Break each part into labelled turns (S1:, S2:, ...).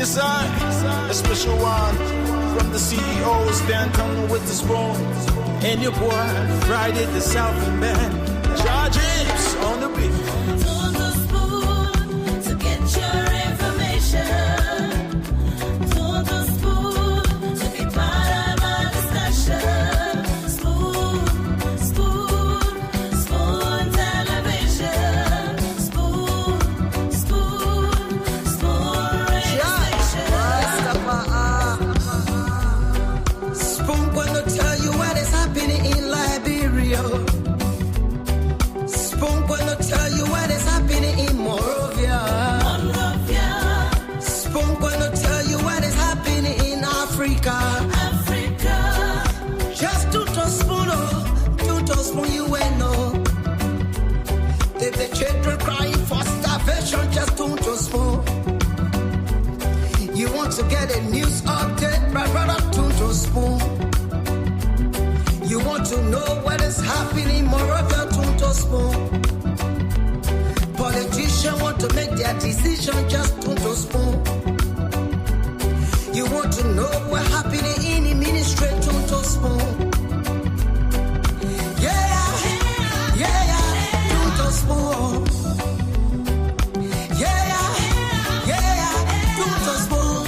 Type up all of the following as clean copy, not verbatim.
S1: Yes, a special one from the CEOs, Dan coming with the spoon. And your boy, Friday the Southern Band. James on the beat.
S2: On the spoon to get your information. On the spoon to be part of our discussion. Spoon, spoon, spoon television. Spoon, spoon, spoon radio station.
S3: Spoon gonna tell you what is happening in Liberia. Spoon gonna tell you what is happening in Monrovia. Spoon gonna tell you what is happening in Africa. Just to spoon, you will know. If the children crying for starvation, just to spoon. You want to get a news update, my brother, to spoon. You want to know what is happening in Moravia, to spoon. Politicians want to make their decision, just to spoon. You want to know what's happening in the ministry, to spoon. Yeah, to spoon. Yeah, to spoon.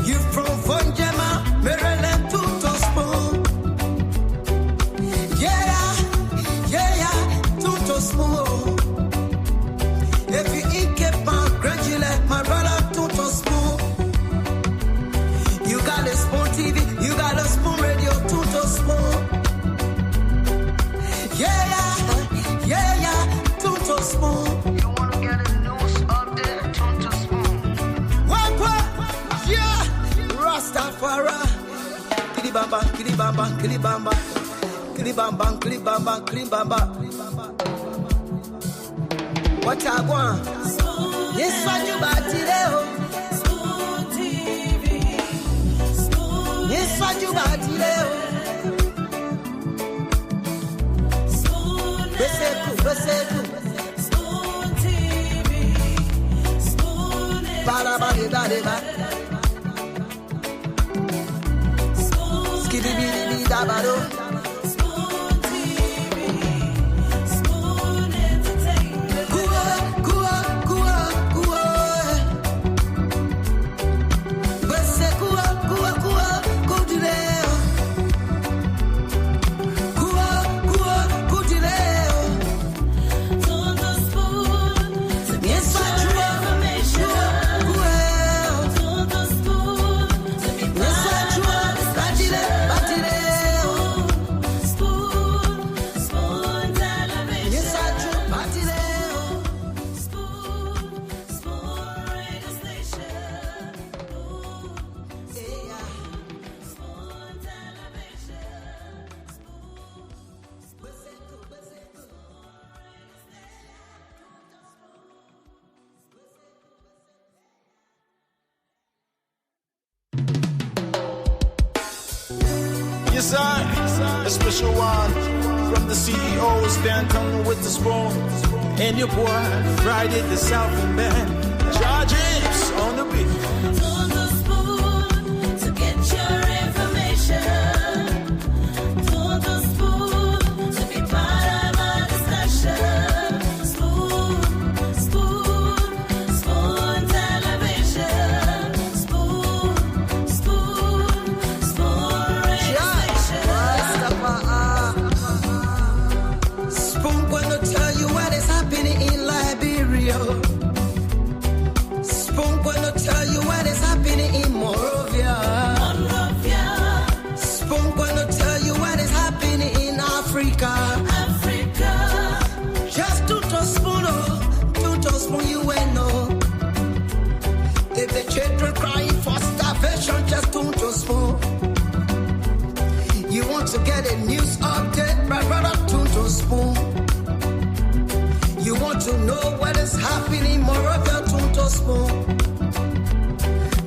S3: You from Vonjema, Maryland, to spoon. Yeah, to spoon. If you eat Cape gradually, my brother, to spoon. You got a spoon TV, you got a spoon radio, to spoon. Yeah, to spoon. You want to get a news update, to spoon. What? Yeah, Rastafari. Kilibamba, kilibamba, kilibamba. Kilibamba, kilibamba, kilibamba. What I want? Yes, what you about today?
S2: Spoon TV. Spoon.
S3: Yes, what you about today?
S2: Spoon.
S3: Beseku.
S2: Spoon TV. Spoon.
S3: Ba.
S2: Spoon.
S3: Skidibidi dabado.
S2: Spoon TV. Spoon entertainment.
S3: Kuwa. Beseku, kudileo. Kuwa, kudileo.
S2: On the spoon to get
S3: Yes,
S2: your
S3: what you want.
S2: information.
S3: Kuwa.
S2: On the spoon to be
S3: Yes,
S2: part
S3: what you
S2: of our
S3: want.
S2: discussion.
S3: Batileo.
S2: Spoon television.
S3: Yes, what you want. Batileo.
S2: Spoon radio station.
S3: Yeah.
S2: Spoon television.
S1: Yes, a special one from the CEOs, Dan coming with the spoon. And your boy, Friday the Southern Band. James on the beat.
S2: On the spoon to get your information. On the spoon to be part of our discussion. Spoon television. Spoon radio station.
S3: Spoon gonna tell you what is happening in Liberia. Spoon gonna tell you what is happening in Monrovia. Spoon gonna tell you what is happening in Africa. Just to spoon, you will know. If the children crying for starvation, just to spoon. You want to get a news update, my brother, to spoon. You want to know what is happening in Moravia, to spoon.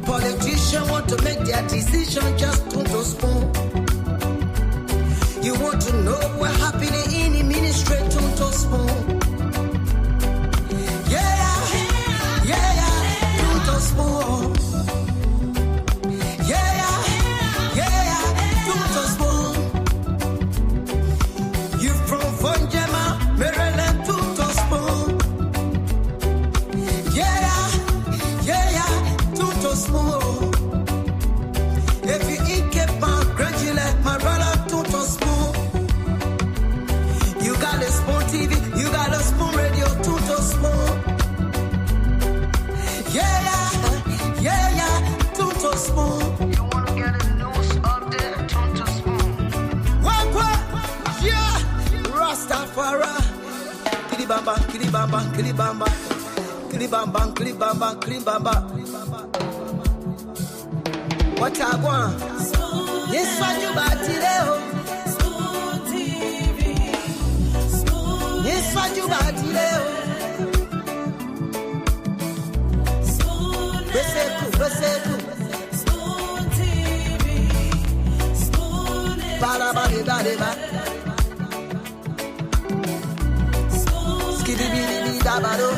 S3: Politicians want to make their decision, just to spoon. You want to know what's happening in the ministry, to spoon. Yeah, kilibamba, kilibamba, kilibamba, kilibamba, kilibamba, kilibamba. What I want? Yes, what you batileo. Yes, what you batileo. Beseku, beseku. Bada bada bada bada. Skiddy biddy da bado.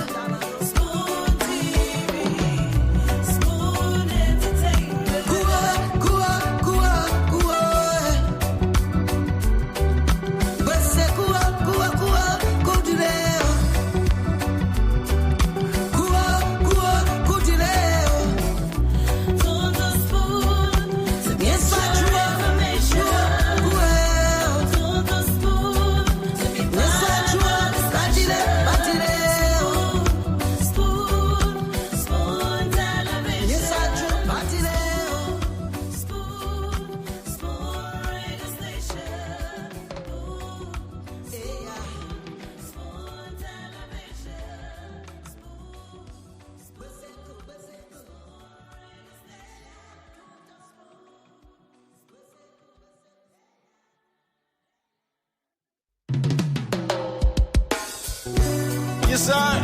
S1: Yes, I,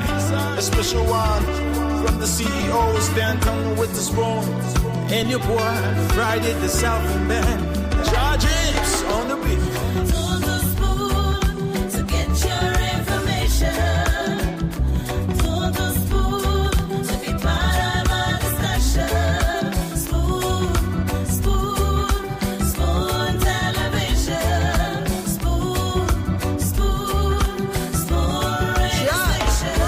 S1: a special one from the CEO, stand tongue with the spoon. And your boy, Friday the Southern Band. James on the beat.
S2: To the spoon to get your information. To the spoon to be part of our discussion. Spoon, spoon, spoon television. Spoon, spoon, spoon radio station.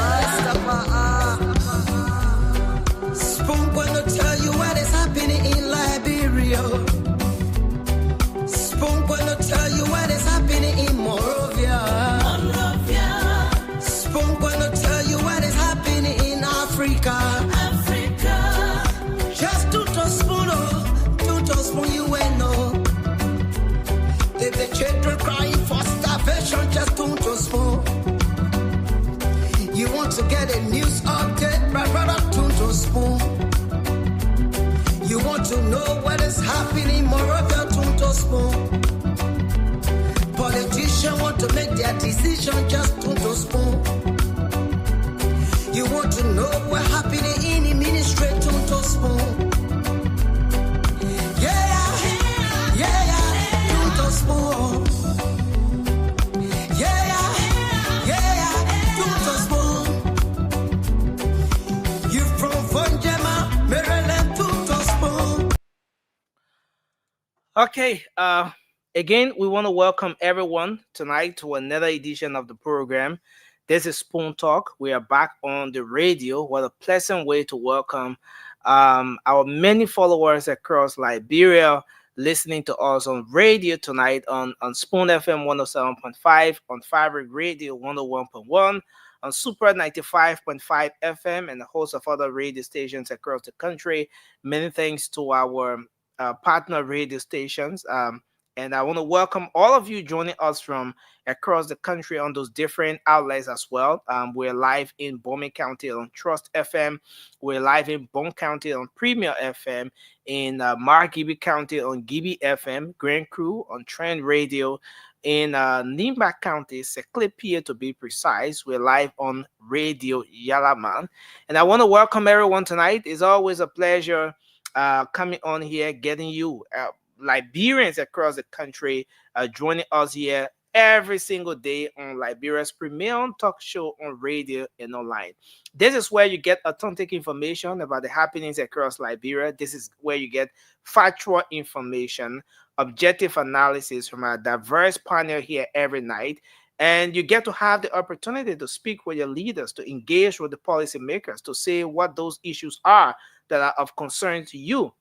S3: Spoon gonna tell you what is happening in Liberia. Spoon gonna tell you what is happening in Morovia. Spoon gonna tell you what is happening in Africa. Just to spoon, you will know. If the children crying for starvation, just to spoon. You want to get a news update, brother, to spoon. You want to know what is happening in Morovia, to spoon. Politicians want to make their decision, just to spoon. You want to know what happening in the ministry, to spoon. Yeah, to spoon. Yeah, to spoon. You from Vonjema, Maryland, to spoon.
S4: Okay, again, we want to welcome everyone tonight to another edition of the program. This is Spoon Talk. We are back on the radio. What a pleasant way to welcome our many followers across Liberia listening to us on radio tonight on Spoon FM 107.5, on Fabric Radio 101.1, on Super 95.5 FM, and a host of other radio stations across the country. Many thanks to our partner radio stations. And I want to welcome all of you joining us from across the country on those different outlets as well. We're live in Bowman County on Trust FM. We're live in Bone County on Premier FM. In Margibi County on Gibi FM. Grand Crew on Trend Radio. In Nimba County, Seclipia to be precise. We're live on Radio Yalaman. And I want to welcome everyone tonight. It's always a pleasure coming on here, getting you Liberians across the country joining us here every single day on Liberia's premier talk show on radio and online. This is where you get authentic information about the happenings across Liberia. This is where you get factual information, objective analysis from a diverse panel here every night. And you get to have the opportunity to speak with your leaders, to engage with the policymakers, to say what those issues are that are of concern to you.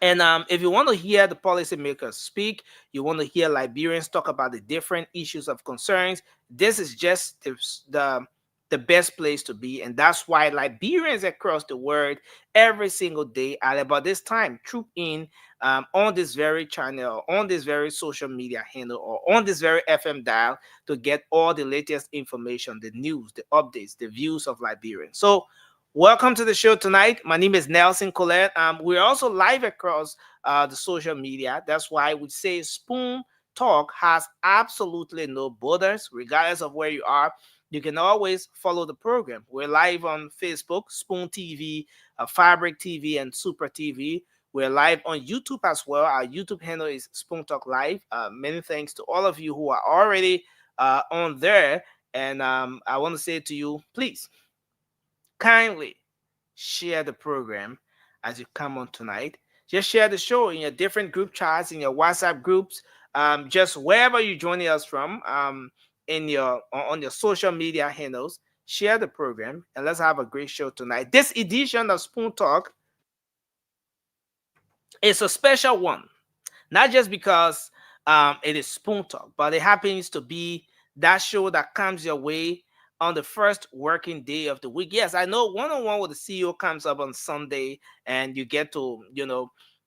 S4: And if you want to hear the policymakers speak, you want to hear Liberians talk about the different issues of concerns, this is just the the best place to be. And that's why Liberians across the world every single day at about this time troop in on this very channel, on this very social media handle, or on this very FM dial to get all the latest information, the news, the updates, the views of Liberians. So welcome to the show tonight. My name is Nelson Colette. We're also live across the social media. That's why we say Spoon Talk has absolutely no borders, regardless of where you are. You can always follow the program. We're live on Facebook, Spoon TV, Fabric TV, and Super TV. We're live on YouTube as well. Our YouTube handle is Spoon Talk Live. Many thanks to all of you who are already on there. And I want to say to you, please kindly share the program as you come on tonight. Just share the show in your different group chats, in your WhatsApp groups, just wherever you're joining us from, in your on your social media handles. Share the program and let's have a great show tonight. This edition of Spoon Talk is a special one, not just because it is Spoon Talk, but it happens to be that show that comes your way on the first working day of the week. Yes, I know one-on-one with the CEO comes up on Sunday, and you get to,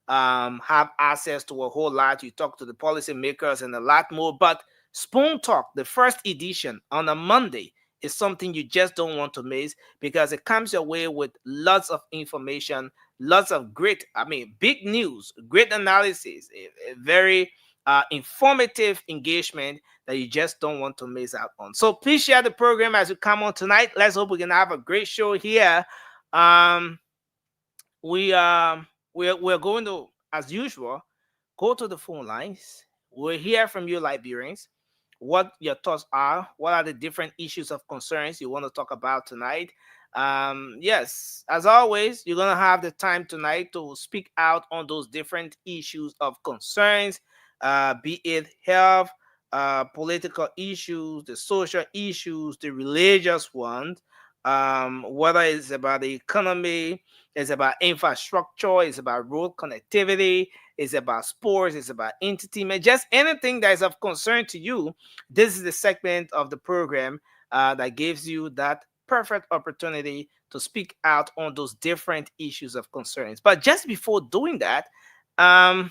S4: have access to a whole lot. You talk to the policymakers and a lot more. But Spoon Talk, the first edition on a Monday, is something you just don't want to miss because it comes your way with lots of information, lots of great, big news, great analysis, a very informative engagement that you just don't want to miss out on. So please share the program as you come on tonight. Let's hope we can have a great show here. Um, we we're going to, as usual, go to the phone lines. We'll hear from you, Liberians, what your thoughts are. What are the different issues of concerns you want to talk about tonight? Yes, as always, you're gonna have the time tonight to speak out on those different issues of concerns, be it health, political issues, the social issues, the religious ones, whether it's about the economy, it's about infrastructure, it's about road connectivity, it's about sports, it's about entertainment, just anything that is of concern to you. This is the segment of the program that gives you that perfect opportunity to speak out on those different issues of concerns. But just before doing that, um,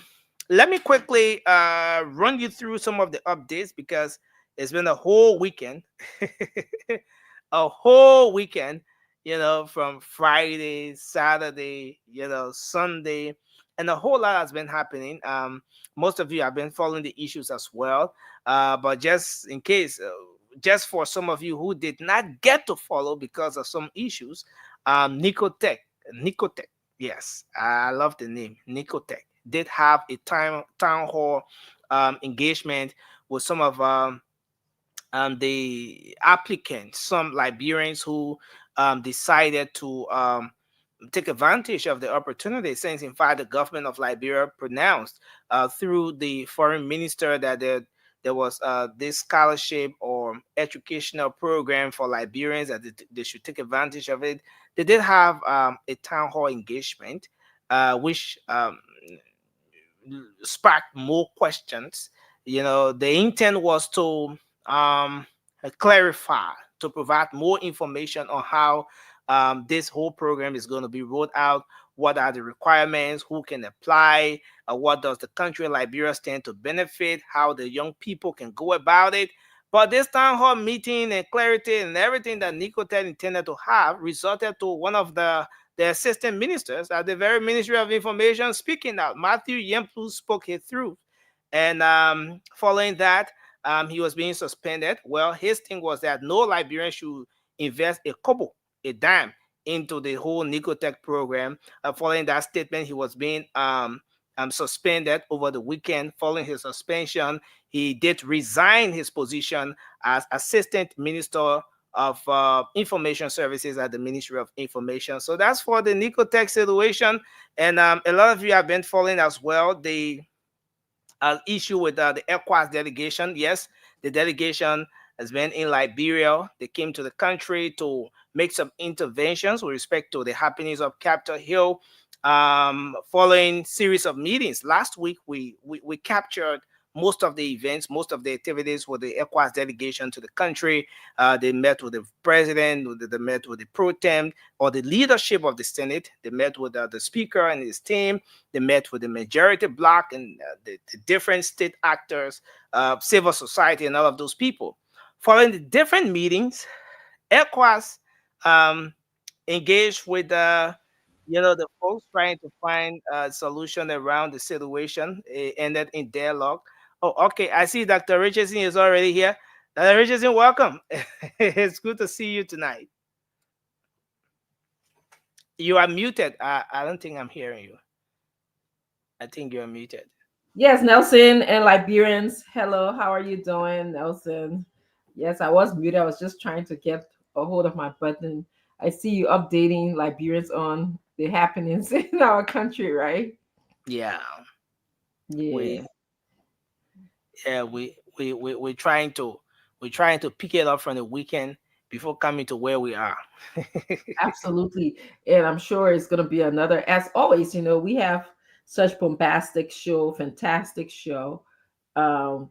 S4: let me quickly run you through some of the updates because it's been a whole weekend, a whole weekend, from Friday, Saturday, Sunday, and a whole lot has been happening. Most of you have been following the issues as well, but just in case, just for some of you who did not get to follow because of some issues, Nicotech, yes, I love the name, Nicotech, did have a town hall engagement with some of the applicants, some Liberians who decided to take advantage of the opportunity, since in fact the government of Liberia pronounced through the foreign minister that there was this scholarship or educational program for Liberians that they should take advantage of it. They did have a town hall engagement, which sparked more questions. The intent was to um, clarify, to provide more information on how this whole program is going to be rolled out. What are the requirements? Who can apply? What does the country of Liberia stand to benefit? How the young people can go about it? But this town hall meeting and clarity and everything that Nicotel intended to have resulted to one of the assistant ministers at the very Ministry of Information speaking out. Matthew Yemplu spoke it through. And following that, he was being suspended. Well, his thing was that no Liberian should invest a kobo, a dime, into the whole Nicotech program. Following that statement, he was being suspended over the weekend. Following his suspension, he did resign his position as Assistant Minister of Information Services at the Ministry of Information. So that's for the Nicotech situation. And a lot of you have been following as well the issue with the ECOWAS delegation. Yes, the delegation has been in Liberia. They came to the country to make some interventions with respect to the happenings of Capitol Hill. Following series of meetings last week, we captured most of the events, most of the activities with the ECOWAS delegation to the country. They met with the president, they met with the pro tem or the leadership of the Senate. They met with the speaker and his team. They met with the majority bloc and the different state actors, civil society, and all of those people. Following the different meetings, ECOWAS um, engaged with the folks trying to find a solution around the situation. It ended in dialogue. Oh, okay. I see Dr. Richardson is already here. Dr. Richardson, welcome. It's good to see you tonight. You are muted. I don't think I'm hearing you. I think you're muted.
S5: Yes, Nelson and Liberians. Hello, how are you doing, Nelson? Yes, I was muted. I was just trying to get a hold of my button. I see you updating Liberians on the happenings in our country, right?
S4: Yeah.
S5: Yeah.
S4: We we're trying to pick it up from the weekend before coming to where we are.
S5: Absolutely. And I'm sure it's going to be another, as always, we have such bombastic show, fantastic show.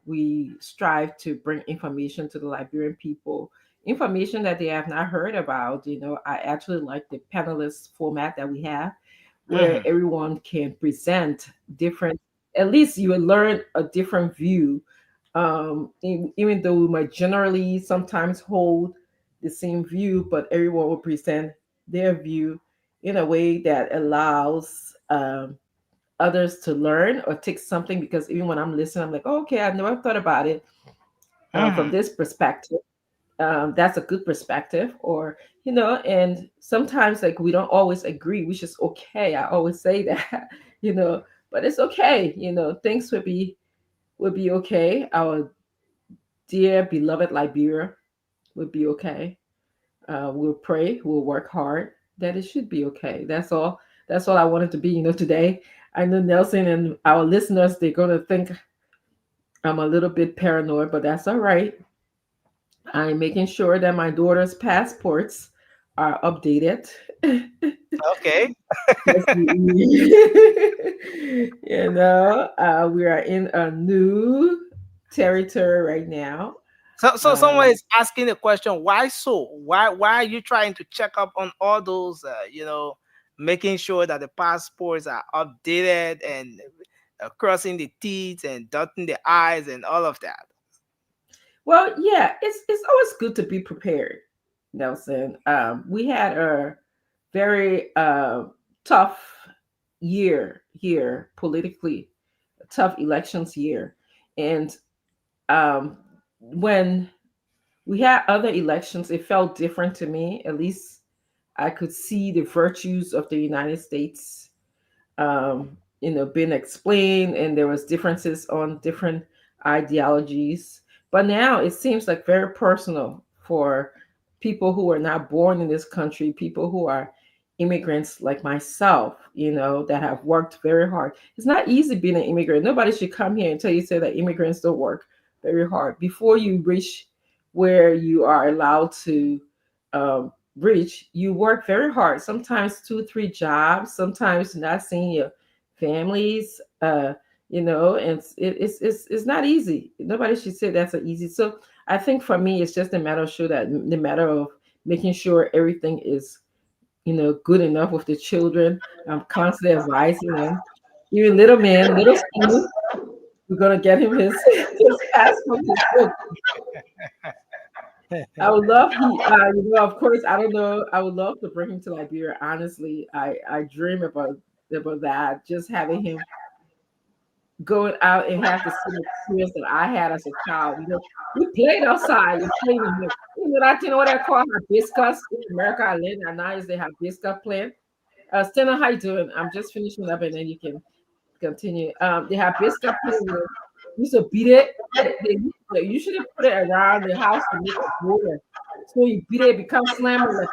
S5: We strive to bring information to the Liberian people, information that they have not heard about. I actually like the panelist format that we have, where
S4: Mhm.
S5: everyone can present different, at least you will learn a different view. Even though we might generally sometimes hold the same view, but everyone will present their view in a way that allows others to learn or take something. Because even when I'm listening, I'm like, oh, okay, I've never thought about it from
S4: Mhm.
S5: this perspective. That's a good perspective. Or and sometimes like we don't always agree, which is okay. I always say that, you know, but it's okay. Things would be okay. Our dear beloved Liberia would be okay. We'll pray, we'll work hard, that it should be okay. That's all I wanted to be, today. I know Nelson and our listeners, they're going to think I'm a little bit paranoid, but that's all right. I'm making sure that my daughter's passports are updated.
S4: Okay.
S5: Yes, we are in a new territory right now.
S4: So
S5: Uh,
S4: someone is asking the question, why so? Why are you trying to check up on all those making sure that the passports are updated and crossing the T's and dotting the I's and all of that?
S5: Well, yeah, it's always good to be prepared, Nelson. We had a very tough year here politically, a tough elections year, and when we had other elections, it felt different to me. At least I could see the virtues of the United States being explained, and there was differences on different ideologies. But now it seems like very personal for people who are not born in this country, people who are immigrants like myself, that have worked very hard. It's not easy being an immigrant. Nobody should come here and tell you say that immigrants don't work very hard. Before you reach where you are allowed to reach, you work very hard, sometimes 2 3 jobs, sometimes not seeing your families, and it's not easy. Nobody should say that's an easy. So I think for me it's just a matter of the matter of making sure everything is good enough with the children. I'm constantly advising them, even little man, little Steve, we're gonna get him his his passport, his book. I would love of course, I don't know. I would love to bring him to Liberia. Honestly, I dream about that. Just having him going out and have the same experience that I had as a child. We played outside. We played in that what I call hibiscus in America. I learned that now is the hibiscus plant. Stena, how you doing? I'm just finishing up and then you can continue. The hibiscus plant, we used to beat it. They usually put it around the house to make a border. So you beat it, it becomes slammer like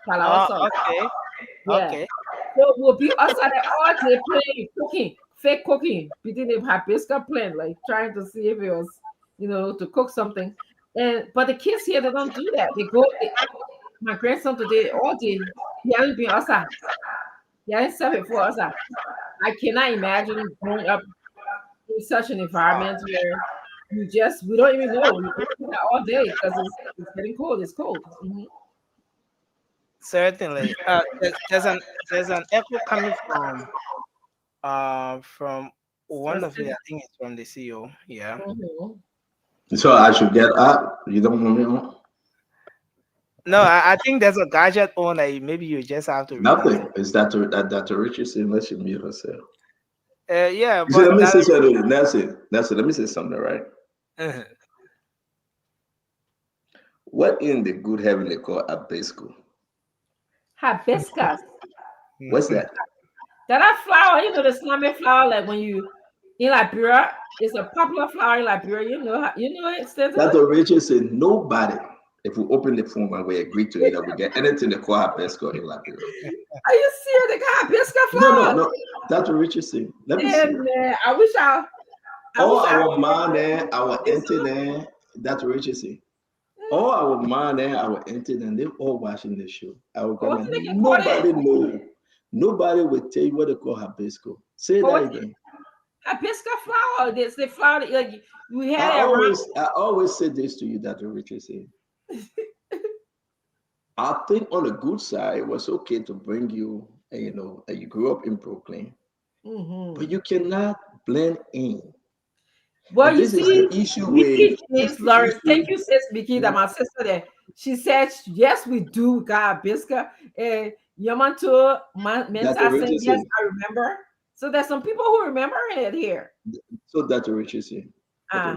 S4: Oh,
S5: calaosa.
S4: okay.
S5: Yeah.
S4: Okay.
S5: So we'll be outside all day playing, cooking, fake cooking, beating the hibiscus plant, like trying to see if it was, to cook something. But the kids here, they don't do that. My grandson today all day, he hasn't been outside. He hasn't slept before outside. I cannot imagine growing up in in such an environment where we don't even know. We do that all day because it's getting cold. It's cold.
S4: Certainly. There's an echo coming from one of the, I think it's from the CEO. Yeah.
S6: So I should get up. You don't want me on?
S4: No, I think there's a gadget on that maybe you just have to release.
S6: Nothing. Is that Dr. Richardson? Let you mute herself.
S4: Yeah,
S6: You see, let
S4: but
S6: me say something. Nelson, let me say something, right?
S4: uh,
S6: What in the good heaven they call abesco?
S5: Hibiscus.
S6: What's that?
S5: That flower, the Islamic flower, like when you in Liberia, it's a popular flower in Liberia. You know it, Stanton?
S6: Dr. Richardson, nobody, if we open the phone and we agree to it, that we get anything they call abesco in Liberia.
S5: Are you serious? They got hibiscus flower?
S6: No. Dr. Richardson, let me
S5: Yeah,
S6: see.
S5: man. I wish I
S6: Our man there, our auntie there, Dr. Richardson. All our man there, our auntie there, they all watching the show. Our grandma, nobody know. Nobody will tell you what they call hibisco. Say that again.
S5: Hibiscus flower. It's the flower that like, we had
S6: I always say this to you, Dr. Richardson. I think on the good side, it was okay to bring you, you grew up in Brooklyn, but you cannot blend in.
S5: Well,
S6: this is the issue with
S5: Lawrence. Thank you, Sis Mickey, that my sister there. She said, yes, we do got hibiscus. And Yamanto Mensa said, yes, I remember. So there's some people who remember it here.
S6: So Dr. Richardson.
S5: The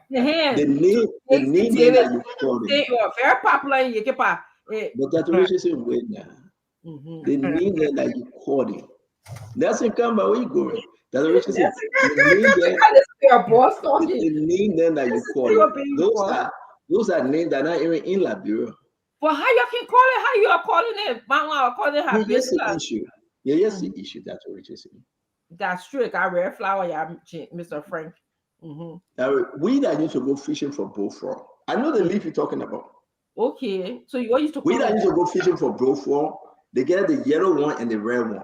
S6: name that you call it.
S5: Very popular in Yekepa.
S6: But Dr. Richardson, wait now. The name that you call it. That's in Kamba. Where you going? Dr. Richardson. The name that you call it. Those are names that are not even in Liberia.
S5: Well, how you can call it? How you are calling it? Mama, calling it hibiscus.
S6: Yes, the issue, Dr. Richardson.
S5: That's true. I red flower, Mr. Frank.
S6: We that used to go fishing for bullfrog. I know the leaf you're talking about.
S5: Okay, so what used to
S6: we that used to go fishing for bullfrog. They get the yellow one and the red one.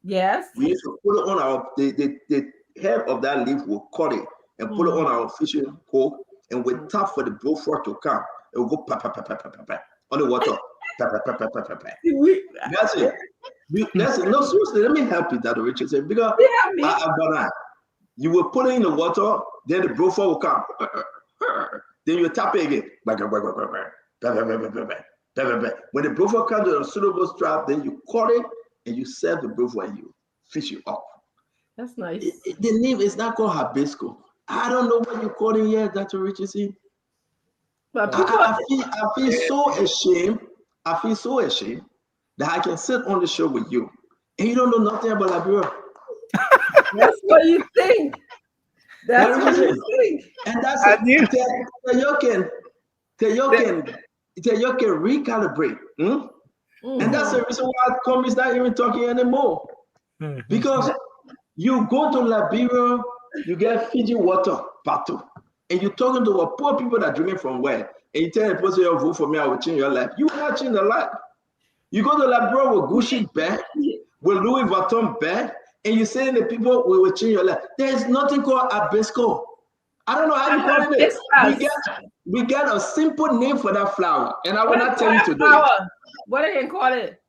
S5: Yes.
S6: We used to put it on our the head of that leaf. We'll cut it and put it on our fishing hook, and we tap for the bullfrog to come. It will go pa pa pa pa pa pa on the water. Pa pa pa pa pa pa pa. That's it. No, seriously, let me help you, Dr. Richardson, because you will put it in the water, then the bullfrog will come. Then you tap it again. When the bullfrog comes to a suitable trap, then you call it and you serve the bullfrog and you fish it off.
S5: That's nice.
S6: The name is not called hibisco. I don't know what you're calling here, Dr. Richardson. But I feel so ashamed. I feel so ashamed that I can sit on the show with you and you don't know nothing about Liberia.
S5: That's what you think. That's what you think.
S6: And that's it. You can recalibrate. And that's the reason why Come is not even talking anymore. Because you go to Liberia, you get Fiji water bottle, and you're talking to a poor people that are drinking from where, and you tell the person, "You vote for me, I will change your life." You will not change the life. You go to Liberia with Gucci bag, with Louis Vuitton bag, and you say to the people, "We will change your life." There is nothing called hibisco. I don't know how you call it. We got a simple name for that flower, and I will not tell you today.
S5: What do you call it?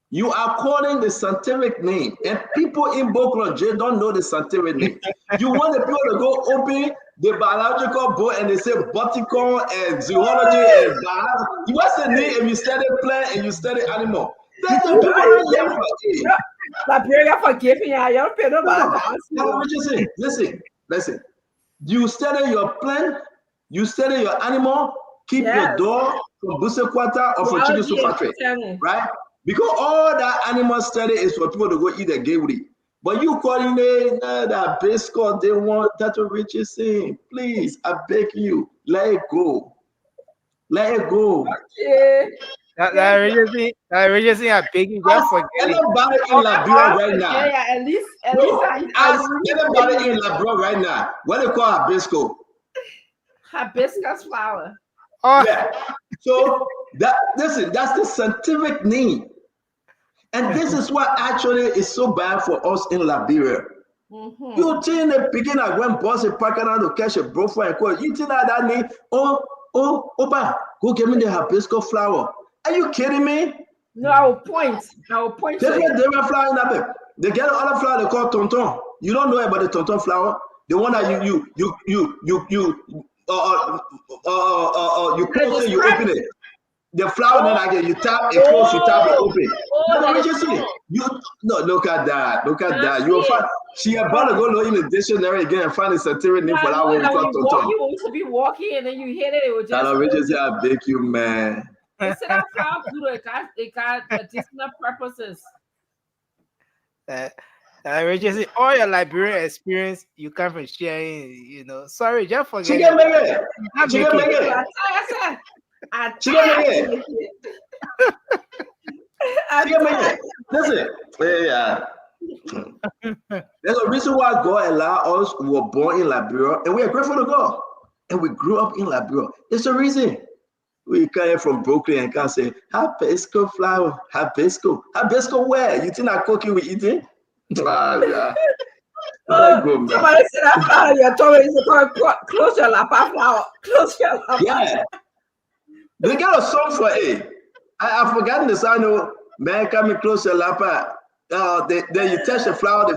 S6: You are calling the scientific name, and people in Brooklyn don't know the scientific name. You want the people to go open the biological book and they say botanical and zoology and biology. What's the name if you study plant and you study animal? That's the people don't care for it.
S5: Liberia forgive me. I don't pay no.
S6: Listen. You study your plant, you study your animal, keep your dog from Busekwata or from Chicken Factory, right? Because all that animal study is for people to go eat a gawri. But you calling it that biscuit, they want Dr. Richardson. Please, I beg you, let it go. Let it go.
S4: That Richardson, I beg you, just forget it.
S6: Anybody in Liberia right now?
S5: At least
S6: ask anybody in Liberia right now. What they call hibisco?
S5: Hibiscus flower.
S6: Yeah. So that's the scientific name. And this is what actually is so bad for us in Liberia. You think the beginning I went boss a parking out to catch a bro for a call. You think that need Opa, go get me the hibiscus flower. Are you kidding me?
S5: No, I will point.
S6: Different flower in that bit. They get another flower they call tonton. You don't know about the tonton flower? The one that you close it, you open it. The flower then again you tap it close, you tap it open. No, you see. Look at that. Look at that. You'll find she about to go look in the dictionary again and find a satiric name for that one called tonton.
S5: You used to be walking and then you hit it. It would just.
S6: Say I beg you, man.
S5: They said that flower it got medicinal purposes.
S4: All your Liberian experience, you come from sharing, you know. Sorry, just forget.
S6: Chicken make it. Listen, there's a reason why God allowed us. We were born in Liberia, and we are grateful to God. And we grew up in Liberia. It's a reason. We came from Brooklyn and can say, hibiscus flower, hibiscus. Hibiscus where? You think that cookie we eating?
S5: Somebody said that flower, you're talking close your lapa flower. Close your lapa.
S6: Yeah. They got a song for it. I've forgotten the song. Man, come close your lapa. Then you touch the flower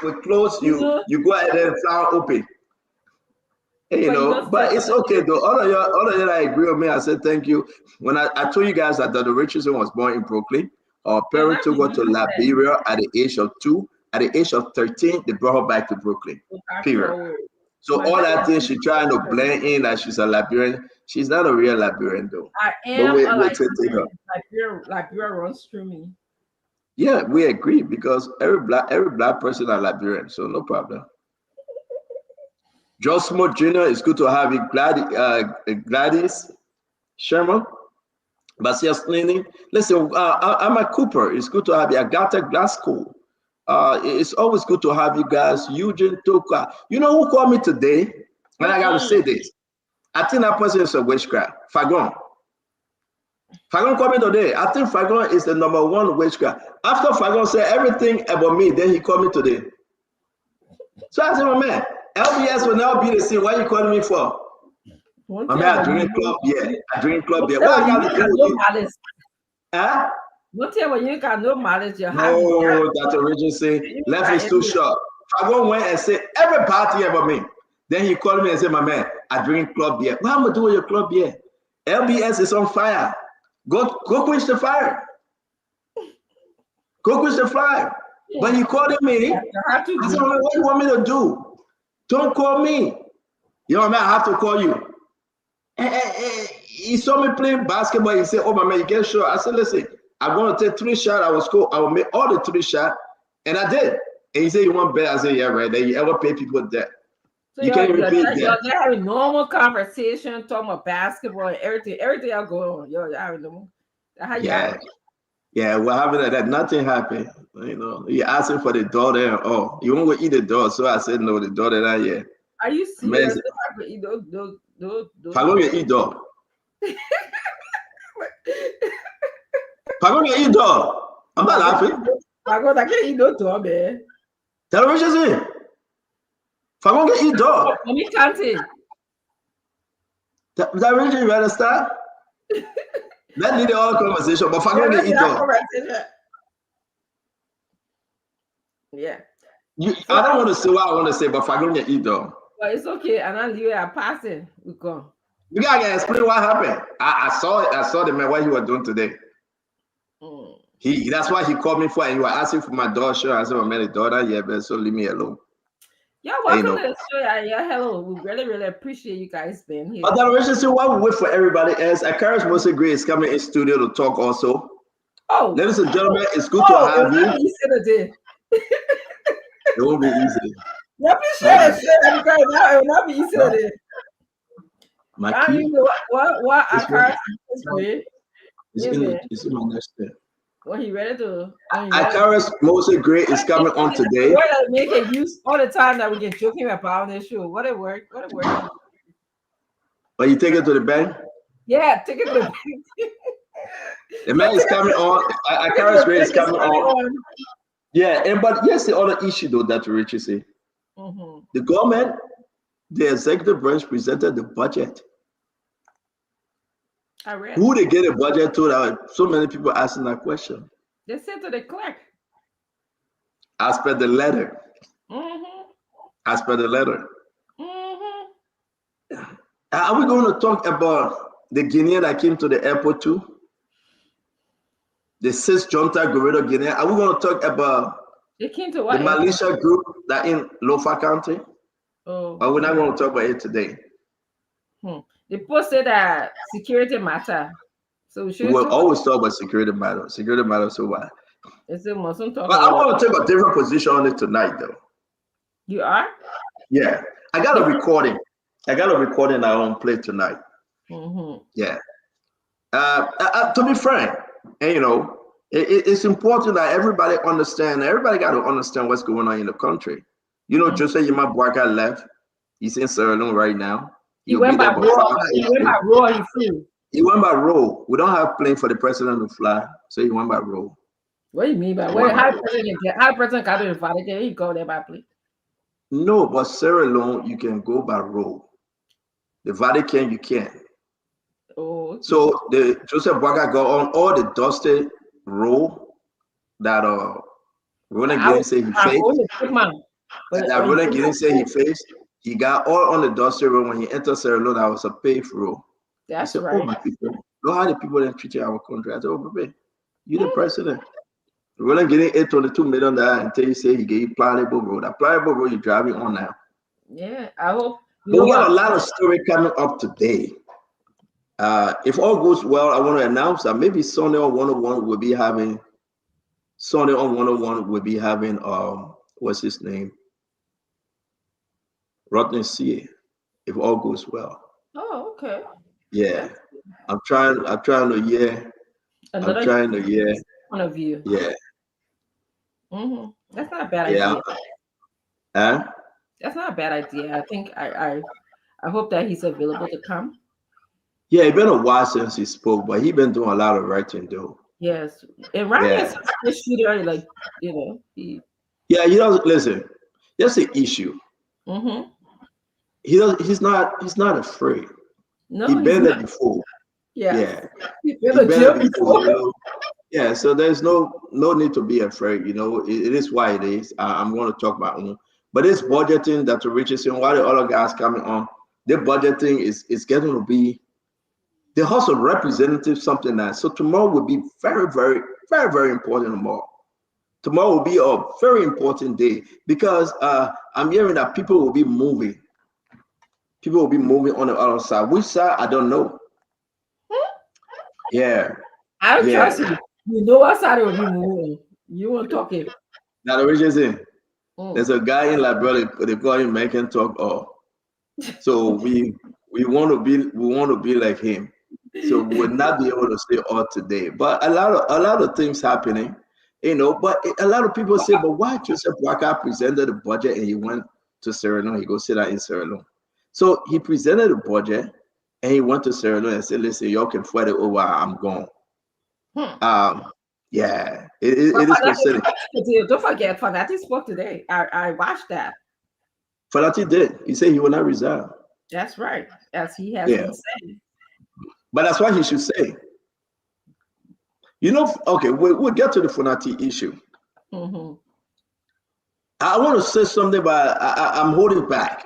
S6: will close. You go ahead and the flower open. You know, but it's okay though. All of you that agree with me, I said thank you. When I told you guys that Dr. Richardson was born in Brooklyn, our parents took her to Liberia at the age of 2. At the age of 13, they brought her back to Brooklyn. Period. So all that thing she's trying to blend in that she's a Liberian, she's not a real Liberian though.
S5: I am a Liberian. Liberia runs through me.
S6: Yeah, we agree because every black person is Liberian, so no problem. Joe Smith Jr., it's good to have you. Gladys Sherman. Basia Sleening. Listen, I'm a Cooper. It's good to have you. Agatha Glasgow. It's always good to have you guys. Eugene Toka. You know who called me today? And I got to say this. I think that person is a witchcraft. Fagon. Fagon called me today. I think Fagon is the #1 witchcraft. After Fagon said everything about me, then he called me today. So I said, my man, LBS will now be the same. What are you calling me for? I mean, I drink club, yeah. I drink club, yeah. What I got to do with you? Huh?
S5: Don't tell me you got no malice.
S6: No, Dr. Richard said, left is too short. Fagon went and said, every party about me. Then he called me and said, my man, I drink club beer. What am I doing with your club beer? LBS is on fire. Go quench the fire. Go quench the fire. Yeah. But he called me. I said, what do you want me to do? Don't call me. You know, man, I have to call you. He saw me playing basketball. He said, oh, my man, you get shot. I said, listen, I'm going to take 3 shots. I will make all the 3 shots. And I did. And he said, you want bet? I said, yeah, right. Then you ever pay people that?
S5: So you can't even pay that. You're having normal conversation, talking about basketball and everything. Everything y'all go on. You're having normal.
S6: Yeah, what happened that nothing happened. You know, he asking for the daughter and you want to eat the dog. So I said, no, the daughter not yet.
S5: Are you serious?
S6: If I go to eat dog. If I go to eat dog, I'm not laughing.
S5: I can't eat no dog, man.
S6: Tell me what you say. If I go to eat dog.
S5: Me can't say.
S6: That really you understand? That need all conversation, but if I go to eat dog.
S5: Yeah.
S6: I don't want to say what I want to say, but if I go to eat dog.
S5: Well, it's okay. And I'll leave it at passing. We go.
S6: You gotta explain what happened. I saw it. I saw the man what he was doing today. That's why he called me for, and he was asking for my daughter. Sure, I said, my man, the daughter, yeah, but so leave me alone.
S5: Yeah, welcome to the show. Yeah, hello. We really, really appreciate you guys being here.
S6: But then while we wait for everybody else, Akaris Mostly Great is coming in studio to talk also.
S5: Oh,
S6: ladies and gentlemen, it's good to have you. It won't be easy.
S5: Yeah, please share it will not be easy today.
S6: My key.
S5: You know what Akaris is great.
S6: It's in my next step.
S5: When he ready to.
S6: Akaris Mostly Great is coming on today.
S5: We're making use all the time that we can joking about on this show. What it work?
S6: But you take it to the bank?
S5: Yeah, take it to the bank.
S6: The man is coming on. Akaris Great is coming on. Yeah, and but here's the other issue though that Richie say. The government, the executive branch presented the budget.
S5: I read.
S6: Who they get a budget to? That so many people asking that question.
S5: They sent to the clerk.
S6: As per the letter. As per the letter. Are we going to talk about the Guinean that came to the airport too? The cisjunta Guerrero Guinea. Are we going to talk about
S5: They came to
S6: the
S5: what?
S6: militia group that in Lofa County?
S5: Oh.
S6: But we're not going to talk about it today.
S5: The post said that security matter. So we should
S6: We'll always talk about security matters. Security matters, so why?
S5: It's a mustn't talk
S6: But I
S5: about
S6: want to take a different position on it tonight, though.
S5: You are?
S6: Yeah. I got a recording. I want to play tonight. Yeah. To be frank, and you know, it's important that everybody understand. Everybody got to understand what's going on in the country. You know, Joseph Yima Bwaka left. He's in Sierra Leone right now.
S5: He went by road. He went by road. He flew.
S6: He went by road. We don't have plane for the president to fly, so he went by road.
S5: What do you mean by how president got to the father? He go there by plane?
S6: No, but Sierra Leone you can go by road. The Vatican you can't.
S5: Oh. Okay.
S6: So the Joseph Bwaka got on all the dusty road that Roland Guinea say he faced. That Roland Guinea say he faced. He got all on the dusty road when he entered Sierra Leone. That was a paved road.
S5: That's
S6: said,
S5: right.
S6: Oh, my people, look how the people that treated our country. I said, oh, baby, you the president. Roland Guinea $822 million until he say he gave you pliable road. That pliable road you're driving on now.
S5: Yeah, I hope.
S6: But we got a lot of story coming up today. If all goes well, I want to announce that maybe Sunday on 101 will be having what's his name? Rodney C. If all goes well.
S5: Oh, okay.
S6: Yeah. I'm trying to hear.
S5: Another
S6: I'm trying to hear.
S5: point of view.
S6: Yeah.
S5: That's not a bad idea.
S6: Huh?
S5: That's not a bad idea. I think I hope that he's available to come.
S6: Yeah, it's been a while since he spoke, but he's been doing a lot of writing though.
S5: Yes. And Ryan is a shooter, like, you know.
S6: Yeah, he doesn't listen. That's the issue. He's not afraid.
S5: No,
S6: he's been there before.
S5: Yeah.
S6: He's been there before, you know? Yeah, so there's no need to be afraid, you know. It is why it is. I'm going to talk about it. But this budgeting that Richardson, while the other guys coming on, the budgeting is getting to be the House of Representatives, something that. So tomorrow will be very, very, very, very important tomorrow. Tomorrow will be a very important day because I'm hearing that people will be moving. People will be moving on the other side. Which side? I don't know. Yeah.
S5: I don't trust you. You know what side will be moving. You won't talk it.
S6: Now the Richardson. There's a guy in Liberia, they call him Megan Talk. So we want to be like him. So we will not be able to stay all today. But a lot of things happening, you know. But a lot of people say, but why Joseph Bwaka presented the budget and he went to Sierra Leone? He go sit down in Sierra Leone. So he presented the budget and he went to Sierra Leone and said, "Listen, y'all can fight it over. I'm gone." Yeah, it is considered.
S5: Don't forget, Fanati spoke today. I watched that.
S6: Fanati did. He said he will not resign.
S5: That's right, as he has been saying.
S6: But that's what he should say. You know, okay, we'll get to the Fanati issue. I want to say something, but I'm holding back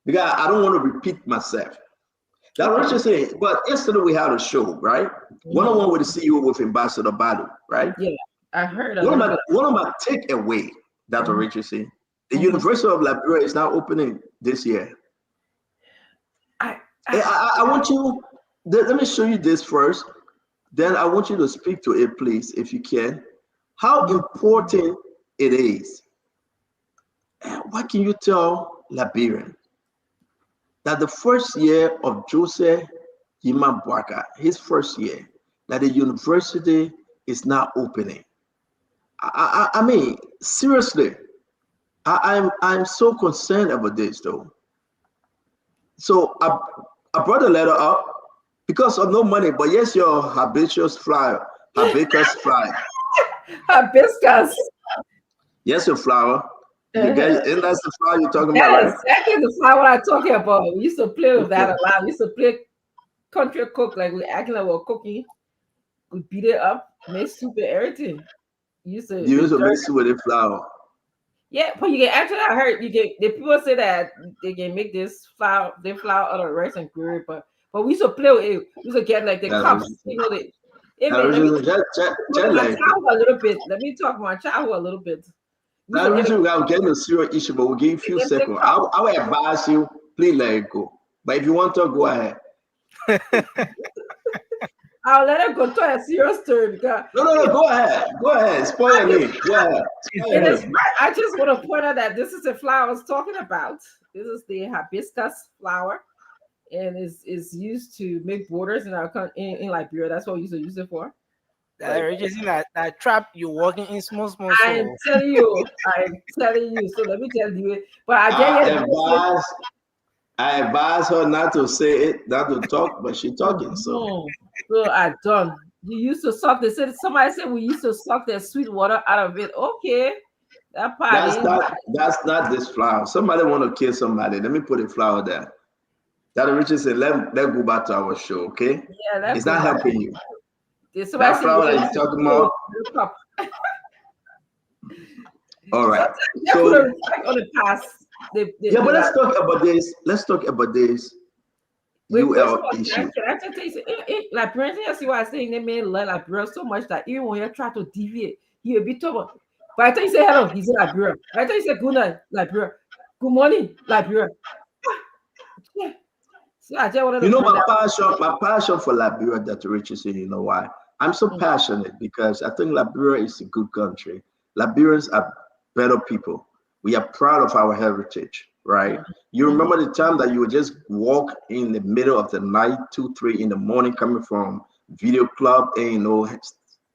S6: because I don't want to repeat myself. That's what you're saying. But yesterday we had a show, right? One-on-one with the CEO with Ambassador Badu, right?
S5: Yeah, I heard
S6: one of my takeaway, Dr. Richardson, the University of Liberia is now opening this year. I want you, let me show you this first. Then I want you to speak to it, please, if you can. How important it is. What can you tell Liberian? That the first year of Joseph Yima Bwaka, his first year, that the university is now opening. I mean, seriously, I'm so concerned about this though. So I brought a letter up because of no money, but yes, your hibiscus fly.
S5: Hibiscus.
S6: Yes, a flower. You guys, and that's the flower you're talking about,
S5: That
S6: right?
S5: exactly the flower I'm talking about. We used to play with that a lot. We used to play country cook, like we acting like we're cooking. We beat it up, make soup and everything. Used to
S6: You
S5: the
S6: used to
S5: dirt.
S6: mix it with a flower.
S5: Yeah, but you can actually I heard you can the people say that they can make this flour, they flour out of rice and gravy, but we used to play with it. We used to get like the
S6: That
S5: cups,
S6: was
S5: you know, hey
S6: that
S5: man,
S6: was
S5: let me talk
S6: just
S5: about my
S6: like
S5: childhood a little bit. Let me talk about my childhood a little bit. We used
S6: that
S5: to get
S6: reason we are getting a serious issue, but we'll give you a few
S5: the
S6: seconds.
S5: cup.
S6: I will advise you, please let it go. But if you want to, go ahead.
S5: I'll let it go to a serious story because
S6: No, go ahead. Go ahead. Spoil your name. Go ahead. Spoil your
S5: it is
S6: name.
S5: right. I just want to point out that this is the flower I was talking about. This is the hibiscus flower, and is used to make borders in our in Liberia. That's what we used to use it for.
S4: That reaches in that trap you're walking in small, small
S5: I'm
S4: soul.
S5: telling you, I'm telling you. So let me tell you. But I
S6: I
S5: dare you.
S6: advise I advise her not to say it, not to talk, but she talking. So
S5: So I done. You used to suck. They said somebody said we used to suck the sweet water out of it. Okay, that part is.
S6: that's not this flower. Somebody want to kill somebody. Let me put a flower there. That Richard said, let go back to our show, okay?
S5: Yeah, that
S6: It's not helping you.
S5: somebody
S6: That
S5: said
S6: flower that
S5: you
S6: you're talking about.
S5: cup.
S6: All right.
S5: They put a
S6: So
S5: respect on the past.
S6: yeah, but let's talk about this. Let's talk about this
S5: Wait, first of
S6: UL
S5: all,
S6: issue.
S5: can I just tell you, like, parents, you see what I'm saying? They may learn like bro so much that even when you try to deviate, he will be told. By the time you say hello, he said like bro. By the time you say good night, like bro. Good morning, like bro. Yeah. See, I just wanted
S6: You
S5: to
S6: know
S5: bring that.
S6: my passion for Liberia, Dr. Richardson, you know why? I'm so passionate because I think Liberia is a good country. Liberians are better people. We are proud of our heritage, right? You remember the time that you would just walk in the middle of the night, 2, 3 in the morning, coming from video club and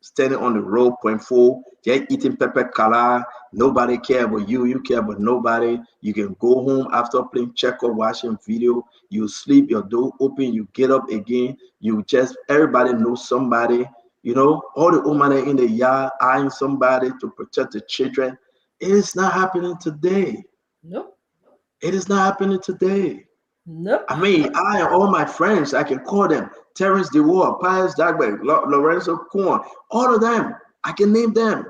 S6: standing on the road, point four, just eating pepper kala. Nobody care about you. You care about nobody. You can go home after playing checker, watching video. You sleep, your door open, you get up again. You just everybody knows somebody. You know, all the women in the yard eyeing somebody to protect the children. It is not happening today.
S5: Nope.
S6: It is not happening today.
S5: Nope.
S6: I mean, I and all my friends, I can call them Terrence DeWall, Pius Dagbe, Lorenzo Korn, all of them. I can name them.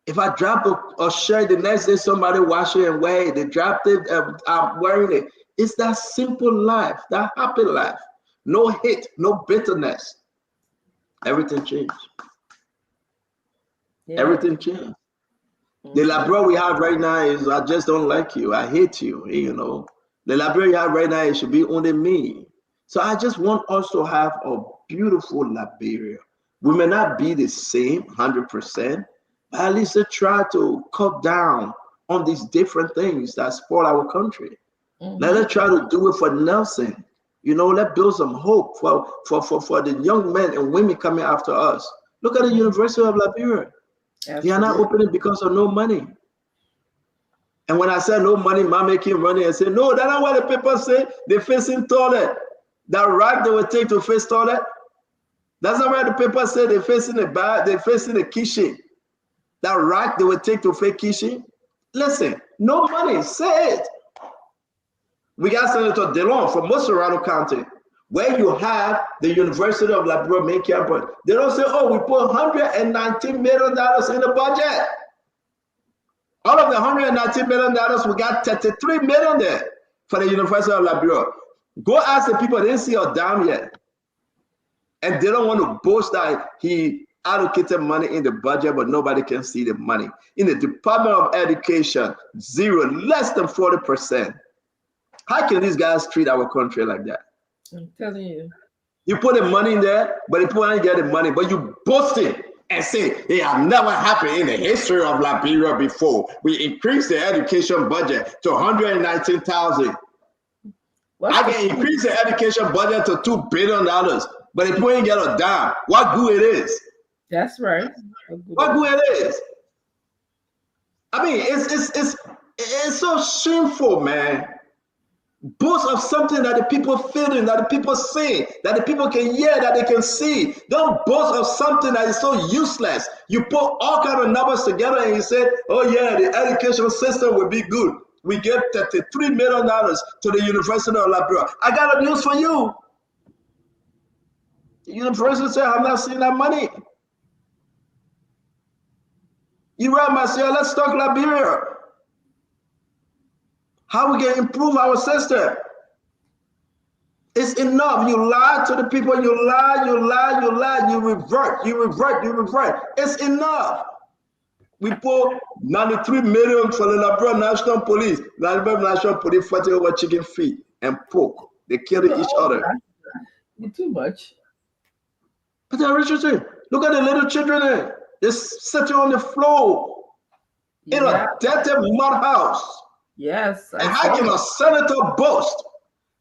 S6: If I drop a shirt the next day, somebody wash it and wear it. They dropped it, I'm wearing it. It's that simple life, that happy life. No hate, no bitterness. Everything changed.
S5: Yeah.
S6: Everything changed. The Labrador we have right now is I just don't like you. I hate you, you know. The Labrador you have right now, it should be only me. So I just want us to have a beautiful Liberia. We may not be the same 100%, but at least to try to cut down on these different things that spoil our country. Let us try to do it for Nelson. You know, let's build some hope for the young men and women coming after us. Look at the University of Liberia. They are not opening because of no money. And when I say no money, man making money and say, no, that's not what the people say. They're facing toilet. That rack they will take to face toilet. That's not what the people say. They're facing the bar, they're facing the kitchen. That rack they will take to face kitchen. Listen, no money, say it. We got Senator DeLong from Musserado County, where you have the University of Liberia main campus. They don't say, oh, we put $119 million in the budget. Out of the $119 million, we got $33 million there for the University of Liberia. Go ask the people, they didn't see a dime yet. And they don't want to boast that he allocated money in the budget, but nobody can see the money. In the Department of Education, zero, less than 40%. How can these guys treat our country like that?
S5: I'm telling you.
S6: You put the money in there, but the people ain't get the money, but you boast it and say, it have never happened in the history of Liberia before. We increased the education budget to $119,000. I can increase the education budget to $2 billion, but the people ain't get a dime. What good it is?
S5: That's right.
S6: What good it is? I mean, it's so shameful, man. Boast of something that the people feeling, that the people see, that the people can hear, that they can see. Don't boast of something that is so useless. You put all kind of numbers together and you say, oh yeah, the education system will be good. We gave $33 million to the University of Liberia. I got a news for you. The university said, I'm not seeing that money. You right, Marcel, let's talk Liberia. How we can improve our system. It's enough. You lie to the people. You lie, you lie, you lie. You revert, you revert, you revert. It's enough. We put 93 million for the Liberia National Police. The Liberia National Police fighting over chicken feet and pork. They killing each other.
S5: You're too much.
S6: But they're interesting. Look at the little children there. They're sitting on the floor in a dirty mud house.
S5: Yes.
S6: And how can a senator boast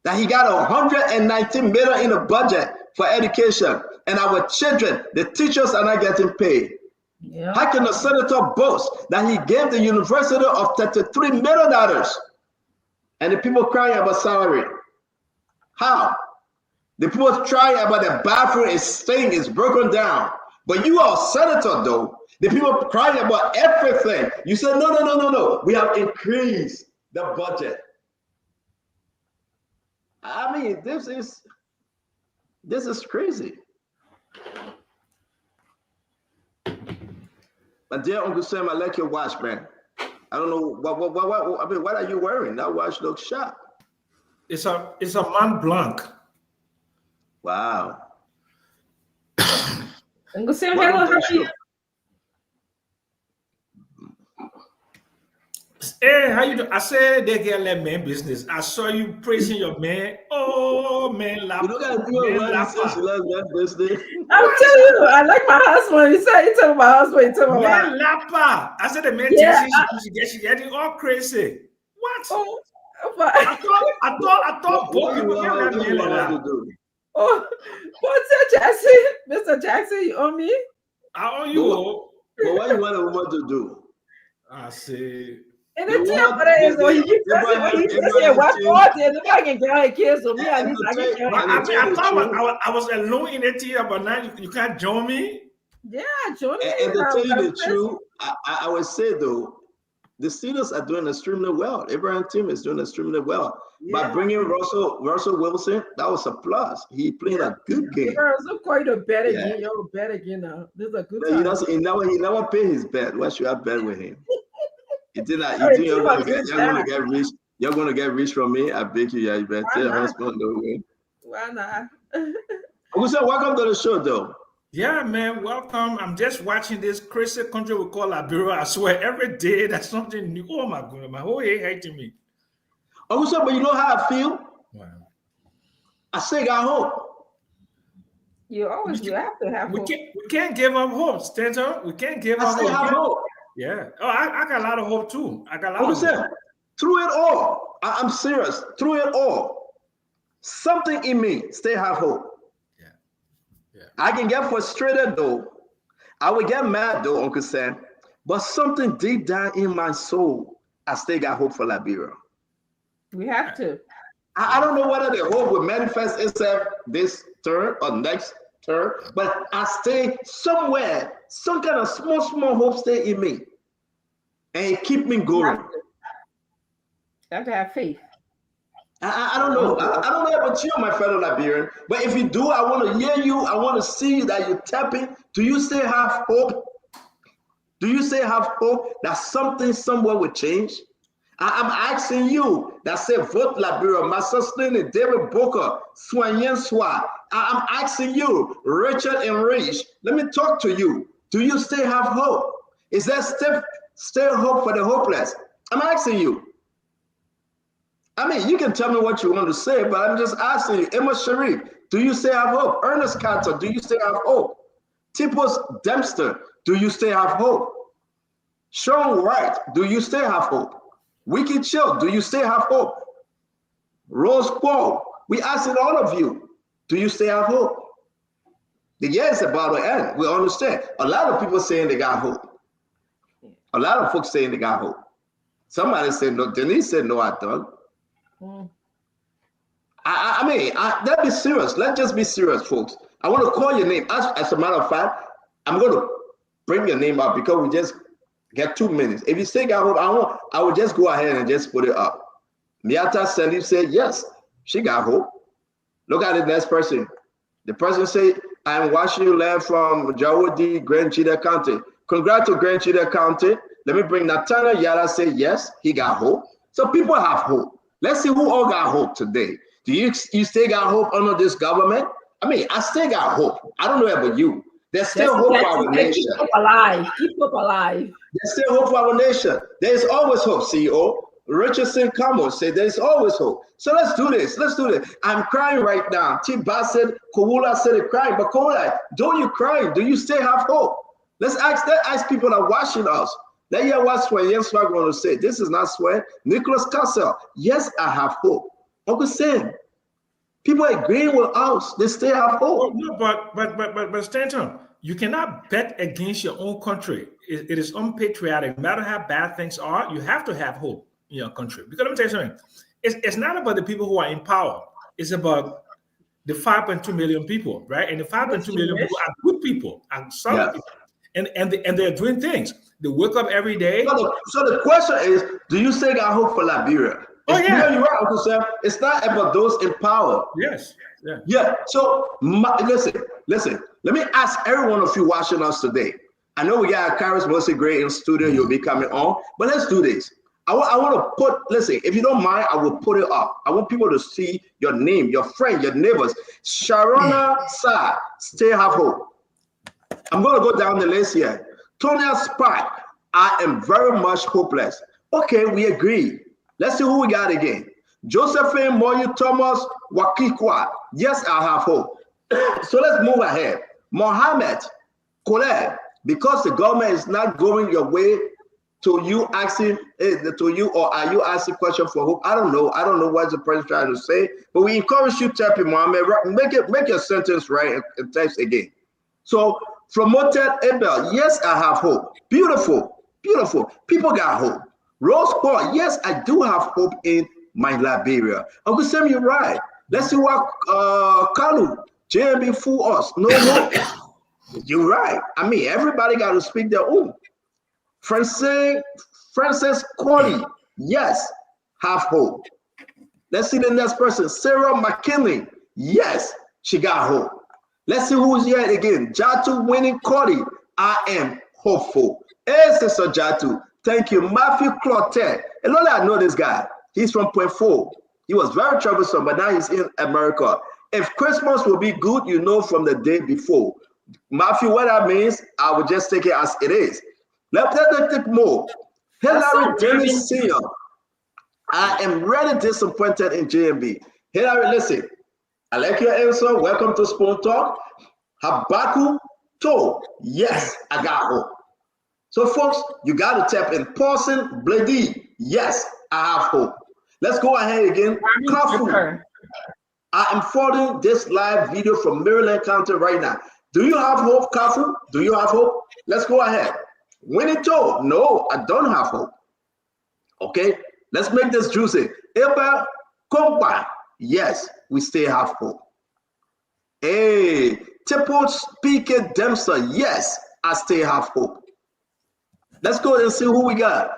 S6: that he got 119 million in the budget for education, and our children, the teachers are not getting paid?
S5: Yeah.
S6: How can a senator boast that he gave the university of $33 million and the people crying about salary? How? The people crying about the bathroom is broken down. But you are a senator though. The people crying about everything. You said, no. We have increased the budget. I mean, this is crazy. But dear Uncle Sam, I like your watch, man. I don't know what are you wearing? That watch looks sharp.
S7: It's a Mont Blanc.
S6: Wow.
S5: Uncle Sam, hello, how are you?
S7: Hey, how you doing? I said they get let man business. I saw you praising your man. Oh man,
S6: You don't gotta do it when since you let man business.
S5: I'm telling you, I like my husband. He talking about my husband. He talking about
S7: man Lapa. I said the man she getting all crazy. What?
S5: Oh,
S7: I thought both people get that man like that.
S5: Oh, what's that, Jackson? Mr. Jackson, you owe me?
S7: I owe you.
S6: But what you want a woman to do?
S7: I say.
S5: And the tell for that is when he said, what for? Nobody can get her kids with me. At least I can get
S7: I thought I was alone in the theater, but now you can't join me.
S5: Yeah, join me.
S6: And to tell you the truth, I would say though, the Steelers are doing extremely well. Abraham team is doing extremely well. Yeah. By bringing Russell Wilson, that was a plus. He played a good game.
S5: Russell quite a better game. You're better game now. This is a good time.
S6: He never paid his bet. Why should I bet with him? He did not. You think you're gonna get rich? You're gonna get rich from me? I beg you. Yeah, you better tell your husband no way.
S5: Why not?
S6: So welcome to the show, though.
S7: Yeah, man, welcome. I'm just watching this crazy country we call Liberia. I swear, every day there's something new. Oh my goodness, my whole head hating me.
S6: So, but you know how I feel?
S7: Wow.
S6: I say I hope.
S5: You have to have hope.
S7: We can't give up hope, Stanton. We can't give up hope.
S6: I hope.
S7: Yeah. Oh, I got a lot of hope too. I got a lot of hope.
S6: Through it all, I'm serious. Through it all, something in me still have hope. Yeah. I can get frustrated though. I will get mad though, Uncle Sam. But something deep down in my soul, I still got hope for Liberia.
S5: We have to.
S6: I don't know whether the hope will manifest itself this term or next term, but I stay somewhere. Some kind of small hope stay in me, and it keep me going.
S5: You have to have faith.
S6: I don't know. I don't know about you, my fellow Liberian, but if you do, I want to hear you. I want to see that you're tapping. Do you still have hope? Do you still have hope that something somewhere will change? I'm asking you that say vote Liberia, Massachusetts, David Booker, Soignen Swa. I'm asking you, Richard and Rich, let me talk to you. Do you still have hope? Is there still hope for the hopeless? I'm asking you. I mean, you can tell me what you want to say, but I'm just asking you. Emma Sharif, do you still have hope? Ernest Carter, do you still have hope? Tipos Dempster, do you still have hope? Sean Wright, do you still have hope? Wicked Chill, do you still have hope? Rose Quo, we asking all of you, do you still have hope? The year is about to end. We understand. A lot of people saying they got hope. A lot of folks saying they got hope. Somebody said no. Denise said no, I don't. let's be serious. Let's just be serious, folks. I want to call your name. As a matter of fact, I'm going to bring your name up because we just get 2 minutes. If you say got hope, I will just go ahead and just put it up. Miata Selim said, yes, she got hope. Look at the next person. The person said, I'm watching you live from Jawodi, Grand Chida County. Congrats to Grand Chida County. Let me bring Natana Yara say, yes, he got hope. So people have hope. Let's see who all got hope today. Do you still got hope under this government? I still got hope. I don't know about you. There's still hope for our nation.
S5: Keep hope alive. Keep hope alive.
S6: There's still hope for our nation. There's always hope, CEO. Richardson Camo said there's always hope. So let's do this. Let's do this. I'm crying right now. T. Bassett, Kowula said it crying. But Kowula, don't you cry? Do you still have hope? Let's ask people that are watching us. Let hear what Swen Jens Swag going to say. This is not Swen. Nicholas Castle. Yes, I have hope. Uncle Sam. People agreeing with us. They still have hope.
S7: No, but Stanton, you cannot bet against your own country. It is unpatriotic. No matter how bad things are, you have to have hope in your country. Because let me tell you something. It's not about the people who are in power. It's about the 5.2 million people, right? And the 5.2 million people are good people, and solid people. And they're doing things. They wake up every day.
S6: So the question is, do you still got hope for Liberia?
S7: Oh, yeah.
S6: You're right, Uncle Sam. It's not about those in power.
S7: Yes.
S6: Yeah. So listen. Let me ask every one of you watching us today. I know we got Karis mostly great in studio. You'll be coming on, but let's do this. I want to put. Listen, if you don't mind, I will put it up. I want people to see your name, your friend, your neighbors. Sharona Sa, still have hope. I'm going to go down the list here. Tonya Spot, I am very much hopeless. Okay, we agree. Let's see who we got again. Josephine Moyu Thomas Wakikwa. Yes, I have hope. So let's move ahead. Mohammed Koleb, because the government is not going your way to you asking to you, or are you asking question for hope? I don't know. I don't know what the president trying to say, but we encourage you, Tepi Mohammed, make your sentence right and text again. So promoted Abel, yes, I have hope. Beautiful. People got hope. Rose Paul, yes, I do have hope in my Liberia. Uncle Sam, you're right. Let's see what Kalu, JMB fool us. No hope. You're right. Everybody got to speak their own. Frances Corley, yes, have hope. Let's see the next person. Sarah McKinley, yes, she got hope. Let's see who's here again. Jatu Winning Corley, I am hopeful. Hey, Sister Jatu, thank you. Matthew Clotet, and only I know this guy. He's from Point 4. He was very troublesome, but now he's in America. If Christmas will be good, you know from the day before. Matthew, what that means, I will just take it as it is. Let's take more. Hillary Dennis Senior, I am really disappointed in JMB. Hillary, listen, I like your answer. Welcome to Spoon Talk. Habaku To, yes, I got hope. So, folks, you got to tap in. Paulson Blady, yes, I have hope. Let's go ahead again. Kafu, I am following this live video from Maryland County right now. Do you have hope, Kafu? Do you have hope? Let's go ahead. Winito, no, I don't have hope. Okay, let's make this juicy. Eba Kompa, yes, we still have hope. Hey, Tipo Speaker Dempster, yes, I still have hope. Let's go and see who we got.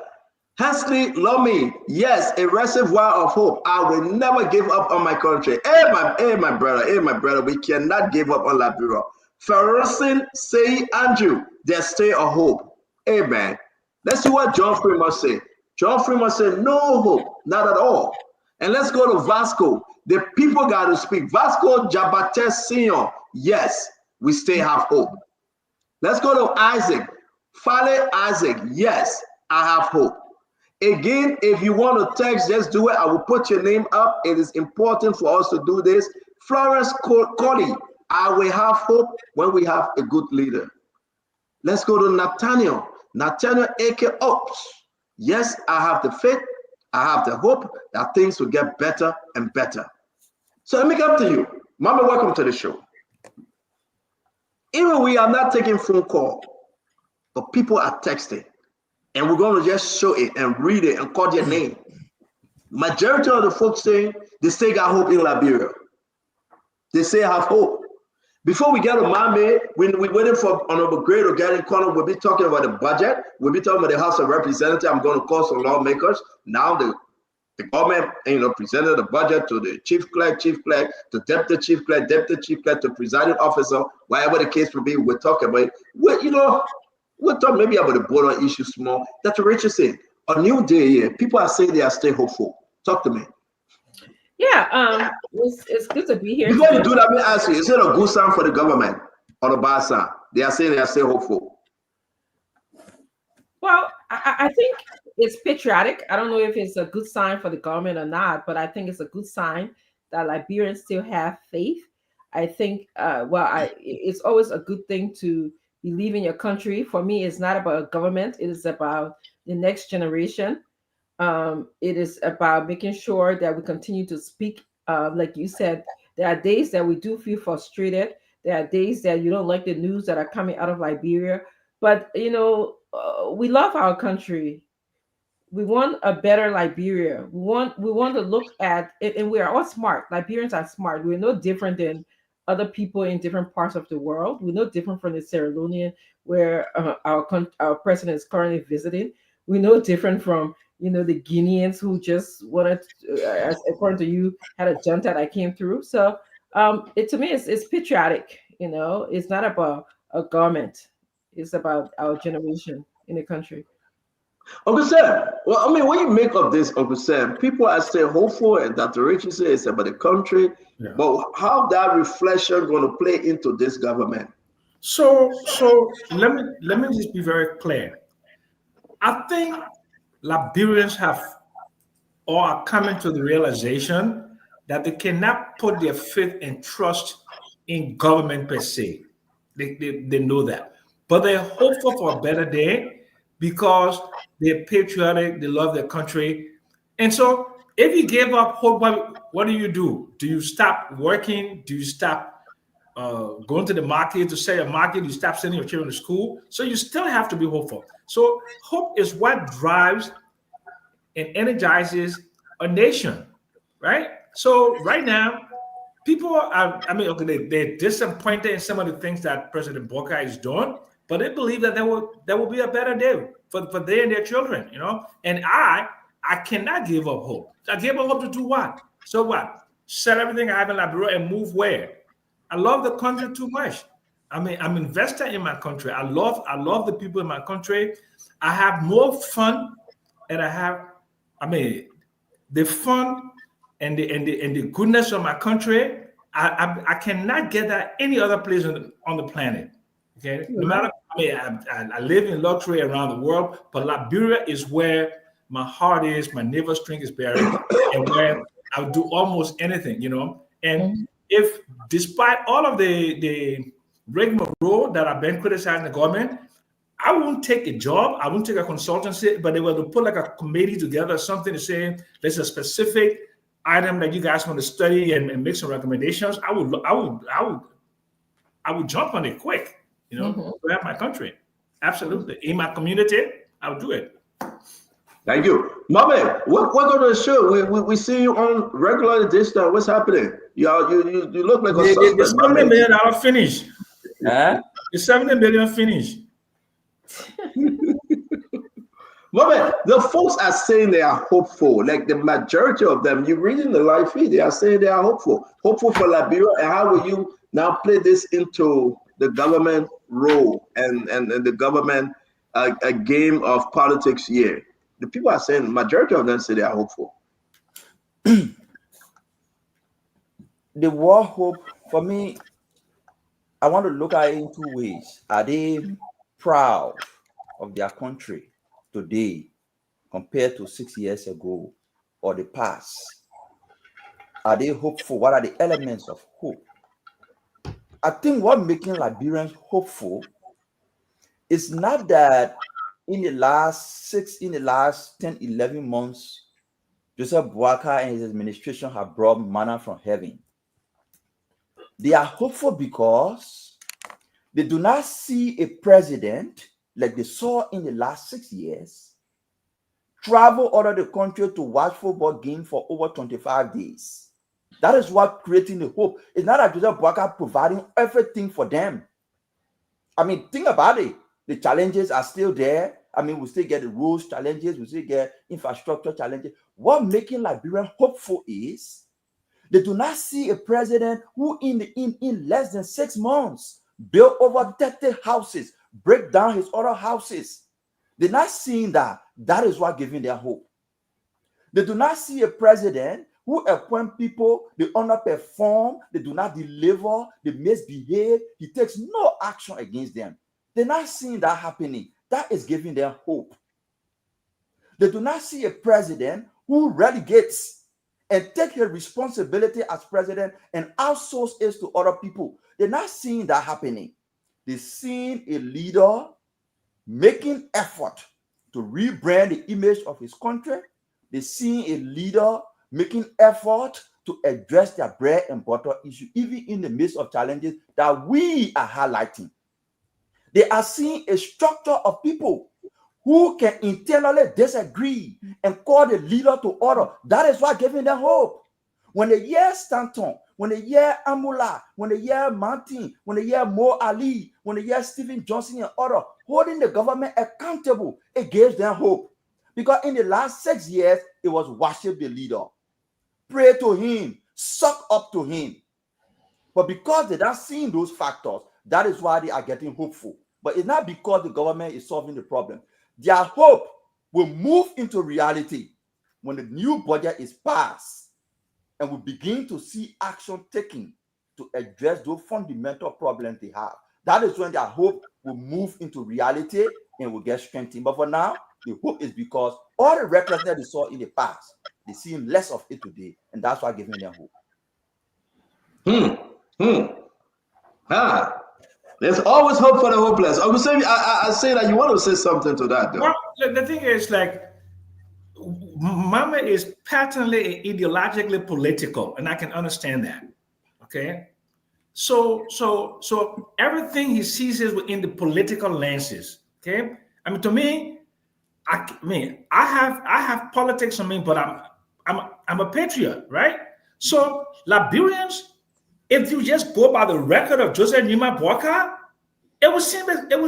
S6: Hensley Lomi, yes, a reservoir of hope. I will never give up on my country. Hey, my brother, we cannot give up on Liberia. Ferguson say Andrew, there's still a hope. Amen. Let's see what John Freeman said. John Freeman said, no hope, not at all. And let's go to Vasco. The people got to speak. Vasco Jabate Senior, yes, we still have hope. Let's go to Isaac. Fale Isaac, yes, I have hope. Again, if you want to text, just do it. I will put your name up. It is important for us to do this. Florence Colley, I will have hope when we have a good leader. Let's go to Nathaniel. Nathaniel Ake Ops. Yes, I have the faith. I have the hope that things will get better and better. So let me come to you. Mama, welcome to the show. Even we are not taking phone call, but people are texting. And we're going to just show it and read it and call your name. Majority of the folks saying they still got hope in Liberia. They say have hope. Before we get a man-made, when we waiting for Honorable Gray to get in corner, we'll be talking about the budget. We'll be talking about the House of Representatives. I'm going to call some lawmakers. Now the government, presented the budget to the chief clerk, to deputy chief clerk, to presiding officer, whatever the case will be. We'll talk about it. We'll talk maybe about the border issue small. Dr. Richard said, a new day here. People are saying they are still hopeful. Talk to me.
S5: Yeah, it's good to be here.
S6: Before you do that, let me ask you, is it a good sign for the government or a bad sign? They are saying they are still hopeful.
S5: Well, I think it's patriotic. I don't know if it's a good sign for the government or not, but I think it's a good sign that Liberians still have faith. I think, it's always a good thing to believe in your country. For me, it's not about government. It is about the next generation. It is about making sure that we continue to speak. Like you said, there are days that we do feel frustrated. There are days that you don't like the news that are coming out of Liberia. But, we love our country. We want a better Liberia. We want to look at it, and we are all smart. Liberians are smart. We're no different than other people in different parts of the world. We're no different from the Sierra Leonean, where our president is currently visiting. We're no different from the Guineans who just wanted, according to you, had a junta that came through. So to me, it's patriotic. It's not about a government. It's about our generation in the country.
S6: Uncle Sam, well, what you make of this, Uncle Sam? People are still hopeful, and Dr. Richie says it's about the country. Yeah. But how that reflection going to play into this government?
S7: So let me just be very clear. I think Liberians are coming to the realization that they cannot put their faith and trust in government per se. They know that. But they're hopeful for a better day because they're patriotic, they love their country. And so if you give up hope, what do? Do you stop working? Do you stop going to the market to sell a market? You stop sending your children to school? So you still have to be hopeful. So hope is what drives and energizes a nation, right? So right now, people are, they're disappointed in some of the things that President Boca is doing, but they believe that there will be a better day for they and their children, And I cannot give up hope. I give up hope to do what? So what? Sell everything I have in Liberia and move where? I love the country too much. I'm invested in my country. I love the people in my country. I have more fun, and I have, the fun and the goodness of my country. I cannot get that any other place on the planet. Okay, no matter. I live in luxury around the world, but Liberia is where my heart is, my navel string is buried, and where I would do almost anything, And if, despite all of the rigmarole that I've been criticizing the government, I won't take a job, I won't take a consultancy, but they were to put like a committee together, something to say there's a specific item that you guys want to study and make some recommendations. I would jump on it quick. To have my country. Absolutely. In my community, I'll do it.
S6: Thank you. Mama, welcome to the show. We see you on regular this time. What's happening? You look like a suspect.
S7: The $70 million finish.
S8: Huh?
S7: The $70 million finish.
S6: Mama, the folks are saying they are hopeful. Like the majority of them, you reading the live feed, they are saying they are hopeful. Hopeful for Liberia. And how will you now play this into the government role and the government a game of politics here? The people are saying, majority of them say they are hopeful.
S8: The war hope, for me, I want to look at it in two ways. Are they proud of their country today compared to 6 years ago or the past? Are they hopeful? What are the elements of hope? I think what making Liberians hopeful is not that in the last 10, 11 months, Joseph Boakai and his administration have brought manna from heaven. They are hopeful because they do not see a president like they saw in the last 6 years travel out of the country to watch football game for over 25 days. That is what creating the hope. It's not that Joseph Boakai providing everything for them. I mean, think about it. The challenges are still there. I mean, we still get the rules challenges, we still get infrastructure challenges. What making Liberians hopeful is they do not see a president who in less than 6 months built over 30 houses, break down his other houses. They're not seeing that. That is what giving their hope. They do not see a president who appoint people, they underperform, they do not deliver, they misbehave. He takes no action against them. They're not seeing that happening. That is giving them hope. They do not see a president who relegates and take his responsibility as president and outsource it to other people. They're not seeing that happening. They're seeing a leader making effort to rebrand the image of his country. They're seeing a leader making effort to address their bread and butter issue, even in the midst of challenges that we are highlighting. They are seeing a structure of people who can internally disagree and call the leader to order. That is what giving them hope. When they hear Stanton, when they hear Amula, when they hear Martin, when they hear Mo Ali, when they hear Stephen Johnson and others holding the government accountable, it gives them hope. Because in the last 6 years, it was worship the leader, pray to him, suck up to him. But because they're not seeing those factors, that is why they are getting hopeful. But it's not because the government is solving the problem. Their hope will move into reality when the new budget is passed and we begin to see action taken to address those fundamental problems they have. That is when their hope will move into reality and will get strengthened. But for now, the hope is because all the recklessness they saw in the past, they see less of it today, and that's why giving them hope.
S6: There's always hope for the hopeless. I say that you want to say something to that, though.
S7: Well, the thing is, like, Mama is patently ideologically political, and I can understand that. Okay, so everything he sees is within the political lenses. Okay, I mean, to me, I have politics on me, but I'm a patriot, right? So Liberians, if you just go by the record of Joseph Nima Boakai, it would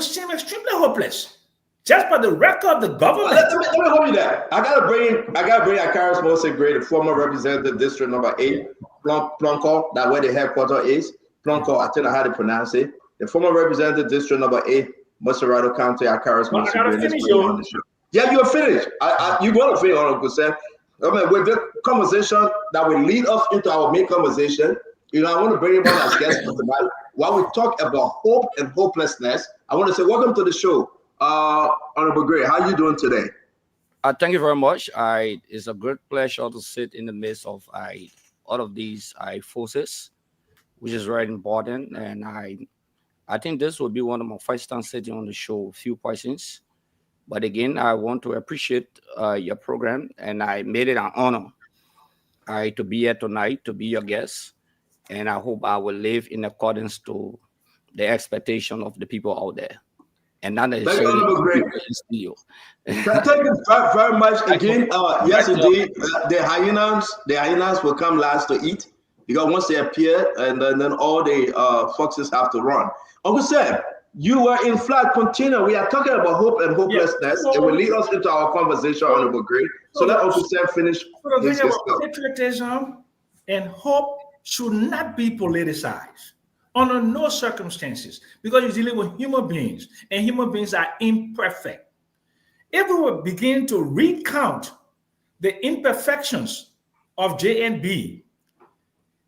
S7: seem extremely hopeless. Just by the record of the government.
S6: Let me hold you there. I gotta bring Akaris Mose Gray, the former representative district number 8, Plonko, that where the headquarters is. Plonko, I think I had to pronounce it. The former representative district number 8, Musarado County, Akaris Mose Gray. On the show. Yeah, you're finished. You're gonna finish, Honorable Kusem. I mean, with the conversation that will lead us into our main conversation, I want to bring him on as guest for tonight. While we talk about hope and hopelessness, I want to say welcome to the show. Honorable Gray, how are you doing today?
S9: Thank you very much. It's a great pleasure to sit in the midst of all of these forces, which is very important. And I think this will be one of my first time sitting on the show, a few questions. But again, I want to appreciate your program, and I made it an honor to be here tonight, to be your guest. And I hope I will live in accordance to the expectation of the people out there. And not necessarily
S6: you. Thank you very much again. Yes, indeed. The hyenas will come last to eat, because once they appear, and then all the foxes have to run. Uncle Sam, you were in flight container. We are talking about hope and hopelessness. It will lead us into our conversation, Honorable Gray. So let Uncle Sam finish.
S7: The thing about patriotism and hope should not be politicized under no circumstances, because you're dealing with human beings, and human beings are imperfect. If we were beginning to recount the imperfections of JNB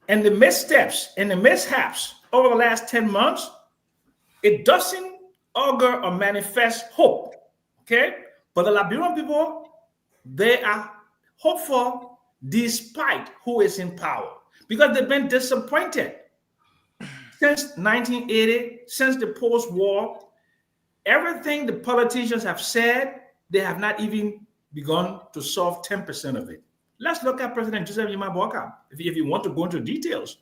S7: and the missteps and the mishaps over the last 10 months, it doesn't augur or manifest hope, okay? But the Liberian people, they are hopeful despite who is in power, because they've been disappointed. Since 1980, since the post-war, everything the politicians have said, they have not even begun to solve 10% of it. Let's look at President Joseph Nima Boakai, if you want to go into details.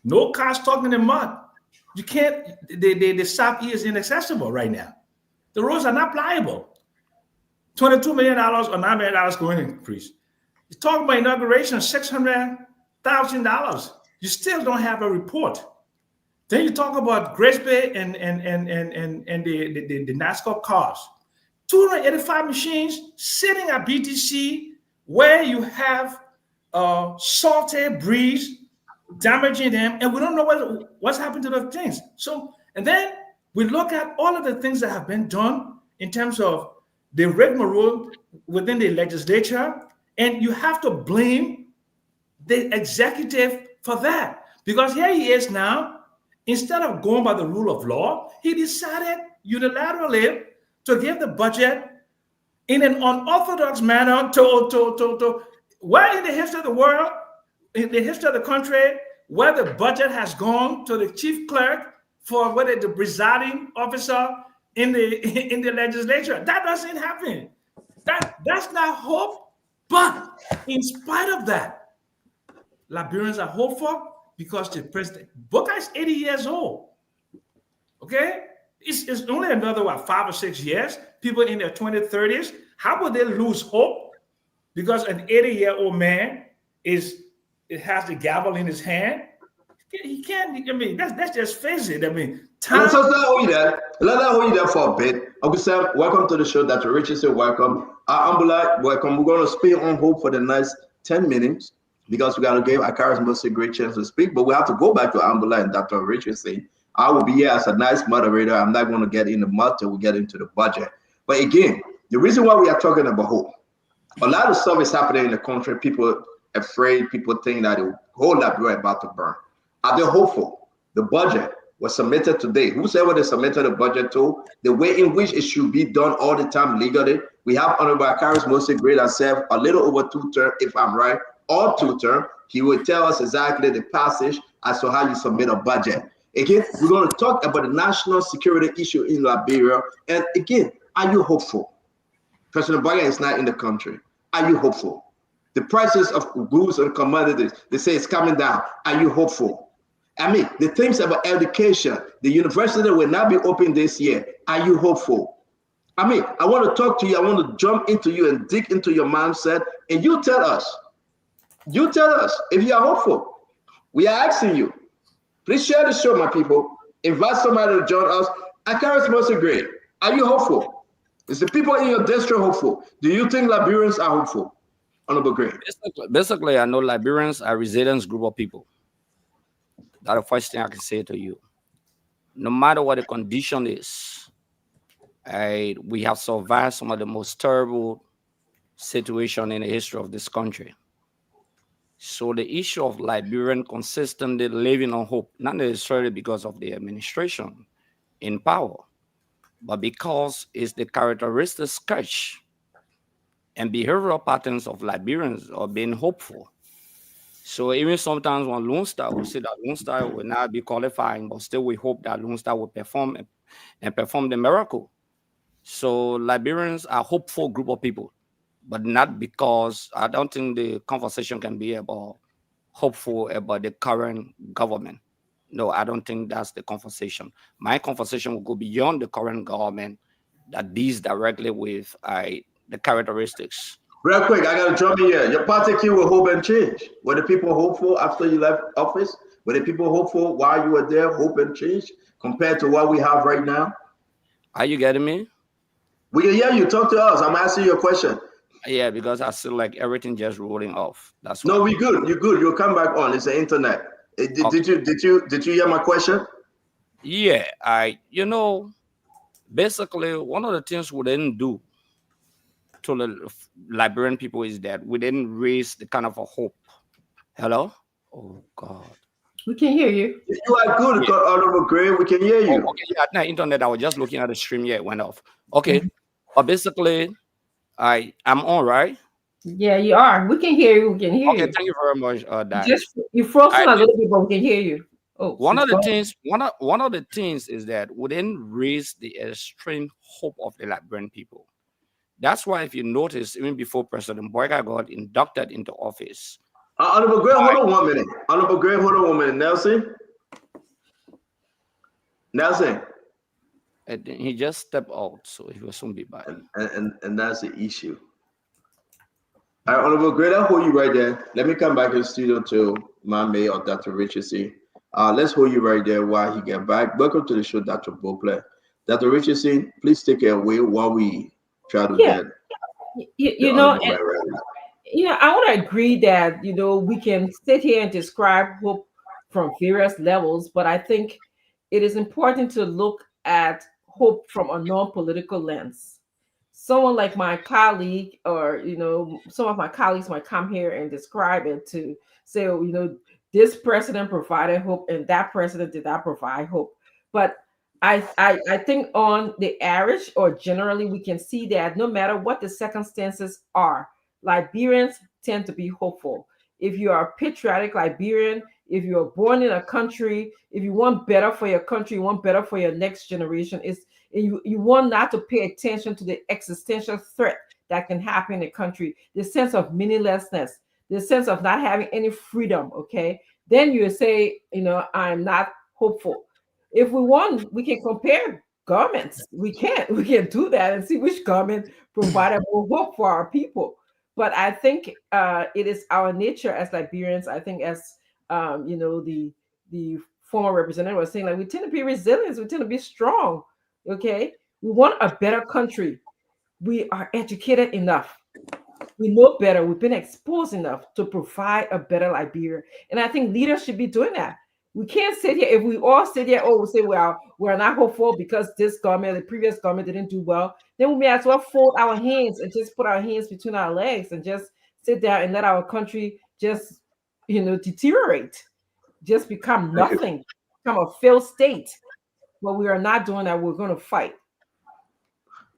S7: No cars talking in the mud. You can't, the South is inaccessible right now. The roads are not pliable. $22 million or $9 million going to increase. You talk about inauguration, $600,000. You still don't have a report. Then you talk about Grace Bay and the NASCAR cars. 285 machines sitting at BTC where you have salty breeze damaging them, and we don't know what's happened to those things. So, and then we look at all of the things that have been done in terms of the rigmarole within the legislature, and you have to blame the executive for that. Because here he is now, instead of going by the rule of law, he decided unilaterally to give the budget in an unorthodox manner to where in the history of the world, in the history of the country, where the budget has gone to the chief clerk for whether the presiding officer in the legislature. That doesn't happen. That's not hope. But in spite of that, Liberians are hopeful because the president, Booker is 80 years old. Okay? It's only another, 5 or 6 years. People in their 20s, 30s, how would they lose hope? Because an 80-year-old man has the gavel in his hand. He can't, I mean, that's just face it. I mean, time.
S6: Let that hold you there for a bit. Uncle Sam, welcome to the show. Dr. Richardson, welcome. Ambula, welcome. We're going to stay on hold for the next 10 minutes because we got to give Akaris Mercy a great chance to speak, but we have to go back to Ambula and Dr. Richardson. I will be here as a nice moderator. I'm not going to get in the mud till we get into the budget. But again, the reason why we are talking about hope, a lot of stuff is happening in the country. People afraid, people think that the whole Liberia is about to burn. Are they hopeful? The budget was submitted today. Whoever they submitted the budget to, the way in which it should be done all the time legally. We have Honorable Akaris Mercy Great and served a little over 2 terms, if I'm right, or 2 terms. He will tell us exactly the passage as to how you submit a budget. Again, we're going to talk about the national security issue in Liberia. And again, are you hopeful? President Boya is not in the country. Are you hopeful? The prices of goods and commodities, they say it's coming down. Are you hopeful? I mean, the things about education, the university will not be open this year. Are you hopeful? I mean, I want to talk to you. I want to jump into you and dig into your mindset. And you tell us if you are hopeful. We are asking you. Please share the show, my people. Invite somebody to join us. Akaris Mercy Great, are you hopeful? Is the people in your district hopeful? Do you think Liberians are hopeful? Honorable Great.
S9: Basically, I know Liberians are a resilient group of people. That's the first thing I can say to you. No matter what the condition is, we have survived some of the most terrible situations in the history of this country. So the issue of Liberian consistently living on hope, not necessarily because of the administration in power, but because it's the characteristic sketch and behavioral patterns of Liberians are being hopeful. So even sometimes when Lone Star will say that Lone Star will not be qualifying, but still we hope that Lone Star will perform and perform the miracle. So Liberians are a hopeful group of people, but not because I don't think the conversation can be about hopeful about the current government. No, I don't think that's the conversation. My conversation will go beyond the current government that deals directly with the characteristics.
S6: Real quick, I got to jump in here. Your party key will hope and change. Were the people hopeful after you left office? Were the people hopeful while you were there, hope and change, compared to what we have right now?
S9: Are you getting me?
S6: We can hear you. Talk to us. I'm asking you a question.
S9: Yeah, because I feel like everything just rolling off. That's
S6: no, we good. You're good. You'll come back on. It's the internet. Did you hear my question?
S9: Yeah, basically one of the things we didn't do to the Liberian people is that we didn't raise the kind of a hope. Hello? Oh God.
S5: We can hear you.
S6: You are good, Honorable Gray. We can hear you.
S9: Okay, yeah, no, internet. I was just looking at the stream. Yeah, it went off. Okay, but basically, I'm on, right?
S5: Yeah, you are. We can hear you. We can hear you.
S9: Okay, thank you very much, Dad.
S5: You froze a little bit, but we can hear you. Oh,
S9: one of the things is that we didn't raise the extreme hope of the Liberian people. That's why, if you notice, even before President Boyka got inducted into office.
S6: Honorable Gray, hold on 1 minute. Honorable Gray, hold on 1 minute. Nelson?
S9: And then he just stepped out, so he will soon be back.
S6: And that's the issue. All right, Honorable Great, I'll hold you right there. Let me come back in the studio to my May or Dr. Richardson. Let's hold you right there while he get back. Welcome to the show, Dr. Bople. Dr. Richardson, please take it away while we try to
S5: Yeah,
S6: get
S5: you
S6: the
S5: know,
S6: Honorable man ready.
S5: I want to agree that we can sit here and describe hope from various levels, but I think it is important to look at hope from a non-political lens. Someone like my colleague, or some of my colleagues might come here and describe it to say, oh, this president provided hope and that president did not provide hope. But I think on the average or generally, we can see that no matter what the circumstances are, Liberians tend to be hopeful. If you are a patriotic Liberian, if you are born in a country, if you want better for your country, you want better for your next generation, you want not to pay attention to the existential threat that can happen in the country, the sense of meaninglessness, the sense of not having any freedom, okay? Then you say, I'm not hopeful. If we want, we can compare governments. We can do that and see which government provided more hope for our people. But I think it is our nature as Liberians. I think as the former representative was saying, like, we tend to be resilient. We tend to be strong. Okay, we want a better country. We are educated enough. We know better. We've been exposed enough to provide a better Liberia. And I think leaders should be doing that. We can't sit here. If we all sit here, we'll say, well, we're not hopeful because this government, the previous government didn't do well. Then we may as well fold our hands and just put our hands between our legs and just sit there and let our country just, deteriorate, just become nothing, become a failed state. But we are not doing that. We're going to fight.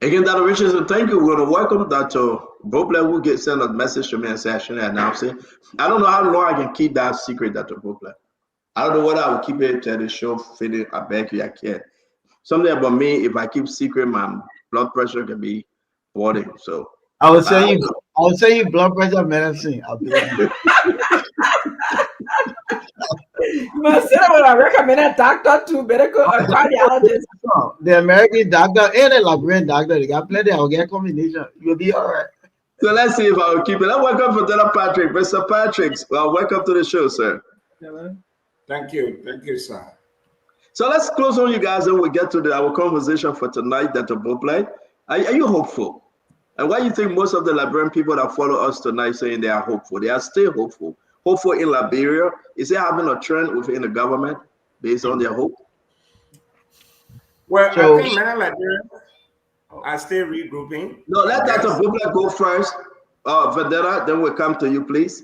S6: Again, Dr. Richardson, thank you. We're going to welcome Dr. Bople will send a message to me and say, I shouldn't announce it. I don't know how long I can keep that secret, Dr. Bople. I don't know whether I will keep it till the show finish. I beg you, I can't. Something about me, if I keep secret, my blood pressure can be boarding. So
S10: I will send you blood pressure medicine. I'll be
S5: I recommend a doctor to medical a cardiologist.
S10: The American doctor and the Liberian doctor, they got plenty. I'll get combination. You'll be all right.
S6: So let's see if I will keep it. Let's welcome for Dr. Patrick. Mr. Patrick, well, welcome to the show, sir.
S11: Thank you, sir.
S6: So let's close on you guys and we'll get to our conversation for tonight, Dr. Bople. Are you hopeful? And why do you think most of the Liberian people that follow us tonight saying they are hopeful? They are still hopeful. Hopeful in Liberia. Is it having a trend within the government based on their hope?
S11: Well, I think many Liberians are still regrouping.
S6: No, let Dr. Bople go first. Vendetta, then we'll come to you, please.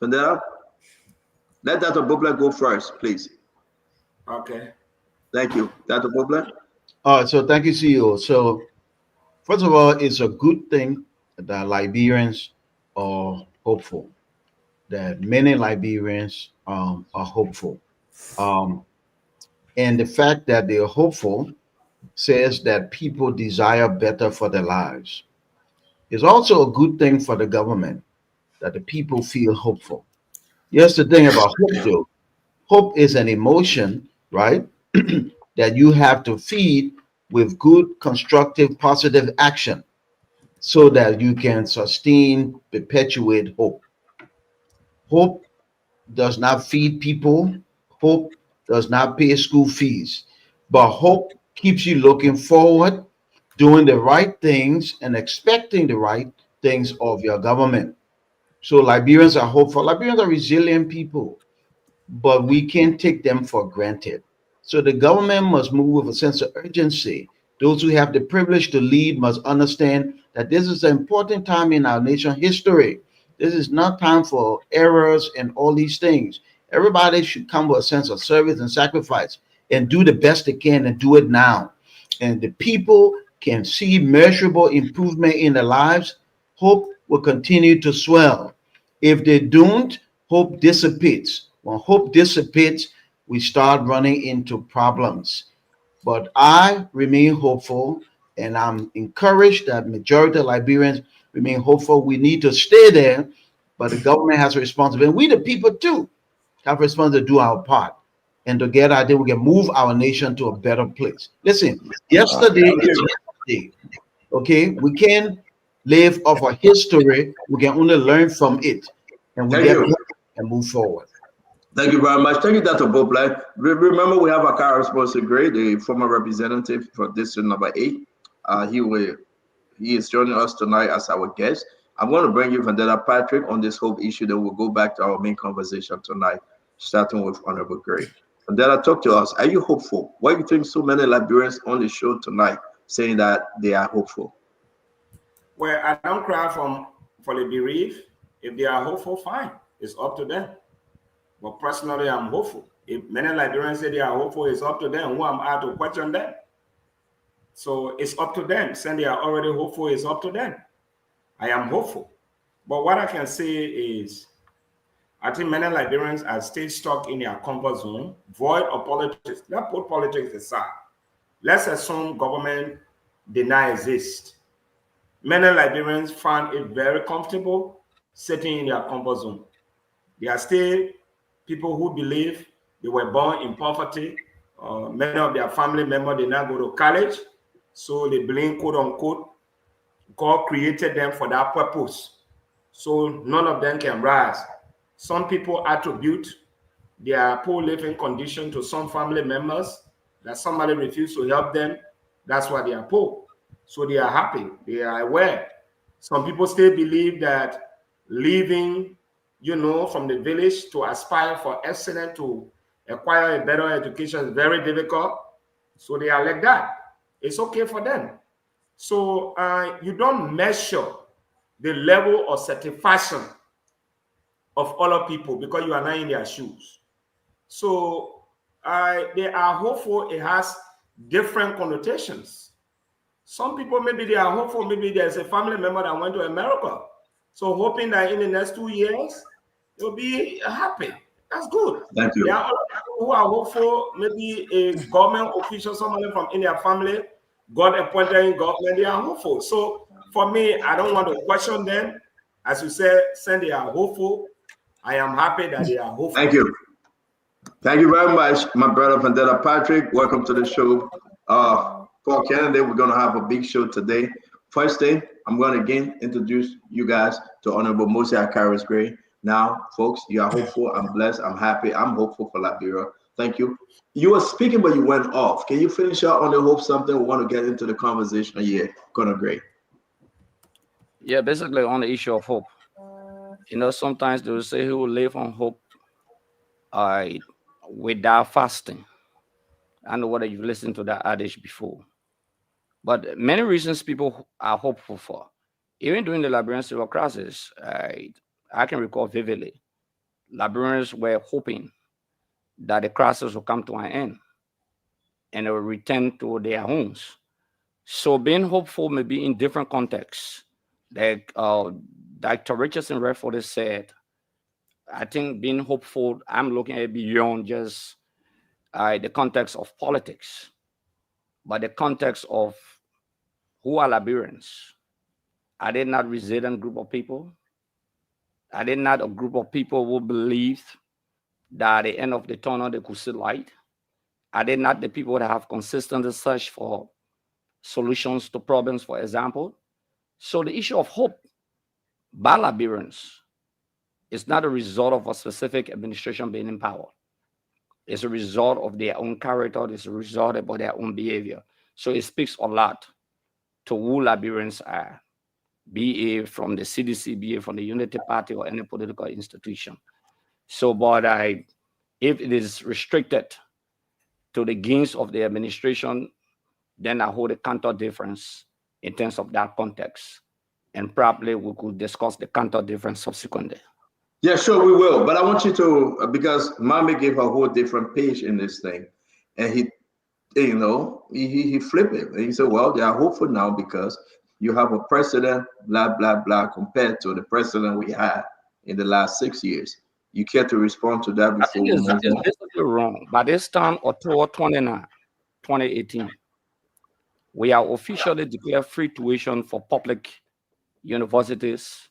S6: Vendetta, let Dr. Bople go first, please.
S11: Okay.
S6: Thank you. Dr. Bople?
S10: All right, so thank you, CEO. So, first of all, it's a good thing that Liberians are hopeful, that many Liberians are hopeful. And the fact that they're hopeful says that people desire better for their lives. It's also a good thing for the government that the people feel hopeful. Here's the thing about hope, though. Hope is an emotion, right? That you have to feed with good, constructive, positive action so that you can sustain, perpetuate hope. Hope does not feed people. Hope does not pay school fees. But hope keeps you looking forward, doing the right things, and expecting the right things of your government. So Liberians are hopeful. Liberians are resilient people, but we can't take them for granted. So the government must move with a sense of urgency. Those who have the privilege to lead must understand that this is an important time in our nation's history. This is not time for errors and all these things. Everybody should come with a sense of service and sacrifice and do the best they can and do it now. And the people can see measurable improvement in their lives. Hope will continue to swell. If they don't, hope dissipates. When hope dissipates, we start running into problems. But I remain hopeful, and I'm encouraged that majority of Liberians remain hopeful. We need to stay there, but the government has a responsibility. We, the people, too, have a responsibility to do our part. And together, I think we can move our nation to a better place. Listen, yesterday is yesterday. Okay, we can't live off a history. We can only learn from it, and we
S6: Thank
S10: get
S6: you.
S10: better and move forward.
S6: Thank you very much. Thank you, Dr. Boblai. Remember, we have our correspondent Gray, the former representative for district number 8. He is joining us tonight as our guest. I'm going to bring you Vandetta Patrick on this whole issue. Then we'll go back to our main conversation tonight, starting with Honorable Gray. Vandetta, talk to us. Are you hopeful? Why do you think so many Liberians on the show tonight saying that they are hopeful?
S11: Well, I don't cry for the bereaved. If they are hopeful, fine. It's up to them. But personally, I'm hopeful. If many Liberians say they are hopeful, it's up to them. Who am I to question them? So it's up to them. Saying they are already hopeful, it's up to them. I am hopeful. But what I can say is, I think many Liberians are still stuck in their comfort zone, void of politics. Let's put politics aside. Let's assume government did not exist. Many Liberians found it very comfortable sitting in their comfort zone. There are still people who believe they were born in poverty. Many of their family members did not go to college. So they believe, quote unquote, God created them for that purpose. So none of them can rise. Some people attribute their poor living condition to some family members, that somebody refused to help them. That's why they are poor. So they are happy. They are aware. Some people still believe that leaving, from the village to aspire for excellence, to acquire a better education is very difficult. So they are like that. It's okay for them. So you don't measure the level of satisfaction of other people because you are not in their shoes. So they are hopeful. It has different connotations. Some people, maybe they are hopeful. Maybe there's a family member that went to America. So hoping that in the next 2 years, they'll be happy. That's good.
S6: Thank you.
S11: There are other people who are hopeful. Maybe a government official, somebody from in their family, got appointed in government. They are hopeful. So for me, I don't want to question them. As you said, they are hopeful. I am happy that they are hopeful.
S6: Thank you. Thank you very much, my brother Vandetta Patrick. Welcome to the show. For Canada, we're going to have a big show today. First thing, I'm going to again introduce you guys to Honorable Moses Akaris Gray. Now, folks, you are hopeful. I'm blessed. I'm happy. I'm hopeful for Liberia. Thank you. You were speaking, but you went off. Can you finish out on the hope something? We want to get into the conversation here. Conor Gray.
S9: Yeah, basically on the issue of hope. Sometimes they will say he will live on hope without fasting. I know whether you've listened to that adage before. But many reasons people are hopeful for. Even during the Liberian civil crisis, I can recall vividly, Liberians were hoping that the crisis will come to an end and they will return to their homes. So being hopeful may be in different contexts. Like Dr. Richardson Redford said, I think being hopeful, I'm looking at beyond just the context of politics, but the context of who are Liberians. Are they not resilient group of people? Are they not a group of people who believe that at the end of the tunnel they could see light? Are they not the people that have consistent search for solutions to problems, for example? So the issue of hope by Liberians is not a result of a specific administration being in power. It's a result of their own character. It's a result of their own behavior. So it speaks a lot to who Liberians are, be it from the CDC, be it from the Unity Party or any political institution. So, but if it is restricted to the gains of the administration, then I hold a counter difference in terms of that context. And probably we could discuss the counter difference subsequently.
S6: Yeah, sure, we will. But I want you to, because Mami gave a whole different page in this thing. And he flipped it. And he said, well, they are hopeful now because you have a president, blah, blah, blah, compared to the president we had in the last 6 years. You care to respond to that before
S9: I think it's basically wrong. By this time, October 29, 2018, we are officially declared free tuition for public universities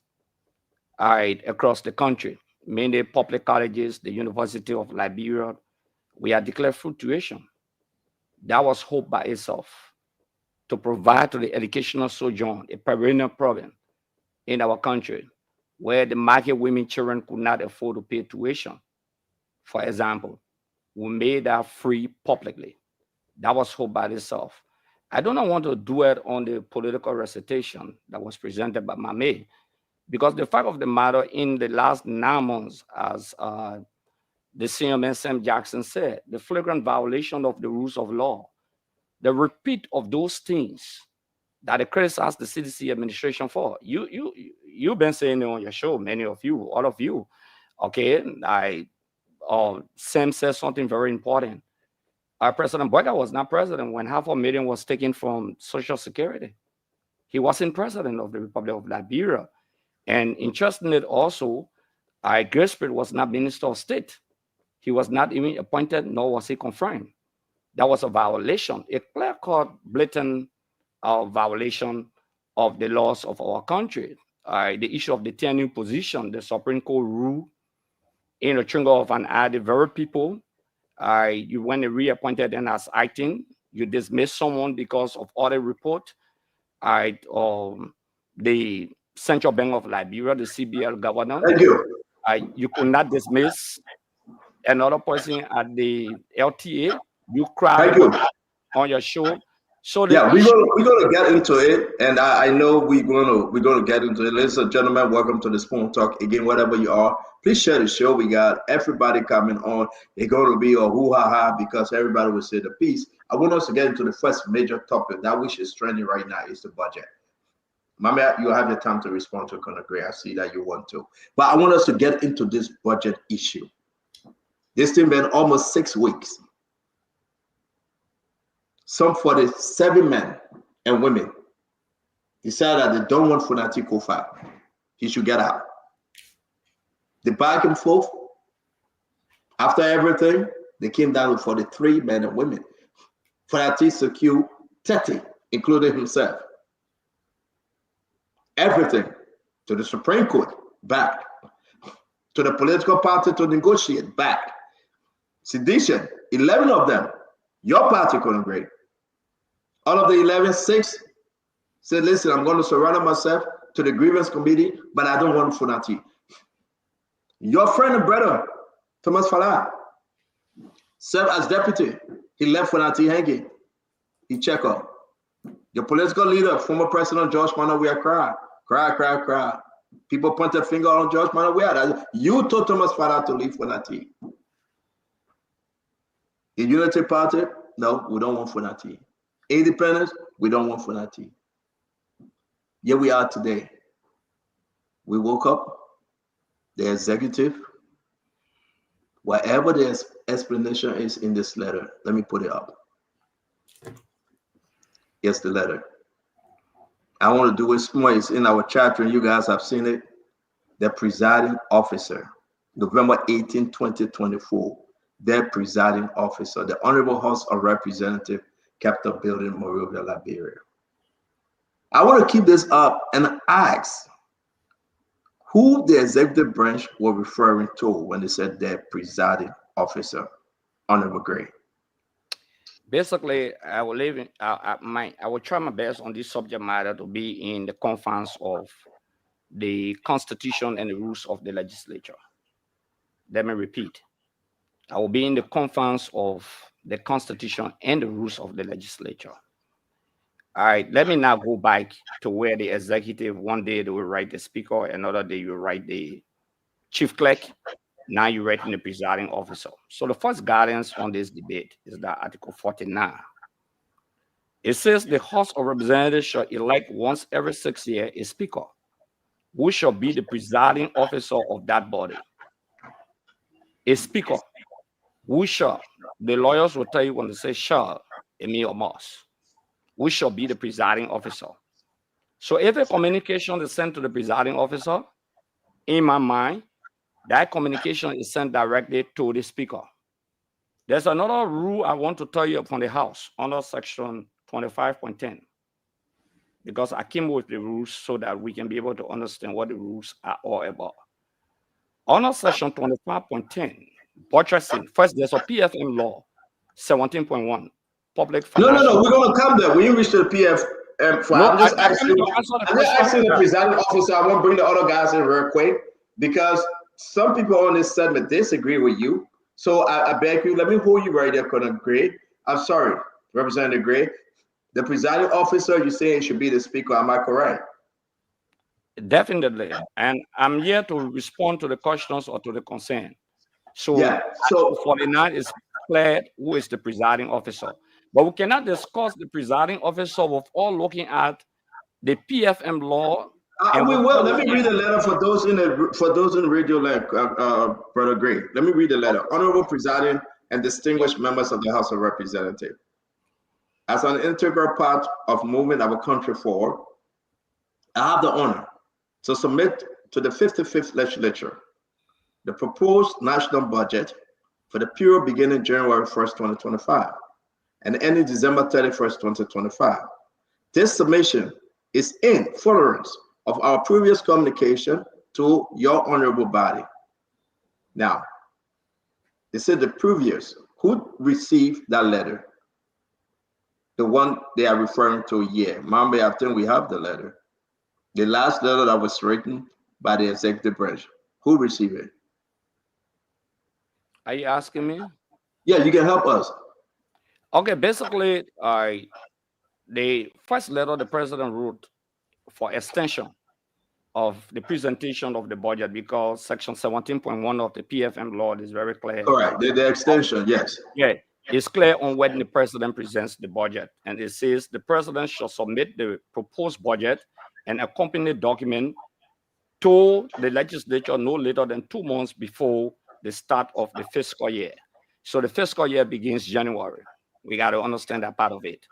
S9: across the country, mainly public colleges, the University of Liberia, we are declared fluctuation. That was hope by itself to provide to the educational sojourn a perennial problem in our country where the market women children could not afford to pay tuition. For example, we made that free publicly. That was hope by itself. I do not want to dwell on the political recitation that was presented by Mame, because the fact of the matter, in the last 9 months, as the senior man Sam Jackson said, the flagrant violation of the rules of law, the repeat of those things that they criticize the CDC administration for. You've been saying it on your show, many of you, all of you. Okay, Sam says something very important. Our President Boyka was not president when $500,000 was taken from Social Security. He wasn't president of the Republic of Liberia. And interestingly also, Gersprit was not Minister of State. He was not even appointed, nor was he confirmed. That was a violation, a clear-cut, blatant violation of the laws of our country. The issue of the tenure position, the Supreme Court ruled in the twinkle of an eye, the very people, you when they reappointed them as acting, you dismiss someone because of audit report. The Central Bank of Liberia, the CBL governor,
S6: Thank you.
S9: You could not dismiss another person at the LTA. You cried
S6: Thank you.
S9: on your show. So
S6: Yeah, we're gonna get into it, and I know we're gonna get into it. Ladies and gentlemen, welcome to the Spoon Talk again. Whatever you are, please share the show. We got everybody coming on. It's gonna be a hoo ha ha because everybody will say the piece. I want us to get into the first major topic that which is trending right now is the budget. Mama, you have the time to respond to Conor Gray. I see that you want to, but I want us to get into this budget issue. This thing been almost 6 weeks. Some 47 men and women decided that they don't want Funati Kofa. He should get out. The back and forth, after everything, they came down to 43 men and women. Funati secured 30, including himself. Everything to the Supreme Court, back. To the political party to negotiate, back. Sedition, 11 of them, your party couldn't agree. All of the 11, 6 said, listen, I'm going to surrender myself to the grievance committee, but I don't want Funati. Your friend and brother, Thomas Falah, served as deputy. He left Funati hanging. He checked up. Your political leader, former President George Manawia, cry. People pointed finger on George Manawia. You told Thomas Falah to leave Funati. The Unity Party, no, we don't want Funati. Independence, we don't want Funati. Here we are today. We woke up, the executive, whatever the explanation is in this letter, let me put it up. Yes, the letter. I want to do it more. It's in our chapter, and you guys have seen it. The presiding officer, November 18, 2024. The presiding officer, the Honorable House of Representatives, Capitol Building, Monrovia, Liberia. I want to keep this up and ask who the executive branch were referring to when they said their presiding officer, Honorable Gray.
S9: Basically, I will try my best on this subject matter to be in the confines of the Constitution and the rules of the legislature. Let me repeat. I will be in the confines of the Constitution and the rules of the legislature. All right, let me now go back to where the executive, one day they will write the speaker, another day you write the chief clerk, now you're writing the presiding officer. So the first guidance on this debate is that Article 49. It says the House of Representatives shall elect once every 6 years a speaker, who shall be the presiding officer of that body. A speaker, who shall, the lawyers will tell you when they say shall, it means or must. Who shall be the presiding officer. So if a communication is sent to the presiding officer, in my mind, that communication is sent directly to the speaker. There's another rule I want to tell you from the House under section 25.10, because I came with the rules so that we can be able to understand what the rules are all about. Under section 25.10, buttressing. First, there's a PFM law, 17.1, public
S6: No,
S9: financial.
S6: we're gonna come there. We reach to the PFM.
S9: No,
S6: I'm just
S9: I
S6: asking.
S9: need to answer the
S6: I'm just asking the
S9: question.
S6: presiding officer. I want to bring the other guys in real quick because some people on this segment disagree with you. So I beg you, let me hold you right there, Colonel Gray. I'm sorry, Representative Gray. The presiding officer, you're saying should be the speaker. Am I correct?
S9: Definitely. And I'm here to respond to the questions or to the concern. So,
S6: Yeah. So
S9: 49 is clear who is the presiding officer. But we cannot discuss the presiding officer without looking at the PFM law. And
S6: we will.
S9: without
S6: Let me
S9: looking
S6: read
S9: at-
S6: the letter for those in the radio land, Brother Gray. Let me read the letter. Honorable presiding and distinguished members of the House of Representatives. As an integral part of moving our country forward, I have the honor to submit to the 55th legislature the proposed national budget for the period beginning January 1st, 2025 and ending December 31st, 2025. This submission is in furtherance of our previous communication to your honorable body. Now, they said the previous, who received that letter? The one they are referring to here. Mambe, I think we have the letter. The last letter that was written by the executive branch. Who received it?
S9: Are you asking me?
S6: Yeah, you can help us.
S9: Okay, basically, the first letter the president wrote for extension of the presentation of the budget, because section 17.1 of the PFM law is very clear.
S6: Correct. The extension, yes.
S9: Yeah, it's clear on when the president presents the budget. And it says the president shall submit the proposed budget and accompanying document to the legislature no later than 2 months before the start of the fiscal year. So the fiscal year begins January. We got to understand that part of it.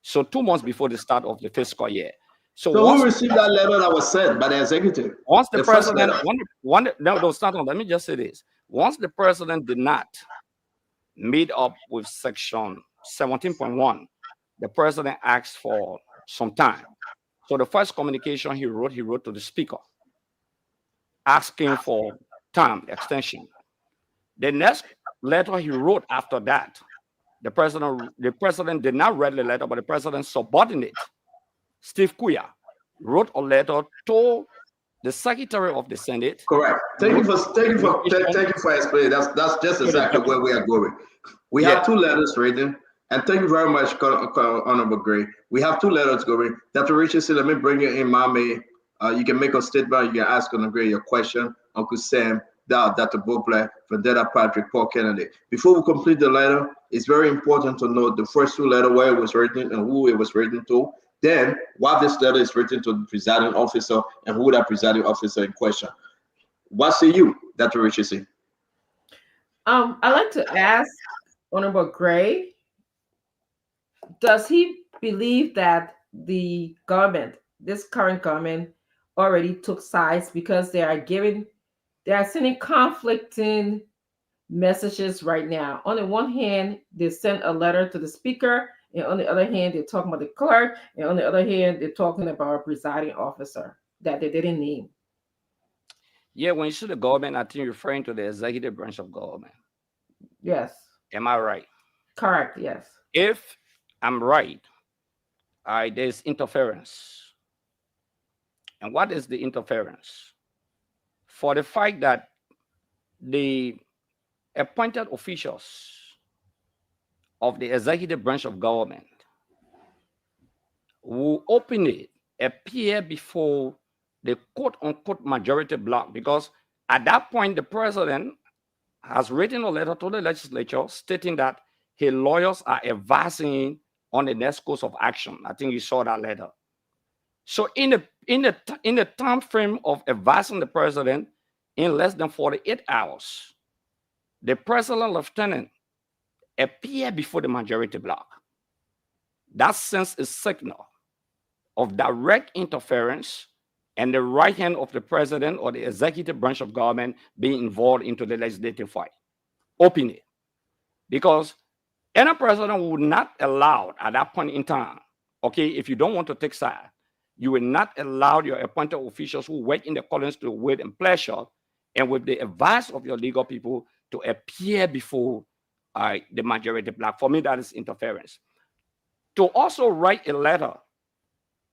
S9: So 2 months before the start of the fiscal year.
S6: So who received that letter that was sent by the executive?
S9: Once the president, let me just say this. Once the president did not meet up with section 17.1, the president asked for some time. So the first communication he wrote to the speaker, asking for time extension. The next letter he wrote after that, the president did not read the letter, but the president's subordinate, Steve Kuya, wrote a letter to the Secretary of the Senate.
S6: Correct. Thank you for explaining. That's just exactly where we are going. We have 2 letters written, and thank you very much, Honorable Gray. We have 2 letters going. Dr. Richardson, let me bring you in, Mame. You can make a statement. You can ask Honorable Gray your question. Uncle Sam, Dr. Bopler, Vendetta Patrick, Paul Kennedy. Before we complete the letter, it's very important to note the first 2 letters, where it was written and who it was written to. Then, why this letter is written to the presiding officer and who that presiding officer in question. What say you, Dr. Richardson?
S5: I'd like to ask Honorable Gray, does he believe that the government, this current government, already took sides because they are sending conflicting messages right now? On the one hand, they sent a letter to the speaker, and on the other hand, they're talking about the clerk, and on the other hand, they're talking about a presiding officer that they didn't name.
S9: Yeah, when you see the government, I think you're referring to the executive branch of government.
S5: Yes.
S9: Am I right?
S5: Correct, yes.
S9: If I'm right, there's interference. And what is the interference? For the fact that the appointed officials of the executive branch of government will openly appear before the quote-unquote majority bloc, because at that point, the president has written a letter to the legislature stating that his lawyers are advising on the next course of action. I think you saw that letter. So in the time frame of advising the president, in less than 48 hours, the president lieutenant appear before the majority bloc. That sends a signal of direct interference and the right hand of the president or the executive branch of government being involved into the legislative fight openly. Because any president would not allow at that point in time, okay, if you don't want to take side, you will not allow your appointed officials who work in accordance to will and pleasure and with the advice of your legal people to appear before the majority black. For me, that is interference. To also write a letter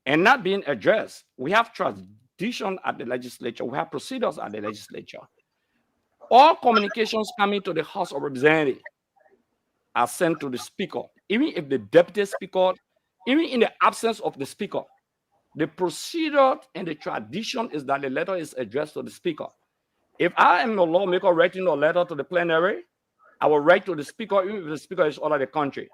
S9: and not being addressed, we have tradition at the legislature, we have procedures at the legislature. All communications coming to the House of Representatives are sent to the speaker, even if the deputy speaker, even in the absence of the speaker. The procedure and the tradition is that the letter is addressed to the speaker. If I am a lawmaker writing a letter to the plenary, I will write to the speaker, even if the speaker is out of the country.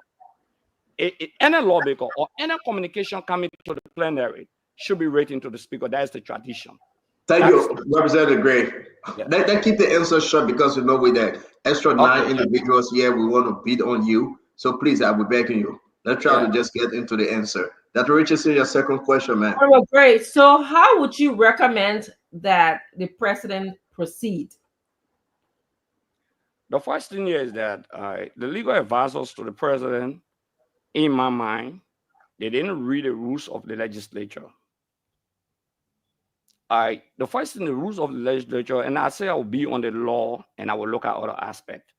S9: Any lawmaker or any communication coming to the plenary should be written to the speaker. That is the tradition.
S6: Thank you, Representative Gray.
S9: Yeah.
S6: That keep the answer short because you know with that extra 9 individuals here, we want to beat on you. So please, I will beg you. Let's try to just get into the answer. Dr. Richardson, your second question, man.
S5: Oh, great. So how would you recommend that the president proceed?
S9: The first thing here is that the legal advisors to the president, in my mind, they didn't read the rules of the legislature. The first thing, the rules of the legislature, and I say I will be on the law and I will look at other aspects.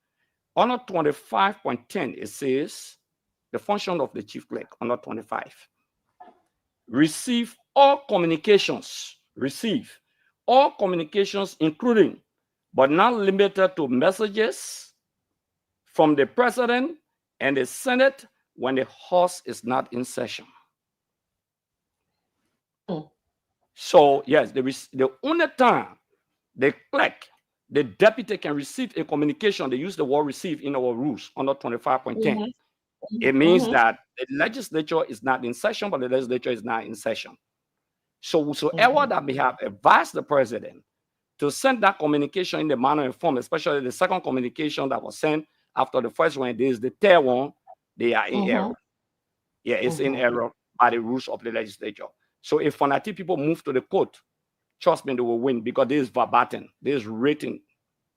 S9: Under 25.10, it says the function of the chief clerk, under 25. Receive all communications, including, but not limited to, messages from the president and the Senate when the House is not in session. So yes, the only time the clerk, the deputy can receive a communication, they use the word receive in our rules under 25.10. It means that the legislature is not in session, but the legislature is not in session. So whosoever that may have advised the president to send that communication in the manner and form, especially the second communication that was sent after the first one, this is the third one, they are in error. Yeah, it's in error by the rules of the legislature. So if Fonati people move to the court, trust me, they will win because this is verbatim. This written.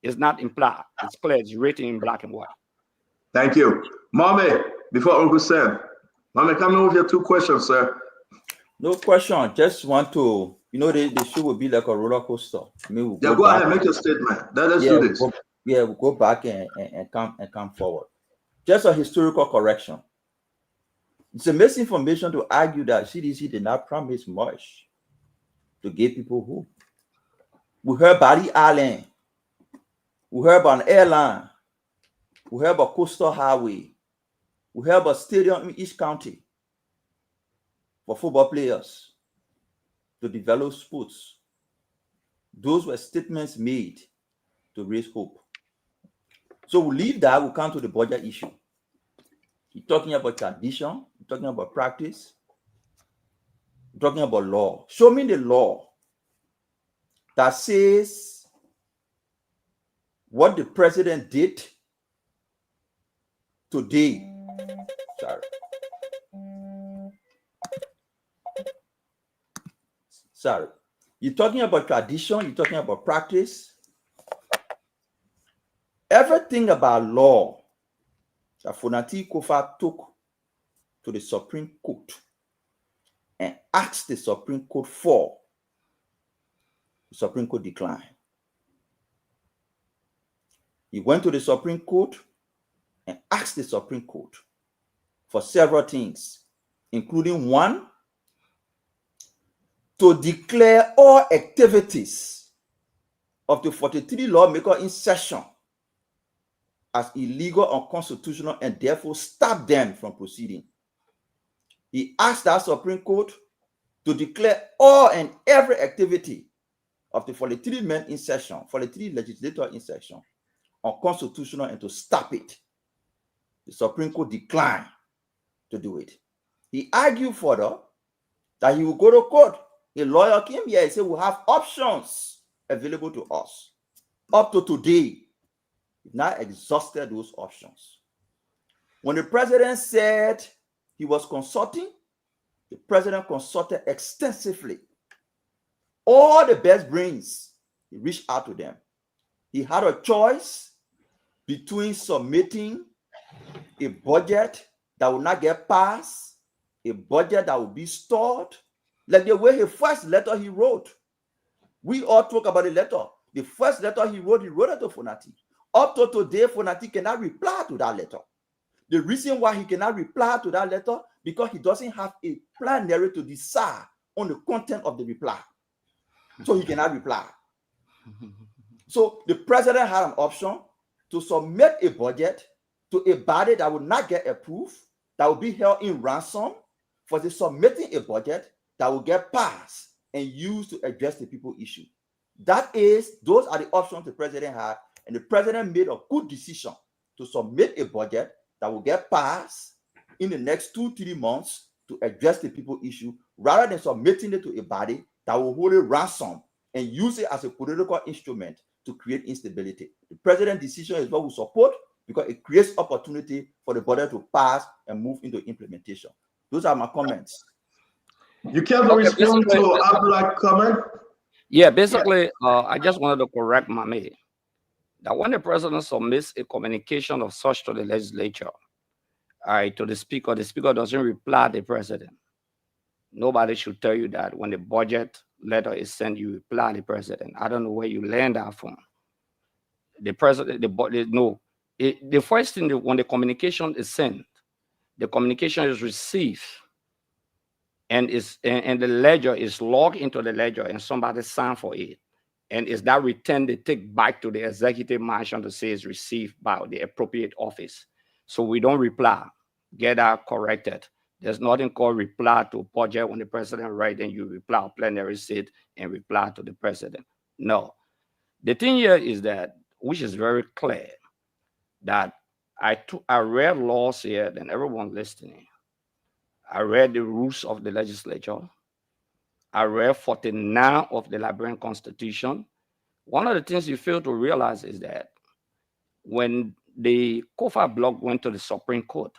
S9: It's not implied. It's clear. It's written in black and white.
S6: Thank you. Mommy, before Uncle Sam, Mommy, come in with your 2 questions, sir.
S8: No question. Just want to, the show will be like a roller coaster. We'll
S6: go ahead, make your statement. Let's do this.
S8: We'll go back and come forward. Just a historical correction. It's a misinformation to argue that CDC did not promise much to give people hope. We heard about the island. We heard about an airline. We heard about coastal highway. We heard about stadium in each county for football players to develop sports. Those were statements made to raise hope. So we leave that, we come to the budget issue. You're talking about tradition, you're talking about practice, you're talking about law. Show me the law that says what the president did today. Sorry. You're talking about tradition, you're talking about practice. Everything about law that Fonati Kofa took to the Supreme Court and asked the Supreme Court for, the Supreme Court declined. He went to the Supreme Court and asked the Supreme Court for several things, including 1, to declare all activities of the 43 lawmakers in session as illegal, unconstitutional, and therefore stop them from proceeding. He asked that Supreme Court to declare all and every activity of the 43 men in session, 43 legislators in session, unconstitutional, and to stop it. The Supreme Court declined to do it. He argued further that he would go to court. A lawyer came here and said, we have options available to us. Up to today, we've not exhausted those options. When the president said he was consulting, the president consulted extensively. All the best brains, he reached out to them. He had a choice between submitting a budget that will not get passed, a budget that will be stored, like the way his first letter he wrote. We all talk about the letter. The first letter he wrote it to Fonati. Up to today, Fonati cannot reply to that letter. The reason why he cannot reply to that letter, because he doesn't have a plenary to decide on the content of the reply. So he cannot reply. So the president had an option to submit a budget to a body that would not get approved, that will be held in ransom for the submitting a budget that will get passed and used to address the people issue. Those are the options the president had, and the president made a good decision to submit a budget that will get passed in the next 2-3 months to address the people issue, rather than submitting it to a body that will hold it ransom and use it as a political instrument to create instability. The president's decision is what we support, because it creates opportunity for the budget to pass and move into implementation. Those are my comments.
S6: You can't respond to Abdullah's comment?
S9: Yeah, basically, I just wanted to correct Mame that when the president submits a communication of such to the legislature, to the speaker doesn't reply to the president. Nobody should tell you that when the budget letter is sent, you reply to the president. I don't know where you learned that from. The president, the first thing, when the communication is sent, the communication is received, and the ledger is logged into the ledger, and somebody signed for it. And is that returned, they take back to the executive mansion to say it's received by the appropriate office. So we don't reply. Get that corrected. There's nothing called reply to budget when the president writes, and you reply on plenary seat and reply to the president. No. The thing here is that, which is very clear, that I read laws here, and everyone listening. I read the rules of the legislature. I read 49 of the Liberian Constitution. One of the things you fail to realize is that when the COFA bloc went to the Supreme Court,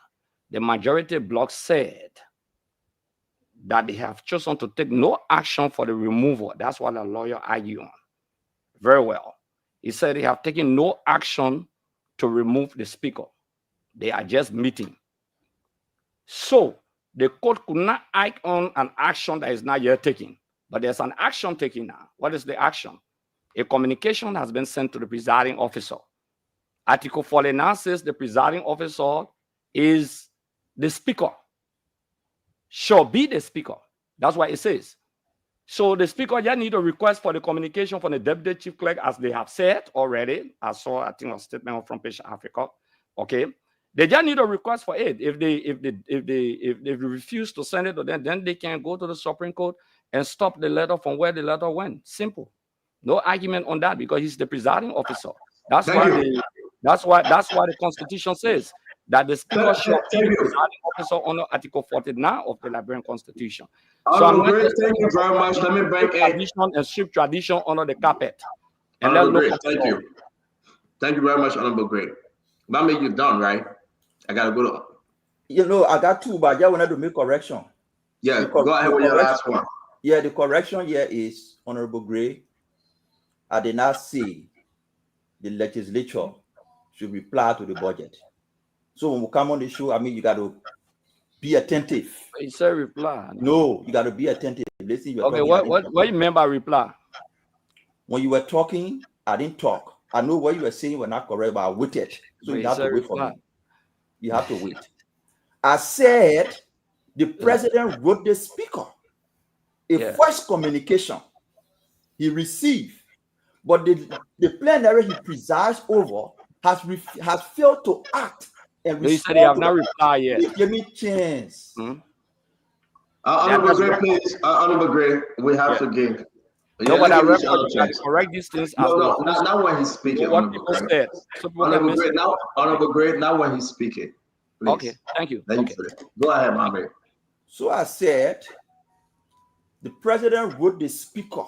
S9: the majority bloc said that they have chosen to take no action for the removal. That's what the lawyer argued on. Very well. He said they have taken no action to remove the speaker. They are just meeting. So the court could not act on an action that is not yet taken, but there's an action taken now. What is the action? A communication has been sent to the presiding officer. Article 49 says the presiding officer is the speaker, shall be the speaker. That's what it says. So the speaker just need a request for the communication from the deputy chief clerk, as they have said already. I saw, I think, a statement from Page Africa. Okay. They just need a request for it. If they refuse to send it to them, then they can go to the Supreme Court and stop the letter from where the letter went. Simple. No argument on that, because he's the presiding officer. That's why the Constitution says that the speaker shall be the presiding officer under Article 49 of the Liberian Constitution. So
S6: thank you very much. Let me bring
S9: tradition and sweep tradition under the carpet. And
S6: thank you. Thank you very much, Honorable Gray. Mama, you're done, right? I gotta go to.
S8: I got two, but I just wanted to make correction.
S6: Yeah, go ahead with your last one.
S8: Yeah, the correction here is, Honorable Gray, I did not say the legislature should reply to the budget. So when we come on the show, I mean, you got to be attentive.
S9: You said reply.
S8: No, you got to be attentive. Listen.
S9: Okay, what you mean by reply?
S8: When you were talking, I didn't talk. I know what you were saying were not correct, but I waited. So you have to wait for me. You have to wait. I said the president wrote the speaker a first communication he received, but the plenary he presides over has failed to act and respond.
S9: You said they have not replied yet.
S8: Give me a chance.
S6: Honorable Gray, please. Honorable Gray, we have to give.
S9: No, but I correct these things.
S6: Not when he's speaking.
S9: What people said.
S6: Honorable Gray, now when he's speaking. Please.
S9: Okay, thank you.
S6: Go ahead, Mame.
S8: So I said, the president wrote the speaker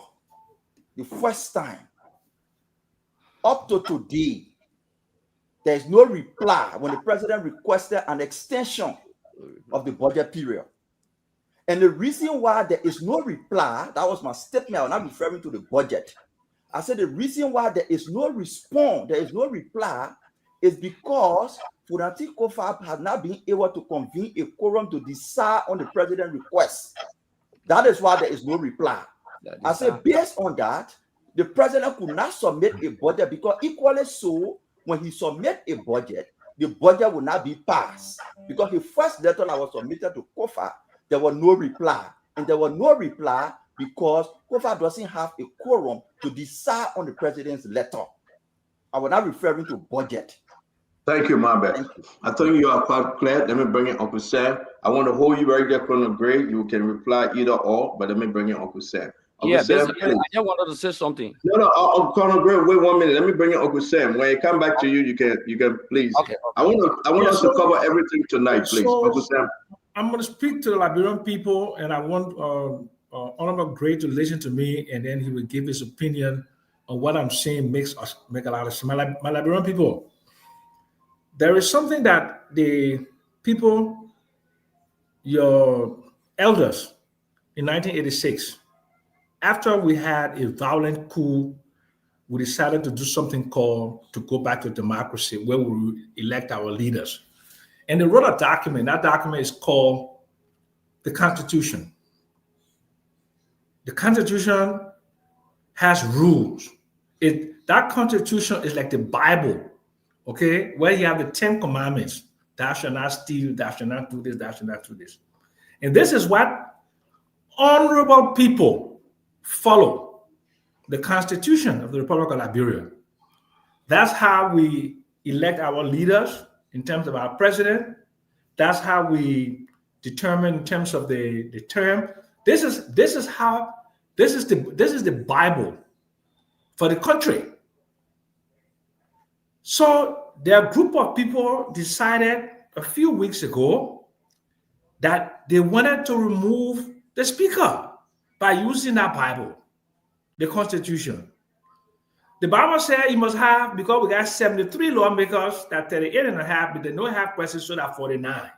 S8: the first time. Up to today, there is no reply when the president requested an extension of the budget period. And the reason why there is no reply, that was my statement, I was not referring to the budget. I said the reason why there is no response, there is no reply, is because Funati Kofab has not been able to convene a quorum to decide on the president's request. That is why there is no reply. I said based on that, the president could not submit a budget, because equally so, when he submit a budget, the budget will not be passed because the first letter that was submitted to Kofa, there was no reply, and there was no reply because Kofa doesn't have a quorum to decide on the president's letter. I was not referring to budget.
S6: Thank you, Marbe. I think you are quite clear. Let me bring in Uncle Sam. I want to hold you right there, Colonel Gray. You can reply either or, but let me bring in Uncle Sam. Uncle Sam,
S9: basically, I just wanted to say something.
S6: No, Colonel Gray, wait 1 minute. Let me bring in Uncle Sam. When I come back to you, you can please.
S9: Okay.
S6: I want us to cover everything tonight, please. Uncle Sam.
S7: I'm going to speak to the Liberian people, and I want Honorable Gray to listen to me, and then he will give his opinion on what I'm saying make a lot of sense. My Liberian people, there is something that the people, your elders in 1986, after we had a violent coup, we decided to do something called to go back to democracy, where we elect our leaders. And they wrote a document. That document is called the Constitution. The Constitution has rules. That Constitution is like the Bible, okay, where you have the 10 commandments. Thou shalt not steal, thou shalt not do this, thou shalt not do this. And this is what honorable people follow: the Constitution of the Republic of Liberia. That's how we elect our leaders in terms of our president. That's how we determine in terms of the term. This is the Bible for the country. So their group of people decided a few weeks ago that they wanted to remove the speaker by using that Bible, the Constitution. The Bible said you must have, because we got 73 lawmakers, that 38 and a half, but they don't have questions, so that 49.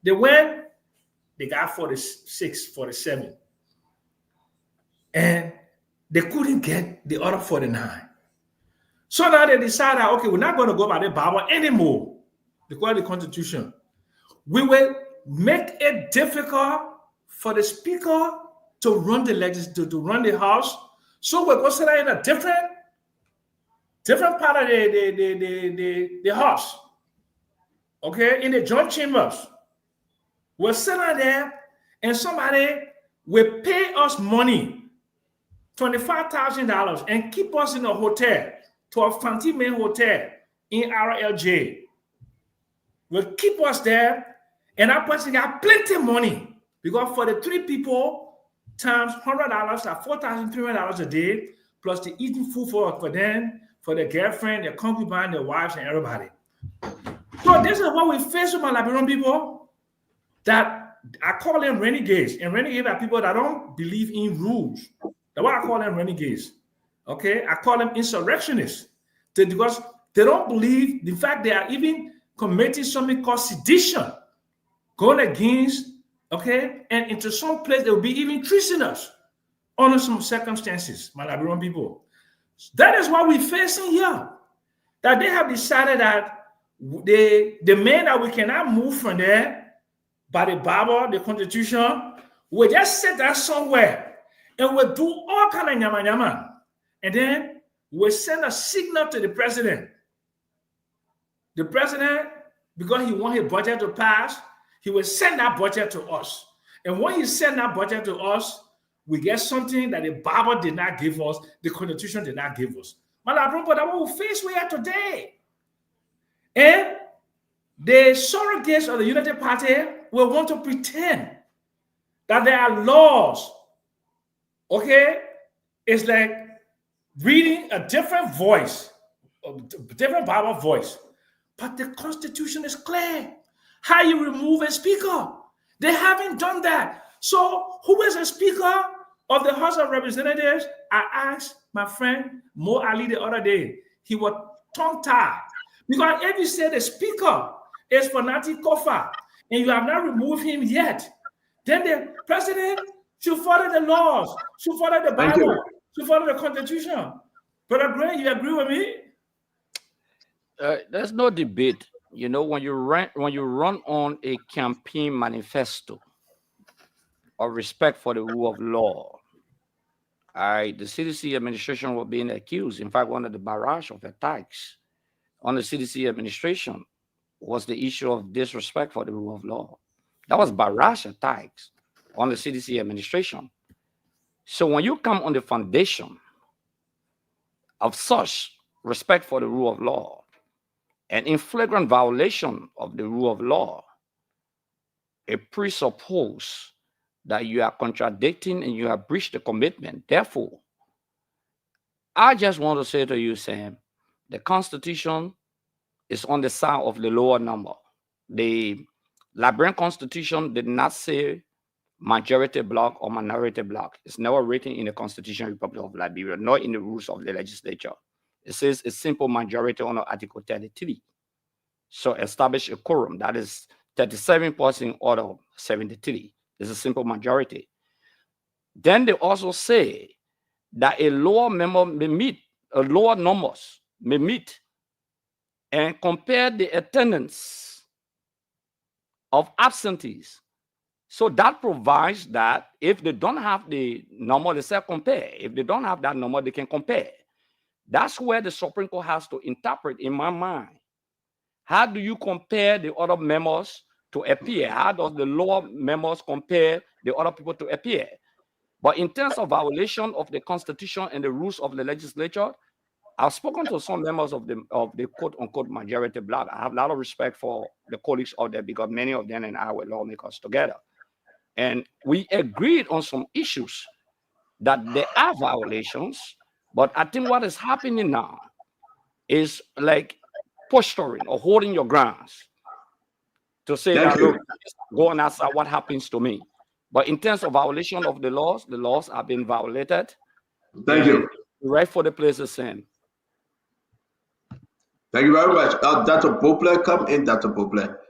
S7: They went, they got 46, 47. And they couldn't get the other 49. So now they decided, okay, we're not going to go by the Bible anymore because of the Constitution. We will make it difficult for the speaker to run the legislature, to run the House. So we're going to sit in a different part of the House, okay, in the joint chambers. We'll sit down there and somebody will pay us money, $25,000, and keep us in a hotel, to a fancy main hotel in RLJ. Will keep us there, and that person got plenty of money because for the 3 people times $100, like $4,300 a day, plus the eating food for them, for their girlfriend, their concubine, their wives, and everybody. So this is what we face with my Liberian people, that I call them renegades. And renegades are people that don't believe in rules. That's why I call them renegades. Okay, I call them insurrectionists because they don't believe. In fact, they are even committing something called sedition, going against, okay, and into some place they will be even treating us under some circumstances, my Liberian people. That is what we're facing here. That they have decided that the men that we cannot move from there by the Bible, the Constitution, we just set that somewhere and we'll do all kind of nyama nyama. And then we'll send a signal to the president. The president, because he wants his budget to pass, he will send that budget to us. And when he sends that budget to us, we get something that the Bible did not give us, the Constitution did not give us. But that's what we face here today. And the surrogates of the Unity Party will want to pretend that there are laws. Okay? It's like reading a different voice, a different Bible voice. But the Constitution is clear. How you remove a speaker? They haven't done that. So who is a speaker of the House of Representatives? I asked my friend Mo Ali the other day. He was tongue-tied. Because if you say the speaker is for Nati Kofa and you have not removed him yet, then the president should follow the laws, should follow the Bible, should follow the Constitution. Brother Gray, you agree with me?
S9: There's no debate. You know, when you run on a campaign manifesto of respect for the rule of law, the CDC administration was being accused, in fact, one of the barrage of attacks on the CDC administration was the issue of disrespect for the rule of law. That was barrage attacks on the CDC administration. So when you come on the foundation of such respect for the rule of law and in flagrant violation of the rule of law, it presupposes that you are contradicting and you have breached the commitment. Therefore, I just want to say to you, Sam, the Constitution is on the side of the lower number. The Liberian Constitution did not say majority block or minority block. It's never written in the Constitution Republic of Liberia, nor in the rules of the legislature. It says a simple majority under Article 33. So establish a quorum, that is 37% out of 73. It's a simple majority. Then they also say that a lower member may meet, a lower numbers may meet and compare the attendance of absentees. So that provides that if they don't have the number, they say compare. If they don't have that number, they can compare. That's where the Supreme Court has to interpret, in my mind. How do you compare the other members to appear? How does the lower members compare the other people to appear? But in terms of violation of the Constitution and the rules of the legislature, I've spoken to some members of the quote-unquote majority bloc. I have a lot of respect for the colleagues out there because many of them and I were lawmakers together. And we agreed on some issues that there are violations, but I think what is happening now is like posturing or holding your grounds to say that, look, go and ask what happens to me. But in terms of violation of the laws have been violated.
S6: Thank you.
S9: Right for the place the same.
S6: Thank you very much. Dr. Poplar, come in, Dr. Poplar.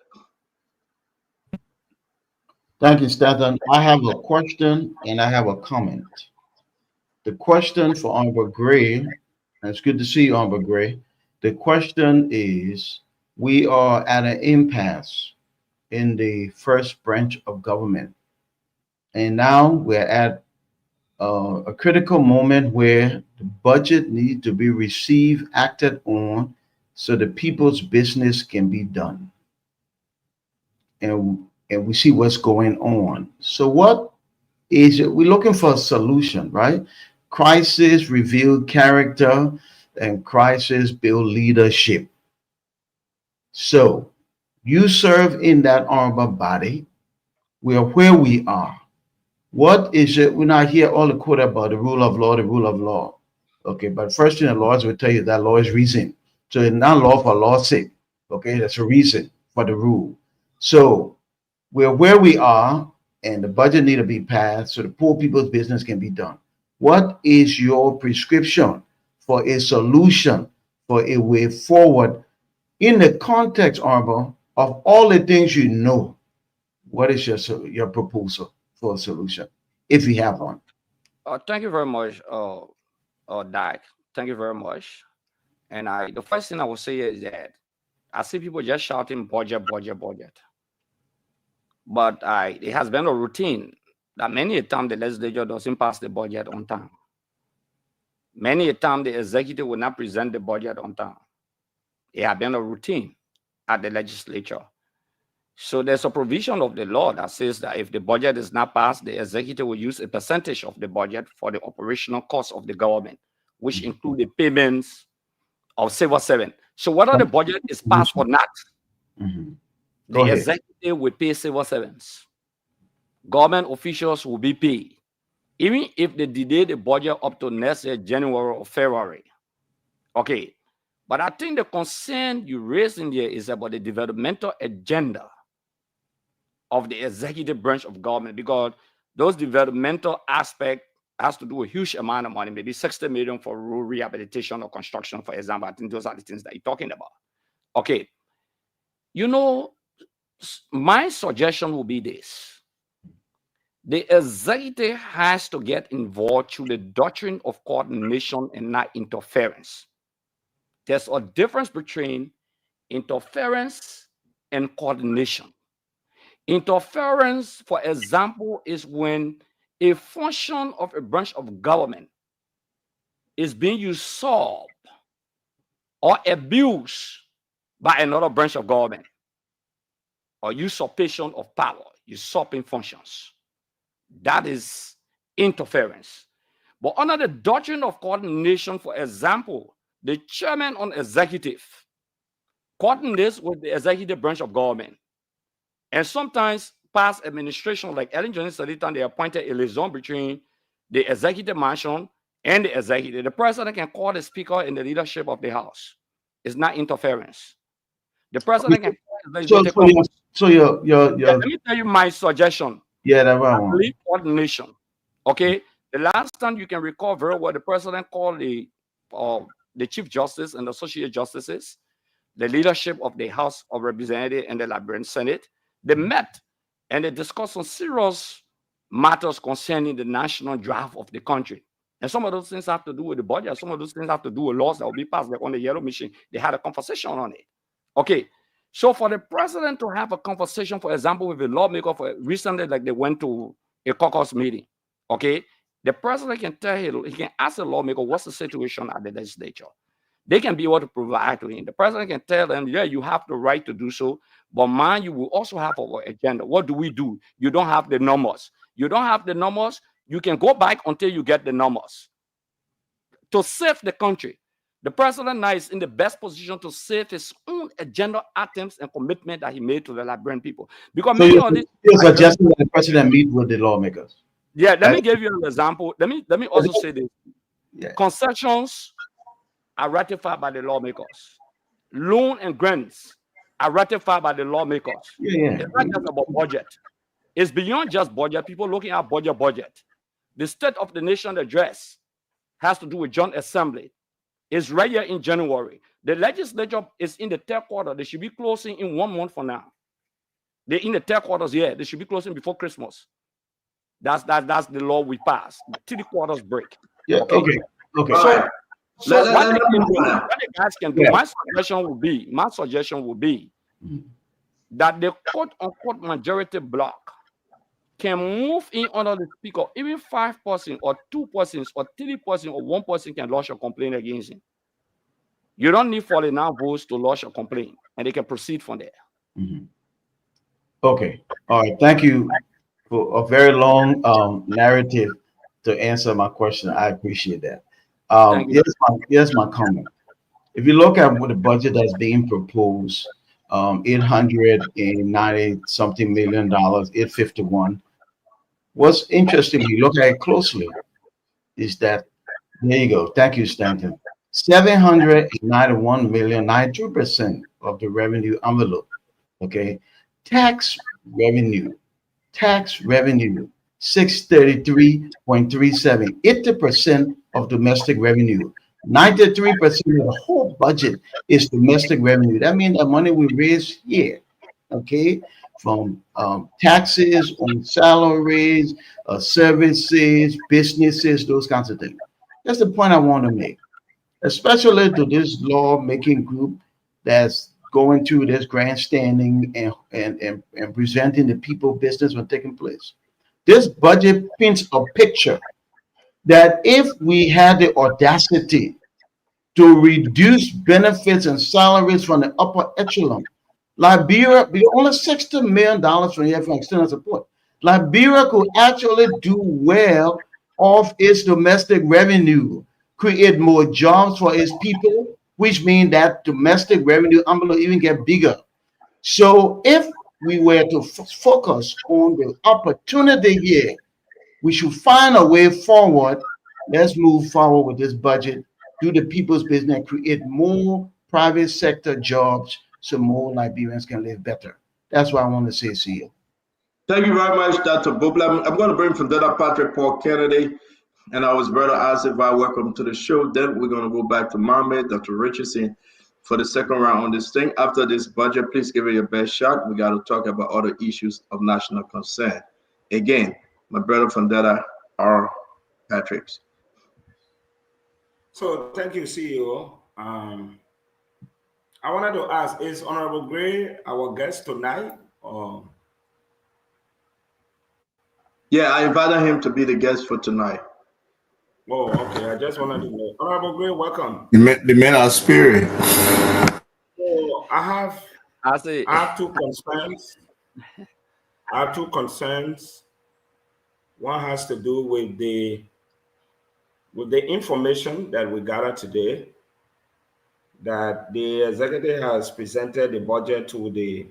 S10: Thank you, Stanton. I have a question and I have a comment. The question for Honorable Gray, and it's good to see you, Honorable Gray. The question is, we are at an impasse in the first branch of government. And now we're at a critical moment where the budget needs to be received, acted on, so the people's business can be done. And we see what's going on. So what is it? We're looking for a solution, right? Crisis reveal character and crisis build leadership. So you serve in that armor body. We are where we are. What is it? We're not here all the quote about the rule of law, the rule of law. Okay, but first thing the laws will tell you that law is reason. So it's not law for law's sake. Okay, that's a reason for the rule. So we're where we are, and the budget need to be passed so the poor people's business can be done. What is your prescription for a solution, for a way forward in the context, Arbor, of all the things you know? What is your proposal for a solution, if you have one?
S9: Thank you very much, Dak. Thank you very much. And the first thing I will say is that I see people just shouting budget, budget, budget. But it has been a routine that many a time the legislature doesn't pass the budget on time. Many a time the executive will not present the budget on time. It has been a routine at the legislature. So there's a provision of the law that says that if the budget is not passed, the executive will use a percentage of the budget for the operational costs of the government, which include the payments of civil servant. So whether the budget is passed or not, the executive will pay civil servants. Government officials will be paid, even if they delay the budget up to next year, January or February. Okay, but I think the concern you raised in there is about the developmental agenda of the executive branch of government, because those developmental aspects has to do a huge amount of money, maybe 60 million for rural rehabilitation or construction, for example. I think those are the things that you're talking about. Okay, you know, my suggestion will be this. The executive has to get involved through the doctrine of coordination and not interference. There's a difference between interference and coordination. Interference, for example, is when a function of a branch of government is being usurped or abuse by another branch of government, or usurpation of power, usurping functions. That is interference. But under the doctrine of coordination, for example, the chairman on executive coordinates with the executive branch of government. And sometimes past administration, like Ellen Johnson said, they appointed a liaison between the executive mansion and the executive. The president can call the speaker in the leadership of the house. It's not interference. The president can call the legislative conference. Let me tell you my suggestion.
S10: Yeah, that's what I
S9: I
S10: want.
S9: believe coordination. Okay. The last time you can recall very well, the president called the chief justice and the associate justices, the leadership of the House of Representatives and the Liberian Senate. They met and they discussed some serious matters concerning the national draft of the country. And some of those things have to do with the budget. Some of those things have to do with laws that will be passed, like on the yellow machine. They had a conversation on it. Okay. So for the president to have a conversation, for example, with a lawmaker, recently, like they went to a caucus meeting, okay, the president can tell him, he can ask the lawmaker, what's the situation at the legislature? They can be able to provide to him. The president can tell them, yeah, you have the right to do so, but mind you will also have our agenda. What do we do? You don't have the numbers. You don't have the numbers. You can go back until you get the numbers. To save the country, the president now is in the best position to save his own agenda items and commitment that he made to the Liberian people. Because
S10: So
S9: many of these
S10: you're suggesting that the president meet with the lawmakers?
S9: Yeah, let me give you an example. Let me also say this.
S10: Yeah.
S9: Concessions are ratified by the lawmakers. Loan and grants are ratified by the lawmakers.
S10: Yeah.
S9: It's not just about budget. It's beyond just budget. People looking at budget. The State of the Nation address has to do with Joint Assembly. It's right here in January. The legislature is in the third quarter. They should be closing in 1 month from now. They're in the third quarters here. They should be closing before Christmas. That's the law we passed. 3 quarters break.
S10: Yeah. Okay.
S9: So what the guys can do, my suggestion would be that the quote unquote majority bloc can move in under the speaker. Even 5% or 2% or 3% or 1% can lodge a complaint against him. You don't need 49 votes to lodge a complaint, and they can proceed from there.
S10: Mm-hmm. Okay. All right. Thank you for a very long narrative to answer my question. I appreciate that. Here's my comment. If you look at what the budget that's being proposed, $890 something million, 851. What's interesting, when you look at it closely, is that there you go. Thank you, Stanton. 791 million, 92% of the revenue envelope. Okay, tax revenue, 633.37, 80% of domestic revenue. 93% of the whole budget is domestic revenue. That means the money we raise here, okay, from taxes on salaries, services, businesses, those kinds of things. That's the point I want to make, especially to this lawmaking group that's going through this grandstanding and presenting the people business when taking place. This budget paints a picture that if we had the audacity to reduce benefits and salaries from the upper echelon, Liberia, we only $60 million from here from external support. Liberia could actually do well off its domestic revenue, create more jobs for its people, which means that domestic revenue envelope even get bigger. So if we were to focus on the opportunity here, we should find a way forward. Let's move forward with this budget, do the people's business, create more private sector jobs so more Liberians can live better. That's what I want to say, CEO.
S6: Thank you very much, Dr. Bobla. I'm going to bring from Dr. Patrick Paul Kennedy and our brother Asif. Welcome to the show. Then we're going to go back to Mohammed, Dr. Richardson for the second round on this thing. After this budget, please give it your best shot. We got to talk about other issues of national concern. Again, my brother from Data R. Patrick's.
S11: So thank you, CEO. I wanted to ask, is Honorable Gray our guest tonight? Or?
S6: Yeah, I invited him to be the guest for tonight.
S11: Oh, okay. I just wanted to know. Honorable Gray, welcome.
S1: The men are spirit.
S11: So I
S9: say,
S11: have two concerns. One has to do with the information that we gathered today, that the executive has presented the budget to the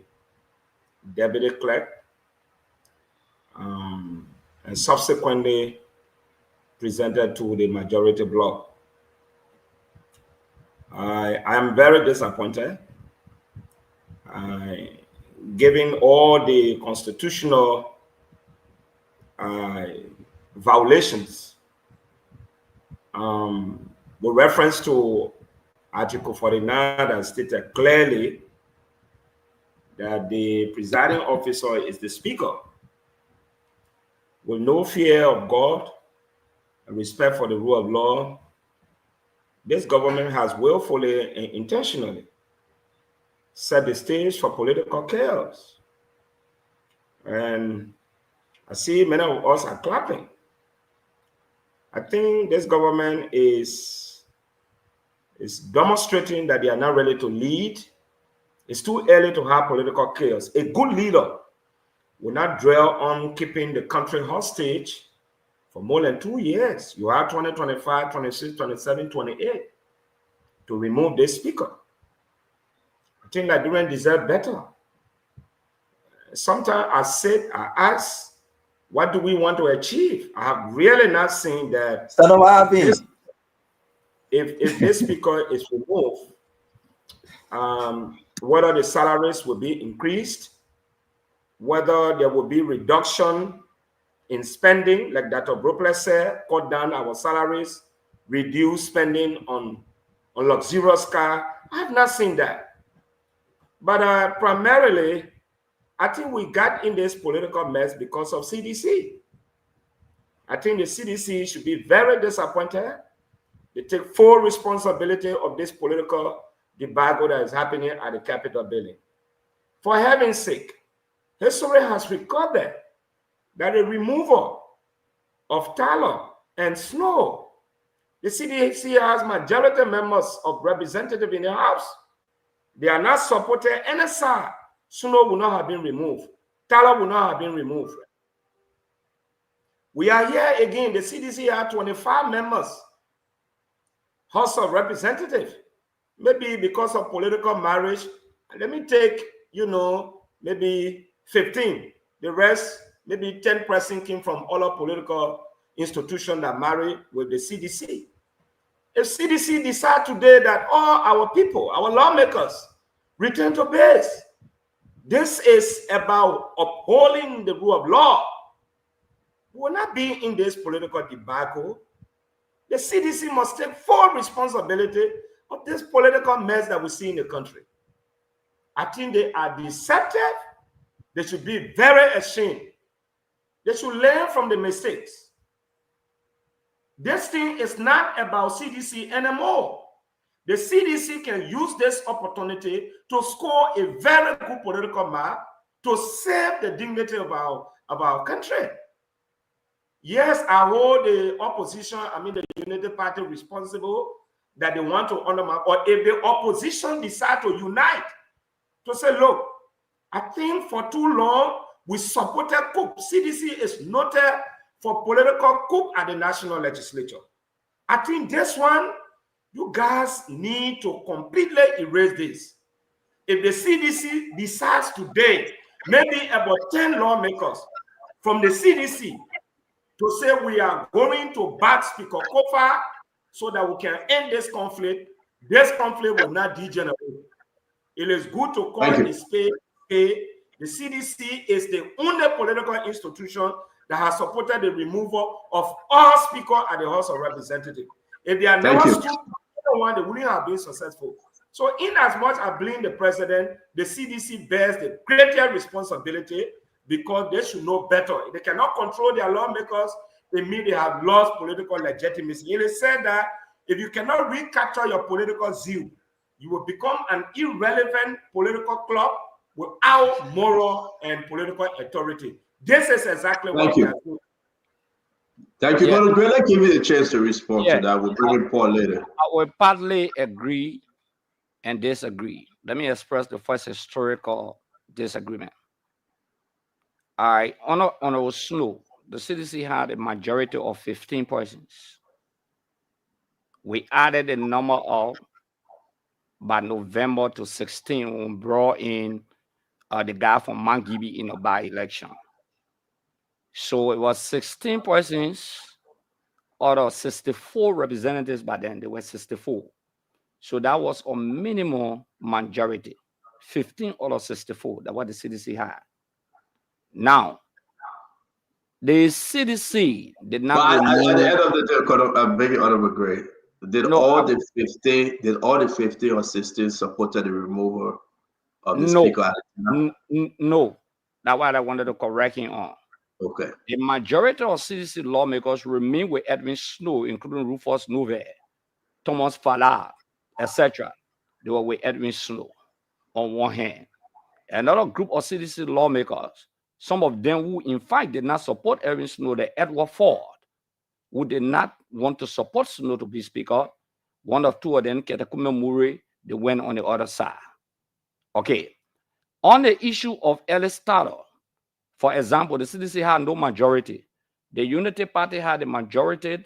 S11: deputy clerk, and subsequently presented to the majority bloc. I am very disappointed. Given all the constitutional violations with reference to Article 49 that stated clearly that the presiding officer is the speaker, with no fear of God and respect for the rule of law. This government has willfully and intentionally set the stage for political chaos. And I see many of us are clapping. I think this government is demonstrating that they are not ready to lead. It's too early to have political chaos. A good leader will not dwell on keeping the country hostage for more than 2 years. You have 2025, 26, 27, 28 to remove this speaker. I think Nigerians deserve better. Sometimes I ask, what do we want to achieve? I have really not seen that. If this speaker is removed, whether the salaries will be increased, whether there will be reduction in spending, like Dr. Brooklyn said, cut down our salaries, reduce spending on luxurious car. I have not seen that. But primarily, I think we got in this political mess because of CDC. I think the CDC should be very disappointed. They take full responsibility of this political debacle that is happening at the Capitol building. For heaven's sake, history has recorded that the removal of tallow and snow, the CDC has majority members of representatives in the House. They are not supporting any side. Snow will not have been removed. Tallow will not have been removed. We are here again. The CDC has 25 members, House of Representatives. Maybe because of political marriage, let me take, maybe 15. The rest, maybe 10% came from other political institutions that marry with the CDC. If CDC decide today that all our people, our lawmakers, return to base, this is about upholding the rule of law. We will not be in this political debacle. The CDC must take full responsibility of this political mess that we see in the country. I think they are deceptive. They should be very ashamed. They should learn from the mistakes. This thing is not about CDC anymore. The CDC can use this opportunity to score a very good political mark to save the dignity of our country. Yes, I hold the opposition, the Unity Party responsible that they want to undermine, or if the opposition decide to unite, to say, look, I think for too long, we supported coup. CDC is noted for political coup at the national legislature. I think this one, you guys need to completely erase this. If the CDC decides today, maybe about 10 lawmakers from the CDC to say we are going to back Speaker Kofa so that we can end this conflict will not degenerate. It is good to call it a spade. The CDC is the only political institution that has supported the removal of all speakers at the House of Representatives. If they are never stood one, they wouldn't have been successful. So in as much as blame the president, the CDC bears the greater responsibility because they should know better. They cannot control their lawmakers. They mean they have lost political legitimacy. It is said that if you cannot recapture your political zeal, you will become an irrelevant political club without moral and political authority. This is exactly what we are doing.
S6: Thank you, Brother Gray. Let's give you the chance to respond to
S9: Yeah.
S6: that. We'll bring in Paul later.
S9: I will partly agree and disagree. Let me express the first historical disagreement. On Snow, the CDC had a majority of 15 persons. We added a number of by November to 16 when we brought in the guy from Mount Gibby in a by-election. So it was 16 persons out of 64 representatives by then. There were 64. So that was a minimum majority. 15 out of 64. That's what the CDC had. Now, the CDC did not.
S6: But at the end of the day, I beg your honorable Gray. Did all the 50 or 16 supported the removal of the speaker?
S9: No. That's what I wanted to correct him on.
S6: Okay.
S9: The majority of CDC lawmakers remain with Edwin Snow, including Rufus Nove, Thomas Fallard, etc. They were with Edwin Snow on one hand. Another group of CDC lawmakers, some of them who in fact did not support Edwin Snow, the Edward Ford, who did not want to support Snow to be speaker. One of two of them, Ketakume Murray, they went on the other side. Okay. On the issue of Ellis Starter, for example, the CDC had no majority. The Unity Party had a majority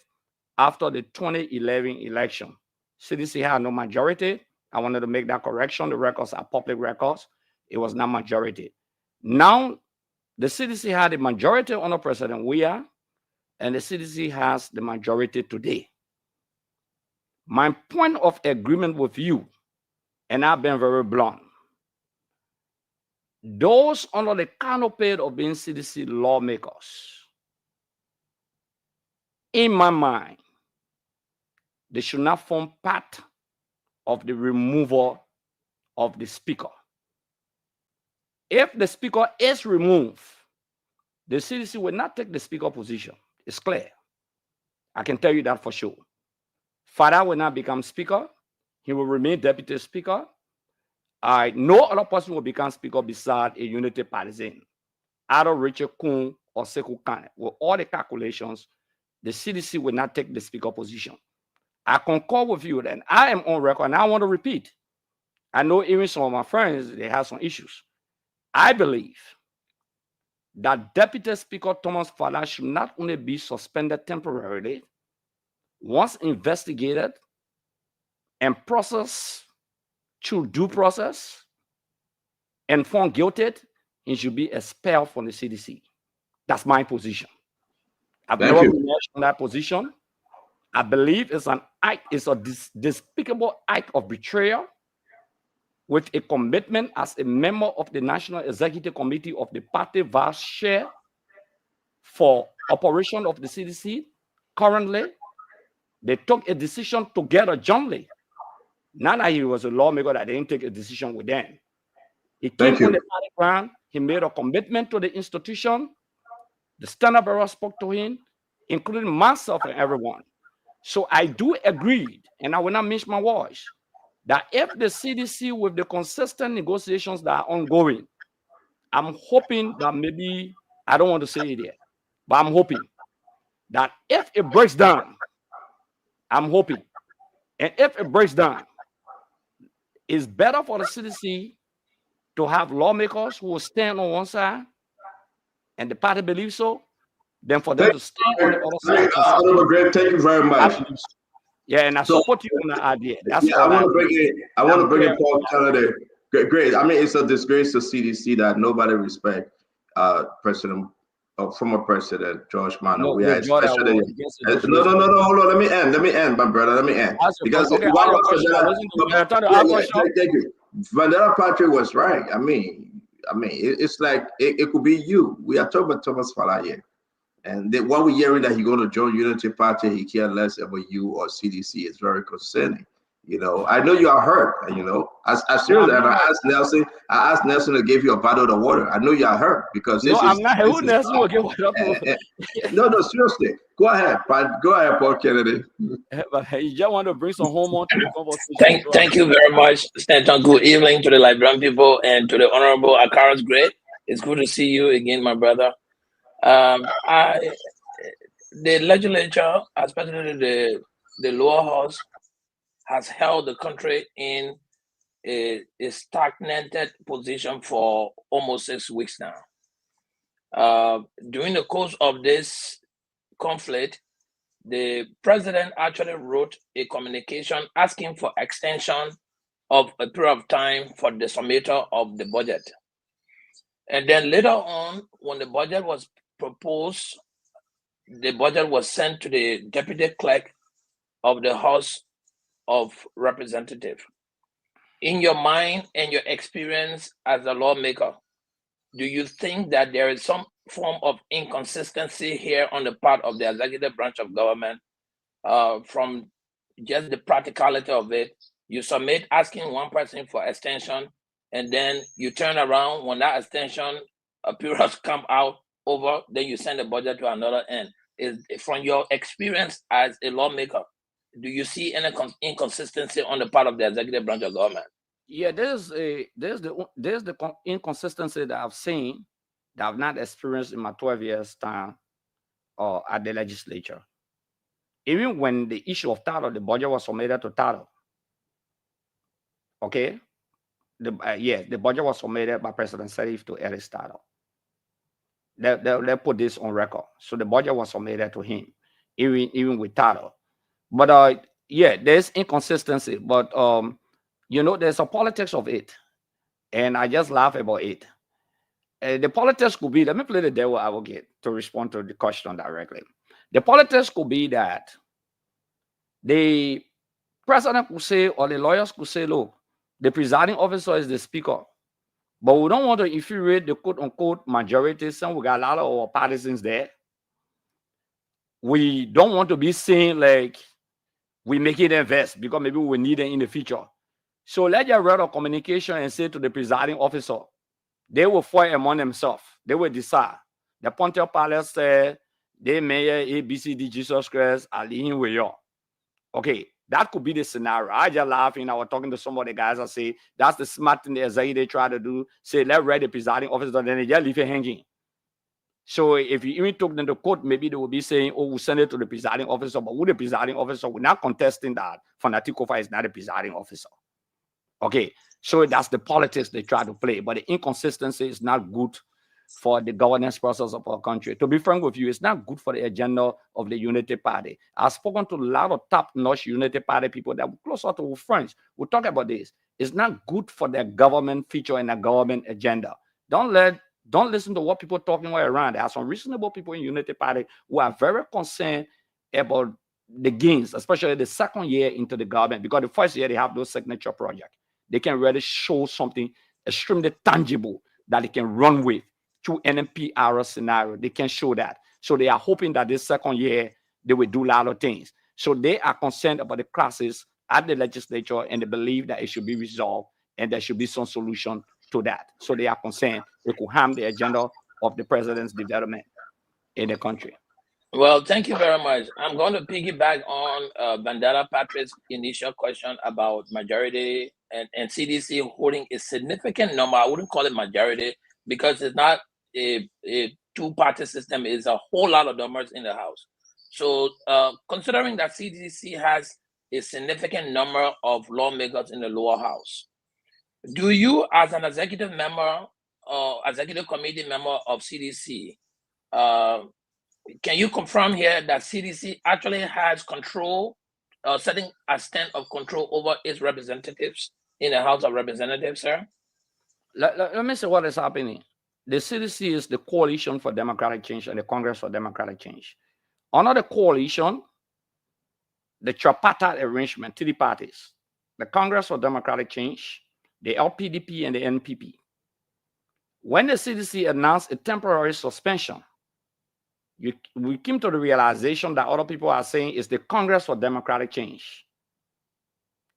S9: after the 2011 election. CDC had no majority. I wanted to make that correction. The records are public records. It was not majority. Now, the CDC had a majority under President Weah, and the CDC has the majority today. My point of agreement with you, and I've been very blunt, those under the canopy of being CDC lawmakers, in my mind, they should not form part of the removal of the speaker. If the speaker is removed, the CDC will not take the speaker position. It's clear. I can tell you that for sure. Father will not become speaker. He will remain deputy speaker. No other person will become speaker beside a Unity partisan. Either Richard Kuhn or Sekou Kane. With all the calculations, the CDC will not take the speaker position. I concur with you, and I am on record, and I want to repeat. I know even some of my friends, they have some issues. I believe that Deputy Speaker Thomas Fallard should not only be suspended temporarily, once investigated and processed through due process and found guilty, he should be expelled from the CDC. That's my position. I've never been in that position. I believe it's an act, it's a despicable act of betrayal with a commitment as a member of the National Executive Committee of the party vice chair for operation of the CDC. Currently, they took a decision together jointly. Not that he was a lawmaker that they didn't take a decision with them. He came on the party ground. He made a commitment to the institution. The standard bearer spoke to him, including myself and everyone. So I do agree, and I will not mince my words, that if the CDC, with the consistent negotiations that are ongoing, I'm hoping that maybe, I don't want to say it yet, but I'm hoping that if it breaks down, I'm hoping, and if it breaks down, it's better for the CDC to have lawmakers who will stand on one side, and the party believes so, than for them to stand on the other side.
S6: Thank you very much.
S9: Yeah, and I support you on the idea. That's
S6: I want to bring in Paul Kennedy. Great. I mean, it's a disgrace to CDC that nobody respect former President George Mano. We are especially no. Hold on. Let me end, my brother. Let me end because thank you. Vanilla Patrick was right. I mean, it's like it could be you. We are talking about Thomas Fallard here. And what we're hearing that he's going to join Unity Party, he cares less about you or CDC is very concerning. You know, I know you are hurt. You know, I seriously, and I asked Nelson to give you a bottle of water. I know you are hurt because this
S9: I'm not. Who Nelson will give water?
S6: No, seriously. Go ahead, Paul Kennedy.
S9: You just want to bring some hormone to the conversation.
S12: Thank you very much, Stanton. Good evening to the Liberian people and to the Honorable Akaras Great. It's good to see you again, my brother. the legislature, especially the lower house, has held the country in a stagnated position for almost 6 weeks now. During the course of this conflict, the president actually wrote a communication asking for extension of a period of time for the submitter of the budget. And then later on, when the budget was proposed, the budget was sent to the deputy clerk of the House of Representatives. In your mind and your experience as a lawmaker, do you think that there is some form of inconsistency here on the part of the executive branch of government from just the practicality of it? You submit asking one person for extension, and then you turn around when that extension period come out over, then you send the budget to another end. Is from your experience as a lawmaker, do you see any inconsistency on the part of the executive branch of government?
S9: Yeah, there's the inconsistency that I've seen that I've not experienced in my 12 years time at the legislature. Even when the issue of title, the budget was submitted to title. Okay, the budget was submitted by President Serif to Ellis title. They put this on record. So the budget was submitted to him, even with title. But there's inconsistency. But there's a politics of it, and I just laugh about it. The politics could be, let me play the devil advocate to respond to the question directly. The politics could be that the president could say, or the lawyers could say, look, the presiding officer is the speaker, but we don't want to infuriate the quote-unquote majority. Some we got a lot of our partisans there. We don't want to be seen like we make it invest because maybe we need it in the future. So let your write a communication and say to the presiding officer, they will fight among themselves. They will decide. The Pontius Palace said, they mayor ABCD Jesus Christ are leading with you. Okay, that could be the scenario. I just laughing. I was talking to some of the guys. I say, that's the smart thing the executive try to do. Say, let's write the presiding officer, then they just leave it hanging. So if you even took them to court, maybe they will be saying, oh, we'll send it to the presiding officer. But who the presiding officer? We're not contesting that Fanatikofa is not a presiding officer. Okay, so that's the politics they try to play. But the inconsistency is not good for the governance process of our country. To be frank with you, it's not good for the agenda of the Unity Party. I've spoken to a lot of top-notch Unity Party people that were closer to friends. We'll talk about this. It's not good for their government feature and their government agenda. Don't listen to what people are talking around. There are some reasonable people in Unity Party who are very concerned about the gains, especially the second year into the government, because the first year they have those signature projects. They can really show something extremely tangible that they can run with through NMPR scenario. They can show that. So they are hoping that this second year, they will do a lot of things. So they are concerned about the crisis at the legislature, and they believe that it should be resolved and there should be some solution to that. So they are concerned it could harm the agenda of the president's development in the country.
S12: Well, thank you very much. I'm going to piggyback on Bandara Patrick's initial question about majority and CDC holding a significant number. I wouldn't call it majority because it's not a two-party system. It's a whole lot of numbers in the House. So considering that CDC has a significant number of lawmakers in the lower house, do you, as an executive member or executive committee member of CDC, can you confirm here that CDC actually has control, setting a extent of control over its representatives in the House of Representatives, sir?
S9: Let me say what is happening. The CDC is the Coalition for Democratic Change and the Congress for Democratic Change. Under the coalition, the tripartite arrangement, three parties, the Congress for Democratic Change, the LPDP, and the NPP. When the CDC announced a temporary suspension, we came to the realization that other people are saying it's the Congress for Democratic Change.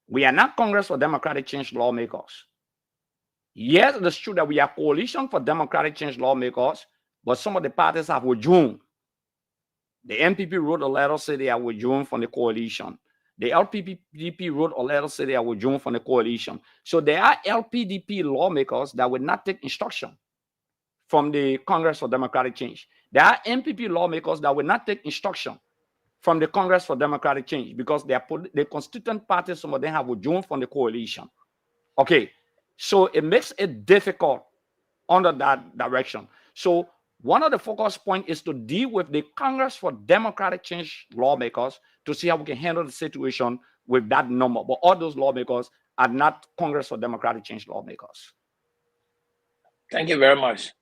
S9: We are not Congress for Democratic Change lawmakers. Yes, it is true that we are Coalition for Democratic Change lawmakers, but some of the parties have withdrawn. The NPP wrote a letter saying they are withdrawn from the coalition. The LPDP wrote a letter saying they are withdrawn from the coalition. So there are LPDP lawmakers that will not take instruction from the Congress for Democratic Change. There are MPP lawmakers that will not take instruction from the Congress for Democratic Change because the constituent parties, some of them have withdrawn from the coalition. Okay, so it makes it difficult under that direction. So one of the focus points is to deal with the Congress for Democratic Change lawmakers to see how we can handle the situation with that number. But all those lawmakers are not Congress for Democratic Change lawmakers.
S12: Thank you very much.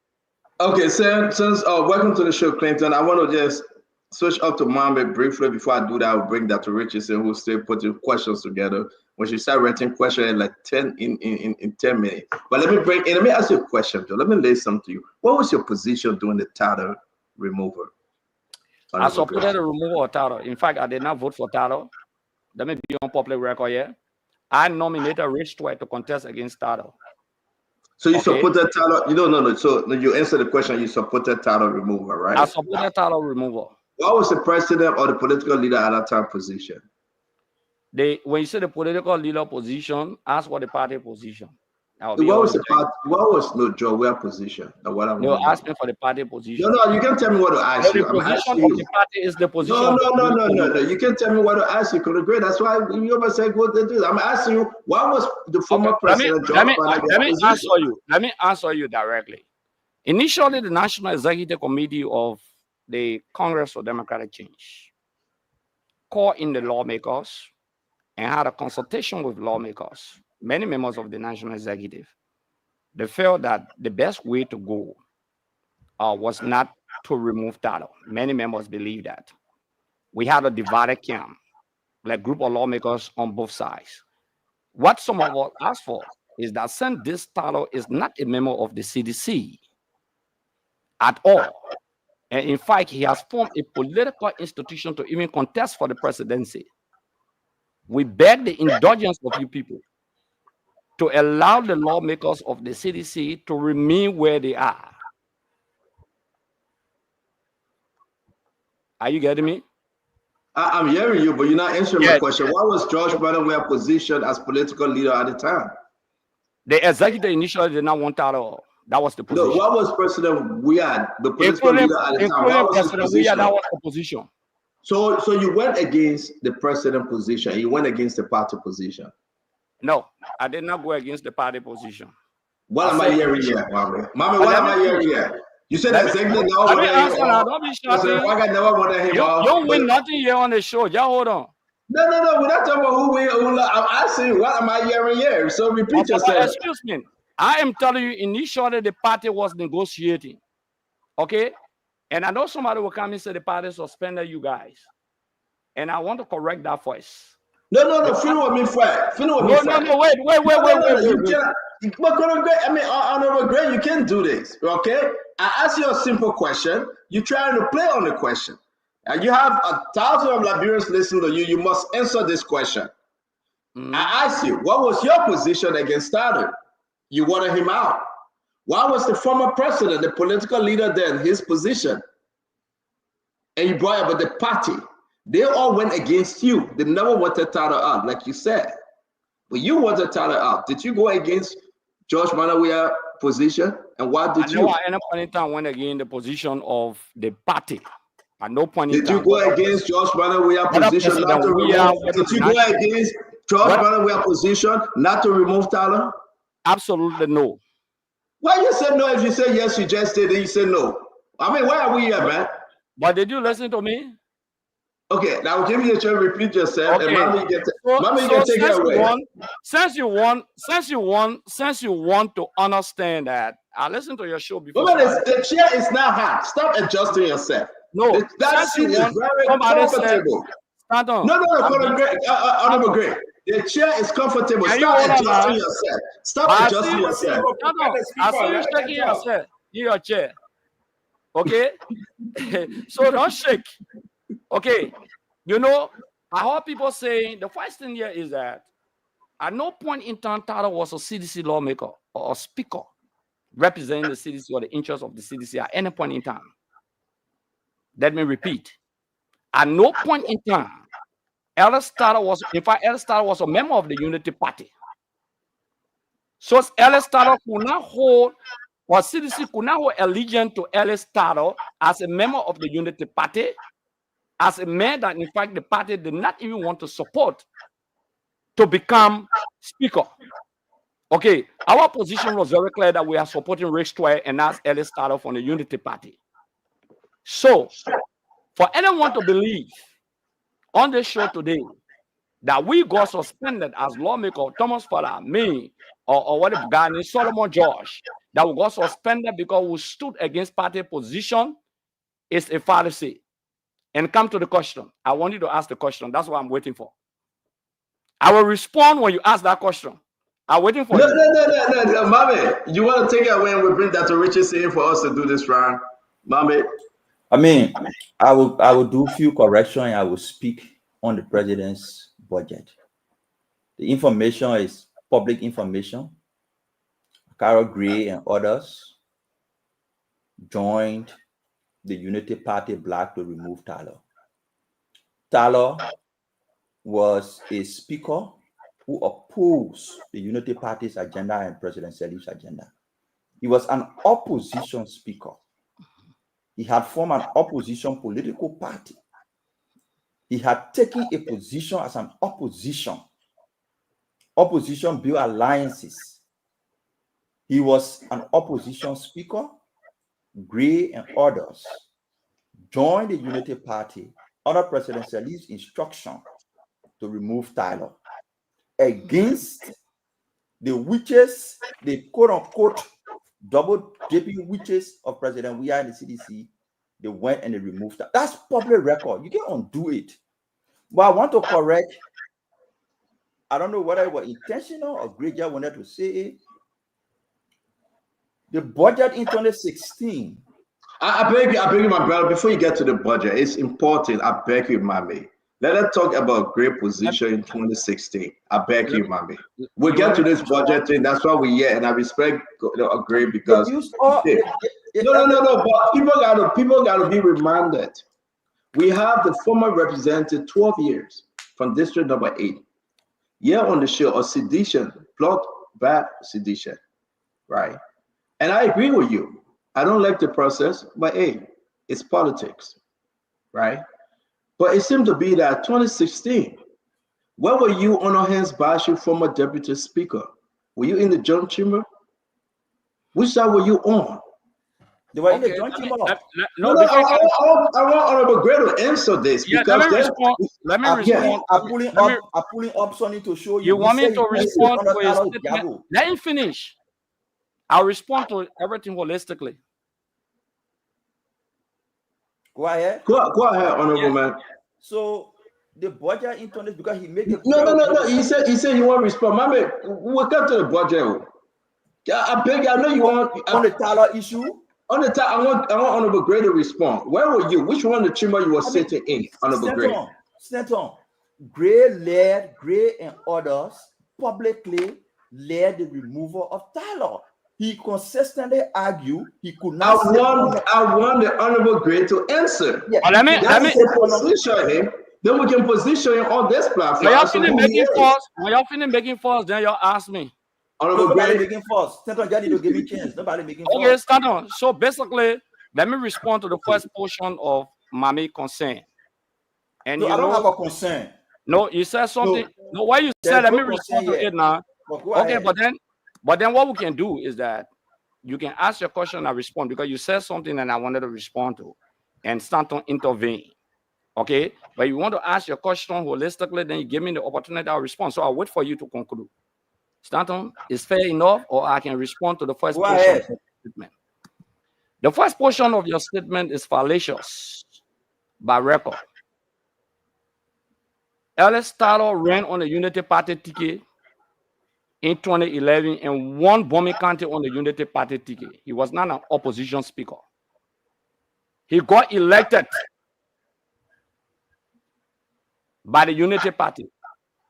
S6: Okay, since welcome to the show, Clinton. I want to just switch up to Mohammed briefly. Before I do that, I'll bring that to Richardson, who's still putting questions together. When she start writing questions in like 10 in 10 minutes. But let me ask you a question, Joe. Let me lay something to you. What was your position during the title removal?
S9: I supported the removal of title. In fact, I did not vote for title. Let me be on public record here. I nominated Rich Twight to contest against title.
S6: So you supported title? You don't know. So you answer the question. You supported title removal, right?
S9: I supported title removal.
S6: What was the president or the political leader at that time position?
S9: When you say the political leader position, ask what the party position.
S6: What was the party? What was Joe? Where position?
S9: No, ask me for the party position.
S6: No, you can't tell me what to ask you.
S9: The position of the party is the position.
S6: No. You can't tell me what to ask you. Great. That's why you ever say what to do. I'm asking you, what was the former president?
S9: Let me answer you directly. Initially, the National Executive Committee of the Congress for Democratic Change called in the lawmakers and had a consultation with lawmakers, many members of the National Executive. They felt that the best way to go was not to remove title. Many members believe that. We had a divided camp, like group of lawmakers on both sides. What some of us asked for is that since this title is not a member of the CDC at all, and in fact, he has formed a political institution to even contest for the presidency. We beg the indulgence of you people to allow the lawmakers of the CDC to remain where they are. Are you getting me?
S6: I'm hearing you, but you're not answering my question. What was George Butterworth's position as political leader at the time?
S9: The executive initially did not want that at all. That was the position.
S6: No, what was President Weah, the political leader at the time? What was his position?
S9: That was the position.
S6: So you went against the president position. You went against the party position.
S9: No, I did not go against the party position.
S6: What am I hearing here, Mama? What am I hearing here? You said that executive now.
S9: Don't be shouting. You don't win nothing here on the show. Just hold on.
S6: No. We're not talking about who we. I'm asking you, what am I hearing here? So repeat yourself.
S9: Excuse me. I am telling you, initially the party was negotiating. Okay? And I know somebody will come and say the party suspended you guys. And I want to correct that voice.
S6: No. Feel what me fair.
S9: No, wait.
S6: You cannot. Honorable Gray, you can't do this. Okay? I ask you a simple question. You're trying to play on the question. And you have 1,000 of Liberians listening to you. You must answer this question. I ask you, what was your position against Stoddard? You wanted him out. Why was the former president, the political leader then, his position? And you brought up the party. They all went against you. They never wanted Tyler out, like you said. But you wanted Tyler out. Did you go against George Manawea's position? And why did you?
S9: At any point in time went against the position of the party. At no point in
S6: time.
S9: Did
S6: you go against George Manawea's position not to remove? Did you go against George Manawea's position not to remove Tyler?
S9: Absolutely no.
S6: Why you say no if you say yes, you just did, and you say no? I mean, why are we here, man?
S9: But did you listen to me?
S6: Okay, now I'll give you a chance to repeat yourself, and Mommy, you can take it away.
S9: Since you want to understand that, I listened to your show before.
S6: The chair is not hot. Stop adjusting yourself.
S9: No,
S6: that seat is very comfortable. Honorable Gray. The chair is comfortable. Stop adjusting yourself. Stop adjusting yourself.
S9: I see you shaking yourself in your chair. Okay? So don't shake. Okay. You know, I heard people saying the first thing here is that at no point in time Tata was a CDC lawmaker or a speaker representing the CDC or the interests of the CDC at any point in time. Let me repeat. At no point in time, Ellis Tata was a member of the Unity Party. So Ellis Tata could not hold or citizen could not hold allegiance to Ellis Taro as a member of the Unity Party, as a man that in fact the party did not even want to support to become speaker. Okay, our position was very clear that we are supporting Rick Stewart and not Ellis Taro from the Unity Party. So, for anyone to believe on this show today that we got suspended as lawmaker, Thomas Fowler, me, or what the guy named Solomon George, that we got suspended because we stood against party position is a fallacy. And come to the question. I want you to ask the question. That's what I'm waiting for. I will respond when you ask that question. I'm waiting for you.
S6: No, Mommy. You want to take it away and we bring that to Richardson for us to do this round, Mommy?
S8: I mean, I will do few corrections and I will speak on the president's budget. The information is public information. Carol Gray and others joined the Unity Party Black to remove Tyler. Tyler was a speaker who opposed the Unity Party's agenda and President Salif's agenda. He was an opposition speaker. He had formed an opposition political party. He had taken a position as an opposition. Opposition built alliances. He was an opposition speaker. Gray and others joined the Unity Party under President Salif's instruction to remove Tyler against the witches, the quote-unquote double JP witches of President Weah and the CDC. They went and they removed that. That's public record. You can't undo it. But I want to correct. I don't know whether it was intentional or Gray just wanted to say it. The budget in 2016.
S6: I beg you, my brother, before you get to the budget, it's important. I beg you, Mommy. Let us talk about great position in 2016. I beg you, Mommy. We'll get to this budget thing. That's why we're here. And I respect Gray because no. But people gotta be reminded. We have the former representative 12 years from district number 8. Yeah, on the show of sedition, plot bad sedition, right? And I agree with you. I don't like the process, but hey, it's politics, right? But it seemed to be that 2016, where were you on our hands bashing former deputy speaker? Were you in the joint chamber? Which side were you on?
S8: They were in the joint chamber.
S6: I want Honorable Gray to answer this because
S9: let me respond.
S8: I'm pulling up something to show you.
S9: You want me to respond to his statement? Let him finish. I'll respond to everything holistically.
S6: Go ahead, Honorable Man.
S8: So the budget in 20 because he made it.
S6: No. He said he won't respond. Mommy, we'll come to the budget. I beg you, I know you want
S8: on the Tyler issue.
S6: On the I want Honorable Gray to respond. Where were you? Which one of the chamber you were sitting in, Honorable Gray?
S8: Senator, Gray and others publicly led the removal of Tyler. He consistently argued he could not.
S6: I want the Honorable Gray to answer.
S9: Yeah. Let me
S6: position him. Then we can position him on this platform.
S9: When y'all finish making false, then y'all ask me.
S6: Honorable Gray
S8: making false. Senator Jadi don't give me chance. Nobody making false.
S9: Okay, stand on. So basically, let me respond to the first portion of Mami concern. And
S8: I don't have a concern.
S9: No, you said something. No, why you said let me respond to it now. Okay, but then what we can do is that you can ask your question and I respond because you said something and I wanted to respond to and Stanton intervene. Okay, but you want to ask your question holistically, then you give me the opportunity I'll respond. So I'll wait for you to conclude. Stanton, is fair enough, or I can respond to the first portion of your statement. The first portion of your statement is fallacious by record. Ellis Tyler ran on the Unity Party ticket in 2011 and won Bomi County on the Unity Party ticket. He was not an opposition speaker. He got elected by the Unity Party.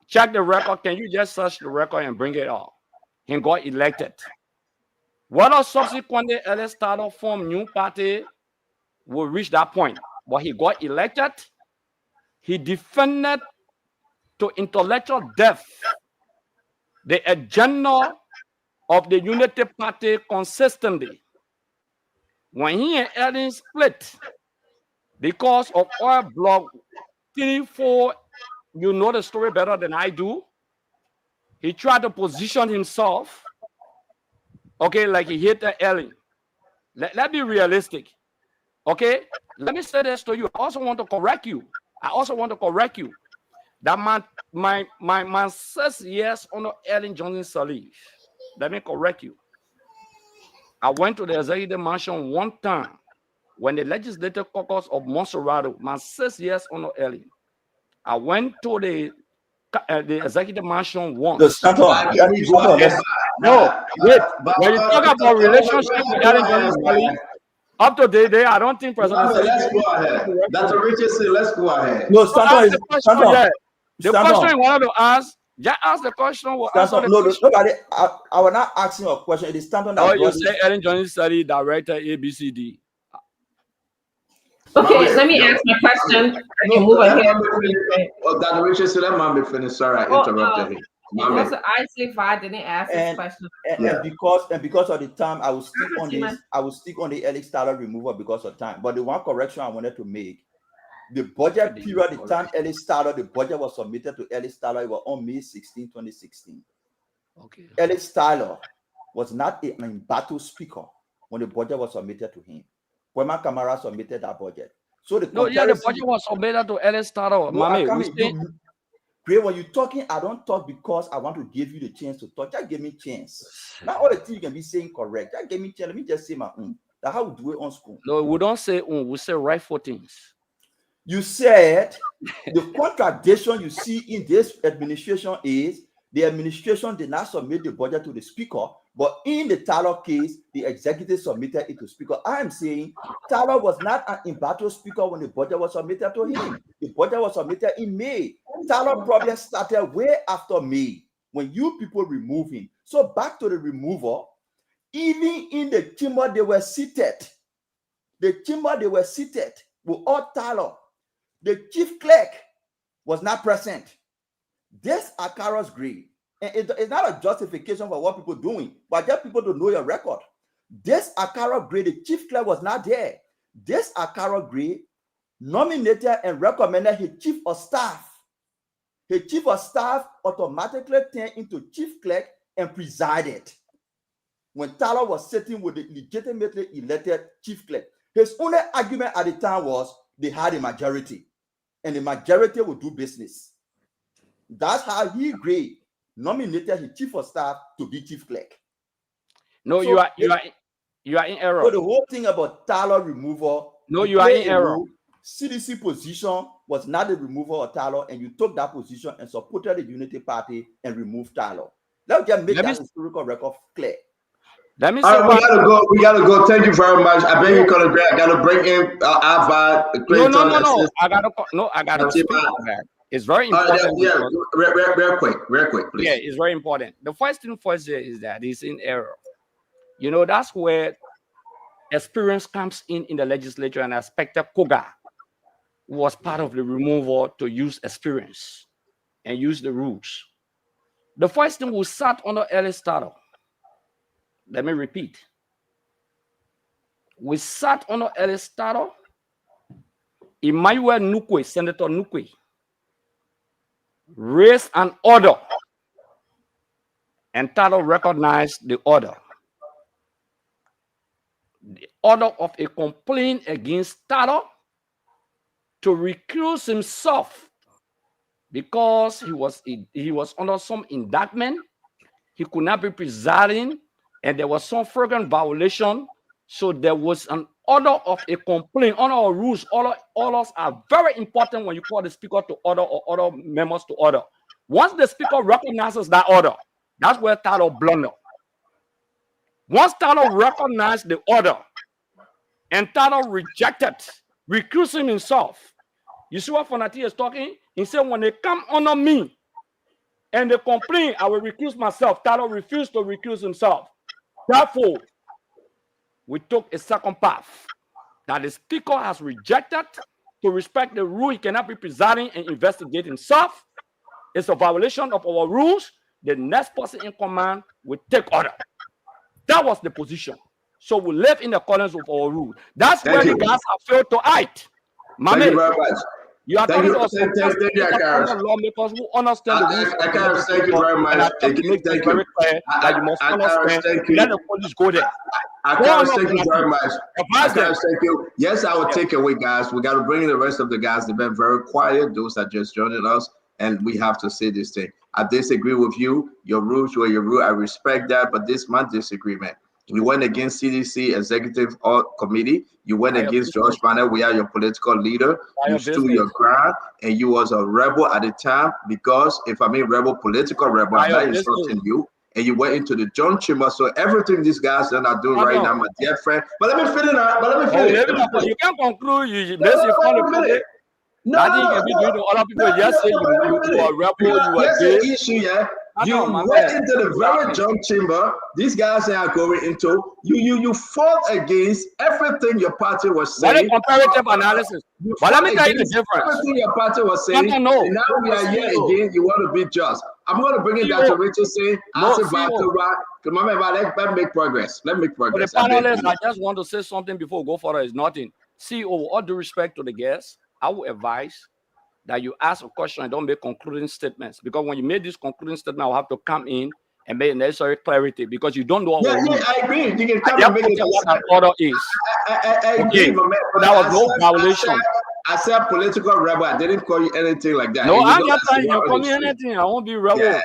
S9: Check the record. Can you just search the record and bring it up? He got elected. Whether subsequently Ellis Tyler formed new party will reach that point. But he got elected. He defended to intellectual death the agenda of the Unity Party consistently. When he and Ellen split because of oil block 3-4, you know the story better than I do. He tried to position himself, okay, like he hit the Ellen. Let's be realistic, okay? Let me say this to you. I also want to correct you. That my 6 years under Ellen Johnson Sirleaf. Let me correct you. I went to the executive mansion one time when the legislative caucus of Monserrato, my 6 years under Ellen. I went to the executive mansion once.
S8: Can we go to
S9: No, wait. When you talk about relationship with Ellen Johnson Sirleaf, up to today, I don't think President.
S6: Let's go ahead. Dr. Richardson, let's go ahead.
S8: No, Stanton
S9: the question you wanted to ask, just ask the question.
S8: Nobody. I was not asking a question. It is Stanton that.
S9: Oh, you say Ellen Johnson Sirleaf, director ABCD.
S5: Okay, let me ask my question. Move ahead.
S6: Dr. Richardson, let Mommy finish. Sorry, I interrupted him.
S5: Isaac I didn't ask this question.
S8: And because of the time, I will stick on this. I will stick on the Ellis Tyler removal because of time. But the one correction I wanted to make, the budget period, the time Ellis Tyler, the budget was submitted to Ellis Tyler, it was on May 16, 2016.
S9: Okay.
S8: Ellis Tyler was not an battle speaker when the budget was submitted to him. Kwame Kamara submitted that budget. So the
S9: budget was submitted to Ellis Tyler.
S8: When you're talking, I don't talk because I want to give you the chance to talk. Just give me chance. Not all the things you can be saying correct. Just give me chance. Let me just say my own. That's how we do it on school.
S9: No, we don't say we say rightful things.
S8: You said the contradiction you see in this administration is the administration did not submit the budget to the speaker, but in the Tyler case, the executive submitted it to speaker. I am saying Tyler was not an embattled speaker when the budget was submitted to him. The budget was submitted in May. Tyler problem started way after May when you people remove him. So back to the removal, even in the chamber they were seated. The chamber they were seated with all Tyler. The chief clerk was not present. This are Carol's grade. And it's not a justification for what people are doing, but just people to know your record. This Akara grade, the chief clerk was not there. This Akara grade nominated and recommended his chief of staff. His chief of staff automatically turned into chief clerk and presided when Tyler was sitting with the legitimately elected chief clerk. His only argument at the time was they had a majority and the majority would do business. That's how he agreed, nominated his chief of staff to be chief clerk.
S9: No, so you are in error.
S8: So the whole thing about Tyler removal.
S9: No, you are in error.
S8: CDC position was not the removal of Tyler, and you took that position and supported the Unity Party and removed Tyler. Let's just make that historical record clear.
S9: Let me
S6: we gotta go. We gotta go. Thank you very much. I beg you, Colin Gray. I gotta bring in Ava.
S9: No. I gotta speak on that. It's very important.
S6: Real quick, please.
S9: Yeah, it's very important. The first thing first is that it's in error. You know, that's where experience comes in the legislature, and Inspector Koga was part of the removal to use experience and use the rules. The first thing we sat under Ellis Tyler. Let me repeat. We sat under Ellis Tyler. Emmanuel Nukwe, Senator Nukwe, raised an order, and Tyler recognized the order. The order of a complaint against Tyler to recuse himself because he was under some indictment. He could not be presiding, and there was some flagrant violation. So there was an order of a complaint. On our rules, orders are very important when you call the speaker to order or order members to order. Once the speaker recognizes that order, that's where Tyler blundered. Once Tyler recognized the order and Tyler rejected, recusing himself, you see what Fonati is talking? He said, when they come under me and they complain, I will recuse myself. Tyler refused to recuse himself. Therefore, we took a second path that the speaker has rejected to respect the rule. He cannot be presiding and investigate himself. It's a violation of our rules. The next person in command will take order. That was the position. So we live in accordance with our rules. That's
S11: Thank
S9: where
S11: you.
S9: the guys have failed to act.
S11: Thank you
S9: Mame,
S11: very much.
S9: you are
S11: Thank
S9: talking
S11: you.
S9: about some
S11: Thank you, Akaris.
S9: lawmakers who understand the rules of the
S11: Akaris, thank you
S9: legislature,
S11: very
S9: and I
S11: much.
S9: try to make
S11: Thank
S9: it very
S11: you.
S9: clear that you must
S11: Akaris,
S9: understand.
S11: thank you.
S9: Let the police go there.
S11: Akaris, thank you very much.
S9: Advise them.
S11: Akaris, thank you. Yes, I will
S9: Yeah.
S11: take away, guys. We got to bring in the rest of the guys. They've been very quiet. Those that just joining us, and we have to say this thing. I disagree with you. Your rules were your rule. I respect that, but this is my disagreement. You went against CDC Executive Committee. You went against George Banner. We are your political leader. You stood your ground, and you was a rebel at the time because, if I mean rebel, political rebel, I'm not insulting you. And you went into the John Chamber. So everything these guys are not doing right now, my dear friend. But let me finish.
S9: You can't conclude. You basically from the public. Nothing you can be doing to other people. Yes, say you are rebel. You are
S11: Here's
S9: gay.
S11: the issue, yeah. You went into the very John Chamber. These guys are going into you fought against everything your party was saying.
S9: That is comparative analysis. But let me tell you the difference.
S11: Everything your party was saying. And now we are here again. You want to be just. I'm going to bring it down to Richard saying, let's make progress. Let's make progress.
S9: For the panelists, I just want to say something before we go further. It's nothing. CEO, all due respect to the guests, I would advise that you ask a question and don't make concluding statements. Because when you make this concluding statement, I'll have to come in and make necessary clarity because you don't know what
S11: I agree. You can come and make it
S9: what an order is.
S11: I agree, but
S9: that was no violation.
S11: I said political rebel. I didn't call you anything like that.
S9: No, I'm not telling you. Call me anything. I won't be rebel.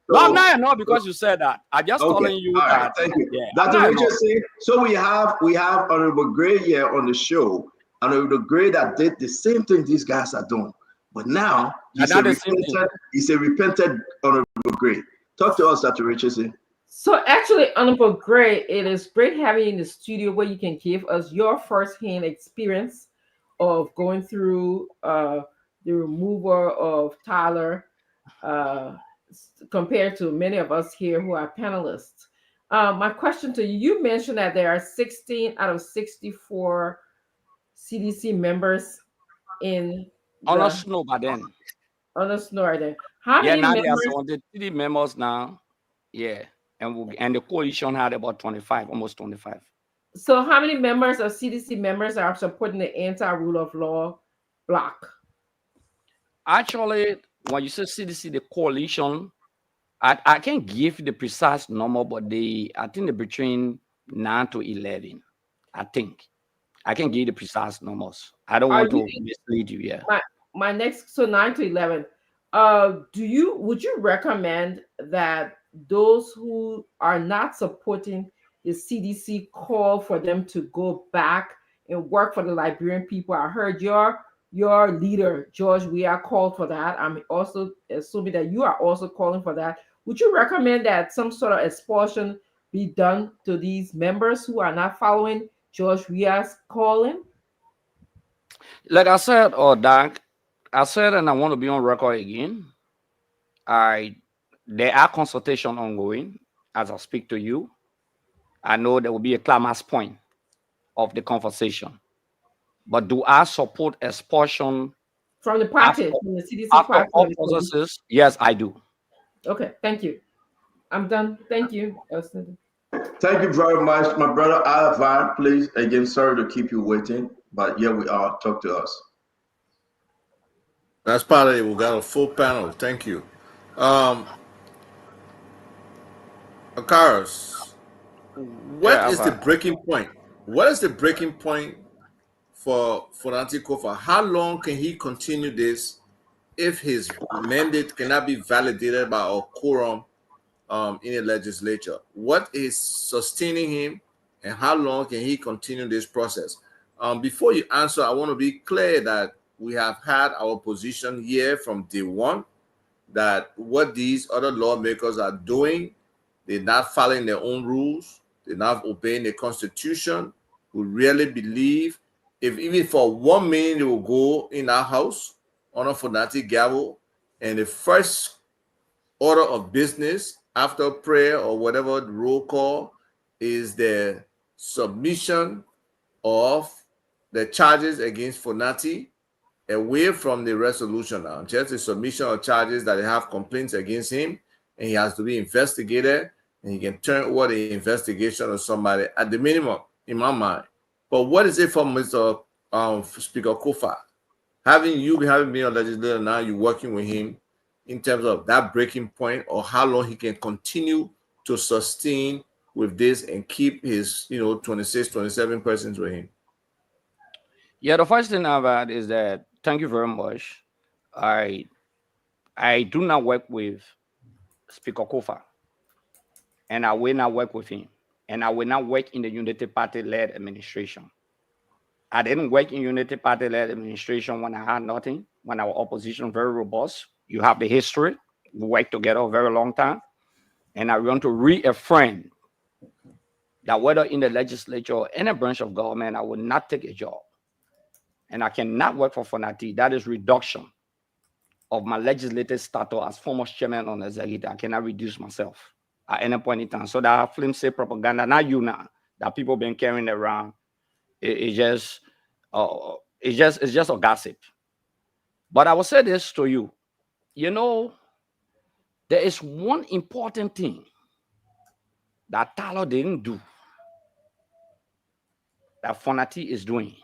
S9: No, not because you said that. I'm just telling you that.
S11: Thank you. Dr. Richard said, so we have Honorable Gray here on the show. Honorable Gray that did the same thing these guys are doing. But now he's a repentant Honorable Gray. Talk to us, Dr. Richardson.
S5: So actually, Honorable Gray, it is great having you in the studio where you can give us your firsthand experience of going through the removal of Tyler compared to many of us here who are panelists. My question to you, you mentioned that there are 16 out of 64 CDC members in
S9: on a snow by then.
S5: On a snow then. How many
S9: now
S5: members?
S9: There are 73 members now. Yeah. And the coalition had about 25, almost 25.
S5: So how many members of CDC members are supporting the anti-rule of law bloc?
S9: Actually, when you say CDC, the coalition, I can't give the precise number, but I think they're between 9 to 11. I think. I can give you the precise numbers. I don't want to mislead you. Yeah.
S5: My next, so 9 to 11. Would you recommend that those who are not supporting the CDC call for them to go back and work for the Liberian people? I heard your leader, George, we are called for that. I'm also assuming that you are also calling for that. Would you recommend that some sort of expulsion be done to these members who are not following George Weah's calling?
S9: Like I said, Doc, I said, and I want to be on record again. There are consultations ongoing as I speak to you. I know there will be a climax point of the conversation. But do I support expulsion
S5: from the party, from the CDC
S9: party? All processes? Yes, I do.
S5: Okay, thank you. I'm done. Thank you.
S11: Thank you very much, my brother Alvan. Please, again, sorry to keep you waiting, but here we are. Talk to us.
S13: That's part of it. We got a full panel. Thank you. Akaris, what is the breaking point? What is the breaking point for Nanti Kofa? How long can he continue this if his mandate cannot be validated by a quorum in the legislature? What is sustaining him, and how long can he continue this process? Before you answer, I want to be clear that we have had our position here from day one, that what these other lawmakers are doing, they're not following their own rules, they're not obeying the Constitution. We really believe if even for 1 minute they will go in our house, honor for Nanti Gavel, and the first order of business after prayer or whatever the roll call is the submission of the charges against Fonati away from the resolution now. Just the submission of charges that they have complaints against him and he has to be investigated. and he can turn over the investigation of somebody at the minimum, in my mind. But what is it for Mr. Speaker Kofa? Having been a legislator now, you're working with him in terms of that breaking point, or how long he can continue to sustain with this and keep his 26, 27 persons with him.
S9: Yeah, the first thing I've had is that, thank you very much. I do not work with Speaker Kofa, and I will not work with him, and I will not work in the Unity Party-led administration. I didn't work in Unity Party-led administration when I had nothing, when our opposition very robust. You have the history. We worked together a very long time. And I want to reaffirm that whether in the legislature or any branch of government, I will not take a job. And I cannot work for Fonati. That is reduction of my legislative status as former chairman on the executive. I cannot reduce myself at any point in time. So that flimsy propaganda, not you now, that people been carrying around, it's just a gossip. But I will say this to you. There is one important thing that Talo didn't do that Fonati is doing.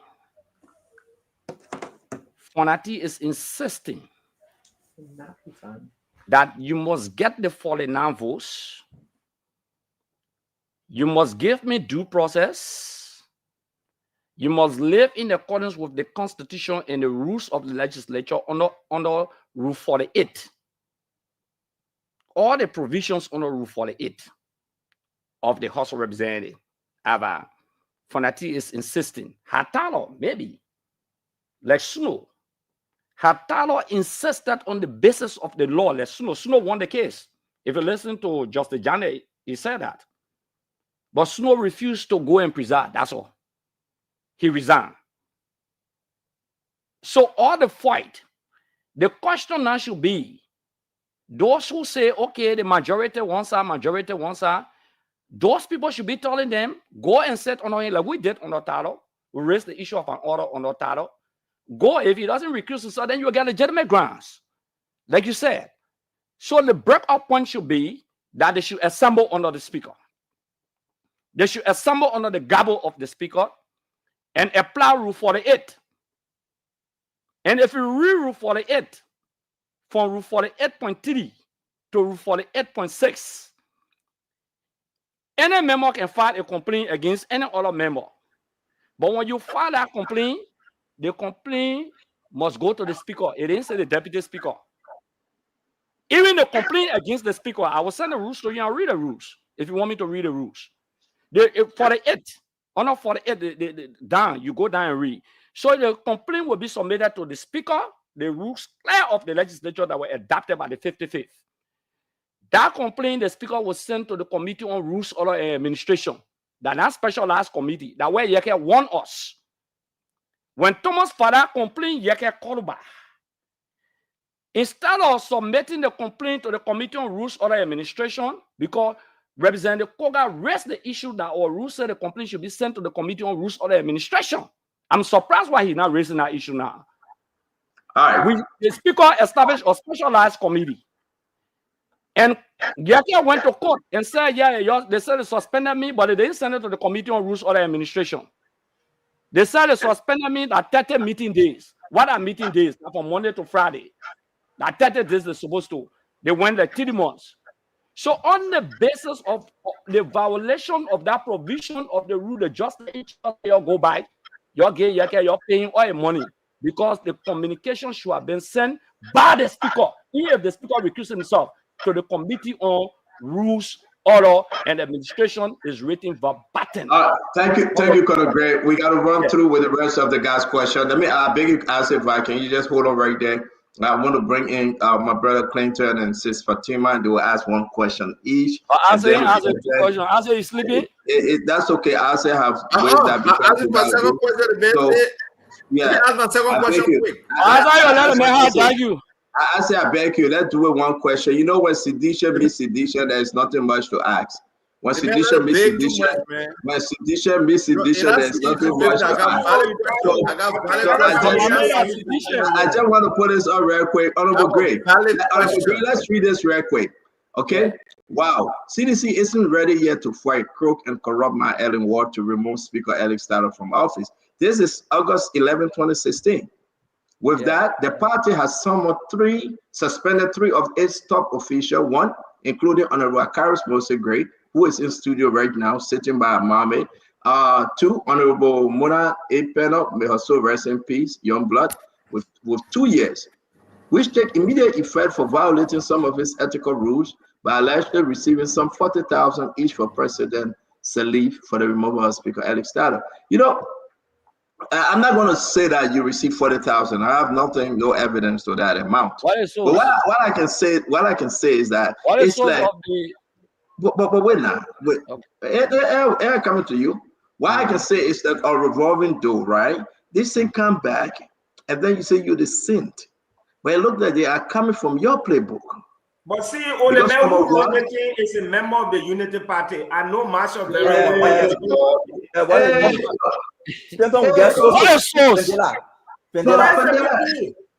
S9: Fonati is insisting that you must get the 49 votes. You must give me due process. You must live in accordance with the Constitution and the rules of the legislature under Rule 48. All the provisions under Rule 48 of the House of Representatives. Fonati is insisting. Hatalo, maybe. Like Snow. Hatalo insisted on the basis of the law. Like Snow won the case. If you listen to Justice Jane, he said that. But Snow refused to go and preside. That's all. He resigned. So all the fight, the question now should be, those who say, okay, the majority wants her, those people should be telling them, go and set on him like we did on the title. We raised the issue of an order on the title. Go, if he doesn't recuse himself, then you get legitimate grounds, like you said. So the breakup point should be that they should assemble under the speaker. They should assemble under the gabble of the speaker and apply Rule 48. And if you read Rule 48, from Rule 48.3 to Rule 48.6, any member can file a complaint against any other member. But when you file that complaint, the complaint must go to the speaker. It didn't say the deputy speaker. Even the complaint against the speaker, I will send the rules to you and read the rules if you want me to read the rules. The 48, under 48, down, you go down and read. So the complaint will be submitted to the speaker, the rules clear of the legislature that were adopted by the 55th. That complaint, the speaker was sent to the Committee on Rules of Administration, that specialized committee, that where Yeke warned us. When Thomas Father complained, Yeke called back. Instead of submitting the complaint to the Committee on Rules of Administration, because Representative Koga raised the issue that our rules said the complaint should be sent to the Committee on Rules of Administration. I'm surprised why he's not raising that issue now. All right. The speaker established a specialized committee. And Yeke went to court and said, they said they suspended me, but they didn't send it to the Committee on Rules of Administration. They said they suspended me at 30 meeting days. What are meeting days? From Monday to Friday. That 30 days they're supposed to. They went like 3 months. So on the basis of the violation of that provision of the rule, the justice you go by, you're paying all your money because the communication should have been sent by the speaker. If the speaker recuses himself to the Committee on Rules, Order, and Administration is written verbatim.
S6: Thank you, Colonel Gray. We got to run through with the rest of the guys' question. Let me beg you, ask if I can. You just hold on right there. I want to bring in my brother Clinton and Sis Fatima, and they will ask one question each.
S9: I say he's sleeping.
S6: That's okay. I say have ways that I say I beg you. Let's do it one question. You know when sedition means sedition, there is nothing much to ask. When sedition means sedition, there's nothing much to ask. I just want to put this on real quick. Honorable Gray, let's read this real quick. Okay? Wow. CDC isn't ready yet to fight crook and corrupt my Ellen Ward to remove Speaker Alex Starr from office. This is August 11, 2016. With that, the party has suspended three of its top officials, one, including Honorable Karis Mose-Gray, who is in studio right now, sitting by Mohammed. Two, Honorable Mona Epeno, may her soul rest in peace, young blood, with 2 years, which take immediate effect for violating some of its ethical rules by allegedly receiving some 40,000 each for President Salif for the removal of Speaker Alex Starr. You know, I'm not going to say that you received 40,000. I have no evidence to that amount.
S9: What is
S6: but what I can say is that
S9: what
S6: it's like,
S9: of the...
S6: but wait now, wait, okay. Coming to you. What I can say is that a revolving door, right? This thing come back, and then you say you're the saint. But it looks like they are coming from your playbook.
S11: But see, only man who wrote the thing is a member of the Unity Party. I know Marshall very well.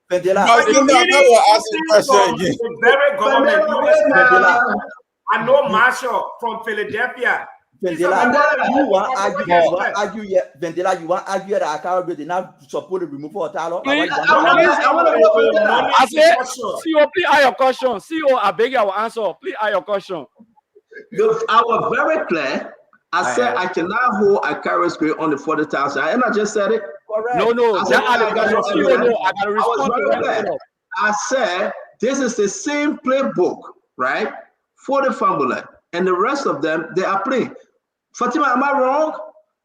S8: Pendela.
S11: I know Marshall from Philadelphia.
S8: Vendela, you want argue yet? Vendela, you want argue that I can't did not support the removal of Talo?
S9: I say, CEO, please ask your question. CEO, I beg you, I will answer. Please ask your question.
S6: I was very clear. I said I cannot hold a carry screen on the 40,000. And I just said it.
S8: Correct.
S9: No, I got to respond to that.
S6: I said this is the same playbook, right? For the family. And the rest of them, they are playing. Fatima, am I wrong?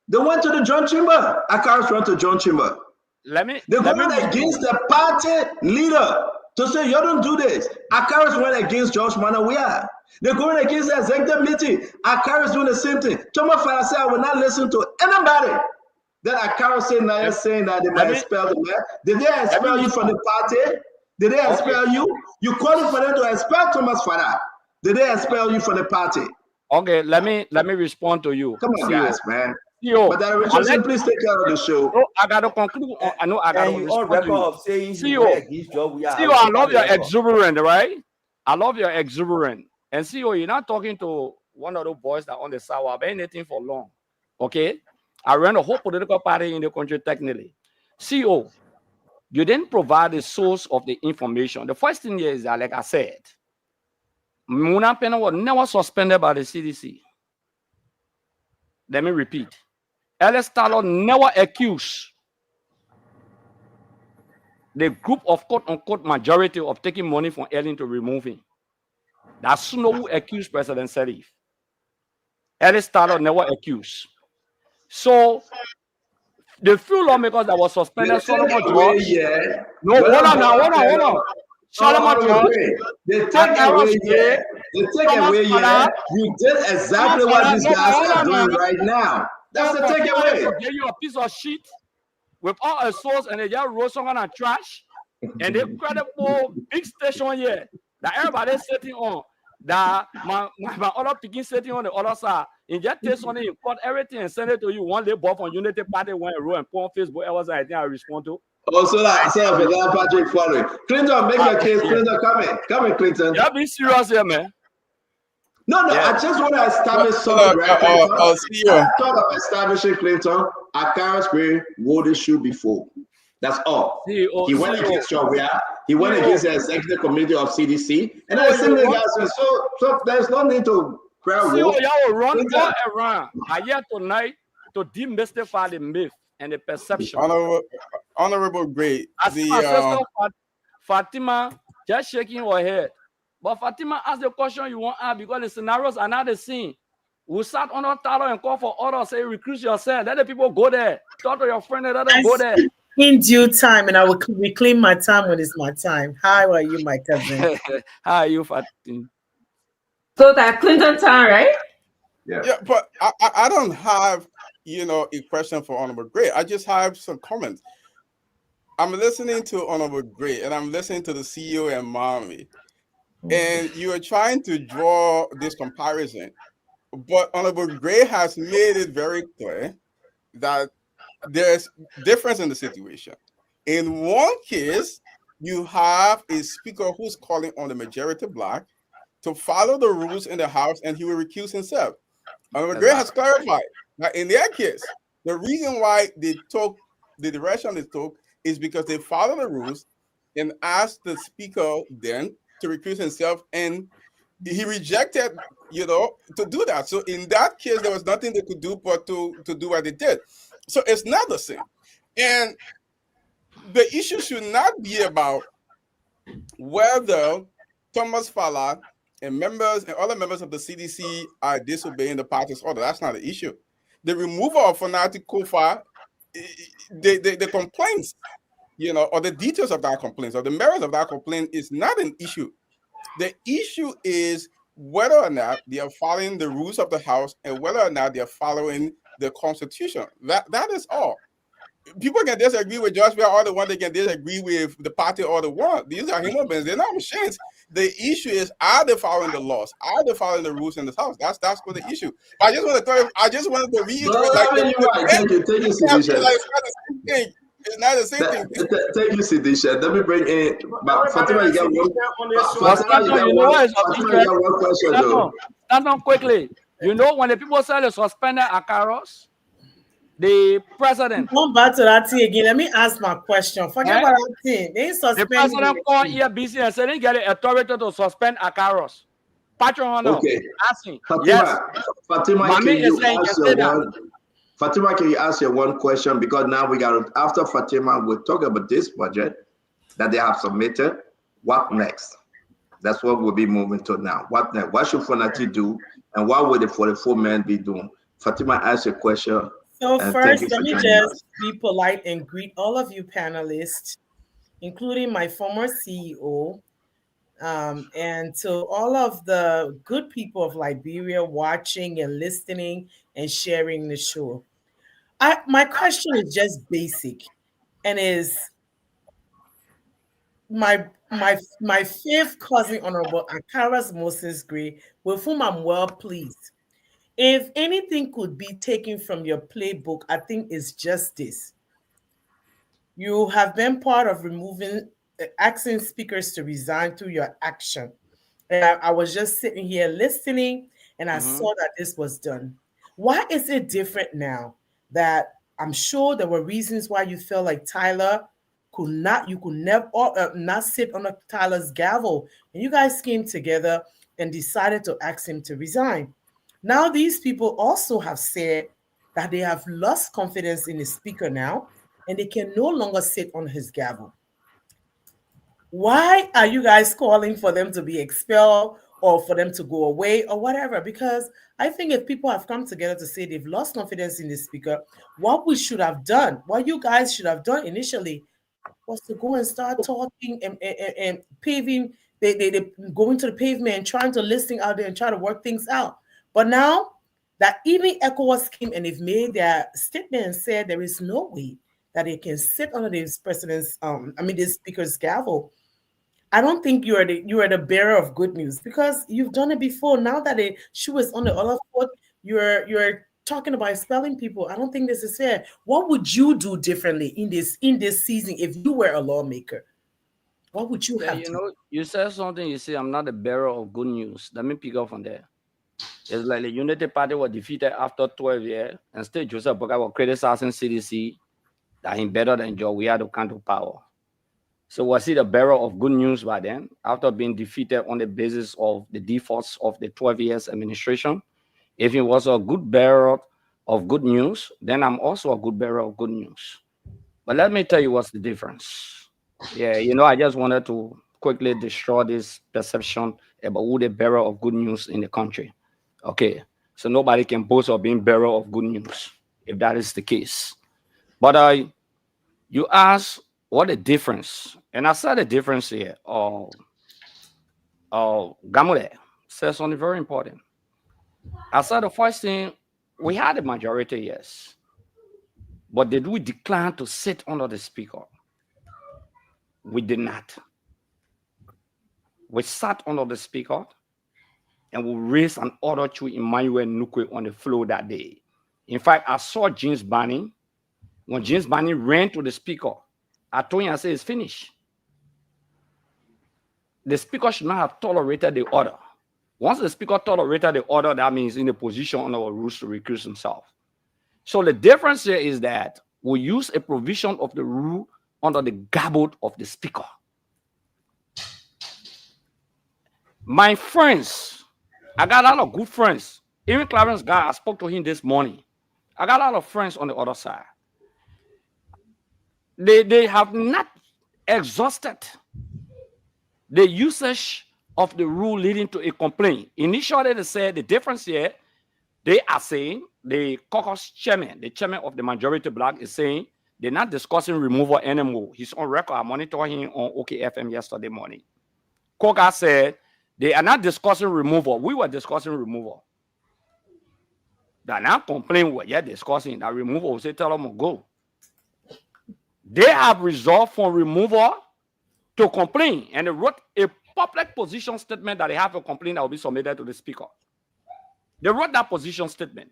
S6: They went to the John Chamber. Akaris went to John Chamber. They're going against the party leader to say, you don't do this. Akaris went against George Manawia. They're going against the executive meeting. Akaris doing the same thing. Choma Fara said, I will not listen to anybody. Then Akaris saying that they might expel the man. Did they expel you from the party? Did they expel you? You called for them to expel Thomas Farah. Did they expel you from the party?
S9: Okay, let me respond to you.
S6: Come on, guys, man.
S9: CEO,
S6: but that please take care of the show.
S9: No, I gotta conclude. I know I gotta respond to you. CEO, I love your exuberant, right? I love your exuberant. And CEO, you're not talking to one of those boys that on the side of anything for long. Okay? I ran a whole political party in the country technically. CEO, you didn't provide the source of the information. The first thing here is that, like I said, Muna Pena was never suspended by the CDC. Let me repeat. Alex Starr never accused the group of quote-unquote majority of taking money from Ellen to remove him. That's no who accused President Salif. Alex Starr never accused. So the few lawmakers that was suspended, Solomon George. No, hold on. Solomon George.
S6: They take away, you did exactly what these guys are doing right now. That's the takeaway.
S9: Give you a piece of shit with all a source and they just roll someone on trash. And they credible big station here that everybody sitting on. That my other picking sitting on the other side. And just take something, you cut everything and send it to you. One day bought from Unity Party when I wrote and put on Facebook. It was I think I respond to.
S6: Also, that Patrick following. Clinton, make your case. Clinton, come in, Clinton.
S9: You're being serious here, man.
S6: No, I just want to establish something, right, Clinton? I thought of establishing Clinton. Akaris Gray wore this shoe before. That's all. He went against Jovia. He went against the executive committee of CDC. And I think the guys, so there's no need to crowd
S9: war. Y'all run all around. I here tonight to demystify the myth and the perception.
S14: Honorable Gray.
S9: As my sister Fatima just shaking her head. But Fatima asked the question you want to ask because the scenarios are not the same. We sat on our tower and call for orders, say recruit yourself. Let the people go there. Talk to your friend and let them go there.
S15: In due time, and I will reclaim my time when it's my time. How are you, my cousin?
S9: How are you, Fatima?
S5: So that Clinton time, right?
S14: Yeah, but I don't have, a question for Honorable Gray. I just have some comments. I'm listening to Honorable Gray, and I'm listening to the CEO and Mommy. And you are trying to draw this comparison, but Honorable Gray has made it very clear that there's difference in the situation. In one case, you have a speaker who's calling on the majority black, to follow the rules in the House, and he will recuse himself. Honorable Gray has clarified that in their case, the reason why they took the direction they took is because they followed the rules and asked the Speaker then to recuse himself, and he rejected, to do that. So in that case, there was nothing they could do but to do what they did. So it's not the same. And the issue should not be about whether Thomas Falla and other members of the CDC are disobeying the party's order. That's not the issue. The removal of Fanatic Kofa, the complaints, or the details of that complaint, or the merits of that complaint is not an issue. The issue is whether or not they are following the rules of the House and whether or not they are following the Constitution. That is all. People can disagree with Josh all the one, they can disagree with the party all the one. These are human beings, they're not machines. The issue is, are they following the laws? Are they following the rules in the House? That's what the issue. I just wanted to reiterate,
S6: Thank you, Sidisha.
S14: it's not the same thing.
S6: Thank you, Sidisha. Let me bring in Fatima. You got one question though.
S9: Stand on quickly. When the people say they suspended Akaros, the president.
S15: Come back to that thing again. Let me ask my question. Forget about that thing. They suspended.
S9: The president called EBC and said they get the authority to suspend Akaros. Patron,
S6: okay.
S9: Asking.
S6: Fatima,
S9: Yes.
S6: Fatima, can you ask your one question? Because now we got, after Fatima, we'll talk about this budget that they have submitted. What next? That's what we'll be moving to now. What next? What should Fonati do? And what will the 44 men be doing? Fatima, ask your question.
S15: So first, let me just be polite and greet all of you panelists, including my former CEO, and to all of the good people of Liberia watching and listening and sharing the show. My question is just basic, and is my fifth cousin, Honorable Akaras Moses Gray, with whom I'm well pleased. If anything could be taken from your playbook, I think it's just this. You have been part of asking speakers to resign through your action. And I was just sitting here listening, and I saw that this was done. Why is it different now? That I'm sure there were reasons why you felt like Tyler could never not sit on Tyler's gavel, and you guys came together and decided to ask him to resign. Now these people also have said that they have lost confidence in the speaker now, and they can no longer sit on his gavel. Why are you guys calling for them to be expelled or for them to go away or whatever? Because I think if people have come together to say they've lost confidence in the speaker, what we should have done, what you guys should have done initially, was to go and start talking and paving. They going to the pavement and trying to listen out there and try to work things out. But now that even ECOWAS came and they've made their statement and said there is no way that they can sit under this president's, this speaker's gavel, I don't think you are the bearer of good news, because you've done it before. Now that the shoe is on the other foot, you're talking about expelling people. I don't think this is fair. What would you do differently in this season if you were a lawmaker? What would you have done?
S9: You said something. You say I'm not the bearer of good news. Let me pick up on that. It's like the Unity Party was defeated after 12 years, and still Joseph Boka was criticizing CDC that he's better than Joe. We had to come to power. So was he the bearer of good news by then, after being defeated on the basis of the defaults of the 12 years administration? If he was a good bearer of good news, then I'm also a good bearer of good news. But let me tell you what's the difference. Yeah, I just wanted to quickly destroy this perception about who the bearer of good news in the country. Okay, so nobody can boast of being bearer of good news if that is the case. But you ask what the difference, and I said the difference here. Gamule says something very important. I said the first thing, we had a majority, yes, but did we decline to sit under the speaker? We did not. We sat under the speaker, and we raised an order to Emmanuel Nukwe on the floor that day. In fact, I saw James Barney. When James Barney ran to the speaker, I told him, I said, it's finished. The speaker should not have tolerated the order. Once the speaker tolerated the order, that means in a position under our rules to recuse himself. So the difference here is that we use a provision of the rule under the gabot of the speaker. My friends, I got a lot of good friends. Even Clarence guy, I spoke to him this morning. I got a lot of friends on the other side. They have not exhausted the usage of the rule leading to a complaint. Initially, they said the difference here, they are saying, the caucus chairman, the chairman of the majority bloc is saying, they're not discussing removal anymore. He's on record. I monitored him on OKFM yesterday morning. Caucus said, they are not discussing removal. We were discussing removal. They're not complaining what you're discussing. That removal, say, tell them to go. They have resolved from removal to complain, and they wrote a public position statement that they have a complaint that will be submitted to the speaker. They wrote that position statement.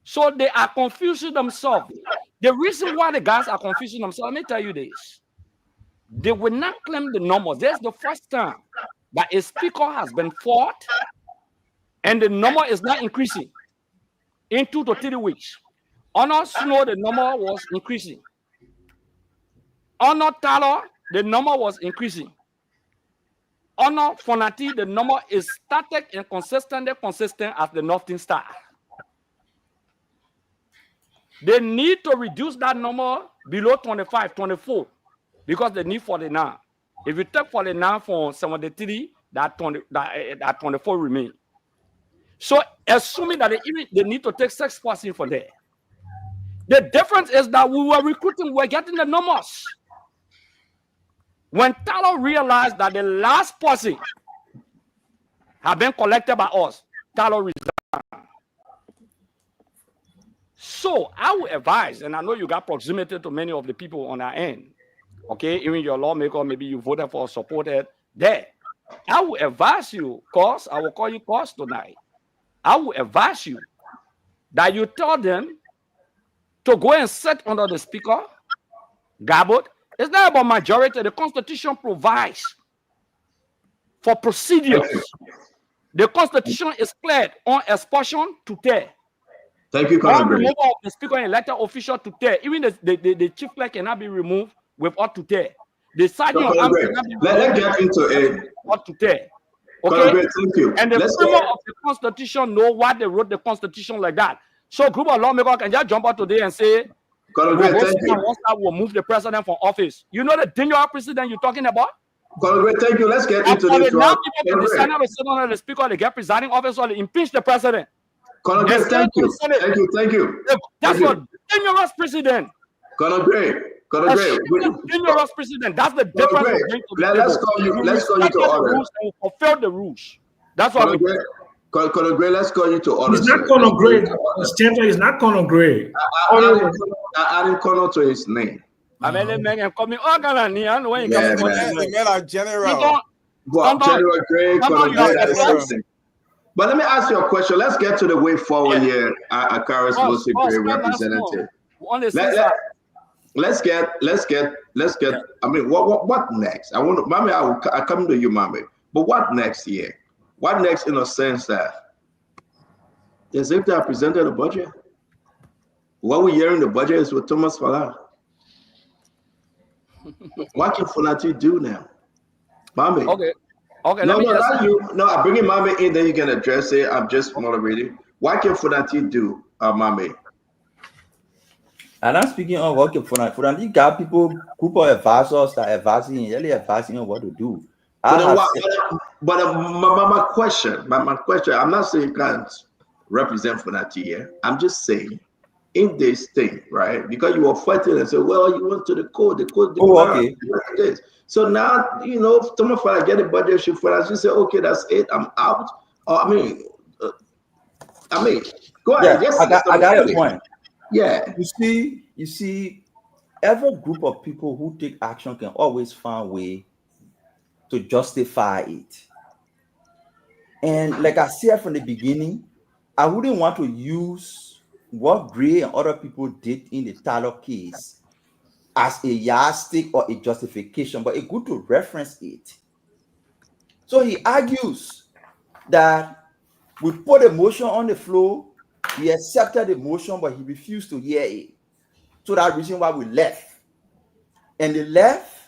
S9: So they are confusing themselves. The reason why the guys are confusing themselves, let me tell you this. They will not claim the numbers. That's the first time that a speaker has been fought and the number is not increasing in 2 to 3 weeks. Honor Snow, the number was increasing. Honor Tyler, the number was increasing. Honor Fonati, the number is static and consistent as the Northern Star. They need to reduce that number below 25, 24, because they need 49. If you take 49 from 73, that 24 remain. So assuming that they need to take 6% for that. The difference is that we were recruiting, we're getting the numbers. When Tyler realized that the last person had been collected by us, Tyler resigned. So I would advise, and I know you got proximity to many of the people on our end, okay, even your lawmaker, maybe you voted for or supported there. I would advise you, cause I will call you cause tonight. I would advise you that you tell them to go and sit under the speaker, gabot. It's not about majority. The Constitution provides for procedures. The Constitution is clear on expulsion to tear.
S6: Thank you,
S9: on removal of the speaker and elected official to tear. Even the chief clerk cannot be removed without to tear. The sergeant of arms cannot be removed.
S6: Let's get into it.
S9: What to tear. Okay.
S6: Thank you.
S9: And the framework of the Constitution know why they wrote the Constitution like that. So a group of lawmakers can just jump out today and say, we'll move the president from office. You know the dangerous precedent you're talking about?
S6: Thank you. Let's get into this.
S9: Now people decide to sit under the speaker, they get presiding officer, they impeach the president.
S6: Thank you. Thank you.
S9: That's a dangerous precedent. Dangerous precedent. That's the difference.
S6: Let's call you to order.
S9: Fulfill the rules. That's what we
S6: Colonel Gray, let's call you to order.
S7: It's not Colonel Gray. It's not Colonel Gray.
S6: Adding Colonel to his name.
S9: I mean, they make him call me General.
S6: General Gray, Colonel Gray. But let me ask you a question. Let's get to the way forward here. Akaris Mostly Gray representative. Let's get. I mean, what next? Mami, I come to you, Mami. But what next here? What next in a sense that as if they have presented a budget? What we're hearing the budget is with Thomas Falah. What can Fonati do now? Mami.
S9: Okay.
S6: No, not you. No, I'm bringing Mami in, then you can address it. I'm just moderating. What can Fonati do, Mami?
S8: And I'm speaking on what can Fonati got people, group of advisors that advising on what to do. But
S6: my question, I'm not saying you can't represent Fonati here. I'm just saying, in this thing, right? Because you were fighting and said, well, you went to the court.
S8: Okay.
S6: This. So now, if Thomas Fala get a budget issue for us, you say, okay, that's it, I'm out. Or, I mean, go ahead.
S8: Yes, I got your point.
S6: Yeah.
S8: You see, every group of people who take action can always find a way to justify it. And like I said from the beginning, I wouldn't want to use what Gray and other people did in the Tyler case as a yardstick or a justification, but it's good to reference it. So he argues that we put a motion on the floor, he accepted the motion, but he refused to hear it. So that reason why we left. And they left,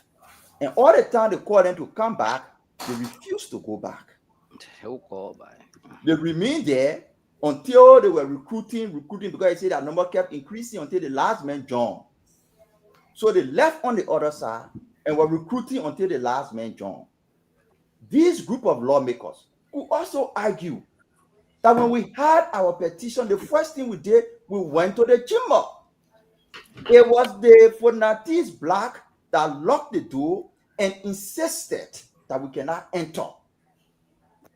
S8: and all the time they called them to come back, they refused to go back. They remained there until they were recruiting, because they said that number kept increasing until the last man joined. So they left on the other side and were recruiting until the last man joined. This group of lawmakers could also argue that when we had our petition, the first thing we did, we went to the chamber. It was the Fonatese black that locked the door and insisted that we cannot enter.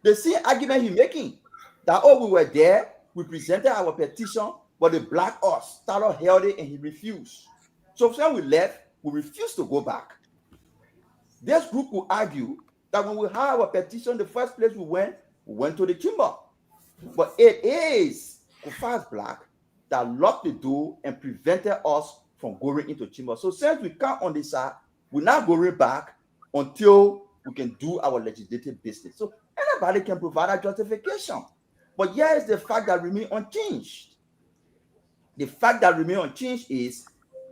S8: The same argument he's making, that, oh, we were there, we presented our petition, but the black us started held it and he refused. So when we left, we refused to go back. This group will argue that when we had our petition, the first place we went to the chamber. But it is Kofa's black that locked the door and prevented us from going into chamber. So since we can't on this side, we're not going back until we can do our legislative business. So anybody can provide a justification. But here is the fact that remain unchanged. The fact that remain unchanged is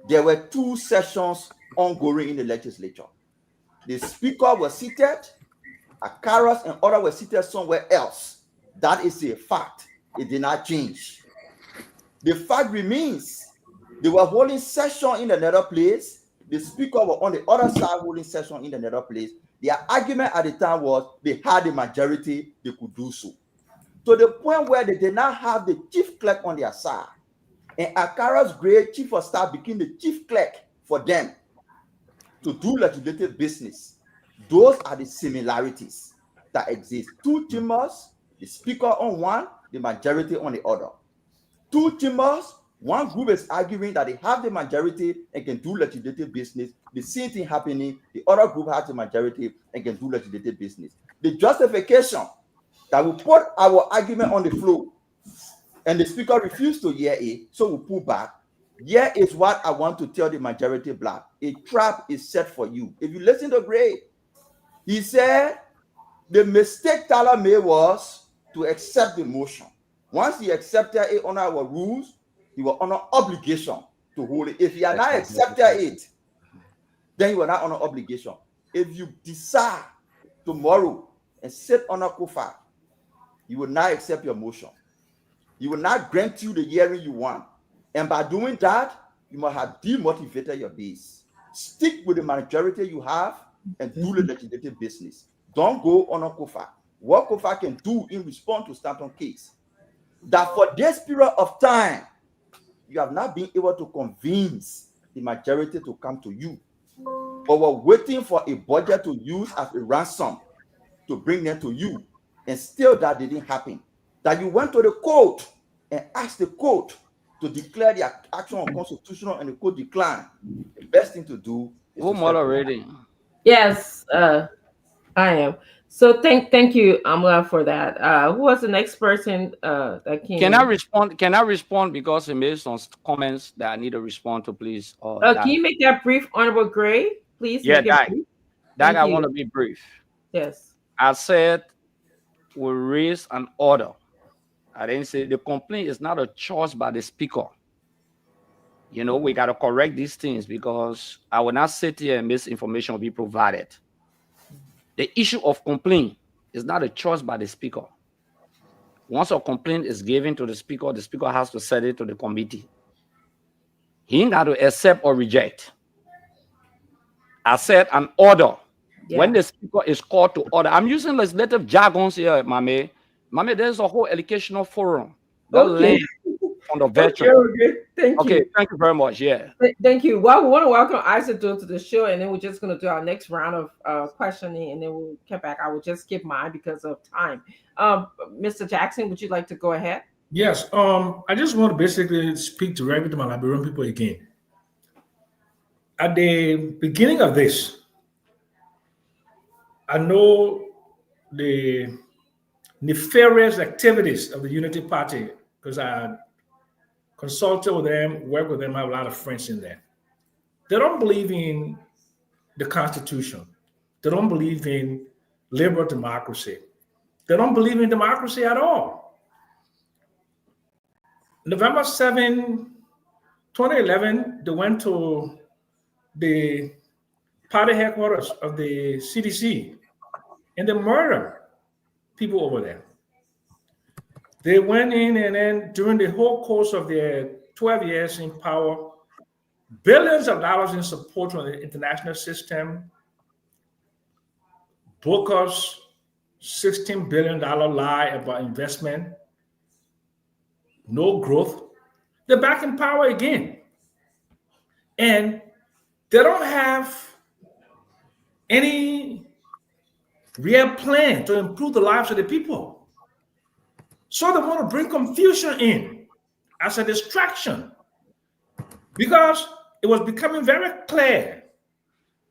S8: there were 2 sessions ongoing in the legislature. The speaker was seated, Akaras and others were seated somewhere else. That is a fact. It did not change. The fact remains, they were holding session in another place. The speaker was on the other side holding session in another place. Their argument at the time was they had the majority, they could do so. To the point where they did not have the chief clerk on their side. And Akara's great chief of staff became the chief clerk for them to do legislative business. Those are the similarities that exist. 2 chambers, the speaker on one, the majority on the other. 2 chambers, one group is arguing that they have the majority and can do legislative business. The same thing happening, the other group has the majority and can do legislative business. The justification that we put our argument on the floor and the speaker refused to hear it, so we pull back. Here is what I want to tell the majority black. A trap is set for you. If you listen to Gray, he said the mistake Tyler made was to accept the motion. Once he accepted it on our rules, he was under obligation to hold it. If he had not accepted it, then you were not under obligation. If you decide tomorrow and sit on a Kofa, you will not accept your motion. He will not grant you the hearing you want. And by doing that, you must have demotivated your base. Stick with the majority you have and do the legislative business. Don't go on a Kofa. What Kofa can do in response to Stanton case, that for this period of time, you have not been able to convince the majority to come to you. But we're waiting for a budget to use as a ransom to bring them to you. And still that didn't happen. That you went to the court and asked the court to declare the action unconstitutional and the court declined. The best thing to do is to
S9: moderating.
S5: Yes, I am. So thank you, Amla, for that. Who was the next person that came?
S9: Can I respond? Can I respond because he made some comments that I need to respond to, please?
S5: Can you make that brief, Honorable Gray, please?
S9: Yeah, Dag, I want to be brief.
S5: Yes.
S9: I said we raise an order. I didn't say the complaint is not a choice by the speaker. You know, we got to correct these things because I will not sit here and misinformation will be provided. The issue of complaint is not a choice by the speaker. Once a complaint is given to the speaker has to send it to the committee. He ain't got to accept or reject. I said an order. Yeah. When the speaker is called to order, I'm using legislative jargons here, Mame. Mame, there's a whole educational forum that lands on the veteran.
S5: Okay. Thank you.
S9: Thank you very much. Yeah.
S5: Thank you. Well, we want to welcome Isidore to the show, and then we're just going to do our next round of questioning, and then we'll get back. I will just skip mine because of time. Mr. Jackson, would you like to go ahead?
S7: Yes. I just want to basically speak directly to my Liberian people again. At the beginning of this, I know the nefarious activities of the Unity Party because I consulted with them, worked with them, I have a lot of friends in there. They don't believe in the Constitution. They don't believe in liberal democracy. They don't believe in democracy at all. November 7, 2011, they went to the party headquarters of the CDC and they murdered people over there. They went in and then during the whole course of their 12 years in power, billions of dollars in support from the international system, Booker's $16 billion lie about investment, no growth. They're back in power again. And they don't have any real plan to improve the lives of the people. So they want to bring confusion in as a distraction because it was becoming very clear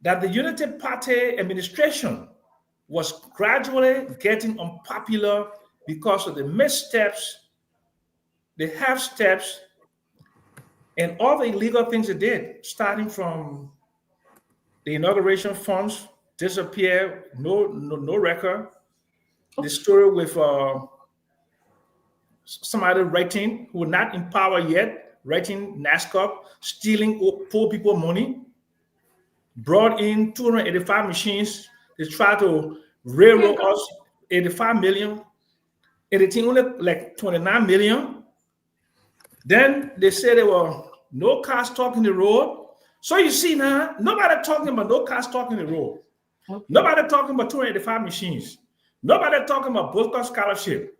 S7: that the Unity Party administration was gradually getting unpopular because of the missteps, the half steps, and all the illegal things they did, starting from the inauguration funds disappear, no record. The story with somebody writing who not in power yet, writing NASCAR, stealing poor people money, brought in 285 machines. They try to railroad us 85 million, and the thing only like 29 million. Then they said there were no cars talking the road. So you see now, nobody talking about no cars talking the road. Okay. Nobody talking about 285 machines. Nobody talking about Booker scholarship.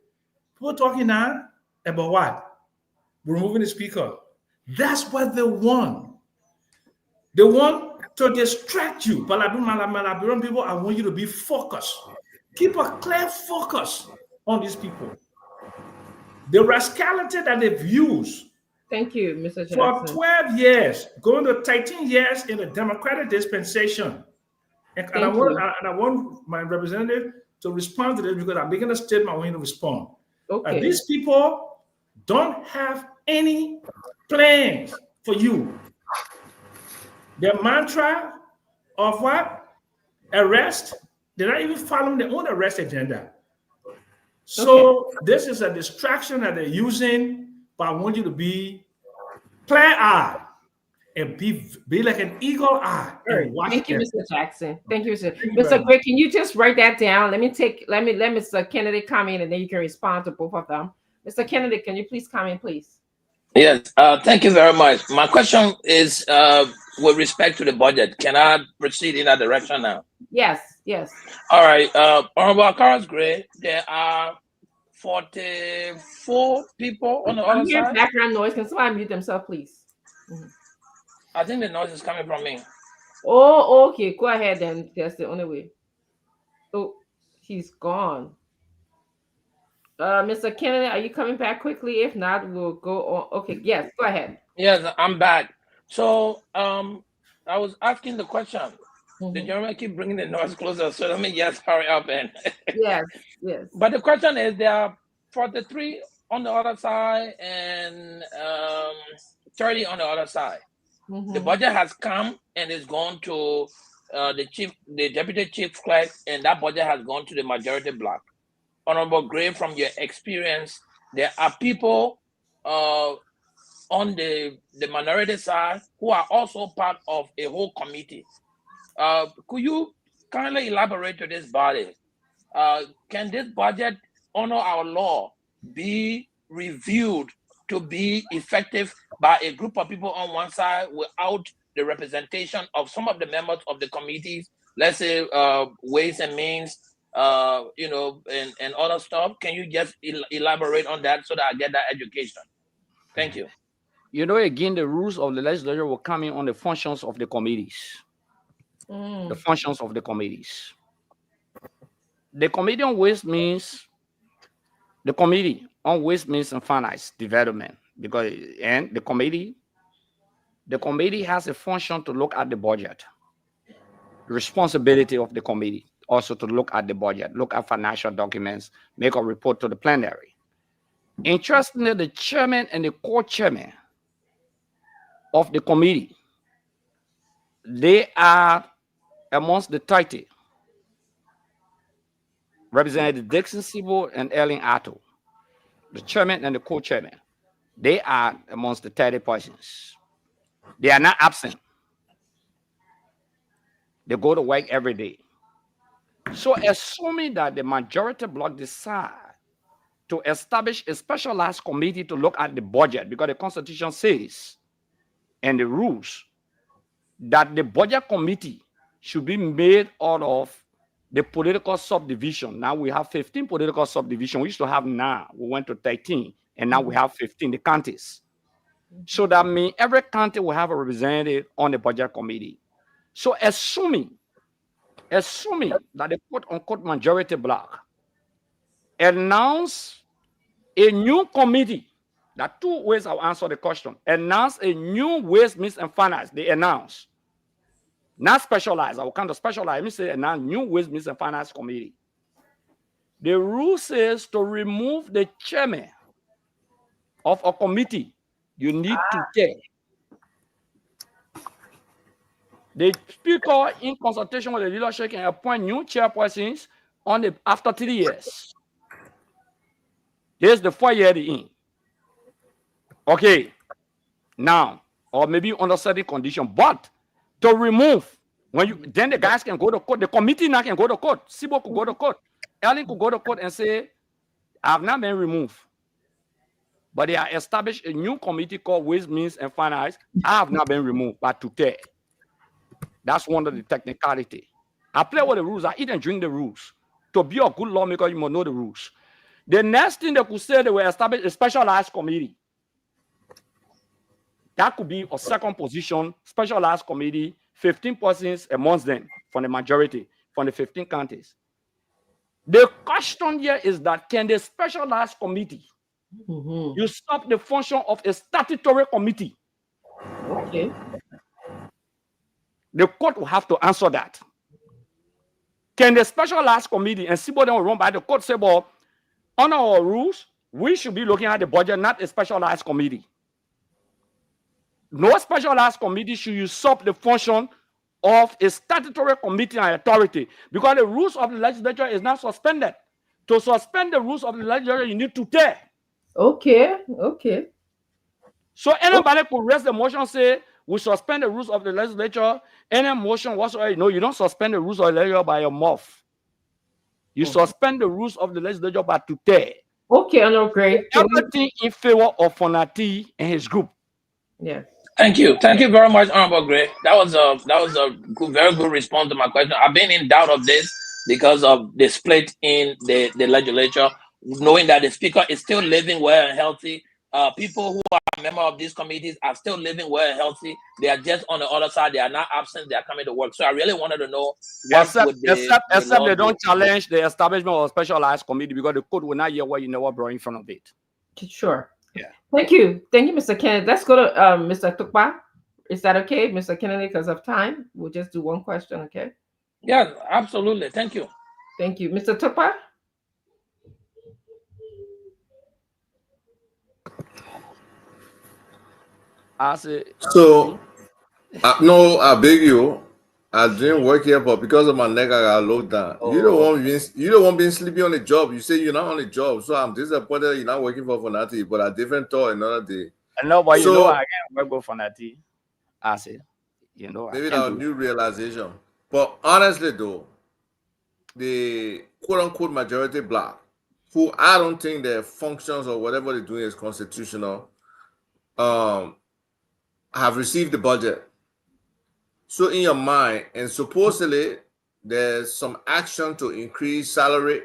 S7: People talking now about what? Removing the speaker. That's what they want. They want to distract you. But Liberian people, I want you to be focused. Keep a clear focus on these people. The rascality that they've used.
S5: Thank you, Mr. Jackson.
S7: For 12 years, going to 13 years in the Democratic dispensation. And I want my representative to respond to this because I'm making a statement. I want you to respond.
S5: Okay.
S7: These people don't have any plans for you. Their mantra of what? Arrest. They're not even following their own arrest agenda. So this is a distraction that they're using, but I want you to be clear-eyed and be like an eagle eye. And watch
S5: Thank you,
S7: them.
S5: Mr. Jackson. Thank you, Mr. Gray. Can you just write that down? Let Mr. Kennedy comment, and then you can respond to both of them. Mr. Kennedy, can you please comment, please?
S12: Yes, thank you very much. My question is with respect to the budget. Can I proceed in that direction now?
S5: Yes.
S12: All right. Honorable Carlos Gray, there are 44 people on the other side.
S5: Background noise. Can somebody mute themselves, please? Mm-hmm.
S12: I think the noise is coming from me.
S5: Oh, okay. Go ahead then. That's the only way. Oh, he's gone. Mr. Kennedy, are you coming back quickly? If not, we'll go on. Okay, yes, go ahead.
S12: Yes, I'm back. So I was asking the question. The gentleman keep bringing the noise closer, so let me just hurry up and
S5: yes.
S12: But the question is, there are 43 on the other side and 30 on the other side. The budget has come and is gone to the deputy chief clerk, and that budget has gone to the majority bloc. Honorable Gray, from your experience, there are people on the minority side who are also part of a whole committee. Could you kindly elaborate to this body? Can this budget honor our law be reviewed to be effective by a group of people on one side without the representation of some of the members of the committees, let's say Ways and Means, and other stuff? Can you just elaborate on that so that I get that education? Thank you.
S9: Again, the rules of the legislature will come in on the functions of the committees. The functions of the committees. The Committee on Waste Means and Finance Development, the committee has a function to look at the budget. The responsibility of the committee also to look at the budget, look at financial documents, make a report to the plenary. Interestingly, the chairman and the co-chairman of the committee, they are amongst the 30 Representative Dixon Sibo and Ellen Atto, the chairman and the co-chairman. They are amongst the 30 persons. They are not absent. They go to work every day. So assuming that the majority bloc decide to establish a specialized committee to look at the budget, because the Constitution says and the rules that the budget committee should be made out of the political subdivision. Now we have 15 political subdivisions. We used to have 9. We went to 13, and now we have 15, the counties. So that means every county will have a representative on the budget committee. So assuming that the quote-unquote majority bloc announce a new committee, there are 2 ways I'll answer the question. Announce a new ways, means, and finance. They announce. Not specialized. I will come to specialize. Let me say announce new ways, means, and finance committee. The rule says to remove the chairman of a committee, you need to tell the speaker in consultation with the leadership can appoint new chairpersons after 3 years. Here's the 4-year in. Okay. Now, or maybe under certain condition, but to remove, then the guys can go to court. The committee now can go to court. Sibo could go to court. Ellen could go to court and say, I have not been removed. But they are established a new committee called Ways, Means, and Finance. I have not been removed, but to tell. That's one of the technicality. I play with the rules. I eat and drink the rules. To be a good lawmaker, you must know the rules. The next thing they could say, they will establish a specialized committee. That could be a second position, specialized committee, 15 persons amongst them from the majority, from the 15 counties. The question here is that can the specialized committee usurp the function of a statutory committee?
S5: Okay.
S9: The court will have to answer that. Can the specialized committee, and Sibo then will run by the court, say, well, under our rules, we should be looking at the budget, not a specialized committee. No specialized committee should usurp the function of a statutory committee and authority, because the rules of the legislature is not suspended. To suspend the rules of the legislature, you need to tell.
S5: Okay.
S9: So anybody could raise the motion, say, we suspend the rules of the legislature. Any motion whatsoever, no, you don't suspend the rules of the legislature by your mouth. You suspend the rules of the legislature by to tell.
S5: Okay, Honorable Gray.
S9: Everything in favor of Fonati and his group.
S5: Yes.
S12: Thank you very much, Honorable Gray. That was a very good response to my question. I've been in doubt of this because of the split in the legislature, knowing that the speaker is still living well and healthy. People who are members of these committees are still living well and healthy. They are just on the other side. They are not absent. They are coming to work. So I really wanted to know
S9: except they don't challenge the establishment of a specialized committee, because the court will not hear what you never brought in front of it.
S5: Sure.
S9: Yeah.
S5: Thank you, Mr. Kennedy. Let's go to Mr. Tukpa. Is that okay, Mr. Kennedy? Because of time, we'll just do one question, okay?
S12: Yeah, absolutely. Thank you.
S5: Thank you, Mr. Tukpa.
S13: So, no, I beg you. I didn't work here, but because of my neck, I got locked down. You don't want being sleepy on the job. You say you're not on the job, so I'm disappointed you're not working for Fonati. But a different thought another day.
S9: No, but you know I can't work for Fonati. I say,
S13: maybe that's a new realization. But honestly, though, the quote-unquote majority bloc, who I don't think their functions or whatever they're doing is constitutional, have received the budget. So in your mind, and supposedly there's some action to increase salary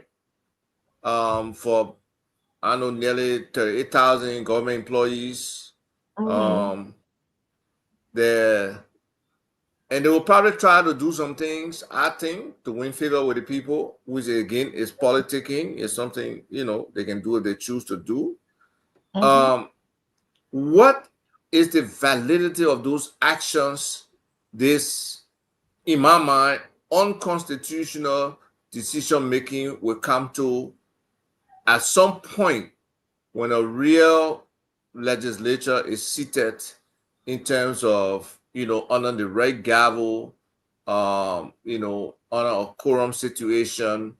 S13: for, I don't know, nearly 38,000 government employees. And they will probably try to do some things, I think, to win favor with the people, which again is politicking, is something, they can do if they choose to do. What is the validity of those actions? This, in my mind, unconstitutional decision-making will come to at some point when a real legislature is seated in terms of, under the right gavel, under a quorum situation,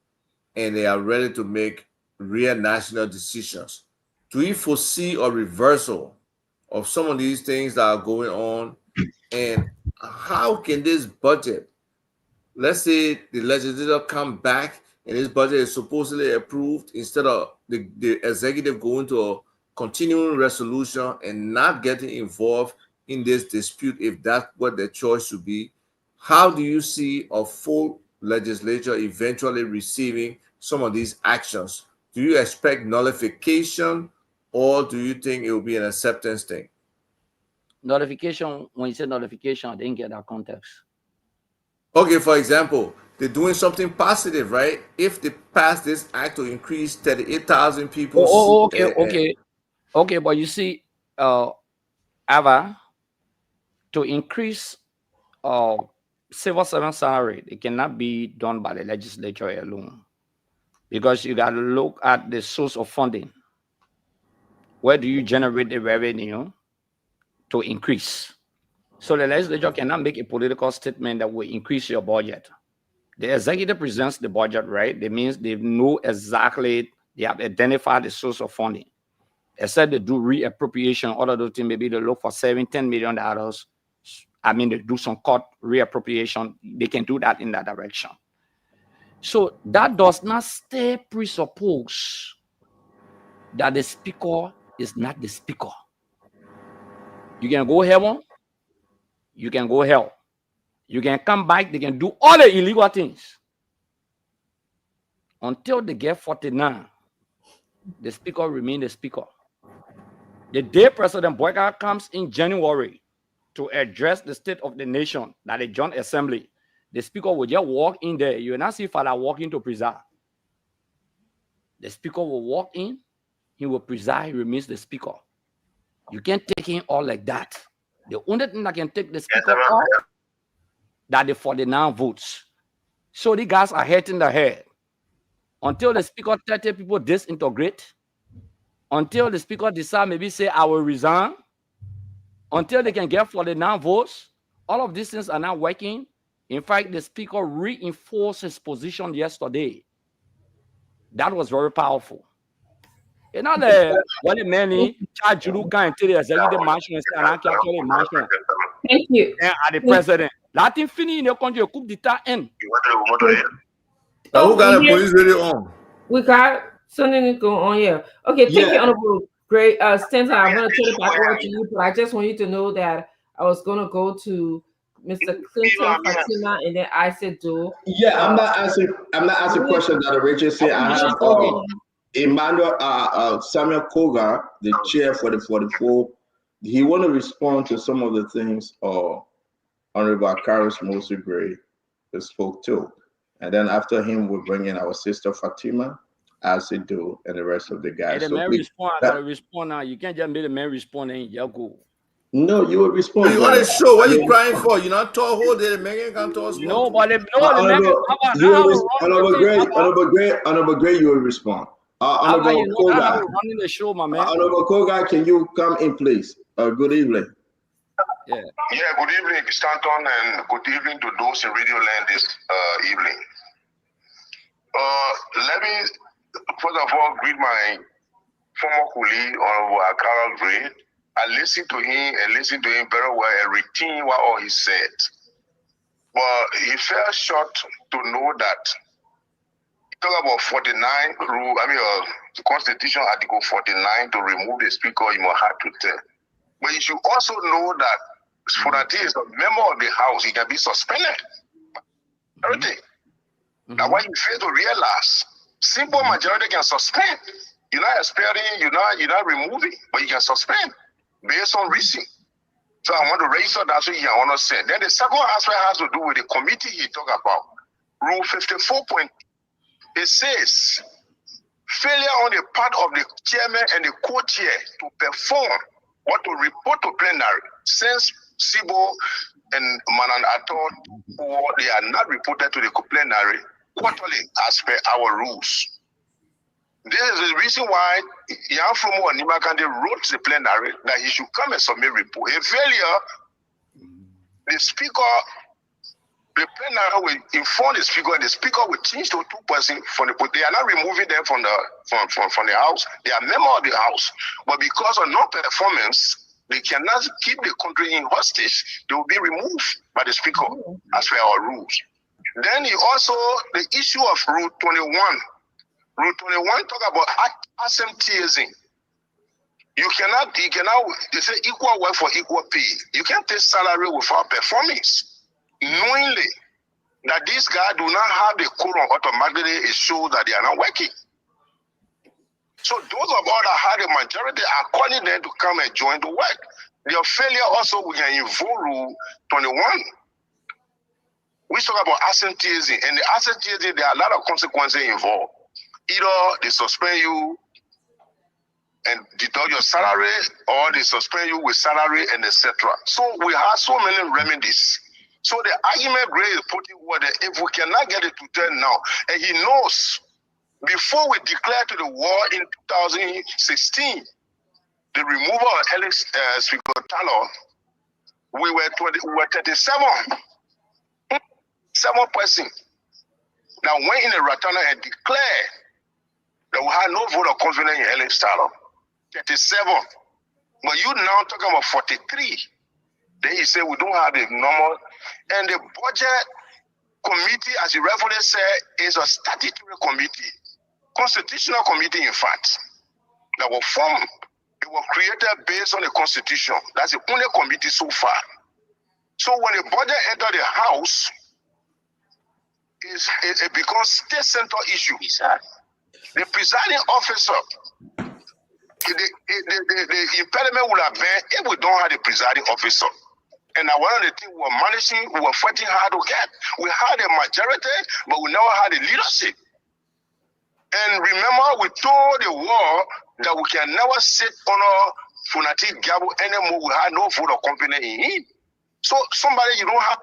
S13: and they are ready to make real national decisions. Do you foresee a reversal of some of these things that are going on? And how can this budget, let's say the legislature come back and this budget is supposedly approved, instead of the executive going to a continuing resolution and not getting involved in this dispute, if that's what their choice should be, how do you see a full legislature eventually receiving some of these actions? Do you expect nullification, or do you think it will be an acceptance thing?
S9: Nullification, when you say nullification, I didn't get that context.
S13: Okay, for example, they're doing something positive, right? If they pass this act to increase 38,000 people.
S9: Okay, but you see, Ava, to increase civil servant salary, it cannot be done by the legislature alone, because you got to look at the source of funding. Where do you generate the revenue to increase? So the legislature cannot make a political statement that will increase your budget. The executive presents the budget, right? That means they know exactly, they have identified the source of funding. Except they do reappropriation, all of those things, maybe they look for $10 million. I mean, they do some cut reappropriation. They can do that in that direction. So that does not still presuppose that the speaker is not the speaker. You can go heaven, you can go hell. You can come back, they can do all the illegal things. Until they get 49, the speaker remains the speaker. The day President Boyka comes in January to address the state of the nation, that the Joint Assembly, the speaker will just walk in there. You will not see Father walking to preside. The speaker will walk in, he will preside, he remains the speaker. You can't take him all like that. The only thing that can take the speaker off, that the 49 votes. So the guys are hitting the head. Until the speaker 30 people disintegrate, until the speaker decide maybe say I will resign, until they can get 49 votes, all of these things are not working. In fact, the speaker reinforced his position yesterday. That was very powerful. You know, what many charge you can tell the executive mansion and actually mansion.
S5: Thank you.
S9: And at the president. Latin fini in the country, coup d'etat end.
S13: Who got a police radio on?
S5: We got something going on here. Okay, thank you, Honorable Great. Stanton, I'm going to turn it back over to you, but I just want you to know that I was going to go to Mr. Clinton, Fatima, and then I said, "Do."
S6: Yeah, I'm not asking questions that Rachel said. I have Emmanuel Samuel Kogar, the chair for the 44. He want to respond to some of the things Honorable Karis Mosley Gray spoke to, and then after him we'll bring in our sister Fatima, Do, and the rest of the guys.
S9: The man respond. I gotta respond now. You can't just make the man respond and y'all go.
S6: No, you will respond.
S13: You want to show what you crying for? You're not told who the man can tell us.
S9: No, but
S6: Honorable Gray, you will respond. Honorable Koga,
S9: running the show, my man.
S6: Honorable Koga, can you come in, please? Good evening.
S16: Yeah, good evening, Stanton, and good evening to those in Radio Land this evening. Let me, first of all, greet my former colleague, Honorable Carol Gray. I listened to him very well and retained what all he said. But he fell short to know that talk about 49 rule, the Constitution Article 49 to remove the speaker, you must have to tell. But you should also know that Fonati is a member of the House, he can be suspended. Everything. That's why you fail to realize simple majority can suspend. You're not expelling, you're not removing, but you can suspend based on reason. So I want to raise that, that's what you want to say. Then the second aspect has to do with the committee he talked about. Rule 54. It says failure on the part of the chairman and the co-chair to perform or to report to plenary, since Sibo and Manan Aton, they are not reported to the plenary quarterly as per our rules. This is the reason why Jan Fumo and Nimakande wrote to the plenary that he should come and submit report. A failure, the speaker the panel will inform the speaker, and the speaker will change to 2 persons from the. They are not removing them from the house. They are member of the house, but because of non-performance, they cannot keep the country in hostage. They will be removed by the speaker as per our rules. Then he also the issue of Rule 21. Rule 21 talk about absenteeism. You cannot. They say equal work for equal pay. You can't take salary without performance. Knowingly that these guys do not have the quorum, automatically it shows that they are not working. So those of us that had the majority are calling them to come and join the work. Their failure also we can invoke Rule 21. We talk about absenteeism, and the absenteeism there are a lot of consequences involved. Either they suspend you and deduct your salary, or they suspend you with salary and etc. So we have so many remedies. So the argument Gray is putting was that if we cannot get it to 10 now, and he knows before we declared to the war in 2016, the removal of Alex Speaker Taylor, we were 37, 7% that went in the Ratana and declared that we had no vote of confidence in Alex Taylor. 37. But you now talking about 43. Then he said we don't have the normal. And the budget committee, as you rightfully said, is a statutory committee, constitutional committee, in fact, that was formed. It was created based on the constitution. That's the only committee so far. So when the budget entered the house, it becomes state central issue. The presiding officer, the impediment will have been if we don't have the presiding officer. And one of the things we were managing, we were fighting hard to get. We had a majority, but we never had the leadership. And remember, we told the world that we can never sit on a Funati Gabo anymore. We had no vote of confidence in him. So somebody you don't have.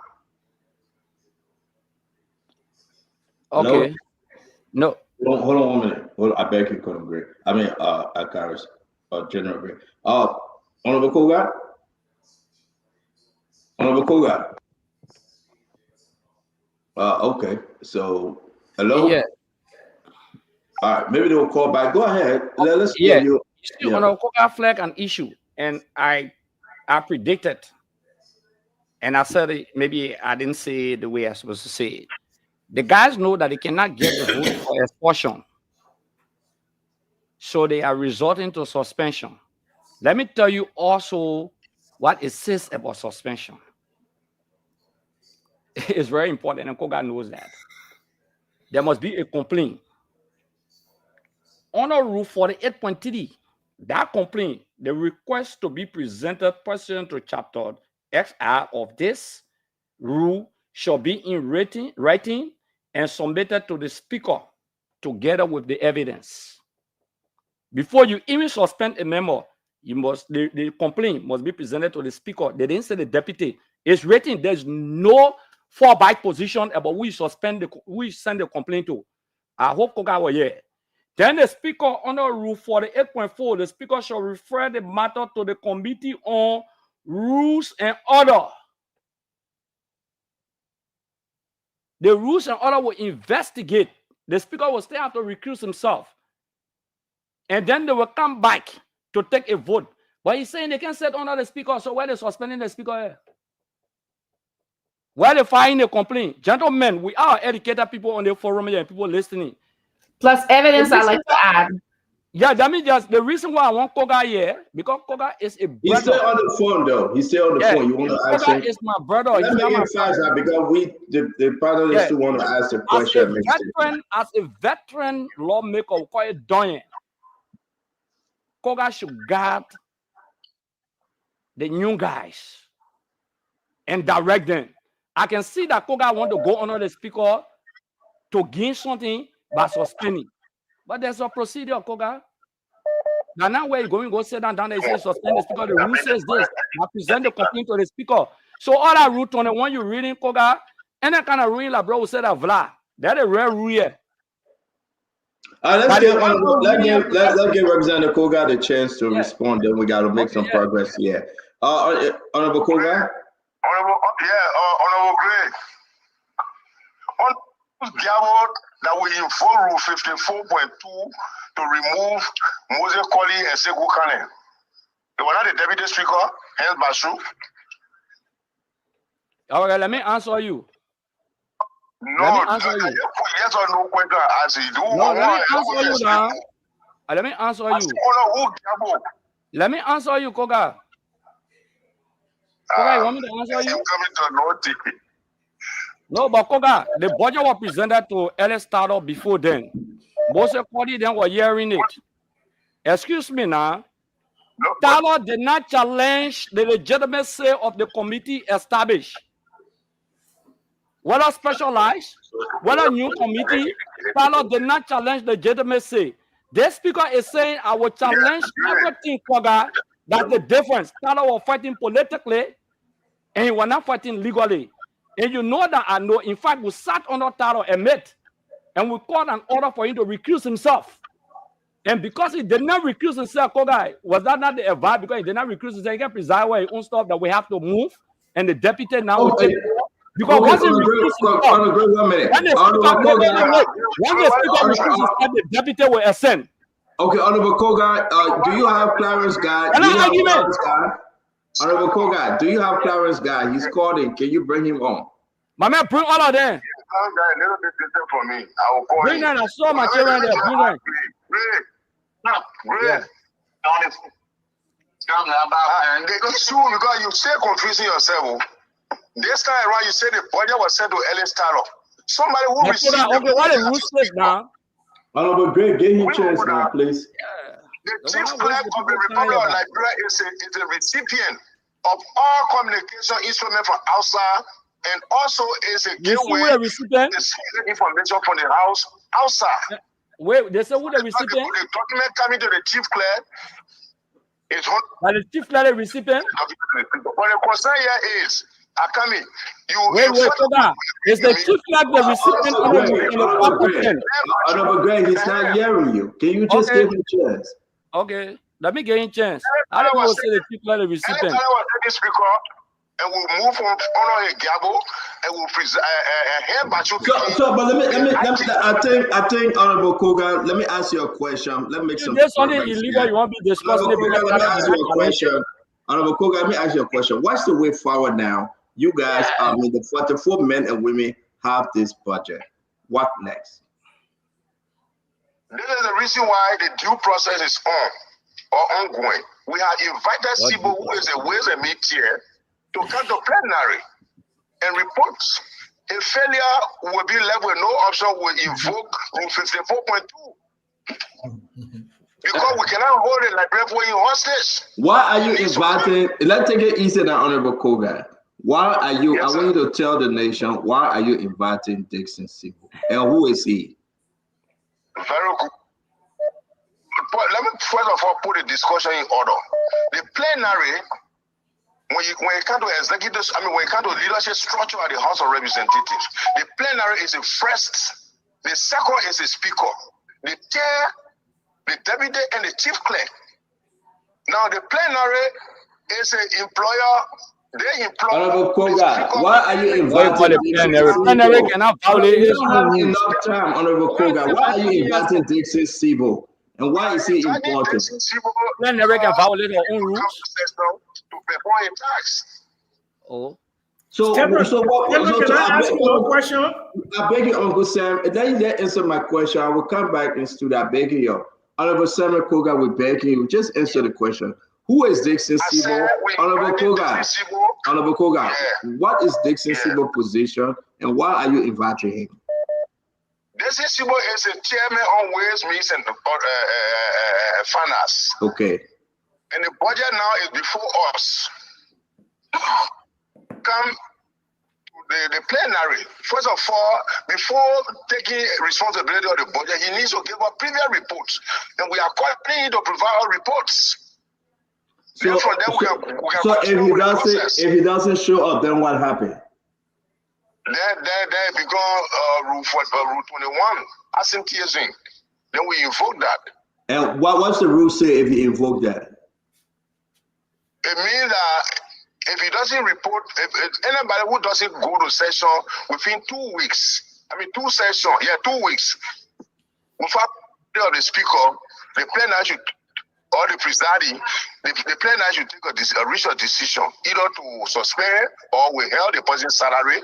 S9: Okay. No.
S13: Hold on 1 minute. Hold on. I beg you, Colonel Gray. I mean, Karis, General Gray. Honorable Koga. Honorable Koga. Okay. So, hello.
S9: Yeah.
S13: All right. Maybe they'll call back. Go ahead. Let's
S9: yeah.
S13: you.
S9: Yeah. Honorable Koga flag an issue, and I predicted, and I said it, maybe I didn't say it the way I was supposed to say it. The guys know that they cannot get the vote for expulsion, so they are resorting to suspension. Let me tell you also what it says about suspension. It's very important, and Koga knows that. There must be a complaint. Under Rule 48.3, that complaint, the request to be presented pursuant to Chapter XR of this rule shall be in writing and submitted to the speaker together with the evidence. Before you even suspend a member, you must the complaint must be presented to the speaker. They didn't say the deputy. It's written. There's no fallback position about who you send the complaint to. I hope Koga were here. Then the speaker under Rule 48.4, the speaker shall refer the matter to the Committee on Rules and Order. The Rules and Order will investigate. The speaker will still have to recuse himself. And then they will come back to take a vote. But he's saying they can't sit under the speaker, so why are they suspending the speaker here? Why are they filing a complaint? Gentlemen, we are educated people on the forum here and people listening.
S5: Plus evidence I like to add.
S9: Yeah, that means just the reason why I want Koga here, because Koga is a brother.
S13: He's still on the phone, though. He's still on the phone. You want to ask him?
S9: Koga is my brother.
S13: Let me emphasize that because the panelists who want to ask the question.
S9: As a veteran lawmaker, we call it Doyen. Koga should guard the new guys and direct them. I can see that Koga want to go under the speaker to gain something by suspending. But there's a procedure, Koga. Now, where you're going to go sit down there and say suspend the speaker. The rule says this. I present the complaint to the speaker. So all that Rule 21 you're reading, Koga, any kind of ruling like bro will say that Vla. That's a rare rule here.
S13: Let's give Representative Koga the chance to respond. Then we got to make some progress here. Honorable Koga.
S16: Honorable Gray. gavel that will involve Rule 54.2 to remove Moses Colley and Sekou Kane. They were not the deputy speaker, hence Bashu.
S9: Okay, let me answer you.
S16: No,
S9: let me answer you.
S16: Yes or no question as you do.
S9: No, let me answer you now. Let me answer you. Let me answer you, Koga. Koga, you want me to answer you? No, but Koga, the budget was presented to Ellis Tado before then. Moses Colley then were hearing it. Excuse me now. Tado did not challenge the legitimacy of the committee established. Whether specialized, whether new committee, Tado did not challenge the legitimacy. This speaker is saying, I will challenge everything, Koga. That's the difference. Tado was fighting politically, and he was not fighting legally. And you know that I know. In fact, we sat under Tado and met, and we called an order for him to recuse himself. And because he did not recuse himself, Koga, was that not the advice? Because he did not recuse himself, he can preside over his own stuff that we have to move, and the deputy now will take over. Because once he recuses himself, when the speaker recuses himself, the deputy will ascend.
S10: Okay, Honorable Koga, do you have Clarence Guy? Honorable Koga, do you have Clarence Guy? He's calling. Can you bring him on?
S9: My man, bring all of them.
S16: For me. I will call
S9: bring them. I saw my children there. Bring them.
S16: Great. And the issue, because you say confusing yourself. This time around, you say the budget was sent to Ellis Taro. Somebody who received.
S9: Okay, what the rules is now?
S10: Honorable Greg, give him chance now, please.
S16: The chief clerk of the Republic of Liberia is a recipient of all communication instruments from outside, and also is a gateway to the information from the house outside.
S9: Wait, they say who the recipient?
S16: The document coming to the chief clerk is
S9: the chief clerk the recipient.
S16: But the concern here is, Akami,
S9: wait, Koga. Is the chief clerk the recipient of the
S10: Honorable Greg, he's not hearing you. Can you just give him a chance?
S9: Okay, let me give him a chance. I don't want to say the chief clerk the recipient.
S16: And we'll move from honor a gavel and we'll present but
S10: I think Honorable Koga, let me ask you a question. Let me make some.
S9: There's something illegal you want to be discussing.
S10: Let me ask you a question. Honorable Koga, let me ask you a question. What's the way forward now? You guys, the 44 men and women have this budget. What next?
S16: This is the reason why the due process is on or ongoing. We have invited Sibo, who is a ways and means here, to come to plenary and report. A failure will be left with no option, will invoke Rule 54.2. Because we cannot hold it like for you hostage.
S10: Why are you inviting? Let's take it easy now, Honorable Koga. Why are you? I want you to tell the nation, why are you inviting Dixon Sibo? And who is he?
S16: Very good. But let me first of all put the discussion in order. The plenary, when you come to executives, when you come to leadership structure at the House of Representatives, the plenary is the first, the second is the speaker, the chair, the deputy, and the chief clerk. Now the plenary is an employer. They employ.
S10: Honorable Koga, why are you inviting
S9: the plenary? Plenary cannot violate his
S10: rules. Enough time, Honorable Koga. Why are you inviting Dixon Sibo? And why is he important?
S9: Plenary can violate their own rules.
S16: To perform a tax.
S9: Oh.
S10: So
S7: can I ask you one question?
S10: I beg you, Uncle Sam. Then you answer my question. I will come back and studio. I beg you. Honorable Samuel Koga, we beg you. Just answer the question. Who is Dixon Sibo? Honorable Koga. Honorable Koga. What is Dixon Sibo's position, and why are you inviting him?
S16: Dixon Sibo is a chairman on Ways, Means, and Finance.
S10: Okay.
S16: And the budget now is before us. Come to the plenary. First of all, before taking responsibility of the budget, he needs to give us previous reports. And we are calling him to provide reports.
S10: So if he doesn't show up, then what happened?
S16: Then become Rule 21, absenteeism. Then we invoke that.
S10: And what's the rule say if you invoke that?
S16: It means that if he doesn't report, if anybody who doesn't go to session within 2 weeks, 2 sessions, 2 weeks. Without the speaker, the plenary should, or the presiding, the plenary should take a reach a decision either to suspend or withhold the person's salary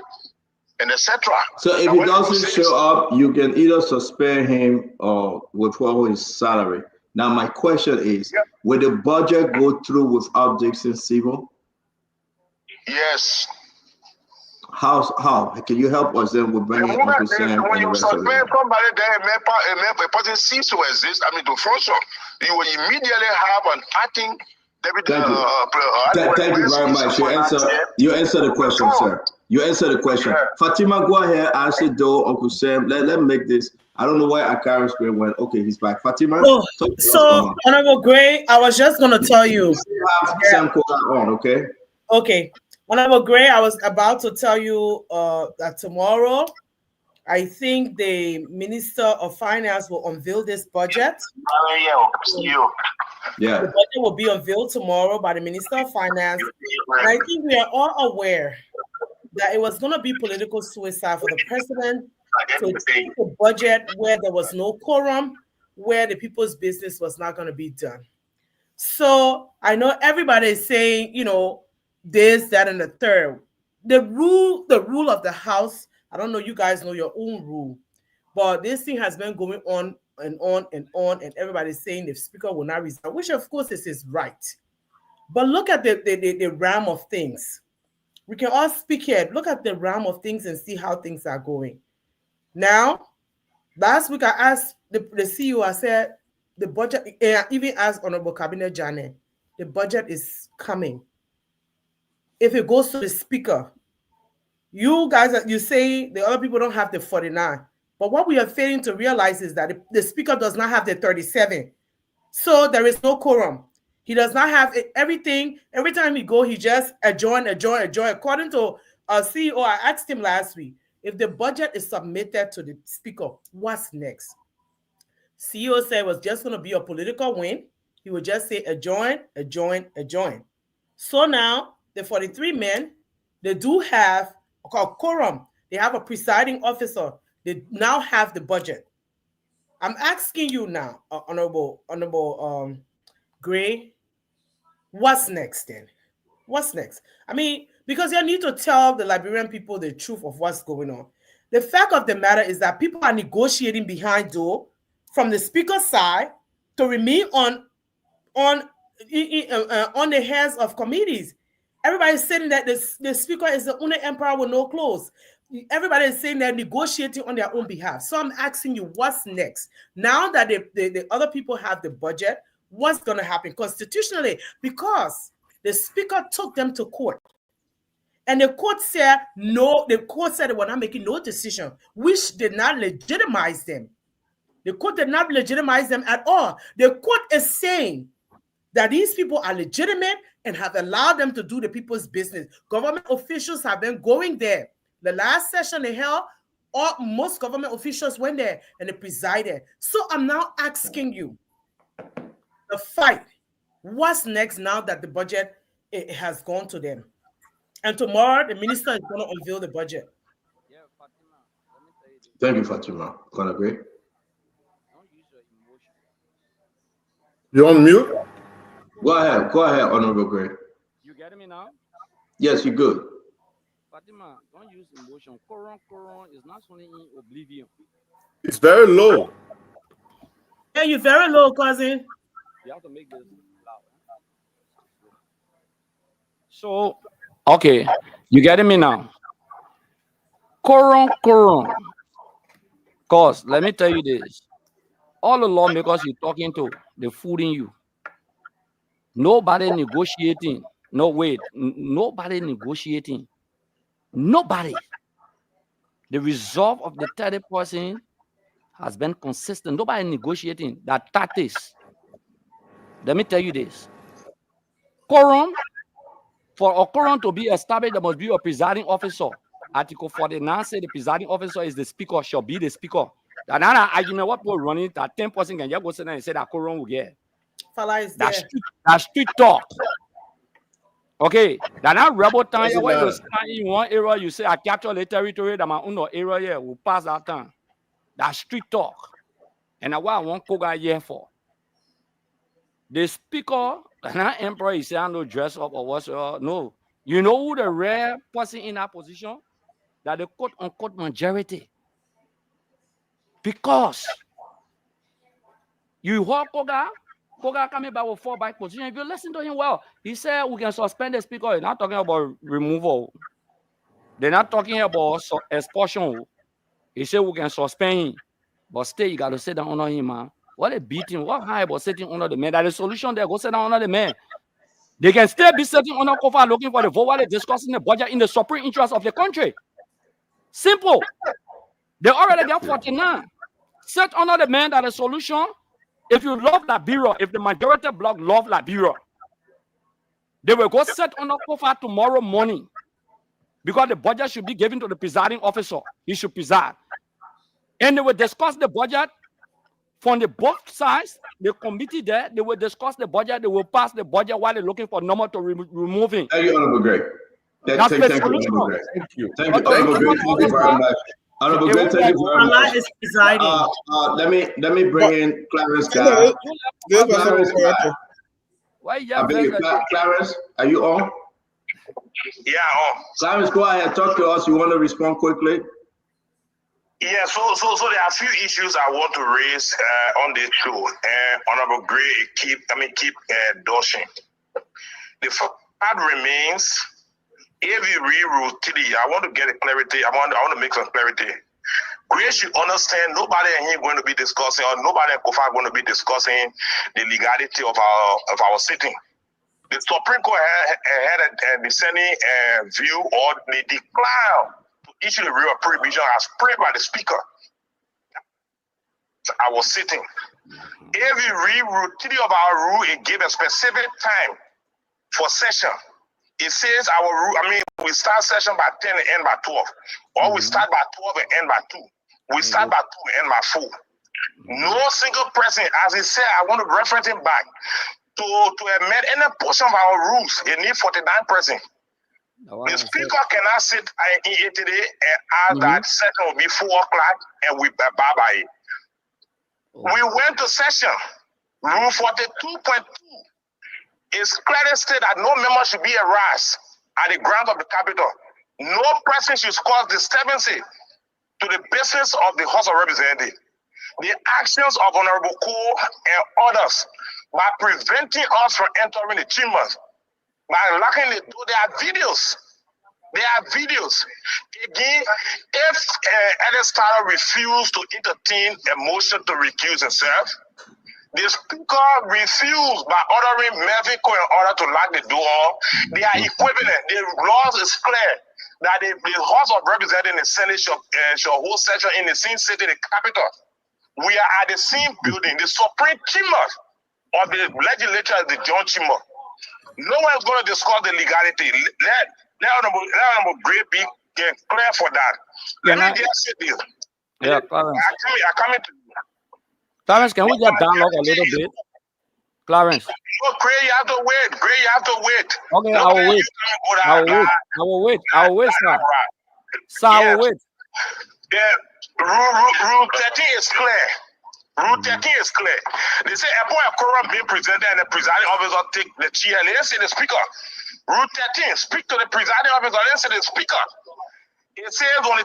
S16: and etc.
S6: So if he doesn't show up, you can either suspend him or withhold his salary. Now my question is, will the budget go through without Dixon Civil?
S16: Yes.
S6: How can you help us then with bringing Uncle Sam
S16: when
S6: and the
S16: you
S6: rest of
S16: suspend
S6: them?
S16: somebody, then a person cease to exist, to function, you will immediately have an acting deputy.
S6: Thank you. Thank you very much. You answer the question, sir. You answer the question. Fatima, go ahead. Answer though, Uncle Sam. Let me make this. I don't know why Akara screen went. Okay, he's back. Fatima.
S15: So Honorable Gray, I was just gonna tell you.
S6: Sam on, okay.
S15: Okay. Honorable Gray, I was about to tell you that tomorrow, I think the Minister of Finance will unveil this budget.
S6: Yeah.
S15: The budget will be unveiled tomorrow by the Minister of Finance. And I think we are all aware that it was going to be political suicide for the president to take a budget where there was no quorum, where the people's business was not going to be done. So I know everybody is saying, this, that, and the third. The rule of the House, I don't know, you guys know your own rule, but this thing has been going on and on and on, and everybody's saying the speaker will not resign, which of course is right. But look at the realm of things. We can all speak here. Look at the realm of things and see how things are going. Now, last week I asked the CEO, I said, the budget, even asked Honorable Cabinet Janet, the budget is coming. If it goes to the speaker, you guys, you say the other people don't have the 49. But what we are failing to realize is that the speaker does not have the 37. So there is no quorum. He does not have everything. Every time he go, he just adjourn. According to our CEO, I asked him last week, if the budget is submitted to the speaker, what's next? CEO said it was just going to be a political win. He would just say adjourn. So now, the 43 men, they do have a quorum. They have a presiding officer. They now have the budget. I'm asking you now, Honorable Gray, what's next then? What's next? I mean, because you need to tell the Liberian people the truth of what's going on. The fact of the matter is that people are negotiating behind door from the speaker's side to remain on the heads of committees. Everybody's saying that the speaker is the only emperor with no clothes. Everybody is saying they're negotiating on their own behalf. So I'm asking you, what's next? Now that the other people have the budget, what's going to happen constitutionally? Because the speaker took them to court. And the court said no, the court said they were not making no decision, which did not legitimize them. The court did not legitimize them at all. The court is saying that these people are legitimate and have allowed them to do the people's business. Government officials have been going there. The last session they held, most government officials went there and they presided. So I'm now asking you, the fight, what's next now that the budget it has gone to them? And tomorrow, the minister is going to unveil the budget.
S6: Thank you, Fatima. Kind of great.
S13: You're on mute?
S6: Go ahead, Honorable Gray.
S9: You getting me now?
S6: Yes, you're good.
S9: Fatima, don't use emotion. Quorum is not only in oblivion.
S13: It's very low.
S15: Yeah, you're very low, cousin.
S9: You have to make this loud. So, okay, you getting me now? Quorum. Cause let me tell you this. All the lawmakers you're talking to, they're fooling you. Nobody negotiating. No, wait. Nobody negotiating. Nobody. The resolve of the 30 person has been consistent. Nobody negotiating that tactics. Let me tell you this. Quorum, for a quorum to be established, there must be a presiding officer. Article 49 says the presiding officer is the speaker, shall be the speaker. And now argument what people running that 10% can just go sit down and say that quorum will get.
S15: Fala is
S9: That's street talk. Okay, that now rebel time,
S13: Doesn't
S9: when you
S13: matter.
S9: stand in one area, you say, I capture the territory that my own area here will pass that time. That's street talk. And that's what I want Koga here for. The speaker, and that emperor, he say, I no dress up or whatsoever. No. You know who the rare person in that position? That the quote unquote majority. Because you heard Koga coming back with 4 back position. If you listen to him well, he said we can suspend the speaker. He's not talking about removal. They're not talking about expulsion. He said we can suspend him. But still, you got to sit down under him, man. What a beating. What high about sitting under the man? That is the solution there. Go sit down under the man. They can still be sitting under cover looking for the vote while they're discussing the budget in the supreme interest of the country. Simple. They already got 49. Sit under the man that is the solution. If you love Liberia, if the majority bloc love Liberia, they will go sit under cover tomorrow morning because the budget should be given to the presiding officer. He should preside. And they will discuss the budget from the both sides. The committee there, they will discuss the budget. They will pass the budget while they're looking for number to remove him.
S6: Thank you, Honorable Greg.
S9: That's the
S6: Thank
S9: solution.
S6: you, Honorable Greg.
S13: Thank you.
S6: Thank you, Honorable Greg. Thank you very much. Honorable Greg, thank you very
S15: Allah
S6: much.
S15: is presiding.
S6: Let me bring in Clarence guy. Clarence guy. Clarence, are you on?
S16: Yeah, on.
S6: Clarence, go ahead. Talk to us. You want to respond quickly?
S16: Yeah, so there are a few issues I want to raise on this show. Honorable Gray keep dodging. The fact remains, if you read Rule 3, I want to get a clarity. I want to make some clarity. Gray should understand nobody in here going to be discussing, or nobody in Kofa going to be discussing the legality of our sitting. The Supreme Court had a dissenting view, or they declined to issue the real prohibition as prayed by the Speaker. I was sitting. If you read Rule 3 of our rule, it gives a specific time for session. It says our rule, we start session by 10 and end by 12. Or we start by 12 and end by 2. We start by 2 and end by 4. No single person, as he said, I want to reference him back, to amend any portion of our rules, it needs 49 persons. The Speaker cannot sit in here today and ask that session will be 4 o'clock and we abide by it. We went to session. Rule 42.2 is clearly stated that no member should be harassed at the grounds of the Capitol. No person should cause disturbance to the business of the House of Representatives. The actions of Honorable Cole and others by preventing us from entering the chambers, by locking the door, there are videos. There are videos. Again, if Ellis Tyler refused to entertain a motion to recuse himself, the Speaker refused by ordering Melvin Cole in order to lock the door. They are equivalent. The laws is clear that the House of Representatives and the Senate shall hold session in the same city, the capital. We are at the same building. The Supreme Chamber of the legislature is the joint chamber. No one is going to discuss the legality. Let Honorable Gray be clear for that. Let me just say this.
S9: Yeah, Clarence.
S16: I come into
S9: Clarence, can we get dialogue a little bit? Clarence.
S16: No, Gray, you have to wait. Gray, you have to wait.
S9: Okay, I will wait. I will wait, sir. Sir, I will wait.
S16: Rule 13 is clear. Rule 13 is clear. They say upon a quorum being presented and the presiding officer take the chair, let's say the Speaker. Rule 13, speak to the presiding officer, let's say the Speaker. It says when the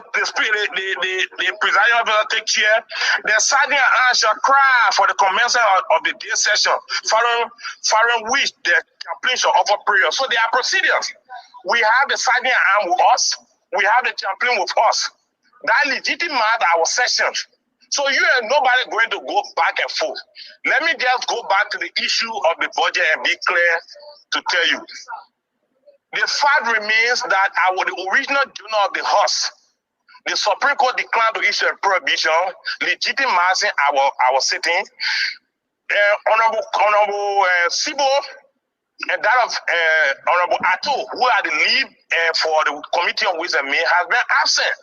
S16: presiding officer take chair, the sergeant shall cry for the commencement of the day session, following which the chaplain shall offer prayer. So there are procedures. We have the sergeant arm with us. We have the chaplain with us. That legitimize our session. So you and nobody going to go back and forth. Let me just go back to the issue of the budget and be clear to tell you. The fact remains that the original donor of the House, the Supreme Court declined to issue a prohibition legitimizing our sitting. Honorable Sibo and that of Honorable Ato, who are the lead for the Committee on Ways and Means, has been absent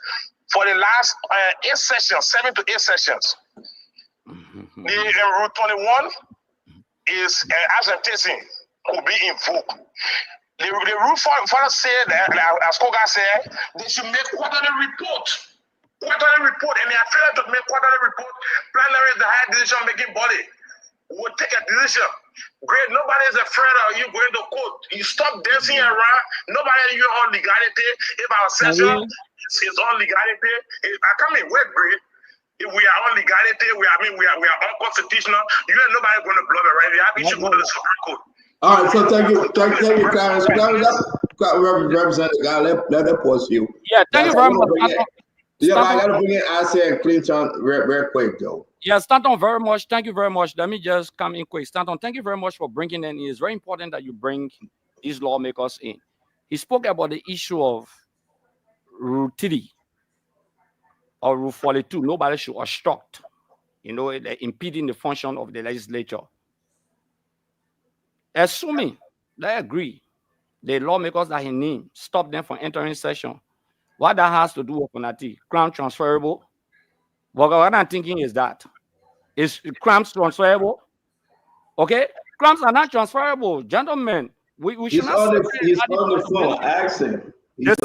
S16: for the last 8 sessions, 7 to 8 sessions. The Rule 21 is absenteeism could be invoked. The rule father said that, as Koga said, they should make quarterly report. Quarterly report, and they are failed to make quarterly report. Plenary is the higher decision making body. Will take a decision. Great, nobody is afraid of you going to court. You stop dancing around. Nobody you on legality. If our session is on legality, I come in, wait, great. If we are on legality, we are unconstitutional. You ain't nobody going to blow it, right? You have issue with the Supreme Court.
S6: All right, so thank you, Clarence. Representative God, let that pause you.
S9: Yeah, thank you very much.
S6: Yeah, I gotta bring in Asa and Clinton real quick, though.
S9: Yeah, Stanton, very much. Thank you very much. Let me just come in quick. Stanton, thank you very much for bringing in. It's very important that you bring these lawmakers in. He spoke about the issue of Rule 30 or Rule 42. Nobody should obstruct, impeding the function of the legislature. Assuming they agree, the lawmakers that he named, stop them from entering session. What that has to do with Onati, crime transferable? What I'm thinking is that is crimes transferable? Okay, crimes are not transferable, gentlemen. We should not.
S6: He's on the phone. Ask him.
S9: The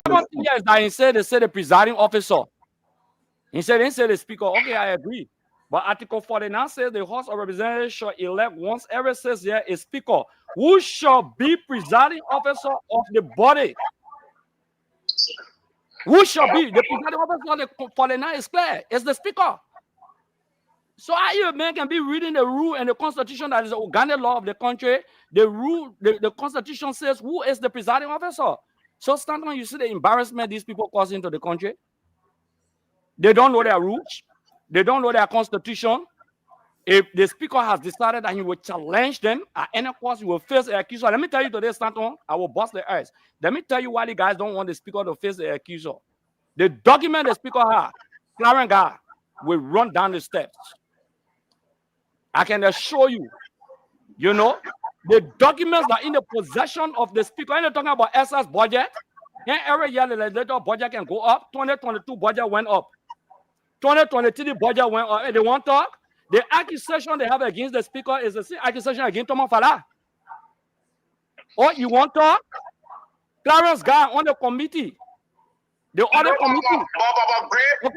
S9: second thing is that they said the presiding officer. He said the speaker. Okay, I agree. But Article 49 says the House of Representatives shall elect once every 6 years a speaker who shall be presiding officer of the body. Who shall be the presiding officer of the 49 is clear. It's the speaker. So how you man can be reading the rule and the constitution that is the organic law of the country? The rule, the constitution says who is the presiding officer. So Stanton, you see the embarrassment these people cause into the country. They don't know their rules. They don't know their constitution. If the speaker has decided that he will challenge them at any cost, he will face the accuser. Let me tell you today, Stanton, I will bust the eyes. Let me tell you why the guys don't want the speaker to face the accuser. The document the speaker has, Clarence guy will run down the steps. I can assure you, the documents that are in the possession of the speaker. When you're talking about SS budget, and every year the legislature budget can go up. 2022 budget went up. 2023 budget went up. And they want to talk. The accusation they have against the speaker is the same accusation against Thomas Fala. Oh, you want to talk? Clarence guy on the committee. The other committee. Wait. I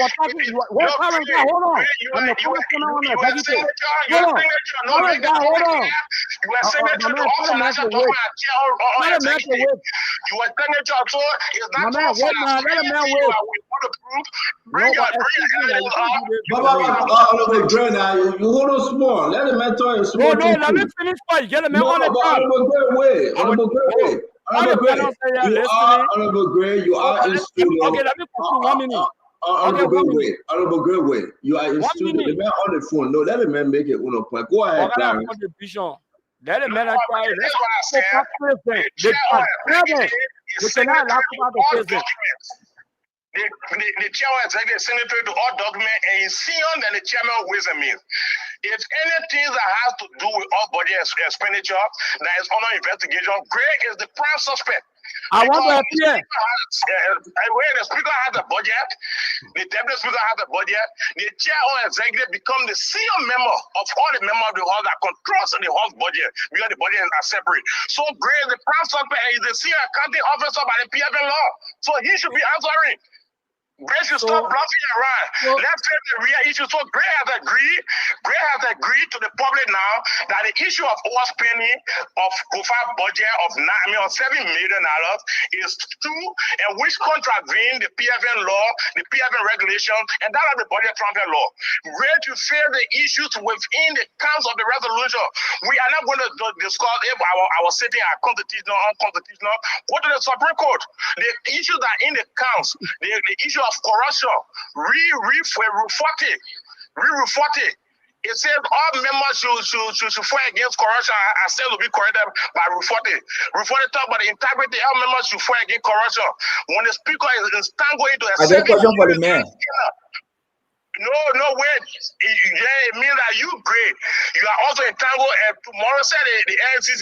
S9: was talking. Wait, Clarence guy, hold on. I'm the first one on the executive. Hold on. Clarence guy, hold on.
S16: You were signature to all financial documents. You were signature to it's not all financial. Bring your
S6: you hold on small. Let the man talk small.
S9: No, let me finish first. Get the man on the
S6: top. Honorable Gray, you are in studio.
S9: Okay, let me put you 1 minute.
S6: Honorable Gray, you are in studio. The man on the phone. No, let the man make it 1 point. Go ahead, Clarence.
S9: Let the man try.
S16: The chairman is like the senator to all documents, and he's seen that the chairman weighs and means. If anything that has to do with all budget expenditure that is under investigation, Gray is the prime suspect.
S9: I want to appear.
S16: When the speaker has a budget, the deputy speaker has a budget, the chair or executive become the senior member of all the members of the House that controls the House budget because the budget are separate. So Gray is the prime suspect and he's the senior accounting officer by the PFN law. So he should be answering. Gray should stop bluffing around. Let's take the real issue. So Gray has agreed to the public now that the issue of overspending of GOFA budget of $7 million is true, and which contravene the PFN law, the PFN regulation, and that of the budget transfer law. Gray to face the issues within the counts of the resolution. We are not going to discuss if our sitting are constitutional or unconstitutional. Go to the Supreme Court. The issues are in the counts. The issue of corruption, re-refuted. It says all members should fight against corruption and still be corrected by refuted. Refuted talk about the integrity. All members should fight against corruption. When the speaker is tangled into a
S17: question for the man.
S16: No, wait. It means that you great. You are also entangled. And tomorrow, said the NCC,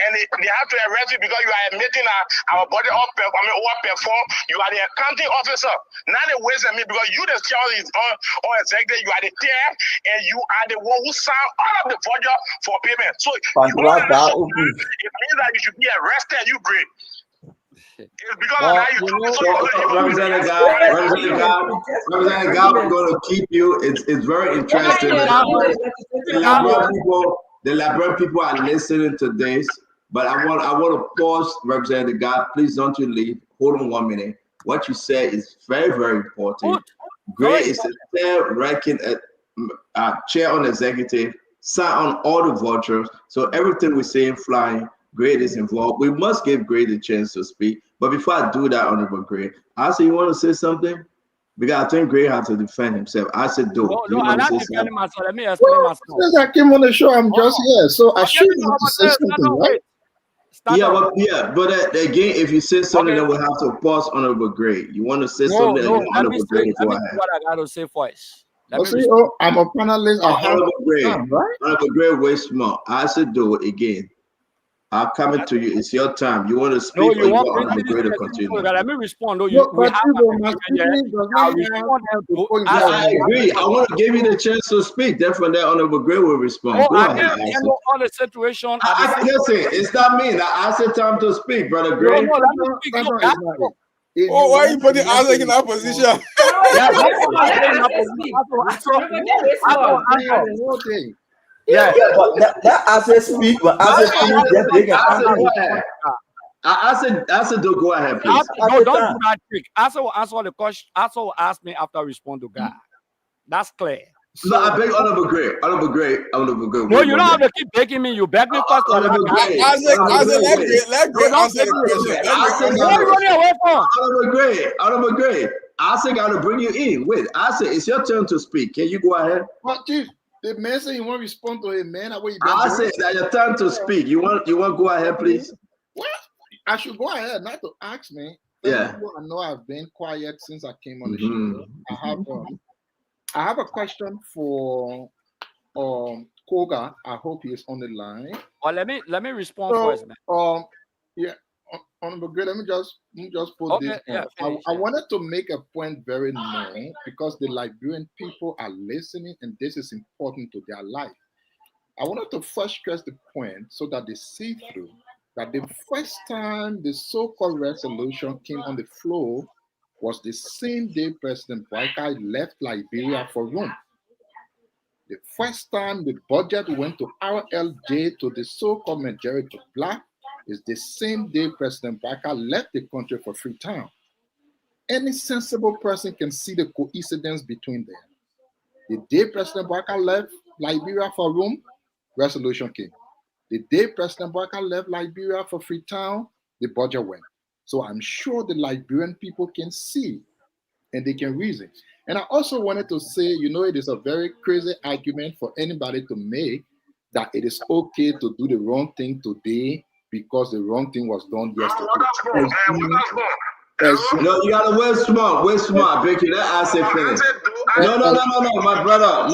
S16: and they have to arrest you because you are admitting our body overperform. You are the accounting officer. Now they waste me because you the child is on executive. You are the chair, and you are the one who signed all of the voucher for payment. So it means that you should be arrested. You great. It's because of that you
S6: Representative God, we're going to keep you. It's very interesting. The Liberian people are listening to this, but I want to pause, Representative God. Please don't you leave. Hold on 1 minute. What you said is very, very important. Great is a third ranking chair on executive, sign on all the vouchers. So everything we say in flying, Great is involved. We must give Great a chance to speak. But before I do that, Honorable Great, I said, you want to say something? Because I think Great has to defend himself. I said, do.
S9: No, I'm not defending myself. Let me explain myself.
S10: Since I came on the show, I'm just here. So I should have to say something, right?
S6: But again, if you say something, then we'll have to pause Honorable Great. You want to say something?
S9: Let me say what I got to say first.
S10: I'm a panelist.
S6: Honorable Great, wait small. I said, do it again. I'm coming to you. It's your time. You want to speak or you want Honorable Great to continue?
S9: Let me respond.
S6: I agree. I want to give you the chance to speak. Therefore, that Honorable Great will respond. Go ahead.
S9: All the situation.
S6: Listen, it's not me. I said time to speak, Brother Great.
S14: Why are you putting Isaac in that position?
S8: But that asset speak, but asset
S6: I said, don't go ahead, please.
S9: No, don't do that trick. Asa will answer the question. Asa will ask me after I respond to God. That's clear.
S6: No, I beg Honorable Great. Honorable Great.
S9: No, you don't have to keep begging me. You beg me first.
S6: Honorable Great.
S14: Let Great answer the question.
S9: Where are you running away from?
S6: Honorable Great. I said, I'm going to bring you in. Wait, I said, it's your turn to speak. Can you go ahead?
S10: What, Chief? The man said you want to respond to him, man.
S6: I said that your turn to speak. You want to go ahead, please?
S10: Well, I should go ahead, not to ask me.
S6: Yeah.
S10: I know I've been quiet since I came on the show. I have a question for Koga. I hope he is on the line.
S9: Well, let me respond first, man.
S10: Honorable Great, let me just put this. I wanted to make a point very known because the Liberian people are listening and this is important to their life. I wanted to first stress the point so that they see through that the first time the so-called resolution came on the floor was the same day President Boakai left Liberia for Rome. The first time the budget went to RLJ to the so-called majority black is the same day President Boakai left the country for Freetown. Any sensible person can see the coincidence between them. The day President Boakai left Liberia for Rome, resolution came. The day President Boakai left Liberia for Freetown, the budget went. So I'm sure the Liberian people can see and they can reason. And I also wanted to say, it is a very crazy argument for anybody to make that it is okay to do the wrong thing today because the wrong thing was done yesterday.
S6: No, you gotta wait smart, Becky. Let I say finish. No, my brother,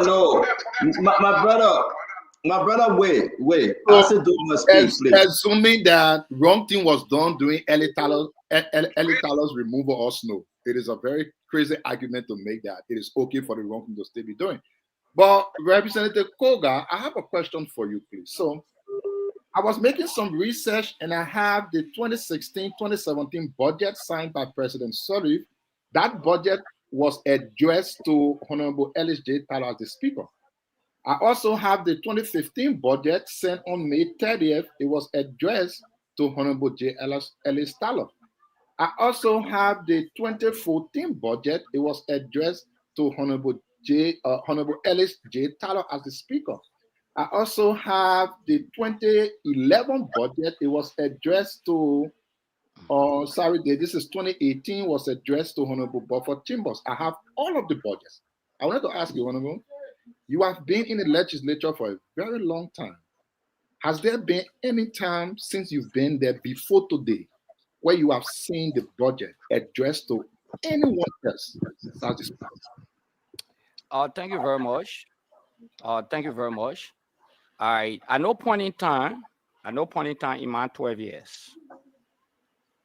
S6: no. My brother, wait. I said do not speak, please.
S10: Assuming that wrong thing was done during Ellie Taylor's removal or snow. It is a very crazy argument to make that it is okay for the wrong thing to still be doing. But Representative Koga, I have a question for you, please. So I was making some research and I have the 2016-2017 budget signed by President Sirleaf. That budget was addressed to Honorable Ellis J. Taylor as the Speaker. I also have the 2015 budget sent on May 30th. It was addressed to Honorable J. Ellis Taylor. I also have the 2014 budget. It was addressed to Honorable Ellis J. Taylor as the Speaker. I also have the 2011 budget. It was addressed to, this is 2018, was addressed to Honorable Buffer Chambers. I have all of the budgets. I wanted to ask you, Honorable, you have been in the legislature for a very long time. Has there been any time since you've been there before today where you have seen the budget addressed to anyone else?
S9: Thank you very much. Thank you very much. At no point in time, in my 12 years,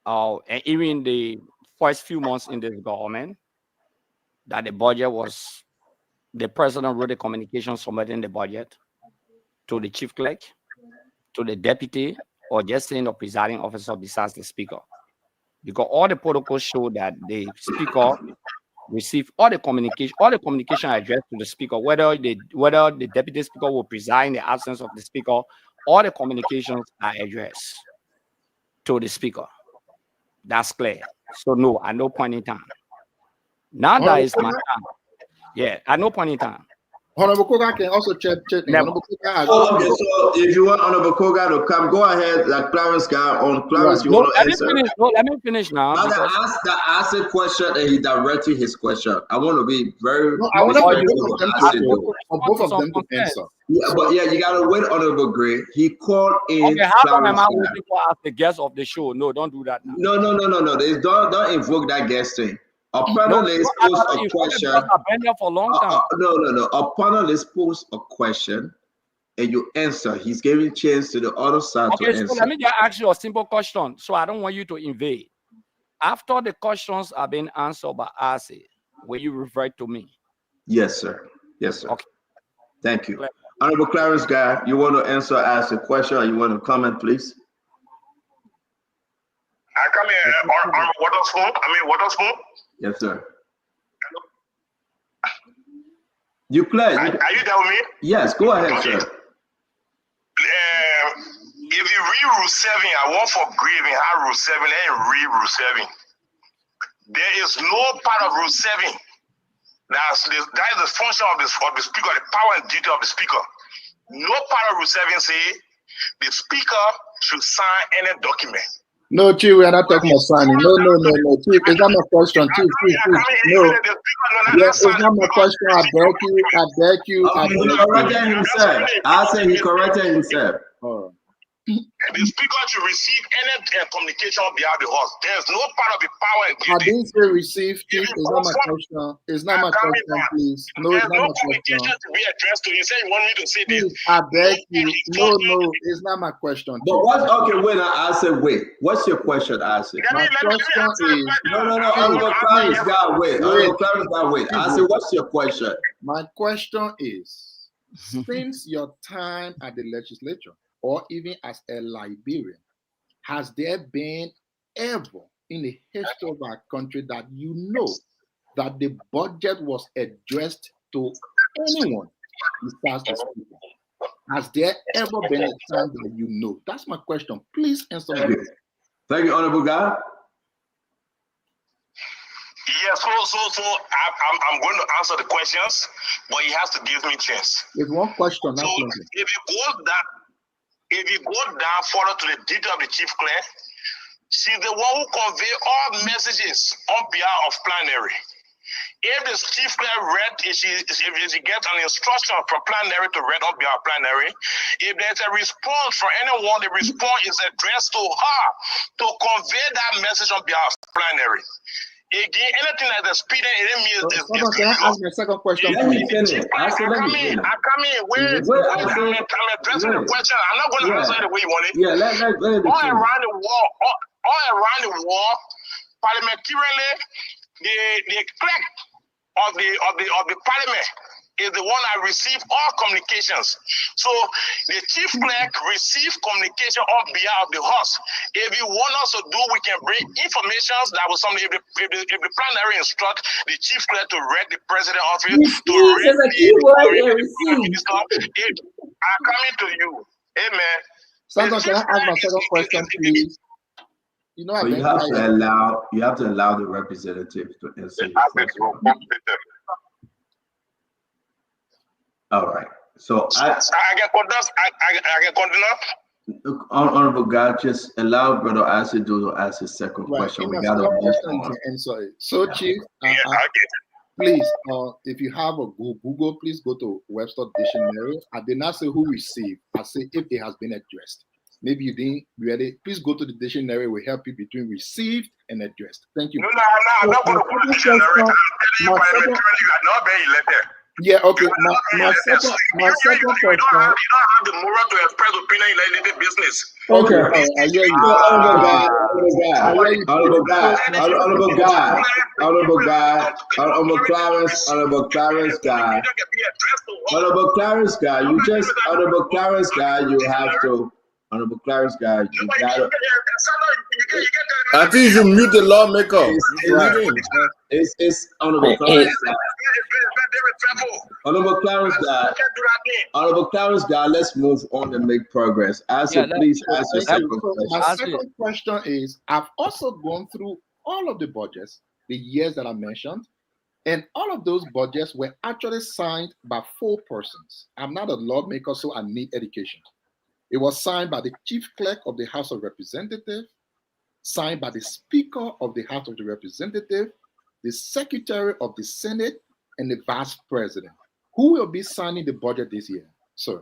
S9: and even the first few months in this government, that the budget was, the president wrote a communication submitting the budget to the chief clerk, to the deputy, or just saying the presiding officer besides the speaker. Because all the protocols show that the speaker receive all the communication addressed to the speaker, whether the deputy speaker will preside in the absence of the speaker, all the communications are addressed to the speaker. That's clear. So no, at no point in time. Now that is my time. Yeah, at no point in time.
S10: Honorable Koga can also check. Honorable Koga has
S6: okay, so if you want Honorable Koga to come, go ahead. Like Clarence got on Clarence, you want to answer.
S9: Let me finish now.
S6: Mother asked a question and he directed his question. I want to be very.
S10: No, I want both of them to answer.
S6: Yeah, but yeah, you gotta wait, Honorable Gray. He called in.
S9: Okay, how long am I waiting for as the guest of the show? No, don't do that now.
S6: No. Don't invoke that guest thing. A panelist posts a question.
S9: I've been there for a long time.
S6: No. A panelist posts a question and you answer. He's giving chance to the other side to answer.
S9: So let me just ask you a simple question. So I don't want you to invade. After the questions have been answered by Ase, will you revert to me?
S6: Yes, sir.
S9: Okay.
S6: Thank you. Honorable Clarence Guy, you want to answer, ask a question, or you want to comment, please?
S16: I come here on Waterspoon.
S6: Yes, sir. You play.
S16: Are you there with me?
S6: Yes, go ahead, sir.
S16: If you read Rule 7, I want for grieving how Rule 7 and read Rule 7. There is no part of Rule 7 that is the function of the speaker, the power and duty of the speaker. No part of Rule 7 say the speaker should sign any document.
S10: No, Chief, we are not talking about signing. No. Chief, it's not my question. Chief. No. Yes, it's not my question. I beg you.
S6: He corrected himself. I said he corrected himself.
S16: The speaker should receive any communication on behalf of the host. There's no part of the power and duty.
S10: I didn't say receive, Chief. It's not my question. It's not my question, please. No, it's not my question.
S16: To be addressed to you. Say you want me to say this.
S10: I beg you. No, it's not my question.
S6: But what? Okay, wait. I said wait. What's your question? I said.
S10: My question is
S6: no. Uncle Clarence got wait. Uncle Clarence got wait. I said, what's your question?
S10: My question is, since your time at the legislature, or even as a Liberian, has there been ever in the history of our country that you know that the budget was addressed to anyone besides the speaker? Has there ever been a time that you know? That's my question. Please answer me.
S6: Thank you, Honorable God.
S16: Yeah, so I'm going to answer the questions, but he has to give me a chance.
S10: It's one question.
S16: So if you go down further to the detail of the chief clerk, she's the one who convey all messages on behalf of plenary. If the chief clerk if she gets an instruction from plenary to read on behalf of plenary, if there's a response from anyone, the response is addressed to her to convey that message on behalf of plenary. Again, anything like the speeding, it means
S10: can I ask my second question?
S16: I come in. I'm addressing the question. I'm not going to answer it the way you want it.
S6: Yeah, let
S16: all around the world, parliamentarily, the clerk of the parliament is the one that receives all communications. So the chief clerk receives communication on behalf of the host. If you want us to do, we can bring information that was something. If the plenary instruct the chief clerk to read the president office, to read I'm coming to you. Amen.
S10: Santos, can I ask my second question, please? You know,
S6: so you have to allow the representative to answer your question. All right. So I
S16: get continue.
S6: Honorable God, just allow Brother Asidu to ask his second question. We got to
S10: answer it. So, Chief, please, if you have a Google, please go to Webster Dictionary. I did not say who received. I say if it has been addressed. Maybe you didn't read it. Please go to the dictionary. Will help you between received and addressed. Thank you.
S16: No, I'm not going to go to the dictionary. I'm telling you, by the way, you are not very letter.
S17: Yeah, okay.
S16: You
S17: My second
S16: don't
S17: question.
S16: have the moral to express opinion in any business.
S6: Okay.
S17: I hear you.
S6: So, honorable guy,
S17: I hear you.
S6: honorable Clarence guy, you have to, honorable Clarence guy, you gotta.
S13: I think you should mute the lawmaker.
S6: It's honorable Clarence guy. Honorable Clarence guy, let's move on and make progress. Please ask your second question.
S17: My second question is, I've also gone through all of the budgets, the years that I mentioned, and all of those budgets were actually signed by 4 persons. I'm not a lawmaker, so I need education. It was signed by the chief clerk of the House of Representatives, signed by the Speaker of the House of Representatives, the Secretary of the Senate, and the Vice President. Who will be signing the budget this year, sir?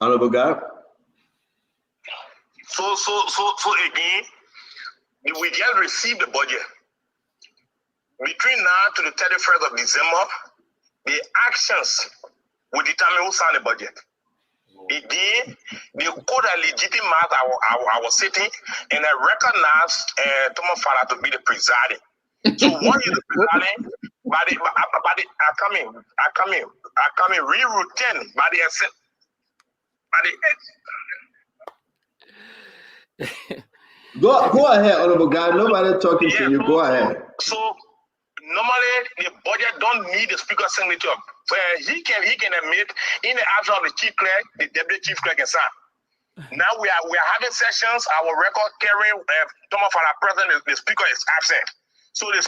S6: Honorable guy.
S16: So again, we just received the budget. Between now to the 31st of December, the actions will determine who signed the budget. Again, the code legitimize our city, and I recognize Thomas Farah to be the presiding. So what is the presiding? I come in reroutine by the
S6: Go ahead, honorable guy. Nobody talking to you. Go ahead.
S16: So normally the budget don't need the speaker's signature. He can admit in the absence of the chief clerk, the deputy chief clerk can sign. Now we are having sessions. Our record carrying Thomas Farah president, the speaker is absent. So the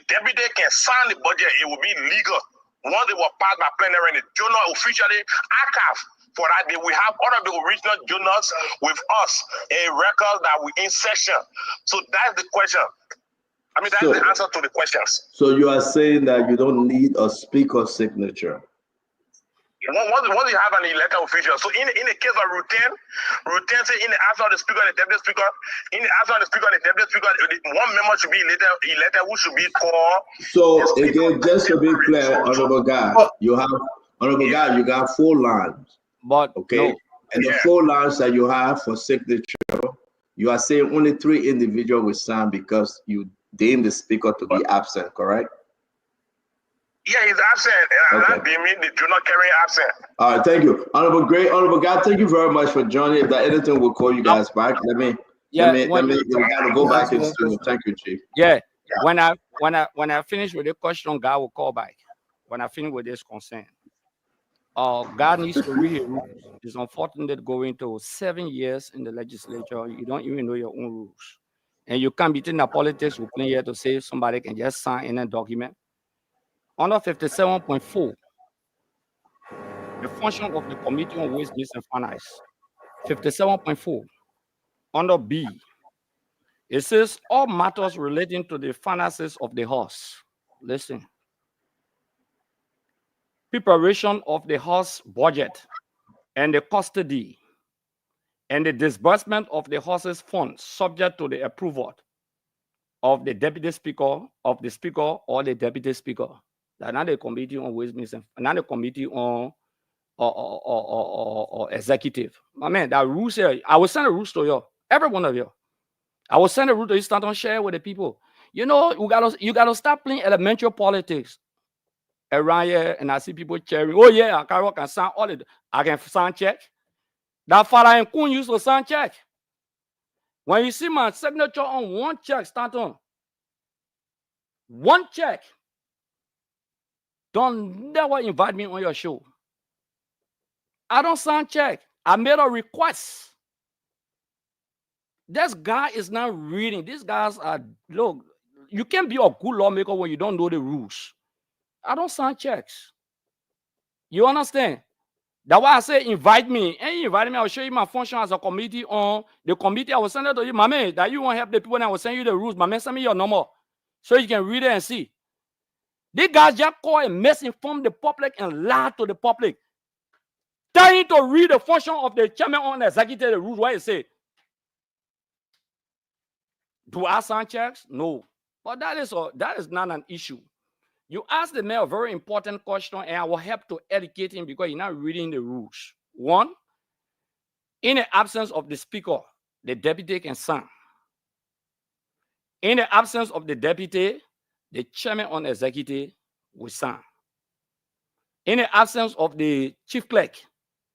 S16: deputy can sign the budget. It will be legal once it was passed by plenary and the journal officially archived. For that, we have all of the original journals with us, a record that we in session. So that's the question. I mean, that's the answer to the questions.
S6: So you are saying that you don't need a speaker signature.
S16: Once you have an elected official, so in the case of routine say in the absence of the speaker and the deputy speaker, in the absence of the speaker and the deputy speaker, one member should be elected who should be called.
S6: So again, just to be clear, honorable guy, you got 4 lines.
S9: But
S6: okay, and the 4 lines that you have for signature, you are saying only 3 individuals will sign because you deem the speaker to be absent, correct?
S16: Yeah, he's absent, and I'm not deeming the journal carrying absent.
S6: All right, thank you, honorable guy. Thank you very much for joining. If there's anything, we'll call you guys back. Let me. We gotta go back in studio. Thank you, Chief.
S9: Yeah. When I finish with the question, God will call back. When I finish with this concern. God needs to read his rules. It's unfortunate going to 7 years in the legislature. You don't even know your own rules. And you can't be in the politics we play here to say somebody can just sign in a document. Under 57.4, the function of the Committee on Ways, Means, and Finance. 57.4, under B, it says all matters relating to the finances of the House. Listen. Preparation of the House budget and the custody and the disbursement of the House's funds subject to the approval of the deputy speaker, of the speaker or the deputy speaker. That's not the Committee on Ways, Means, and not the Committee on or executive. My man, that rules here. I will send a rules to you, every one of you. I will send a rule to you, start on share with the people. You know, you gotta stop playing elementary politics around here, and I see people cheering. Oh yeah, I can sign all it. I can sign check. That father and Kun used to sign check. When you see my signature on one check, start on one check. Don't never invite me on your show. I don't sign check. I made a request. This guy is not reading. These guys are, look, you can't be a good lawmaker when you don't know the rules. I don't sign checks. You understand? That's why I say invite me. And you invite me, I'll show you my function as a committee on the committee. I will send it to you, my man, that you won't help the people, and I will send you the rules. My man, send me your number so you can read it and see. These guys just call and misinform the public and lie to the public. Trying to read the function of the chairman on the executive, the rules, what it say. Do I sign checks? No. But that is not an issue. You ask the mayor a very important question, and I will help to educate him because he's not reading the rules. One, in the absence of the speaker, the deputy can sign. In the absence of the deputy, the chairman on executive will sign. In the absence of the chief clerk,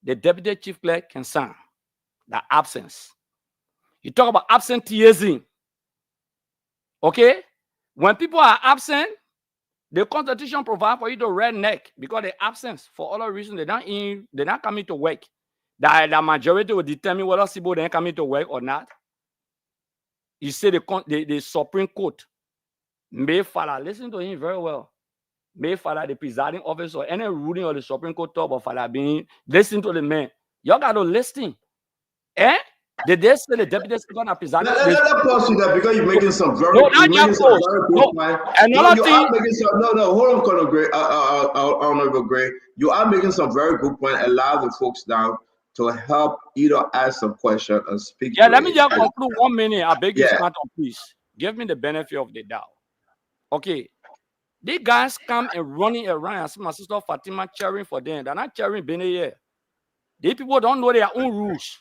S9: the deputy chief clerk can sign. The absence. You talk about absenteeism. Okay? When people are absent, the Constitution provides for you to red neck because they're absent for other reasons. They're not coming to work. The majority will determine whether people they're coming to work or not. You say the Supreme Court may follow. Listen to him very well. May follow the presiding officer. Any ruling of the Supreme Court talk about follow being listen to the man. Y'all got to listen. Eh? Did they say the deputy speaker and presiding?
S6: Let pause you there because you're making some very
S9: no,
S6: good point.
S9: Another thing.
S6: Hold on, Colonel Gray. Honorable Gray. You are making some very good point. Allow the folks down to help either ask some question and speak.
S9: Yeah, let me just conclude 1 minute. I beg you, stand up, please. Give me the benefit of the doubt. Okay. These guys come and running around. I see my sister Fatima cheering for them. They're not cheering Benin here. These people don't know their own rules.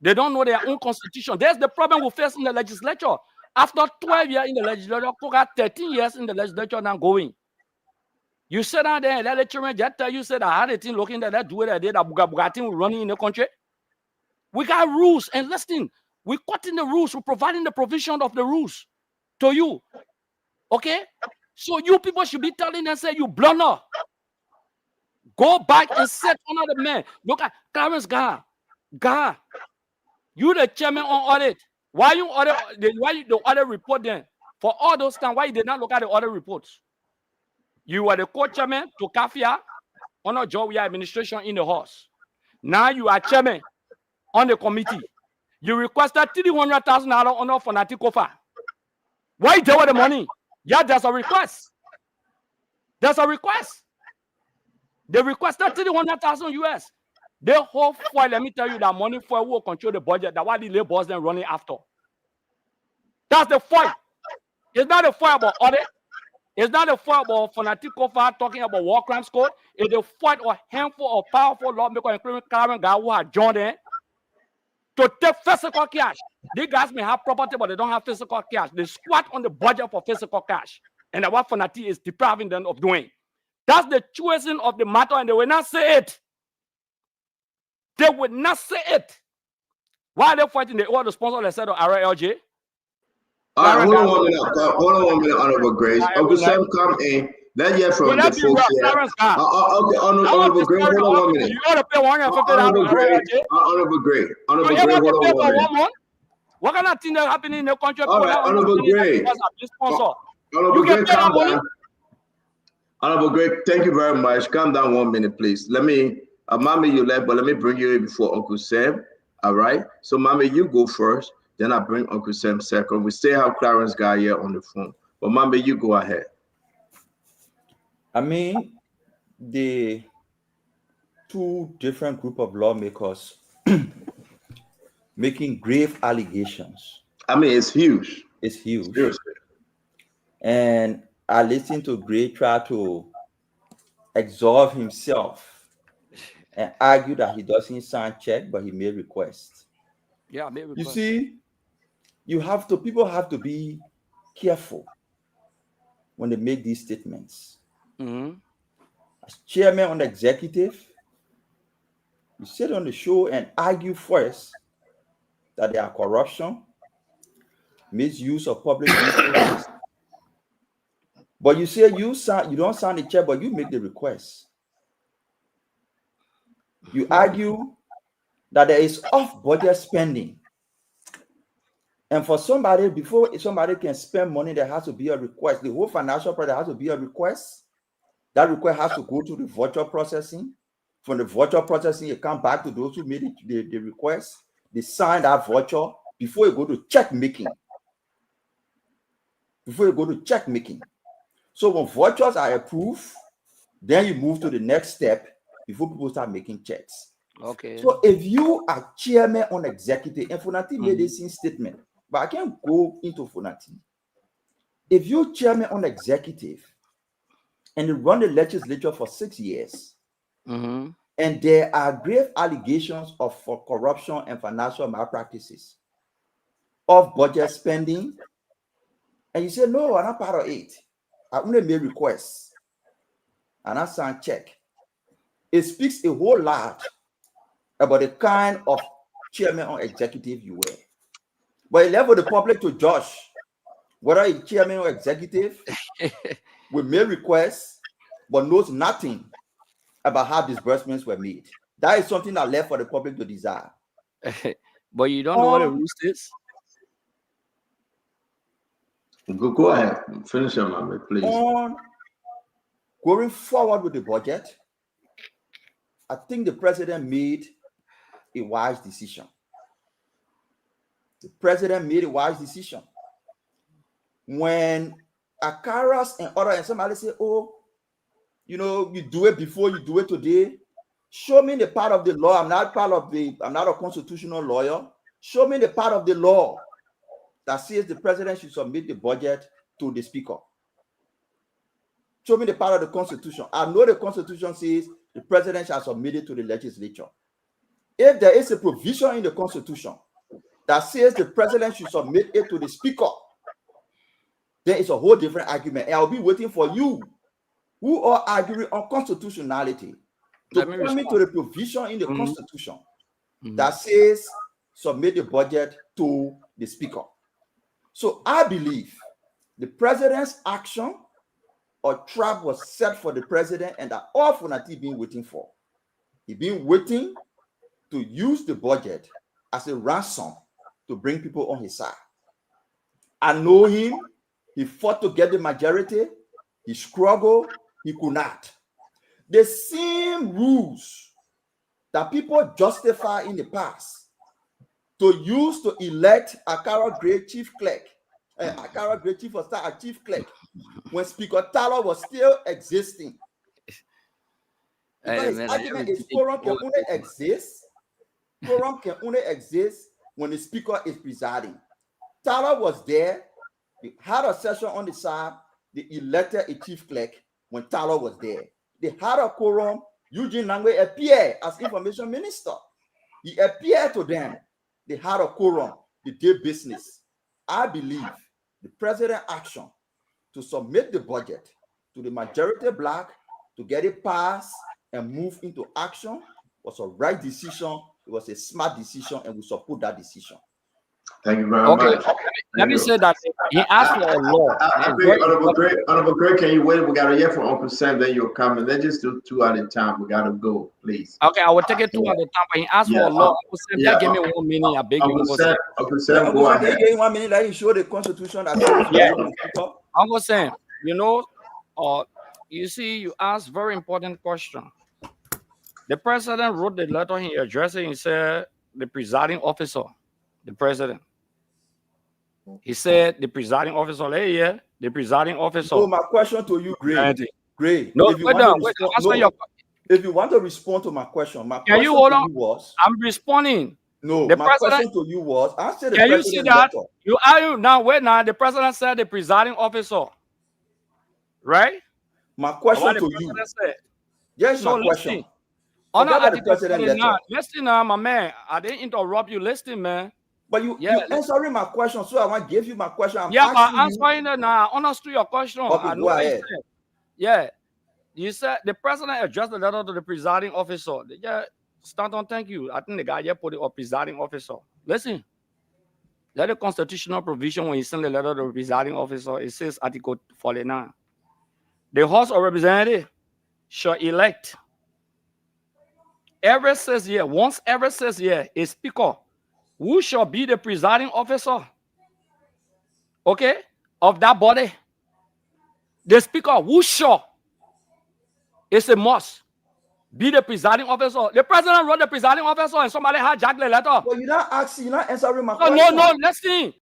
S9: They don't know their own constitution. There's the problem we face in the legislature. After 12 years in the legislature, we got 13 years in the legislature now going. You sit down there and let the children just tell you, said, I had a thing looking at that, do it, I did, that Bugatti running in the country. We got rules, and listen, we're cutting the rules, we're providing the provision of the rules to you. Okay? So you people should be telling them, say, you blunder. Go back and set under the man. Look at Clarence Gar. You the chairman on audit. Why you the audit report then? For all those times, why you did not look at the audit reports? You were the co-chairman to Kafia on a job administration in the house. Now you are chairman on the committee. You requested $300,000 on a Fanatic Kofa. Why you with the money? Yeah, there's a request. There's a request. They requested $300,000 US. The whole foil, let me tell you, that money foil will control the budget. That's why the laborers then running after. That's the foil. It's not a foil about audit. It's not a foil about Fanatic Kofa talking about war crimes code. It's a foil or handful of powerful lawmakers, including Karen Guy, who are joined in to take physical cash. These guys may have property, but they don't have physical cash. They squat on the budget for physical cash. And that's what Fanatic is depriving them of doing. That's the choosing of the matter, and they will not say it. They would not say it. Why are they fighting the oil sponsor that said of RLJ?
S6: All right, hold on 1 minute, Honorable Grace. Uncle Sam, come in. Let's hear from the folks here. Okay, Honorable Grace, hold on 1 minute.
S9: You ought to pay $150.
S6: Honorable Grace, hold on 1 minute.
S9: What kind of thing that happening in the country?
S6: All right, Honorable Grace. Honorable Grace, calm down. Honorable Greg, thank you very much. Calm down 1 minute, please. Let me, Mommy, you left, but let me bring you in before Uncle Sam. All right. So, Mommy, you go first. Then I bring Uncle Sam second. We still have Clarence Guy here on the phone. But, Mommy, you go ahead.
S8: I mean, the two different group of lawmakers making grave allegations.
S6: I mean, it's huge.
S8: It's huge.
S6: Seriously.
S8: And I listened to Gray try to absolve himself and argue that he doesn't sign check, but he made requests.
S9: Yeah, made requests.
S8: You see, people have to be careful when they make these statements.
S9: Mm-hmm.
S8: As chairman on the executive, you sit on the show and argue first that there are corruption, misuse of public resources. But you say you don't sign the check, but you make the request. You argue that there is off-budget spending. And for somebody, before somebody can spend money, there has to be a request. The whole financial project has to be a request. That request has to go to the virtual processing. From the virtual processing, it comes back to those who made the request. They sign that virtual before you go to check making. So when virtuals are approved, then you move to the next step before people start making checks.
S9: Okay.
S8: So if you are chairman on executive, and Fonati made this in statement, but I can't go into Fonati. if you chairman on executive and you run the legislature for 6 years, and there are grave allegations of for corruption and financial malpractices, of budget spending, and you say, no, I'm not part of it. I only made requests and I sign check. It speaks a whole lot about the kind of chairman or executive you were. But it left for the public to judge whether a chairman or executive will make requests but knows nothing about how disbursements were made. That is something that left for the public to decide.
S9: But you don't know what the rules is?
S6: Go ahead. Finish your mind, please.
S8: On going forward with the budget, I think the president made a wise decision. The president made a wise decision. When Akaras and somebody say, oh, you know, you do it before, you do it today. Show me the part of the law. I'm not a constitutional lawyer. Show me the part of the law that says the president should submit the budget to the speaker. Show me the part of the constitution. I know the constitution says the president shall submit it to the legislature. If there is a provision in the constitution that says the president should submit it to the speaker, then it's a whole different argument. And I'll be waiting for you who are arguing on constitutionality to point me to the provision in the constitution that says submit the budget to the speaker. So I believe the president's action or trap was set for the president, and that all Funati been waiting for. He been waiting to use the budget as a ransom to bring people on his side. I know him. He fought to get the majority. He struggled. He could not. The same rules that people justify in the past to use to elect Akara Great Chief Clerk, Akara Great Chief of Staff, Chief Clerk, when Speaker Tyler was still existing. Because his argument is quorum can only exist. Quorum can only exist when the speaker is presiding. Tyler was there. They had a session on the side. They elected a chief clerk when Tyler was there. They had a quorum. Eugene Nangwe appeared as information minister. He appeared to them. They had a quorum. They did business. I believe the president's action to submit the budget to the majority black to get it passed and move into action was a right decision. It was a smart decision, and we support that decision.
S6: Thank you very much.
S9: Let me say that he asked for a law.
S6: Honorable Greg, can you wait? We got to hear from Uncle Sam, then you'll come. And let's just do 2 at a time. We got to go, please.
S9: Okay, I will take it 2 at a time, but he asked for a law. Uncle Sam, just give me 1 minute. I beg you.
S6: Uncle Sam, go ahead.
S8: Give 1 minute, like you show the constitution.
S9: Uncle Sam, you know, you see, you asked very important question. The president wrote the letter he addressed it. He said, the presiding officer, the president. He said, the presiding officer, the presiding officer.
S8: So my question to you, Gray.
S9: No,
S8: if you want to respond to my question, was,
S9: I'm responding.
S8: No, my question to you was, answer the president.
S9: You see that? You are now, wait now, the president said the presiding officer. Right?
S8: My question to you. Yes, my question.
S9: Listen now, my man. I didn't interrupt you. Listen, man.
S8: But you answering my question, so I want to give you my question. I'm
S9: answering it now. I understood your question.
S8: Okay, go ahead.
S9: Yeah. You said the president addressed the letter to the presiding officer. Yeah, Stanton, thank you. I think the guy here put it up, presiding officer. Listen. That the constitutional provision when you send the letter to the presiding officer, it says Article 49. The House of Representatives shall elect every 6 years, once every 6 years, a speaker who shall be the presiding officer, okay, of that body. The speaker who shall, it's a must, be the presiding officer. The president wrote the presiding officer and somebody hijacked the letter.
S8: Well, you're not answering my question.
S9: No, listen.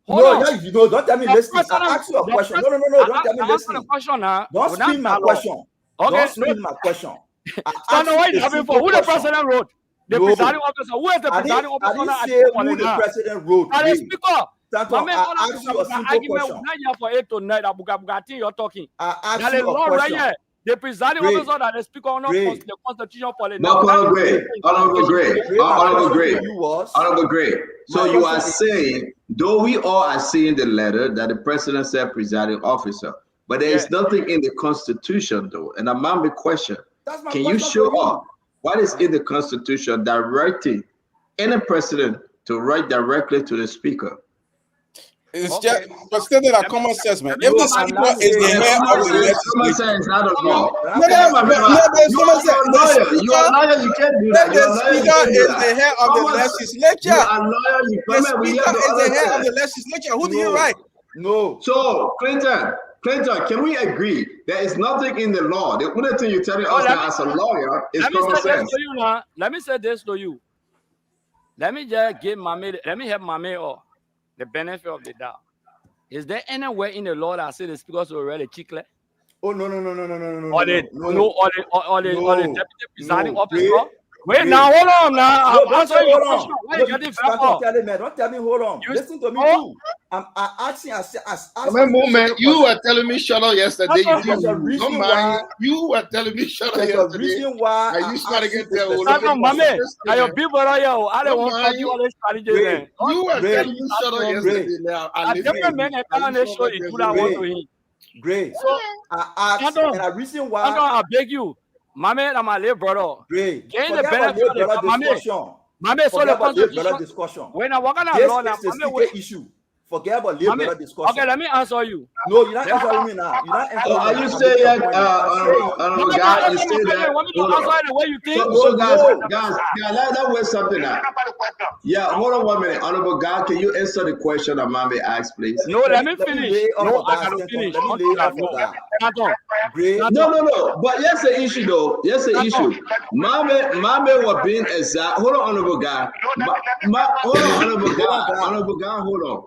S8: Don't tell me listening. I asked you a question. No, don't tell me listening. Don't spin my question.
S9: Okay,
S8: don't spin my question.
S9: So no, what is happening for who the president wrote? The presiding officer. Who is the presiding officer?
S8: I didn't say who the president wrote.
S9: The speaker.
S8: Santon,
S9: man,
S8: I ask you a simple
S9: argument
S8: question.
S9: not here for 8 to 9. That you're talking.
S8: I ask
S9: Now,
S8: you
S9: the
S8: a
S9: law right
S8: question.
S9: here. The presiding
S8: Great.
S9: officer that they speak on the
S8: Great.
S9: constitution for the
S13: But Honorable Gray, Honorable Gray. So you are saying, though we all are seeing the letter that the president said presiding officer, but there is nothing in the Constitution though. And I'm my question. Can you show up what is in the Constitution directing any president to write directly to the speaker?
S14: It's just but still that common sense, man. If the speaker is the head of the legislature,
S13: it's not a law.
S14: You are a lawyer,
S13: you can't do that.
S14: The speaker is the head of the legislature. The speaker is the head of the legislature. Who do you write?
S8: No.
S13: So Clinton, can we agree there is nothing in the law? The only thing you're telling us now as a lawyer is common sense.
S9: Let me say this to you. Let me just give let me help Mame or the benefit of the doubt. Is there anywhere in the law that says the speaker should read a chicle?
S8: Oh no.
S9: Or the deputy presiding officer? Wait, now hold on now. I'm answering your question. Why you getting fed up?
S8: Don't tell me hold on. Listen to me too. I'm asking.
S17: You were telling me shut up yesterday. Don't mind. You were telling me shut up yesterday.
S8: There's a reason why.
S17: You started to get there.
S9: Now your people are here. I don't want to do all this strategy.
S17: You were telling me shut up yesterday. Now
S9: I different men can't show you do that one to him.
S8: Great. So I asked, and a reason why.
S9: I beg you. Mame, I'm a late brother.
S8: Great.
S9: Gain the benefit of the Mame, so the
S8: discussion.
S9: When I walk on
S8: this
S9: law,
S8: is the issue. Forget about labor discussion.
S9: Okay, let me answer you.
S8: No, you're not answering me now. You're not answering me.
S13: Are you saying God, you say that? So guys, let's wait something out. Yeah, hold on 1 minute. Honorable God, can you answer the question that Mame asked, please?
S9: No, let me finish. No, I gotta finish.
S13: No. But yes, the issue though. Yes, the issue. Mame was being exact. Hold on, Honorable God. Hold on, Honorable God. Honorable God, hold on.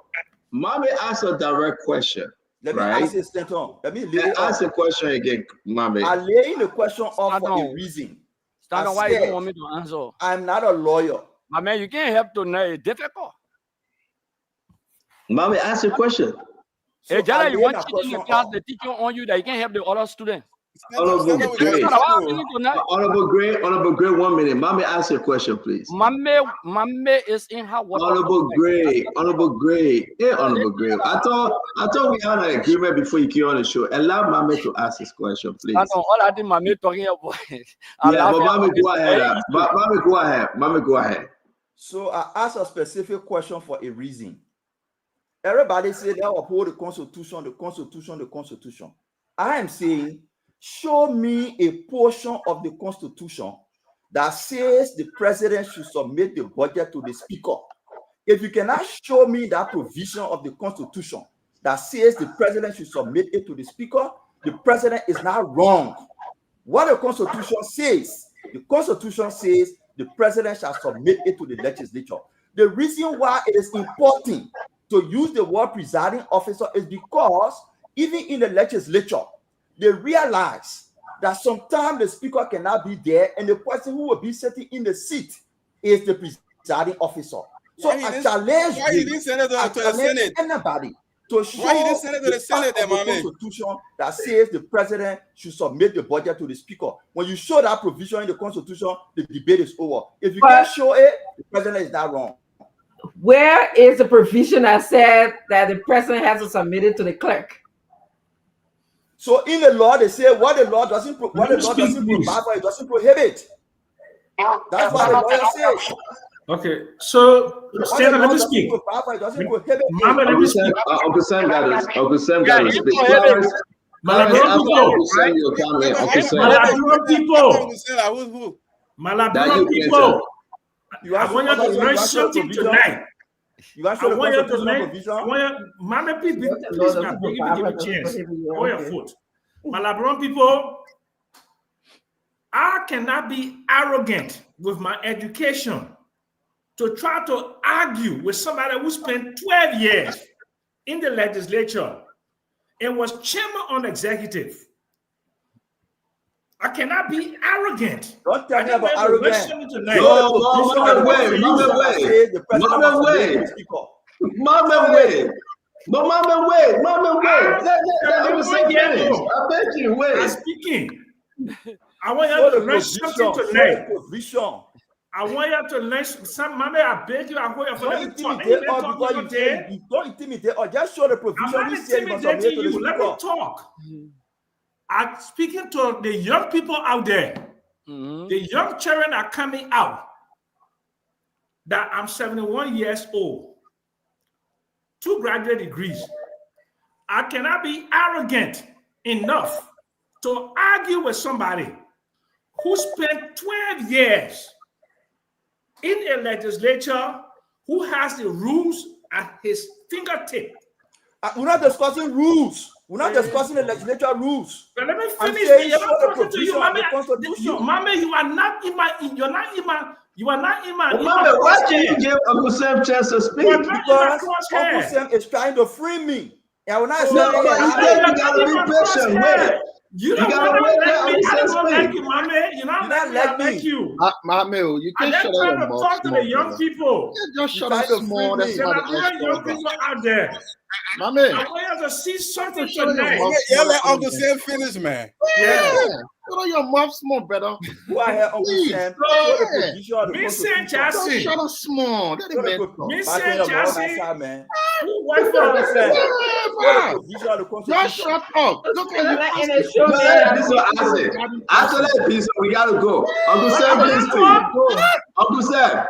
S13: Mame asked a direct question.
S8: Let me ask you, Stanton. Let me
S13: ask the question again, Mame.
S8: I lay the question off for a reason.
S9: Stanton, why you don't want me to answer?
S8: I'm not a lawyer.
S9: My man, you can't help to know it's difficult.
S13: Mame, ask the question.
S9: Hey, Jana, you want teaching the class, the teacher on you that you can't help the other students.
S13: Honorable Gray, 1 minute. Mame, ask your question, please.
S9: Mame is in her water.
S13: Honorable Gray. Hey, Honorable Gray. I thought we had an agreement before you came on the show. Allow Mame to ask his question, please.
S9: All I think Mame talking about.
S13: Yeah, but Mame, go ahead. Mame, go ahead.
S8: So I asked a specific question for a reason. Everybody said they uphold the Constitution. I am saying, show me a portion of the Constitution that says the president should submit the budget to the speaker. If you cannot show me that provision of the Constitution that says the president should submit it to the speaker, the president is not wrong. What the Constitution says the president shall submit it to the legislature. The reason why it is important to use the word presiding officer is because even in the legislature, they realize that sometimes the speaker cannot be there and the person who will be sitting in the seat is the presiding officer. So I challenge anybody to show the Constitution that says the president should submit the budget to the speaker. When you show that provision in the Constitution, the debate is over. If you can't show it, the president is not wrong.
S5: Where is the provision that said that the president has to submit it to the clerk?
S8: So in the law, they say what the law doesn't provide for, it doesn't prohibit. That's what the lawyer says.
S7: Okay, so Stanton, let me speak.
S13: Mama, let me speak. Uncle Sam got us. Uncle Sam got us.
S7: Malabron people. I want you to learn something tonight. I want you to learn. Mama, please give me a chance. Hold your foot. Malabron people, I cannot be arrogant with my education to try to argue with somebody who spent 12 years in the legislature and was chairman on executive. I cannot be arrogant.
S8: Don't tell me about arrogance.
S6: Mama, wait. No, Mama, wait. Mama, wait. Let me say finish. I beg you,
S7: I'm
S6: wait.
S7: speaking. I want
S8: Show
S7: you to
S8: the
S7: learn
S8: provision.
S7: something
S8: Show
S7: tonight.
S8: the provision.
S7: I want you to learn some. Mommy, I beg you. I want you to let me talk.
S8: Intimidate us because you say you don't intimidate us. Just show the provision.
S7: I'm not intimidating you. Let me talk. I'm speaking to the young people out there. The young children are coming out. That I'm 71 years old. 2 graduate degrees. I cannot be arrogant enough to argue with somebody who spent 12 years in a legislature, who has the rules at his fingertip.
S8: We're not discussing rules. We're not discussing the legislature rules.
S7: But let me
S8: I'm
S7: finish.
S8: saying
S7: I'm
S8: show
S7: not
S8: the
S7: talking to you,
S8: provision of
S7: Mama.
S8: the Constitution.
S7: Mama, you are not in my. You're not in my. You are not in my.
S6: Mama, why can't you give Uncle Sam a chance to speak?
S8: Because Uncle Sam is trying to free me. I will not say
S6: No, but he said you gotta be patient. Wait.
S7: You don't want to let me. I don't like you, Mama. You don't let me. I like you.
S17: Mama, you
S7: I'm
S17: can
S7: just
S17: shut
S7: trying
S17: your
S7: to
S17: mouth
S7: talk to the
S17: small,
S7: young
S17: brother.
S7: people.
S17: Yeah, just shut up small. That's
S7: There
S17: not
S7: are
S17: the
S7: other young
S17: brother.
S7: people out there.
S17: Mama,
S7: I want you to see something
S17: shut your
S7: tonight.
S17: mouth
S14: Yeah,
S17: small.
S14: let Uncle Sam finish, man.
S17: Yeah. Shut your mouth small, brother.
S8: Go ahead, Uncle
S17: Please.
S8: Sam.
S7: So,
S8: Show the provision of the
S7: me
S8: Constitution.
S7: say
S17: Just
S7: Chassis.
S17: shut up small. Let the man talk.
S7: Me
S8: Back
S7: say
S8: in your mouth,
S7: Chassis.
S8: my man.
S7: Who work for?
S8: Uncle Sam. Show the
S17: Whatever.
S8: provision of the
S17: Just
S8: Constitution.
S17: shut up. Look at you.
S5: And it shows
S6: No,
S5: that
S6: this is what I said. After that piece, we gotta go. Uncle Sam, please speak. Uncle Sam.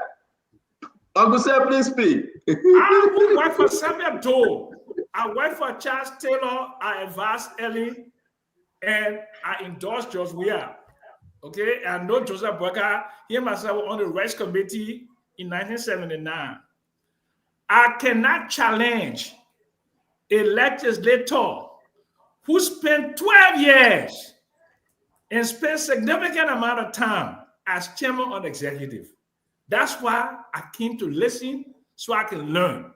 S6: Uncle Sam, please speak.
S7: I work for Samuel Doe. I work for Charles Taylor. I advise Ellie, and I endorse George Weah. Okay, I know Joseph Burger. He and myself were on the Rights Committee in 1979. I cannot challenge a legislator who spent 12 years and spent significant amount of time as chairman of the executive. That's why I came to listen so I can learn.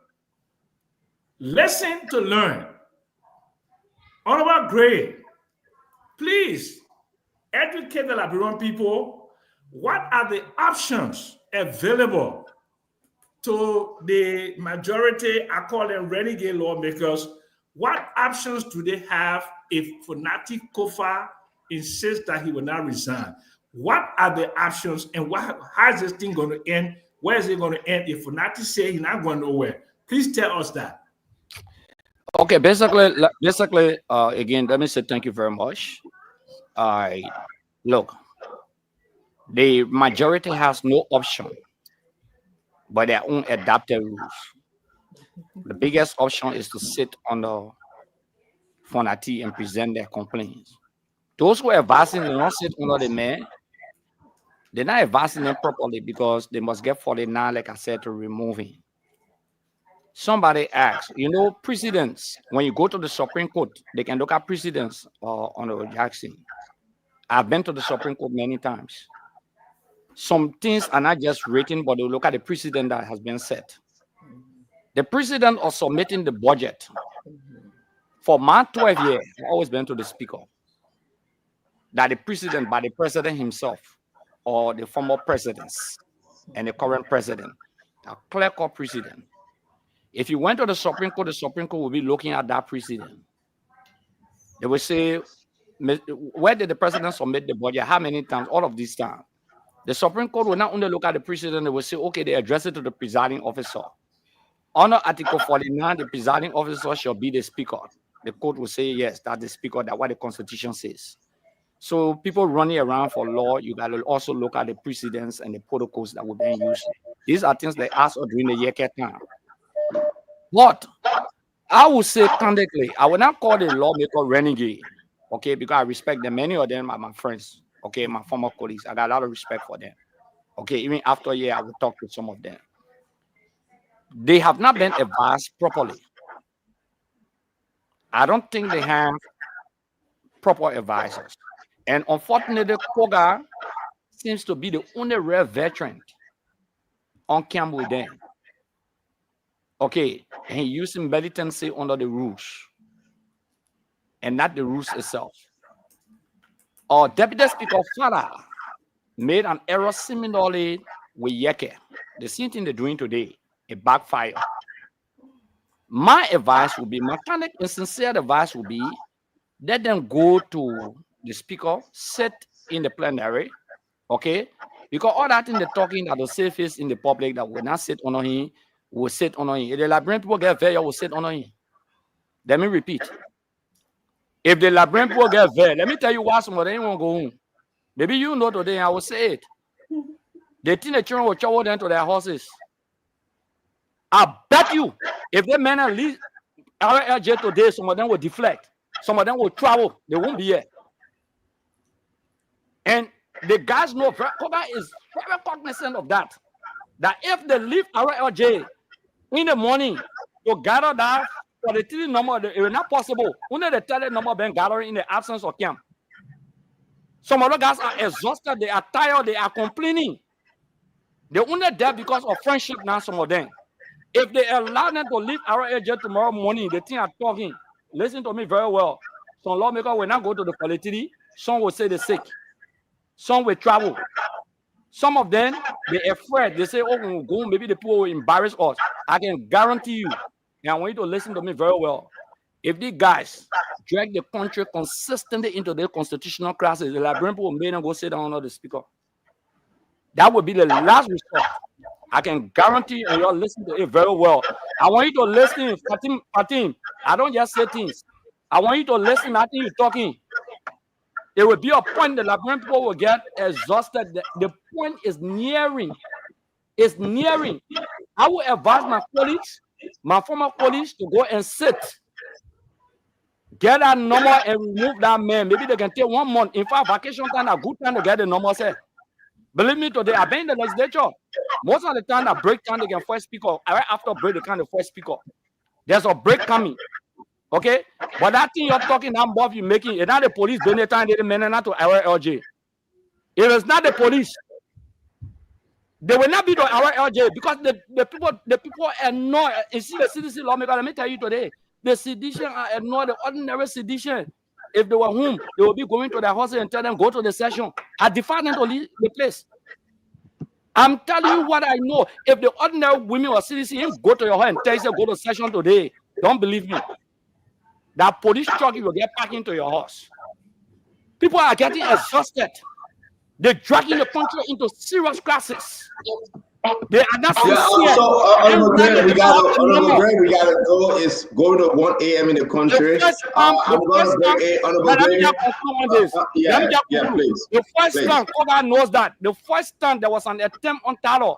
S7: Listen to learn. Honorable Gray, please educate the Liberian people. What are the options available to the majority? I call them renegade lawmakers. What options do they have if Funati Kofa insists that he will not resign? What are the options, and how is this thing going to end? Where is it going to end if Funati say he's not going nowhere? Please tell us that.
S9: Okay, basically, again, let me say thank you very much. Look, the majority has no option but their own adapted rules. The biggest option is to sit on the Fonati and present their complaints. Those who are advancing, they don't sit under the man. They're not advancing them properly because they must get 49, like I said, to remove him. Somebody asked, precedents. When you go to the Supreme Court, they can look at precedents on the Jackson. I've been to the Supreme Court many times. Some things are not just written, but they look at the precedent that has been set. The precedent of submitting the budget for my 12 years, I've always been to the speaker. That the precedent by the president himself or the former presidents and the current president, a clear-cut precedent. If you went to the Supreme Court will be looking at that precedent. They will say, where did the president submit the budget? How many times? All of these times. The Supreme Court will not only look at the precedent, they will say, okay, they address it to the presiding officer. Under Article 49, the presiding officer shall be the speaker. The court will say, yes, that's the speaker, that's what the Constitution says. So people running around for law, you got to also look at the precedents and the protocols that were being used. These are things they asked during the year time. But I would say candidly, I will not call the lawmaker renegade, okay, because I respect them. Many of them are my friends, okay, my former colleagues. I got a lot of respect for them. Okay, even after a year, I will talk to some of them. They have not been advised properly. I don't think they have proper advisors. And unfortunately, Koga seems to be the only real veteran on camp with them. Okay, and he using militancy under the rules and not the rules itself. Our Deputy Speaker Fada made an error similarly with Yeke. The same thing they're doing today, it backfired. My advice would be, my kind of sincere advice would be, let them go to the speaker, sit in the plenary, okay? Because all that in the talking that the safe is in the public that will not sit on him, will sit on him. If the Liberian people get very, will sit on him. Let me repeat. If the Liberian people get very, let me tell you why some of them won't go home. Maybe you know today, I will say it. They think the children will travel them to their horses. I bet you, if they men and leave RLJ today, some of them will deflect. Some of them will travel. They won't be here. And the guys know, Koba is very cognizant of that. That if they leave RLJ in the morning to gather that for the 3 number, it is not possible. Only the 3 number being gathering in the absence of camp. Some other guys are exhausted, they are tired, they are complaining. They're only there because of friendship now, some of them. If they allow them to leave RLJ tomorrow morning, the thing are talking. Listen to me very well. Some lawmakers will not go to the politics. Some will say they're sick. Some will travel. Some of them, they're afraid. They say, oh, we'll go, maybe the people will embarrass us. I can guarantee you, and I want you to listen to me very well. If these guys drag the country consistently into their constitutional crisis, the Liberian people may not go sit down under the speaker. That would be the last resort. I can guarantee you, and you're listening to it very well. I want you to listen, Fatim. I don't just say things. I want you to listen. I think you're talking. There will be a point the Liberian people will get exhausted. The point is nearing. It's nearing. I will advise my colleagues, my former colleagues, to go and sit. Get that number and remove that man. Maybe they can take 1 month. In fact, vacation time, a good time to get the number set. Believe me, today, I've been in the legislature. Most of the time, that break time, they can first speaker. Right after break, they can first speaker. There's a break coming. Okay? But that thing you're talking about, you making, it's not the police doing the time, they're not to RLJ. It is not the police. They will not be to RLJ because the people annoy. You see the CDC lawmaker, let me tell you today, the sedition are annoyed, the ordinary sedition. If they were home, they will be going to their houses and tell them, go to the session. I defy them to leave the place. I'm telling you what I know. If the ordinary women or citizens go to your home and tell you, go to session today, don't believe me. That police truck will get back into your house. People are getting exhausted. They're dragging the country into serious crisis. They are not sincere.
S6: We gotta go. It's going to 1 a.m. in the country.
S9: The first time Koga knows that. The first time there was an attempt on Talo,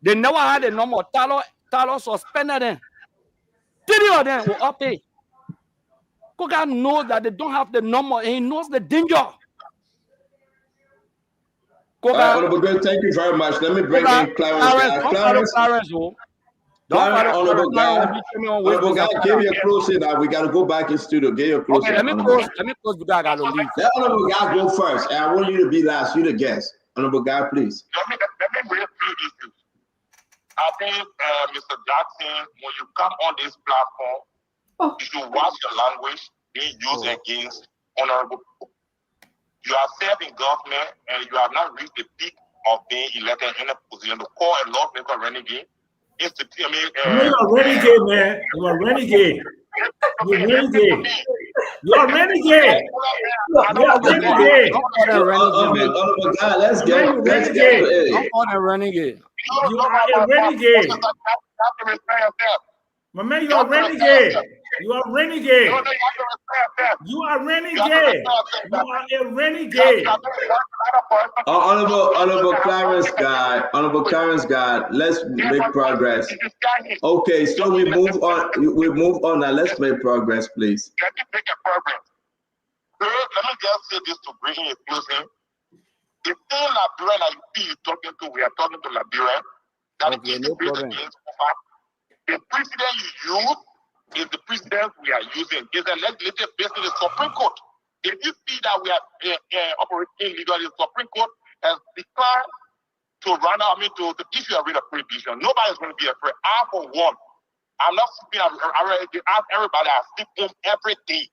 S9: they never had a number. Talo suspended them. 3 of them were up there. Koga knows that they don't have the number, and he knows the danger.
S6: Honorable Greg, thank you very much. Let me bring in Clarence. Honorable guy, give your closing. We got to go back in studio. Get your closing.
S9: Okay, let me close because I got to leave.
S6: Let honorable guy go first, and I want you to be last. You the guest. Honorable guy, please.
S16: Let me raise 2 issues. I think, Mr. Jackson, when you come on this platform, you should watch your language being used against honorable people. You are serving government and you have not reached the peak of being elected in a position to call a lawmaker renegade.
S7: You are renegade, man. You are renegade. You're renegade. You're renegade. You're renegade.
S6: Let's get
S9: renegade. You are a renegade.
S7: You are a renegade. My man, you are renegade. You are renegade. You are renegade. You are a renegade.
S6: Honorable Clarence God, let's make progress. Okay, so we move on. We move on now. Let's make progress, please.
S16: Let me make a progress. Let me just say this to bring in a closing. The same Liberian that you talking to, we are talking to Liberian. That is the against the president you use is the president we are using. Is a legislative based in the Supreme Court. If you see that we are operating illegally, the Supreme Court has declined to run out, to issue a writ of prohibition. Nobody's going to be afraid. I, for one, I'm not sleeping. I ask everybody, I sleep home every day.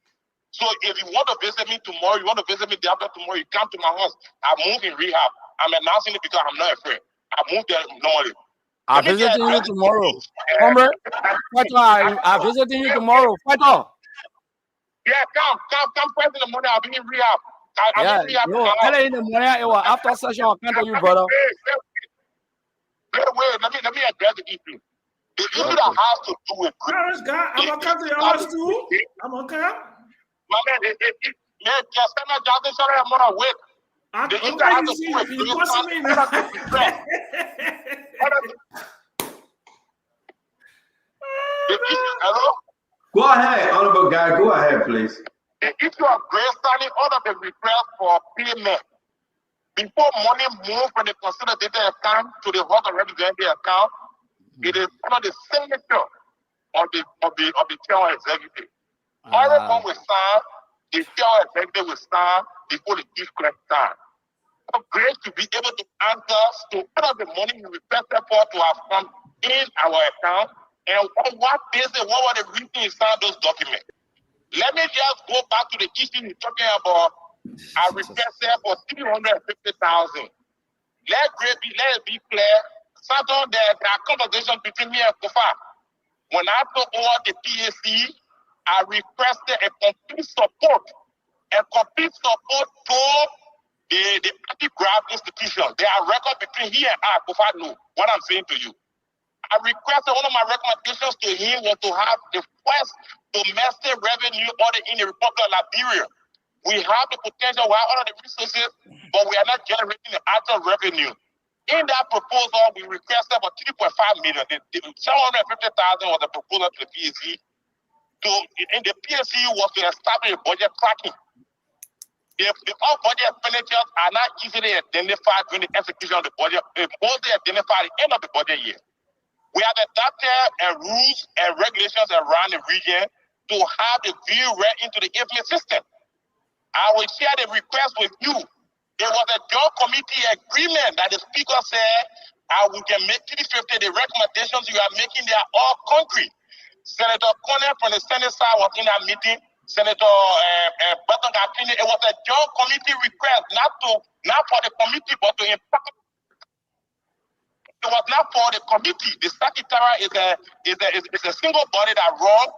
S16: So if you want to visit me tomorrow, you want to visit me the after tomorrow, you come to my house. I move in rehab. I'm announcing it because I'm not afraid. I move there normally.
S9: I'm visiting you tomorrow. Comrade, Fighter, I'm visiting you tomorrow. Fighter.
S16: Yeah, come first in the morning. I'll be in rehab.
S9: Yeah, no, early in the morning, it was after session. I'll come to you, brother.
S16: Wait, let me address the issue. The issue that has to do with
S7: I'm gonna come to your house too. I'm gonna come.
S16: My man, just stand Johnson, sorry, I'm gonna wait. The issue that has to do with hello?
S6: Go ahead, honorable guy. Go ahead, please.
S16: The issue of grace standing order the request for payment before money moves from the consolidated account to the House of Representatives account. It is under the signature of the chair executive. Everyone will sign. The chair executive will sign before the chief clerk sign. So grace to be able to answer to all of the money we requested for to have come in our account, and on what basis, what were the reasons you signed those documents. Let me just go back to the issue you're talking about. I requested for 350,000. Let it be clear. Sometimes there are conversations between me and Kofa. When I took over the PAC, I requested a complete support to the anti-graft institution. There are records between he and I, Kofa know what I'm saying to you. I requested one of my recommendations to him was to have the first domestic revenue audit in the Republic of Liberia. We have the potential, we have all of the resources, but we are not generating the actual revenue. In that proposal, we requested for 3.5 million. The 750,000 was the proposal to the PSC. And the PSC was to establish a budget tracking. The all budget expenditures are not easily identified during the execution of the budget, mostly identified at the end of the budget year. We have adopted rules and regulations around the region to have the view read into the infant system. I will share the request with you. There was a joint committee agreement that the speaker said we can make 350. The recommendations you are making, they are all concrete. Senator Cornell from the Senate side was in that meeting. Senator Button Gapini, it was a joint committee request, not for the committee, but to impact. It was not for the committee. The statutory is a single body that runs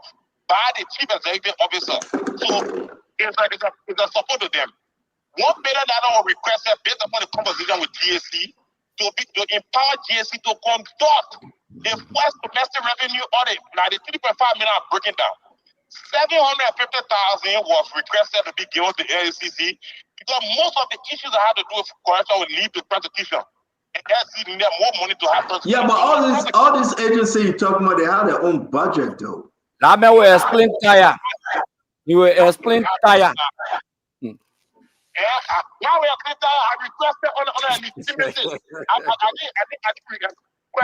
S16: by the chief executive officer. So it's a support to them. $1 billion was requested based upon the conversation with GSC to empower GSC to conduct the first domestic revenue audit. Now the 3.5 million are breaking down. 750,000 was requested to be given to the LCC because most of the issues that had to do with corruption would lead to prosecution. And LCC need more money to have prosecution.
S6: Yeah, but all these agencies you're talking about, they have their own budget though.
S9: That man will explain tire. He will explain tire.
S16: Now we are I requested on an intimacy.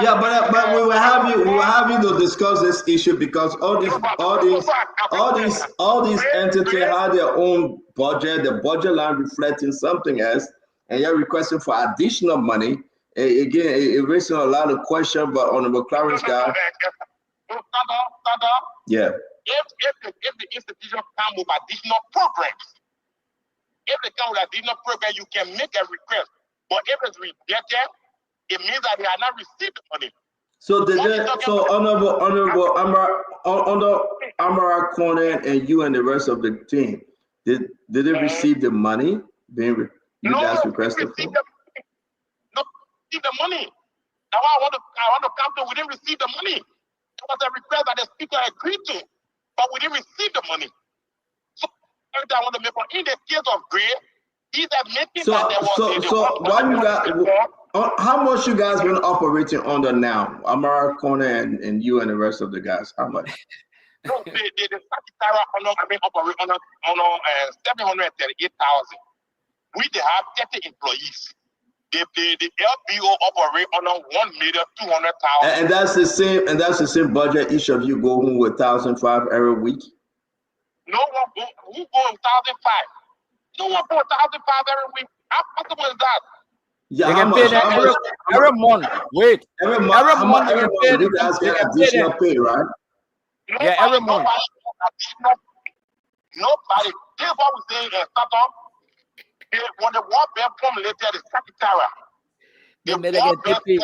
S6: Yeah, but we will have you to discuss this issue because all these entities have their own budget, the budget line reflecting something else, and you're requesting for additional money. Again, it raises a lot of questions, but on the Clarence guy. Yeah.
S16: If the institution come with additional programs, you can make a request. But if it's rejected, it means that they are not received the money.
S6: So honorable Amara Conan and you and the rest of the team, did they receive the money you guys requested for?
S16: No, receive the money. Now I want to come to, we didn't receive the money. It was a request that the speaker agreed to, but we didn't receive the money. So I want to make one. In the case of Gray, he's admitting that there was
S6: how much you guys been operating under now? Amara Corner and you and the rest of the guys, how much?
S16: No, the operating on 738,000. We have 30 employees. The LBO operate on 1,200,000.
S6: And that's the same budget. Each of you go home with 1,500 every week.
S16: No one who go 1,500. No one go 1,500 every week. How possible is that?
S9: Yeah, they can pay them every month. Wait, every month they can pay them.
S6: You guys get additional pay, right?
S9: Yeah, every month.
S16: Nobody. This is what we say in Staton. When the war bear come later, the secretary.
S9: they made it get TP.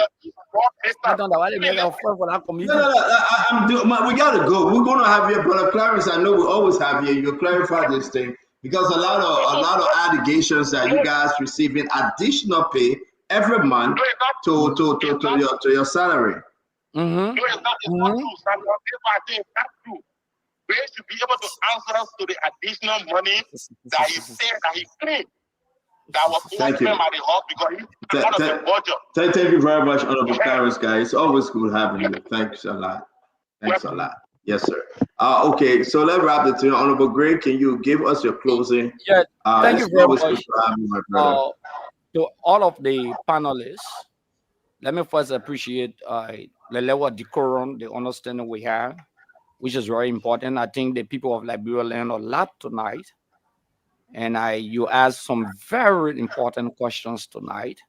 S9: I don't know why they make a fun for that committee.
S6: We gotta go. We're gonna have your brother Clarence. I know we always have you. You clarify this thing because a lot of allegations that you guys receiving additional pay every month to your salary.
S16: No, it's not true, Samuel. I think that's true. We should be able to answer us to the additional money that he said that he claimed that was spent by the hub because he's part of the budget.
S6: Thank you very much, Honorable Clarence, guys. It's always good having you. Thanks a lot. Thanks a lot. Yes, sir. Okay, so let's wrap the thing. Honorable Greg, can you give us your closing?
S9: Yeah, thank you very much.
S6: Good to have you, my brother.
S9: To all of the panelists, let me first appreciate the level of decorum, the understanding we have, which is very important. I think the people of Liberia learned a lot tonight. And you asked some very important questions tonight.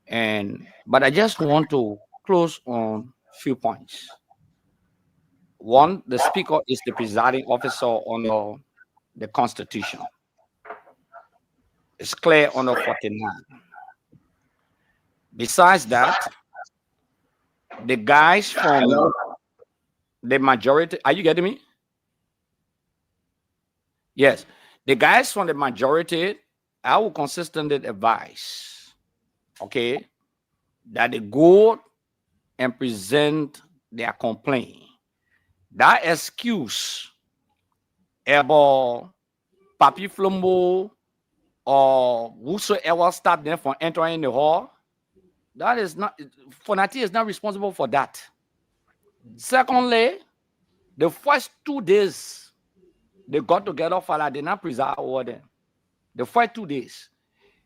S9: But I just want to close on a few points. One, the speaker is the presiding officer under the Constitution. It's clear under 49. Besides that, the guys from the majority, are you getting me? Yes. The guys from the majority, I will consistently advise, okay, that they go and present their complaint. That excuse about Papi Flumbo or whosoever stopped them from entering the hall, that is not, Fonati is not responsible for that. Secondly, the first 2 days they got together for that, they not preside over them. The first 2 days.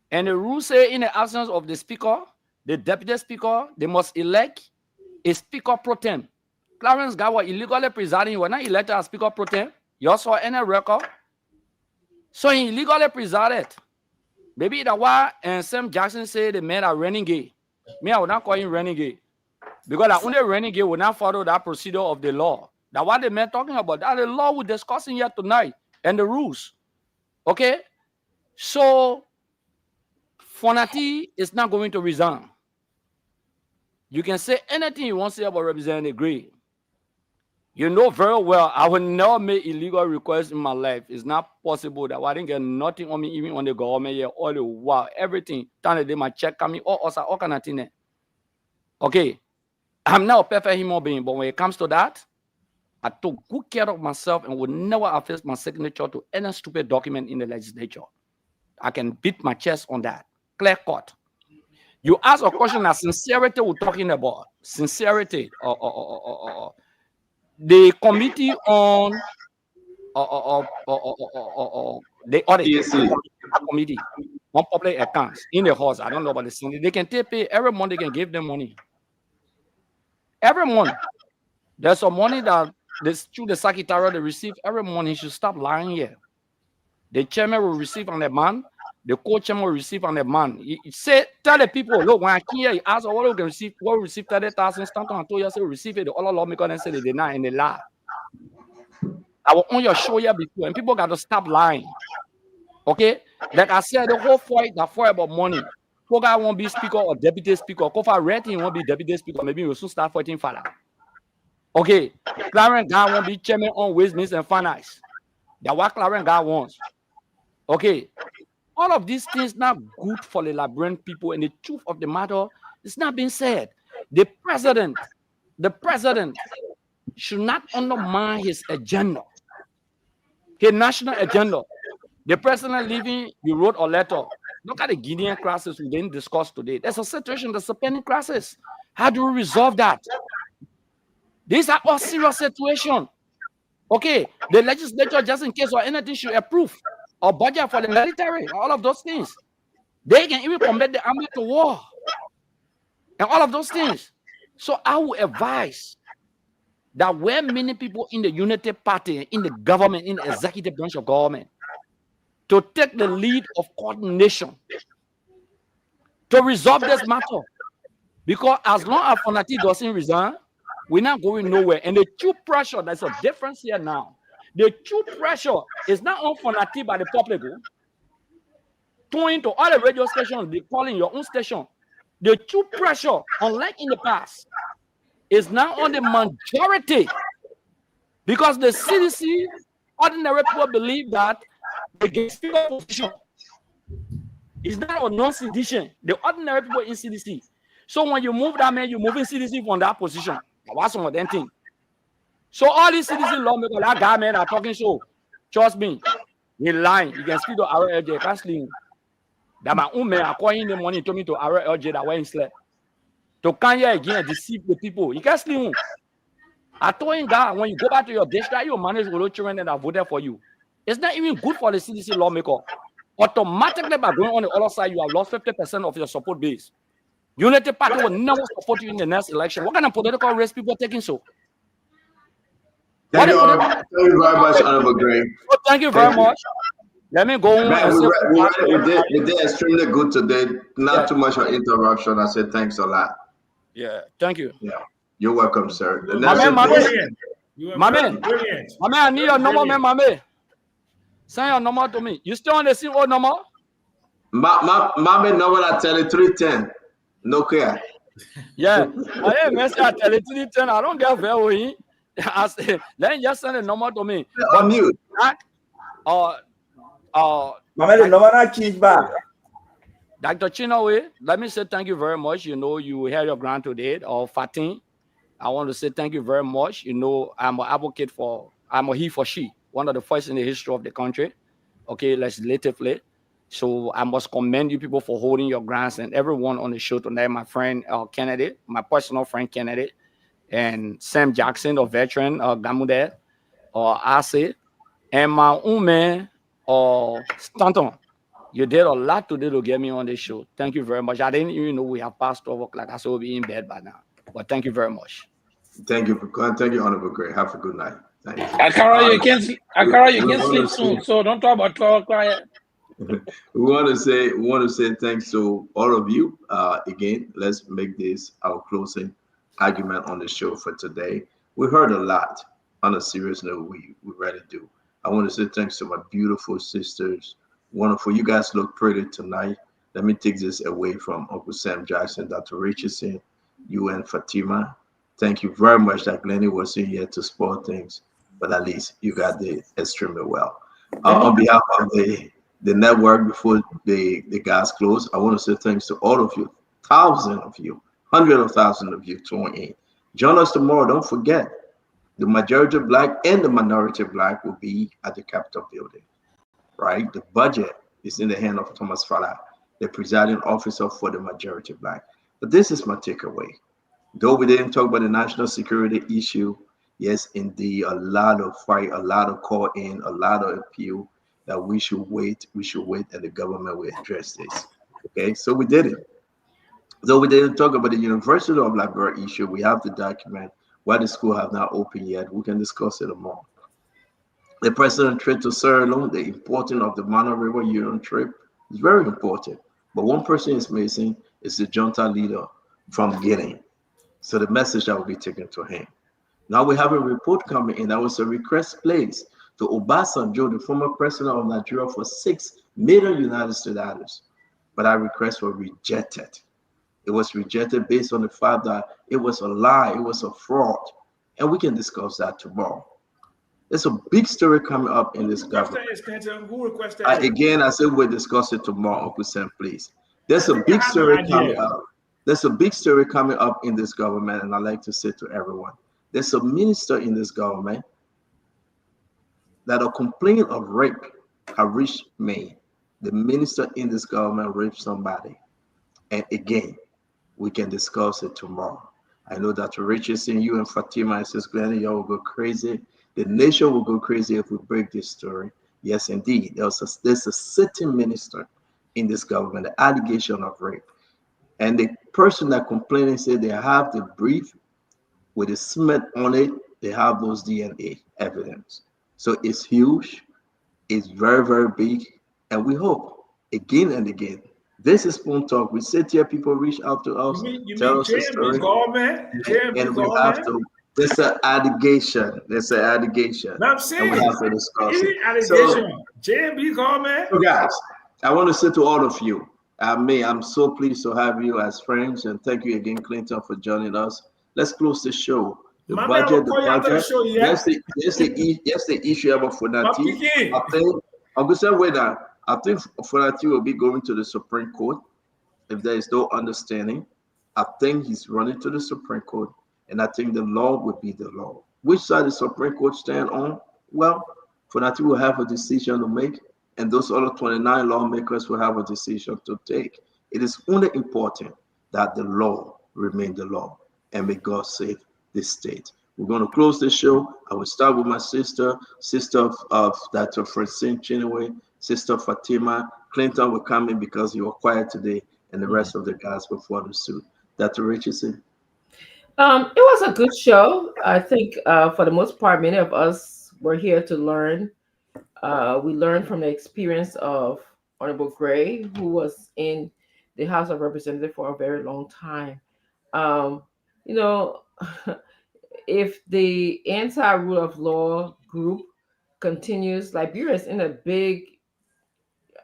S9: And the rules say in the absence of the speaker, the deputy speaker, they must elect a speaker pro tem. Clarence Guy was illegally presiding. He was not elected as speaker pro tem. You also any record. So he illegally presided. Maybe that's why Sam Jackson said the men are renegade. Me, I would not call him renegade. Because the only renegade will not follow that procedure of the law. That's what the men talking about. That's the law we're discussing here tonight and the rules. Okay? So, Fonati is not going to resign. You can say anything you want to say about Representative Gray. You know very well, I will never make illegal requests in my life. It's not possible that I didn't get nothing on me, even on the government here, all the while, everything. Time they my check coming, all kind of thing. Okay? I'm not a perfect human being, but when it comes to that, I took good care of myself and would never affix my signature to any stupid document in the legislature. I can beat my chest on that. Clear cut. You ask a question that sincerity we're talking about. Sincerity. The committee on the audit committee on public accounts in the house. I don't know about the Senate. They can take pay every month. They can give them money. Every month. There's some money that through the secretariat they receive every month. He should stop lying here. The chairman will receive on the man. The co-chairman will receive on the man. He say, tell the people, look, when I came here, he asked what we can receive. What we receive 30,000. Stanton and 2 years we receive it. The other lawmakers and say they deny and they lie. I was on your show here before, and people got to stop lying. Okay, like I said, the whole fight about money. People won't be speaker or deputy speaker. Kofa Reddy won't be deputy speaker. Maybe we'll soon start fighting for that. Okay, Clarence Guy won't be chairman on Ways, Means and Finance. That's what Clarence Guy wants. Okay, all of these things not good for the Liberian people, and the truth of the matter is not being said. The president should not undermine his agenda, his national agenda. The president leaving, you wrote a letter. Look at the Guinean crisis we didn't discuss today. There's a situation, there's a pending crisis. How do we resolve that? These are all serious situations. Okay, the legislature, just in case or anything, should approve or budget for the military, all of those things. They can even combat the army to war and all of those things. So I would advise that when many people in the Unity Party, in the government, in the executive branch of government, to take the lead of coordination to resolve this matter. Because as long as Fonati doesn't resign, we're not going nowhere. And the true pressure, there's a difference here now. The true pressure is not on Fonati by the public. Going to all the radio stations, they calling your own station. the true pressure, unlike in the past, is now on the majority, because the CDC, ordinary people believe that they get speaker position. It's not a non-sedition. The ordinary people in CDC. So when you move that man, you're moving CDC from that position. What's some of them thing? So all these CDC lawmakers, that guy man are talking so. Trust me, he lying. You can speak to RLJ, can't sleep. That my own man are calling the money to me to RLJ that way in slept. To come here again and deceive the people. You can't sleep. I told him that when you go back to your district, you manage with those children that have voted for you. It's not even good for the CDC lawmaker. Automatically, by going on the other side, you have lost 50% of your support base. Unity Party will never support you in the next election. What kind of political risk people taking so?
S6: Thank you very much, Honorable Gray.
S9: So thank you very much. Let me go on.
S6: Man, we did extremely good today. Not too much of interruption. I said thanks a lot.
S9: Yeah, thank you.
S6: Yeah, you're welcome, sir.
S9: My man, I need your number, man, my man. Send your number to me. You still on the same old number?
S6: My man number I tell you 310. No care.
S9: Yeah. I ain't messing. I tell you 310. I don't get very. I say, let him just send a number to me.
S6: But mute.
S8: My man, the number not change back.
S9: Dr. Chinowe, let me say thank you very much. You know, you had your grant today, or Fatin. I want to say thank you very much. You know, I'm an advocate for, I'm a he for she, one of the first in the history of the country, okay, legislatively. So I must commend you people for holding your grants, and everyone on the show tonight, my friend Kennedy, my personal friend Kennedy, and Sam Jackson, a veteran, Gamude, or Ase, and my own man, Stanton. You did a lot today to get me on this show. Thank you very much. I didn't even know we have passed over. Like I said, we'll be in bed by now. But thank you very much.
S6: Thank you for coming. Thank you, Honorable Gray. Have a good night. Thank you.
S12: Akara, you can't sleep soon, so don't talk about 12 quiet.
S6: We want to say thanks to all of you. Again, let's make this our closing argument on the show for today. We heard a lot. On a serious note, we really do. I want to say thanks to my beautiful sisters. Wonderful. You guys look pretty tonight. Let me take this away from Uncle Sam Jackson, Dr. Richardson, you and Fatima. Thank you very much that Glennie was in here to spoil things, but at least you got did extremely well. On behalf of the network, before the guys close, I want to say thanks to all of you, thousands of you, hundreds of thousands of you tuning in. Join us tomorrow. Don't forget, the majority black and the minority black will be at the Capitol building. Right? The budget is in the hand of Thomas Fala, the presiding officer for the majority black. But this is my takeaway. Though we didn't talk about the national security issue, yes, indeed, a lot of fight, a lot of call in, a lot of appeal that we should wait, and the government will address this. Okay, so we did it. Though we didn't talk about the University of Liberia issue, we have the document. Why the school have not opened yet, we can discuss it more. The president trip to Sierra Leone, the importance of the Mana River Union trip is very important. But one person is missing is the junta leader from Guinea. So the message that will be taken to him. Now we have a report coming in. That was a request placed to Obasanjo, the former president of Nigeria, for $6 million United States dollars. But our request was rejected. It was rejected based on the fact that it was a lie, it was a fraud. And we can discuss that tomorrow. There's a big story coming up in this government.
S7: Who requested it?
S6: Again, I said we'll discuss it tomorrow, Uncle Sam, please. There's a big story coming up. There's a big story coming up in this government, and I like to say to everyone, there's a minister in this government that a complaint of rape have reached me. The minister in this government raped somebody. And again, we can discuss it tomorrow. I know Dr. Richardson, you and Fatima and Sis Glennie, y'all will go crazy. The nation will go crazy if we break this story. Yes, indeed. There's a sitting minister in this government, the allegation of rape. And the person that complained said they have the brief with the cement on it. They have those DNA evidence. So it's huge. It's very, very big. And we hope again and again. This is Spoon Talk. We sit here, people reach out to us, tell us a story. And we have to. There's an allegation. There's an allegation.
S7: No, I'm saying,
S6: we have to discuss it.
S7: Allegation. JMB government.
S6: So guys, I want to say to all of you, I'm so pleased to have you as friends, and thank you again, Clinton, for joining us. Let's close the show. The
S7: My man will
S6: budget, the
S7: call you after the
S6: budget.
S7: show, yeah.
S6: Yes, the issue about
S7: My
S6: Funati.
S7: pikin.
S6: I think I'm going to say whether I think Funati will be going to the Supreme Court if there is no understanding. I think he's running to the Supreme Court, and I think the law would be the law. Which side the Supreme Court stand on? Well, Funati will have a decision to make, and those other 29 lawmakers will have a decision to take. It is only important that the law remain the law, and may God save this state. We're going to close the show. I will start with my sister of Dr. Francine Chinaway, sister Fatima. Clinton will come in because you were quiet today, and the rest of the guys will follow suit. Dr. Richardson.
S5: It was a good show. I think for the most part, many of us were here to learn. We learned from the experience of Honorable Gray, who was in the House of Representatives for a very long time. Um, you know, if the anti-rule of law group continues, Liberia is in a big,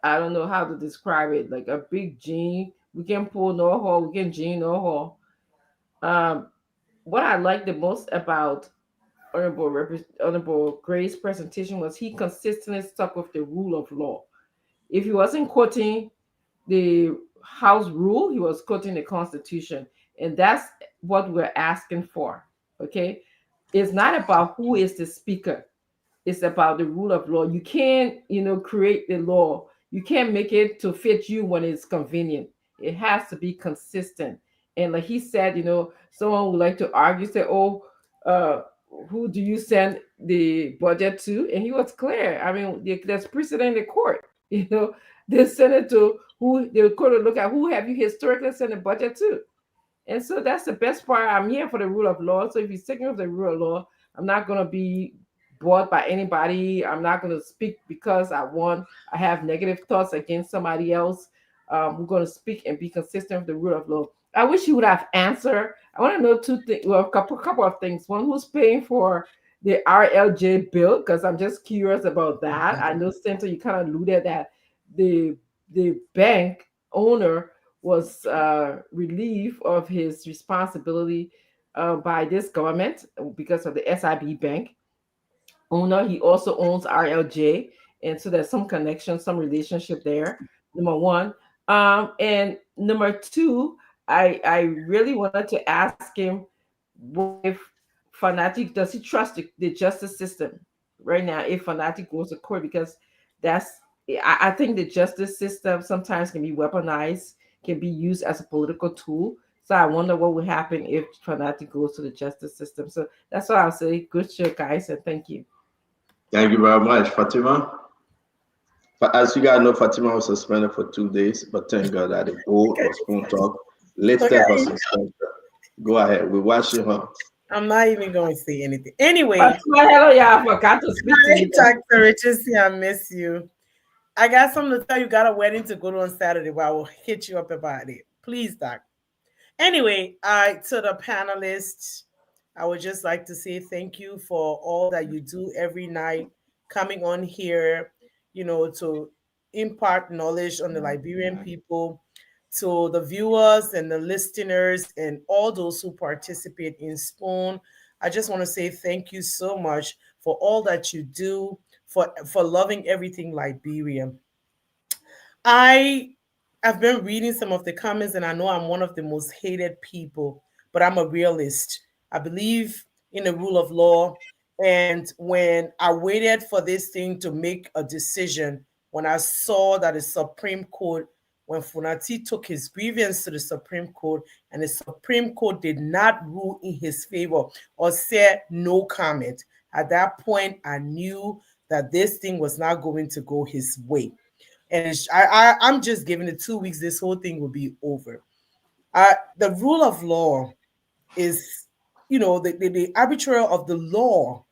S5: I don't know how to describe it, like a big gene. We can pull no hole, we can gene no hole. What I like the most about Honorable Gray's presentation was he consistently stuck with the rule of law. If he wasn't quoting the House rule, he was quoting the Constitution. And that's what we're asking for. Okay. It's not about who is the speaker, it's about the rule of law. You can't, create the law. You can't make it to fit you when it's convenient. It has to be consistent. And like he said, someone would like to argue, say, oh, who do you send the budget to? And he was clear. I mean, there's precedent in the court. They send it to who the court will look at, who have you historically sent the budget to? And so that's the best part. I'm here for the rule of law. So if you're sticking with the rule of law, I'm not going to be bought by anybody. I'm not going to speak because I have negative thoughts against somebody else. We're going to speak and be consistent with the rule of law. I wish you would have answered. I want to know two things. Well, a couple of things. One, who's paying for the RLJ bill? Because I'm just curious about that. I know, Senator, you kind of alluded that the bank owner was relieved of his responsibility by this government because of the SIB bank owner. He also owns RLJ, and so there's some connection, some relationship there. Number one, and number two, I really wanted to ask him if Fanatic does he trust the justice system right now if Fanatic goes to court, because I think the justice system sometimes can be weaponized, can be used as a political tool. So I wonder what would happen if Fanatic goes to the justice system. So that's what I'll say. Good show, guys, and thank you.
S6: Thank you very much, Fatima. But as you guys know, Fatima was suspended for 2 days, but thank God that the board of Spoon Talk lifted her suspension. Go ahead, we're watching her.
S15: I'm not even going to say anything. Anyway,
S5: hello, yeah, I forgot to speak to you.
S15: Dr. Richardson, I miss you. I got something to tell you. Got a wedding to go to on Saturday, but I will hit you up about it. Please, Doc. Anyway, to the panelists, I would just like to say thank you for all that you do every night, coming on here, to impart knowledge on the Liberian people, to the viewers and the listeners and all those who participate in Spoon. I just want to say thank you so much for all that you do, for loving everything Liberian. I have been reading some of the comments, and I know I'm one of the most hated people, but I'm a realist. I believe in the rule of law. And when I waited for this thing to make a decision, when I saw that the Supreme Court, when Funati took his grievance to the Supreme Court, and the Supreme Court did not rule in his favor or said no comment, at that point, I knew that this thing was not going to go his way. And I'm just giving it 2 weeks. This whole thing will be over. The rule of law is, the arbiter of the law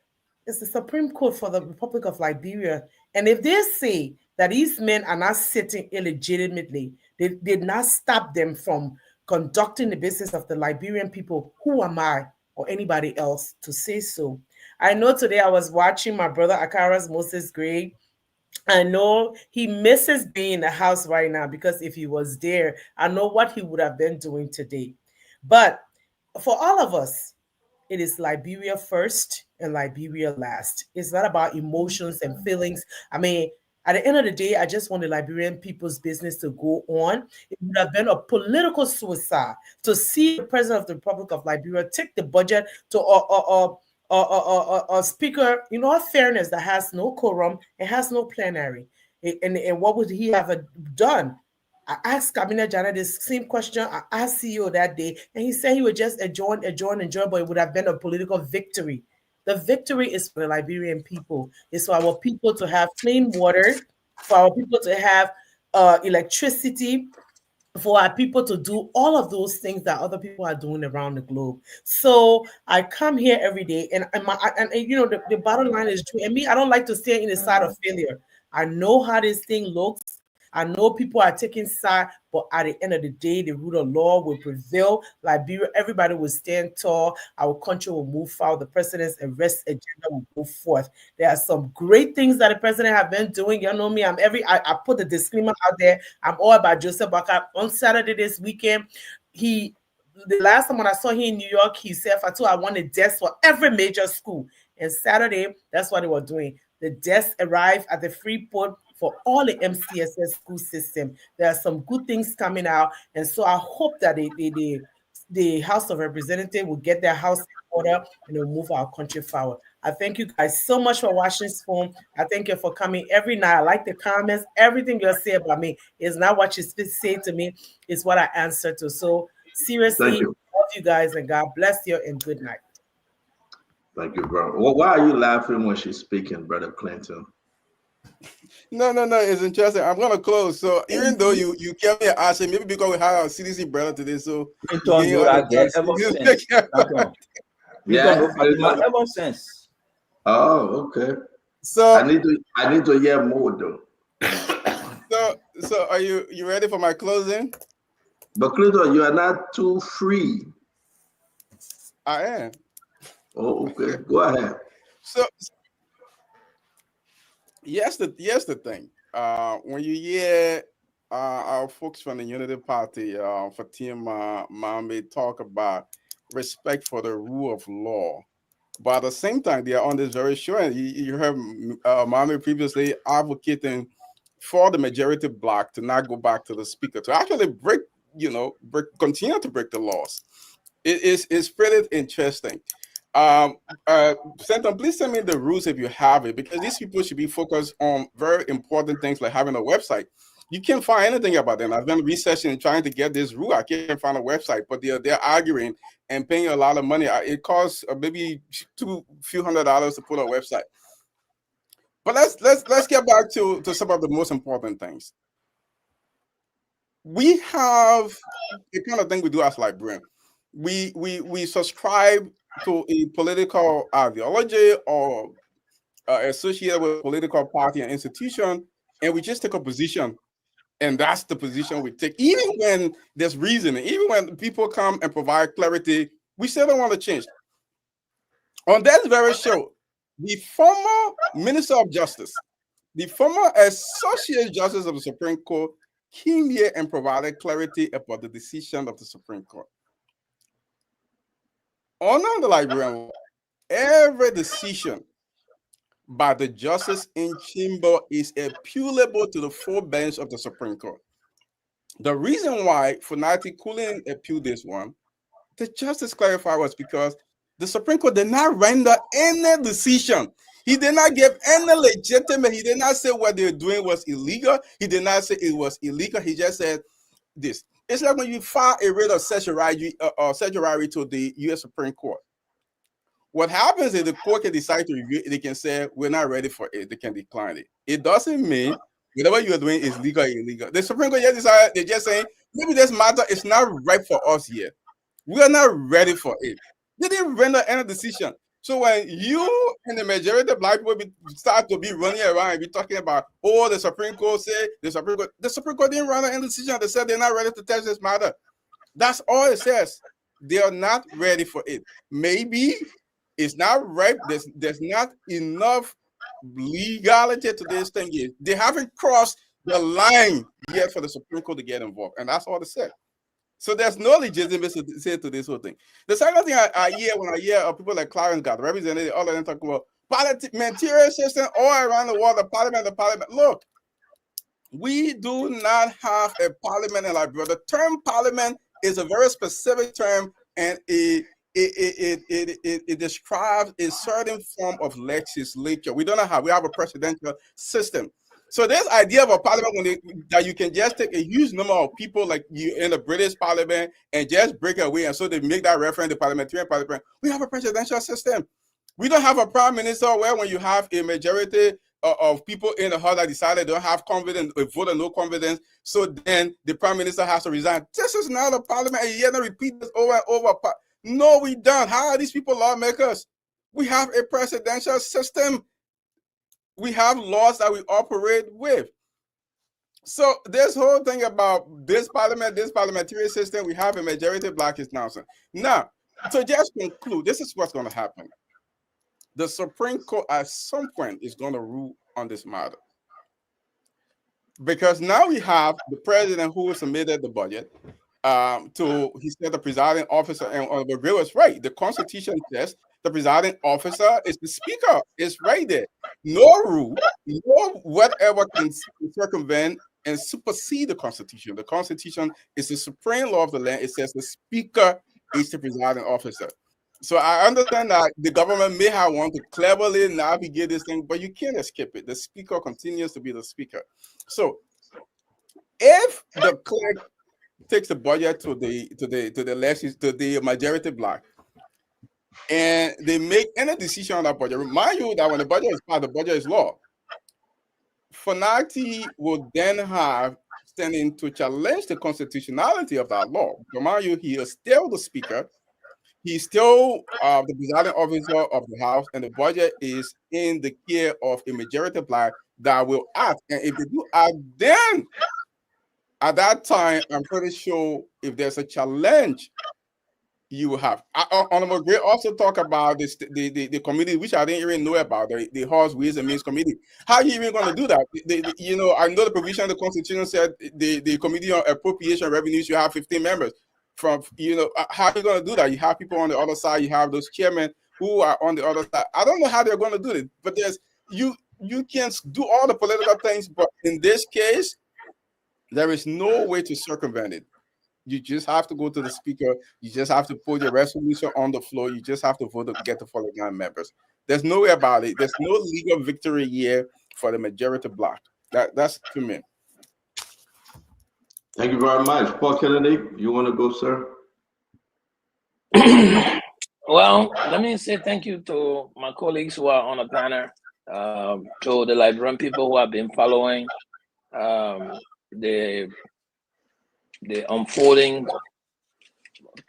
S15: is the Supreme Court for the Republic of Liberia. And if they say that these men are not sitting illegitimately, they did not stop them from conducting the business of the Liberian people, who am I or anybody else to say so? I know today I was watching my brother Akara's Moses Gray I know he misses being in the house right now because if he was there, I know what he would have been doing today. But for all of us, it is Liberia first and Liberia last. It's not about emotions and feelings. I mean, at the end of the day, I just want the Liberian people's business to go on. It would have been a political suicide to see the president of the Republic of Liberia take the budget to a speaker, in all fairness, that has no quorum and has no plenary. And what would he have done? I asked Cabinet Jana this same question. I asked CEO that day, and he said he would just adjourn, but it would have been a political victory. The victory is for the Liberian people. It's for our people to have clean water, for our people to have electricity, for our people to do all of those things that other people are doing around the globe. So I come here every day, and you know the bottom line is true. And me, I don't like to stay in the side of failure. I know how this thing looks. I know people are taking side, but at the end of the day, the rule of law will prevail. Liberia, everybody will stand tall. Our country will move forward. The president's arrest agenda will go forth. There are some great things that the president have been doing. You know me. I put the disclaimer out there. I'm all about Joseph Baka. On Saturday this weekend, the last time when I saw him in New York, he said, Fatu, I want a desk for every major school. And Saturday, that's what they were doing. The desk arrived at the Freeport for all the MCSS school system. There are some good things coming out. And so I hope that the House of Representatives will get their house in order and will move our country forward. I thank you guys so much for watching this film. I thank you for coming every night. I like the comments. Everything you say about me is not what you say to me, it's what I answer to. So seriously, love you guys and God bless you and good night.
S6: Thank you, bro. Well, why are you laughing when she's speaking, Brother Clinton?
S14: No, it's interesting. I'm gonna close. So even though you kept me asking, maybe because we had our CDC brother today, so
S8: ever since.
S6: Oh, okay.
S14: So
S6: I need to hear more though.
S14: So are you ready for my closing?
S6: But Clinton, you are not too free.
S14: I am.
S6: Oh, okay. Go ahead.
S14: So yes, the thing. When you hear our folks from the Unity Party, Fatima Mohammed, talk about respect for the rule of law, but at the same time, they are on this very show, and you heard Mohammed previously advocating for the majority bloc to not go back to the speaker, to actually continue to break the laws. It's pretty interesting. Senton, please send me the rules if you have it, because these people should be focused on very important things like having a website. You can't find anything about them. I've been researching and trying to get this rule. I can't find a website, but they're arguing and paying a lot of money. It costs maybe few $100s to put a website. But let's get back to some of the most important things. We have the kind of thing we do as librarians. We subscribe to a political ideology or associated with a political party and institution, and we just take a position, and that's the position we take. Even when there's reasoning, even when people come and provide clarity, we still don't want to change. On that very show, the former Minister of Justice, the former Associate Justice of the Supreme Court, came here and provided clarity about the decision of the Supreme Court. Under the Liberian law, every decision by the justice in chamber is appealable to the full bench of the Supreme Court. The reason why Funati couldn't appeal this one, the justice clarified, was because the Supreme Court did not render any decision. He did not give any legitimate. He did not say what they were doing was illegal. He did not say it was illegal. He just said this. It's like when you file a writ of certiorari to the U.S. Supreme Court. What happens is the court can decide to review it. They can say, we're not ready for it. They can decline it. It doesn't mean whatever you're doing is legal or illegal. The Supreme Court just decided, they're just saying, maybe this matter is not right for us yet. We are not ready for it. They didn't render any decision. So when you and the majority of black people start to be running around and be talking about, oh, the Supreme Court said, the Supreme Court didn't render any decision. They said they're not ready to touch this matter. That's all it says. They are not ready for it. Maybe it's not right. There's not enough legality to this thing is they haven't crossed the line yet for the Supreme Court to get involved, and that's all they said. So there's no legitimacy to this whole thing. The second thing I hear when I hear people like Clarence got represented, all of them talking about parliamentary system all around the world, the parliament. Look, we do not have a parliament in Liberia. The term parliament is a very specific term, and it describes a certain form of legislature. We don't have. We have a presidential system. So this idea of a parliament that you can just take a huge number of people like you in the British parliament and just break away, and so they make that reference to parliamentary parliament. We have a presidential system. We don't have a prime minister where when you have a majority of people in the house that decided they don't have confidence, a vote of no confidence, so then the prime minister has to resign. This is not a parliament, and you're going to repeat this over and over. No, we don't. How are these people lawmakers? We have a presidential system. We have laws that we operate with. So this whole thing about this parliamentary system, we have a majority black is nonsense. Now, to just conclude, this is what's going to happen. The Supreme Court at some point is going to rule on this matter. Because now we have the president who submitted the budget he said the presiding officer, and the Gray was right. The Constitution says the presiding officer is the speaker. It's right there. No rule, no whatever can circumvent and supersede the Constitution. The Constitution is the supreme law of the land. It says the speaker is the presiding officer. So I understand that the government may have wanted to cleverly navigate this thing, but you can't escape it. The speaker continues to be the speaker. So if the clerk takes the budget to the majority black, and they make any decision on that budget, remind you that when the budget is passed, the budget is law. Fanati will then have standing to challenge the constitutionality of that law. Remind you, he is still the speaker. He's still the presiding officer of the House, and the budget is in the care of a majority black that will act. And if they do act, then at that time, I'm pretty sure if there's a challenge, you will have. Honorable Gray also talk about this, the committee, which I didn't even know about, the House Ways and Means Committee. How are you even going to do that? I know the provision of the Constitution said the Committee on Appropriation Revenues, you have 15 members. How are you going to do that? You have people on the other side, you have those chairmen who are on the other side. I don't know how they're going to do it, but you can do all the political things, but in this case, there is no way to circumvent it. You just have to go to the speaker. You just have to put your resolution on the floor. You just have to vote to get the 49 members. There's no way about it. There's no legal victory here for the majority bloc. That's to me.
S6: Thank you very much. Paul Kennedy, you want to go, sir?
S12: Well, let me say thank you to my colleagues who are on the panel, to the Liberian people who have been following the unfolding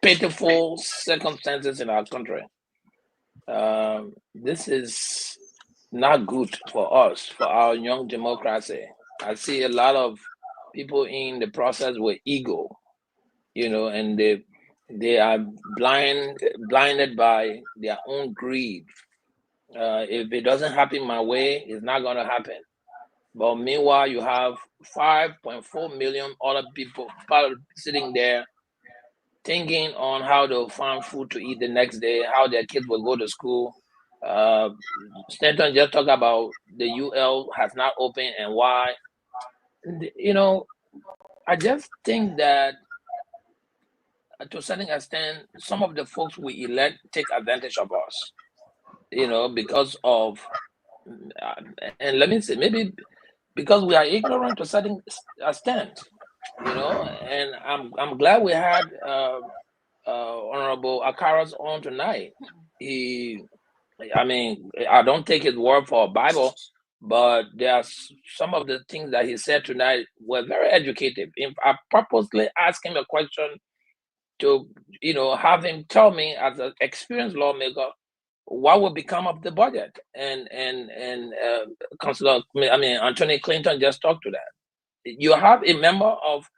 S12: pitiful circumstances in our country. This is not good for us, for our young democracy. I see a lot of people in the process with ego, and they are blinded by their own greed. If it doesn't happen my way, it's not going to happen. But meanwhile, you have 5.4 million other people sitting there thinking on how to find food to eat the next day, how their kids will go to school. Stanton just talked about the UL has not opened and why. I just think that to a certain extent, some of the folks we elect take advantage of us, because of, and let me say, maybe because we are ignorant to a certain extent, and I'm glad we had Honorable Akara's on tonight. I don't take his word for a Bible, but there's some of the things that he said tonight were very educative. I purposely asked him a question to, have him tell me as an experienced lawmaker what will become of the budget. And Anthony Clinton just talked to that. You have a member of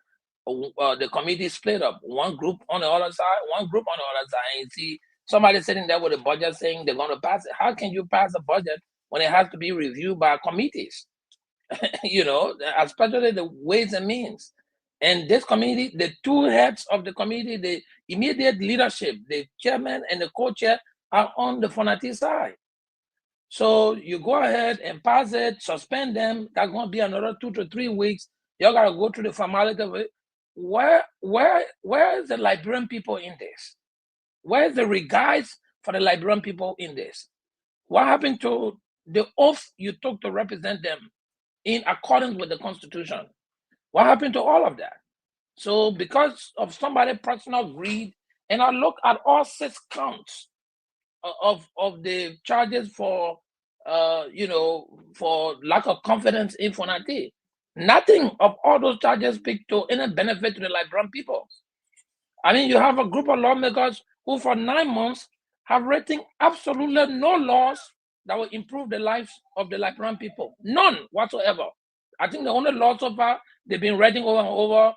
S12: the committee split up, one group on the other side, one group on the other side, and you see somebody sitting there with a budget saying they're going to pass it. How can you pass a budget when it has to be reviewed by committees, especially the Ways and Means. And this committee, the two heads of the committee, the immediate leadership, the chairman and the co-chair, are on the Fonati side. So you go ahead and pass it, suspend them. That's going to be another 2 to 3 weeks. You got to go through the formality of it. Where is the Liberian people in this? Where is the regards for the Liberian people in this? What happened to the oath you took to represent them in accordance with the Constitution? What happened to all of that? So because of somebody's personal greed, and I look at all 6 counts of the charges for for lack of confidence in Fonati. Nothing of all those charges speak to any benefit to the Liberian people. I mean, you have a group of lawmakers who for 9 months have written absolutely no laws that will improve the lives of the Liberian people. None whatsoever. I think the only law so far they've been writing over and over,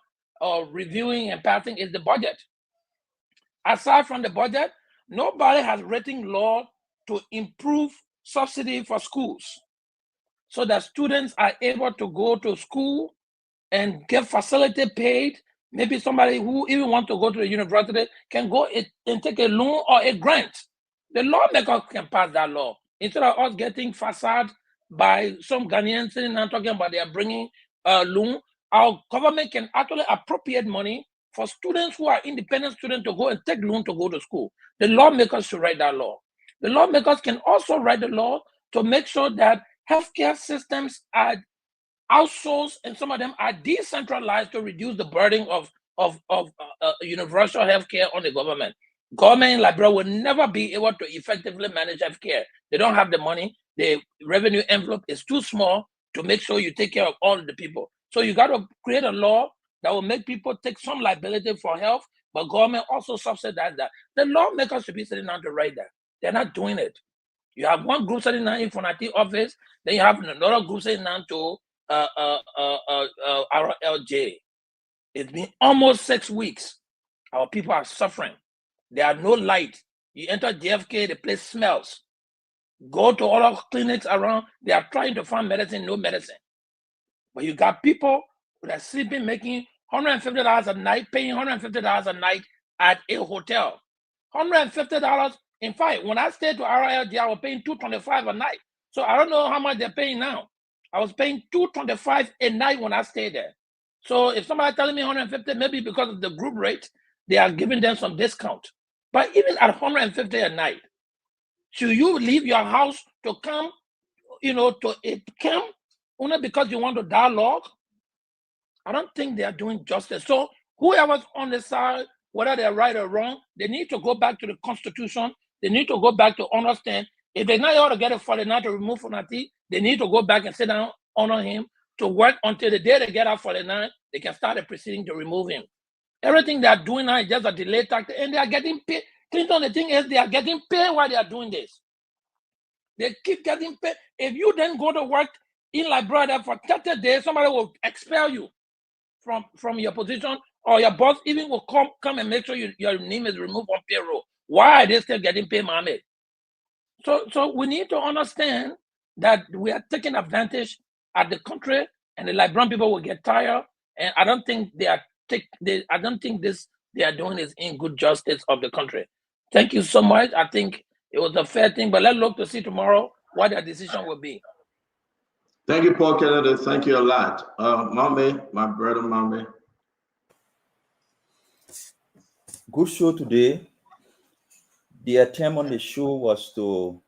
S12: reviewing and passing is the budget. Aside from the budget, nobody has written law to improve subsidy for schools so that students are able to go to school and get facility paid. Maybe somebody who even want to go to the university can go and take a loan or a grant. The lawmaker can pass that law instead of us getting facade by some Ghanaians sitting and talking about they are bringing a loan. Our government can actually appropriate money for students who are independent students to go and take loan to go to school. The lawmakers should write that law. The lawmakers can also write the law to make sure that healthcare systems are outsourced and some of them are decentralized to reduce the burden of universal healthcare on the government. Government in Liberia will never be able to effectively manage healthcare. They don't have the money. The revenue envelope is too small to make sure you take care of all the people. So you got to create a law that will make people take some liability for health, but government also subsidize that. The lawmakers should be sitting down to write that. They're not doing it. You have one group sitting down in Fonati office, then you have another group sitting down to RLJ. It's been almost 6 weeks. Our people are suffering. There are no light. You enter JFK, the place smells. Go to all our clinics around, they are trying to find medicine, no medicine. But you got people that are sleeping, making $150 a night, paying $150 a night at a hotel. $150. In fact, when I stayed to RLJ, I was paying $225 a night. So I don't know how much they're paying now. I was paying $225 a night when I stayed there. So if somebody telling me 150, maybe because of the group rate, they are giving them some discount. But even at 150 a night, should you leave your house to come, to a camp only because you want to dialogue? I don't think they are doing justice. So whoever's on the side, whether they're right or wrong, they need to go back to the Constitution. They need to go back to understand. If they're not able to get a 49 to remove Fonati, they need to go back and sit down, honor him, to work until the day they get out 49, they can start a proceeding to remove him. Everything they are doing now is just a delay tactic, and they are getting paid. Clinton, the thing is, they are getting paid while they are doing this. They keep getting paid. If you then go to work in Liberia for 30 days, somebody will expel you from your position, or your boss even will come and make sure your name is removed on payroll. Why are they still getting paid, Mohammed? So we need to understand that we are taking advantage of the country, and the Liberian people will get tired. And I don't think they are doing is in good justice of the country. Thank you so much. I think it was a fair thing, but let's look to see tomorrow what their decision will be.
S6: Thank you, Paul Kennedy. Thank you a lot. Mame, my brother Mame.
S8: Good show today. The attempt on the show was to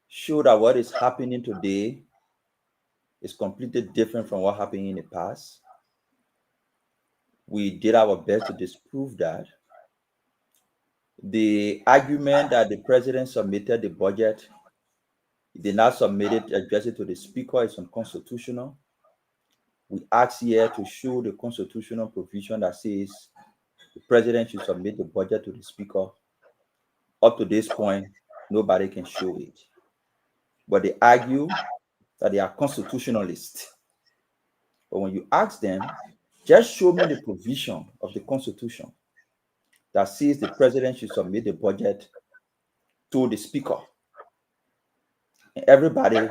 S8: show that what is happening today is completely different from what happened in the past. We did our best to disprove that. The argument that the president submitted the budget, he did not submit it, address it to the speaker, is unconstitutional. We ask here to show the constitutional provision that says the president should submit the budget to the speaker. Up to this point, nobody can show it. But they argue that they are constitutionalists. But when you ask them, just show me the provision of the Constitution that says the president should submit the budget to the speaker. Everybody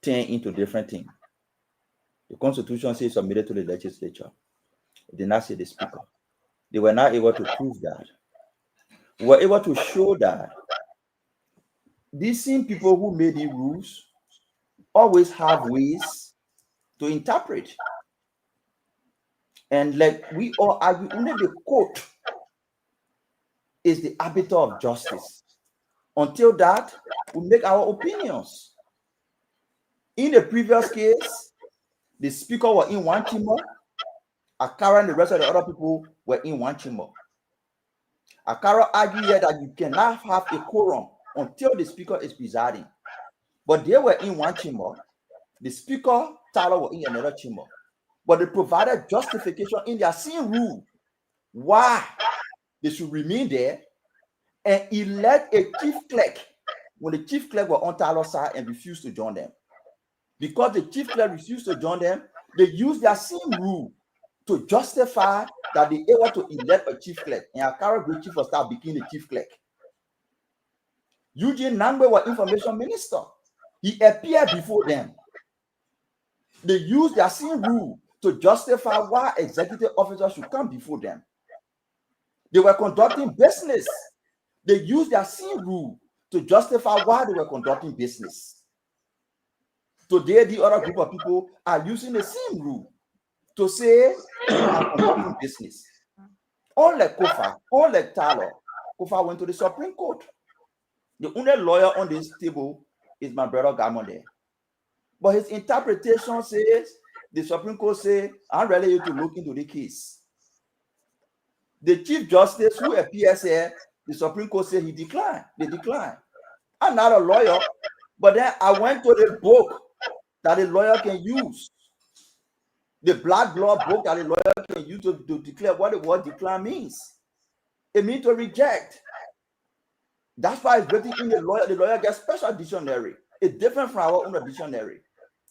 S8: turn into different things. The Constitution says submitted to the legislature. It did not say the speaker. They were not able to prove that. We were able to show that these same people who made the rules always have ways to interpret. And like we all argue, only the court is the arbiter of justice. Until that, we make our opinions. In the previous case, the speaker was in one chamber, Akara and the rest of the other people were in one chamber. Akara argued here that you cannot have a quorum until the speaker is presiding. But they were in one chamber. The speaker, Tyler, was in another chamber. But they provided justification in their same rule why they should remain there and elect a chief clerk when the chief clerk was on Tyler's side and refused to join them. Because the chief clerk refused to join them, they used their same rule to justify that they were to elect a chief clerk. And Akara Great Chief was start becoming the chief clerk. Eugene Nangbe was information minister. He appeared before them. They used their same rule to justify why executive officers should come before them. They were conducting business. They used their same rule to justify why they were conducting business. Today, the other group of people are using the same rule to say they are conducting business. Unlike Kofa, unlike Tyler, Kofa went to the Supreme Court. The only lawyer on this table is my brother Gamonde. But his interpretation says, the Supreme Court says, I'm ready to look into the case. The Chief Justice who appears here, the Supreme Court said he declined. They declined. I'm not a lawyer, but then I went to the book that a lawyer can use. The black law book that a lawyer can use to declare what the word decline means. It means to reject. That's why it's written in the lawyer. The lawyer gets special dictionary. It's different from our own dictionary.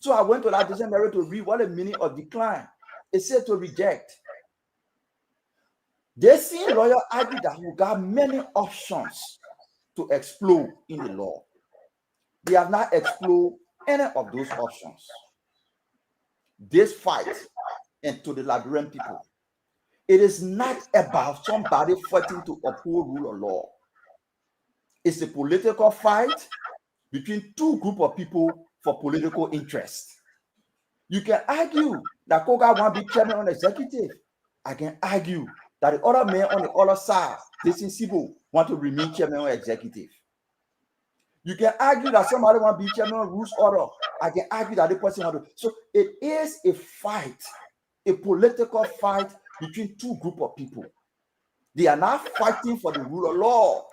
S8: So I went to that dictionary to read what the meaning of decline. It said to reject. They see lawyer argue that we got many options to explore in the law. They have not explored any of those options. This fight, and to the Liberian people, it is not about somebody fighting to uphold rule of law. It's a political fight between two groups of people for political interest. You can argue that Koga want to be chairman on the executive. I can argue that the other man on the other side, Jason Sibo, want to remain chairman on executive. You can argue that somebody want to be chairman on rules order. I can argue that the person want to. So it is a fight, a political fight between two groups of people. They are not fighting for the rule of law.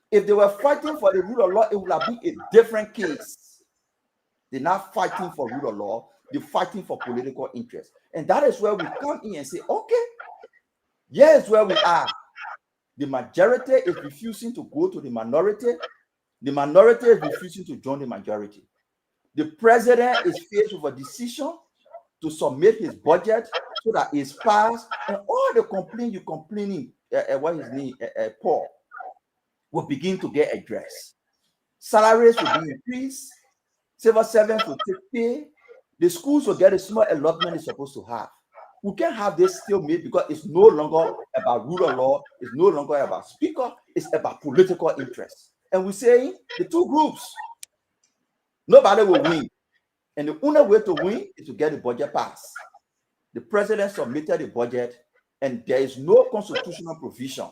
S8: If they were fighting for the rule of law, it would have been a different case. They're not fighting for rule of law, they're fighting for political interest. And that is where we come in and say, okay, here's where we are. The majority is refusing to go to the minority. The minority is refusing to join the majority. The president is faced with a decision to submit his budget so that it's passed, and all the complaints you're complaining, what his name, Paul, will begin to get addressed. Salaries will be increased. Civil servants will take pay. The schools will get a small allotment they're supposed to have. We can't have this still made because it's no longer about rule of law. It's no longer about speaker. It's about political interest. And we're saying the two groups, nobody will win. And the only way to win is to get the budget passed. The president submitted the budget, and there is no constitutional provision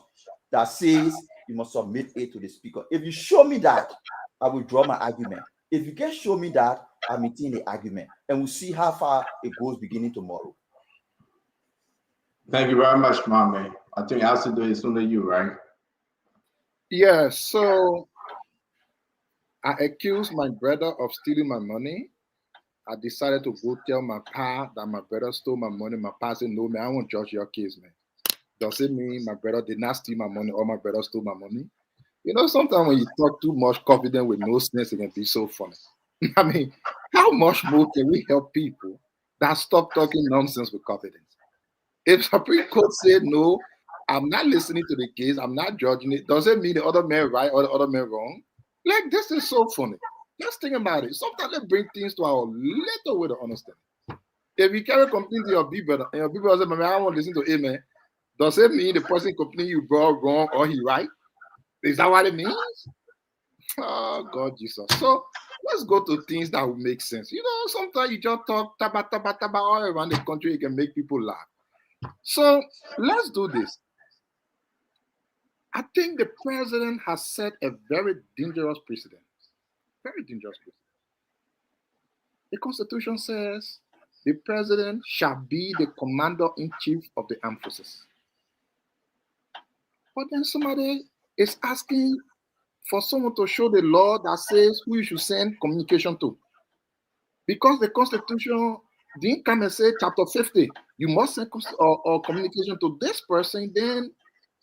S8: that says you must submit it to the speaker. If you show me that, I will draw my argument. If you can show me that, I'm maintain the argument. And we'll see how far it goes beginning tomorrow.
S17: Thank you very much, Mame. I think Alcido is under you, right?
S18: Yeah, so I accused my brother of stealing my money. I decided to go tell my pa that my brother stole my money. My pa said, no, man, I won't judge your case, man. Does it mean my brother did not steal my money or my brother stole my money? You know, sometimes when you talk too much confident with no sense, it can be so funny. I mean, how much more can we help people that stop talking nonsense with confidence? If Supreme Court said, no, I'm not listening to the case, I'm not judging it, does it mean the other man right or the other man wrong? Like, this is so funny.
S17: Just think about it. Sometimes let's bring things to our little way to understand. If you carry complaint to your big brother, and your big brother say, "Man, I want to listen to him, man," does it mean the person complaining you brought wrong or he right? Is that what it means? Oh God, Jesus. So let's go to things that will make sense. You know, sometimes you just talk taba all around the country, you can make people laugh. So let's do this. I think the president has set a very dangerous precedent. Very dangerous precedent. The Constitution says the president shall be the commander-in-chief of the armed forces. But then somebody is asking for someone to show the law that says who you should send communication to. Because the Constitution didn't come and say, chapter 50, you must send or communication to this person, then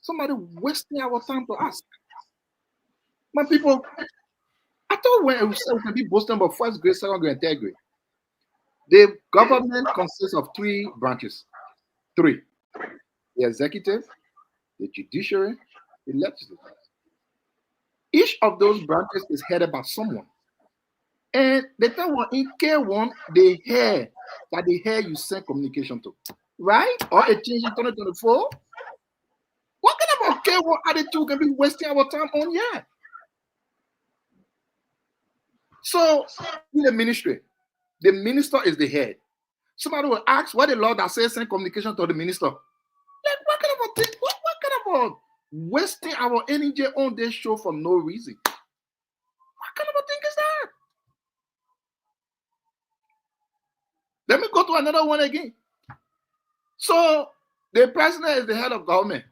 S17: somebody wasting our time to ask. My people, I thought when we said we can be boasting about first grade, second grade, and third grade. The government consists of three branches. Three. The executive, the judiciary, the legislature. Each of those branches is headed by someone. And the third one, in K1, the hair you send communication to. Right? Or a change in 2024. What kind of K1 attitude can be wasting our time on yet? So, in the ministry, the minister is the head. Somebody will ask what the law that says send communication to the minister. Like, what kind of a thing? What kind of a wasting our energy on this show for no reason? What kind of a thing is that? Let me go to another one again. So the president is the head of government.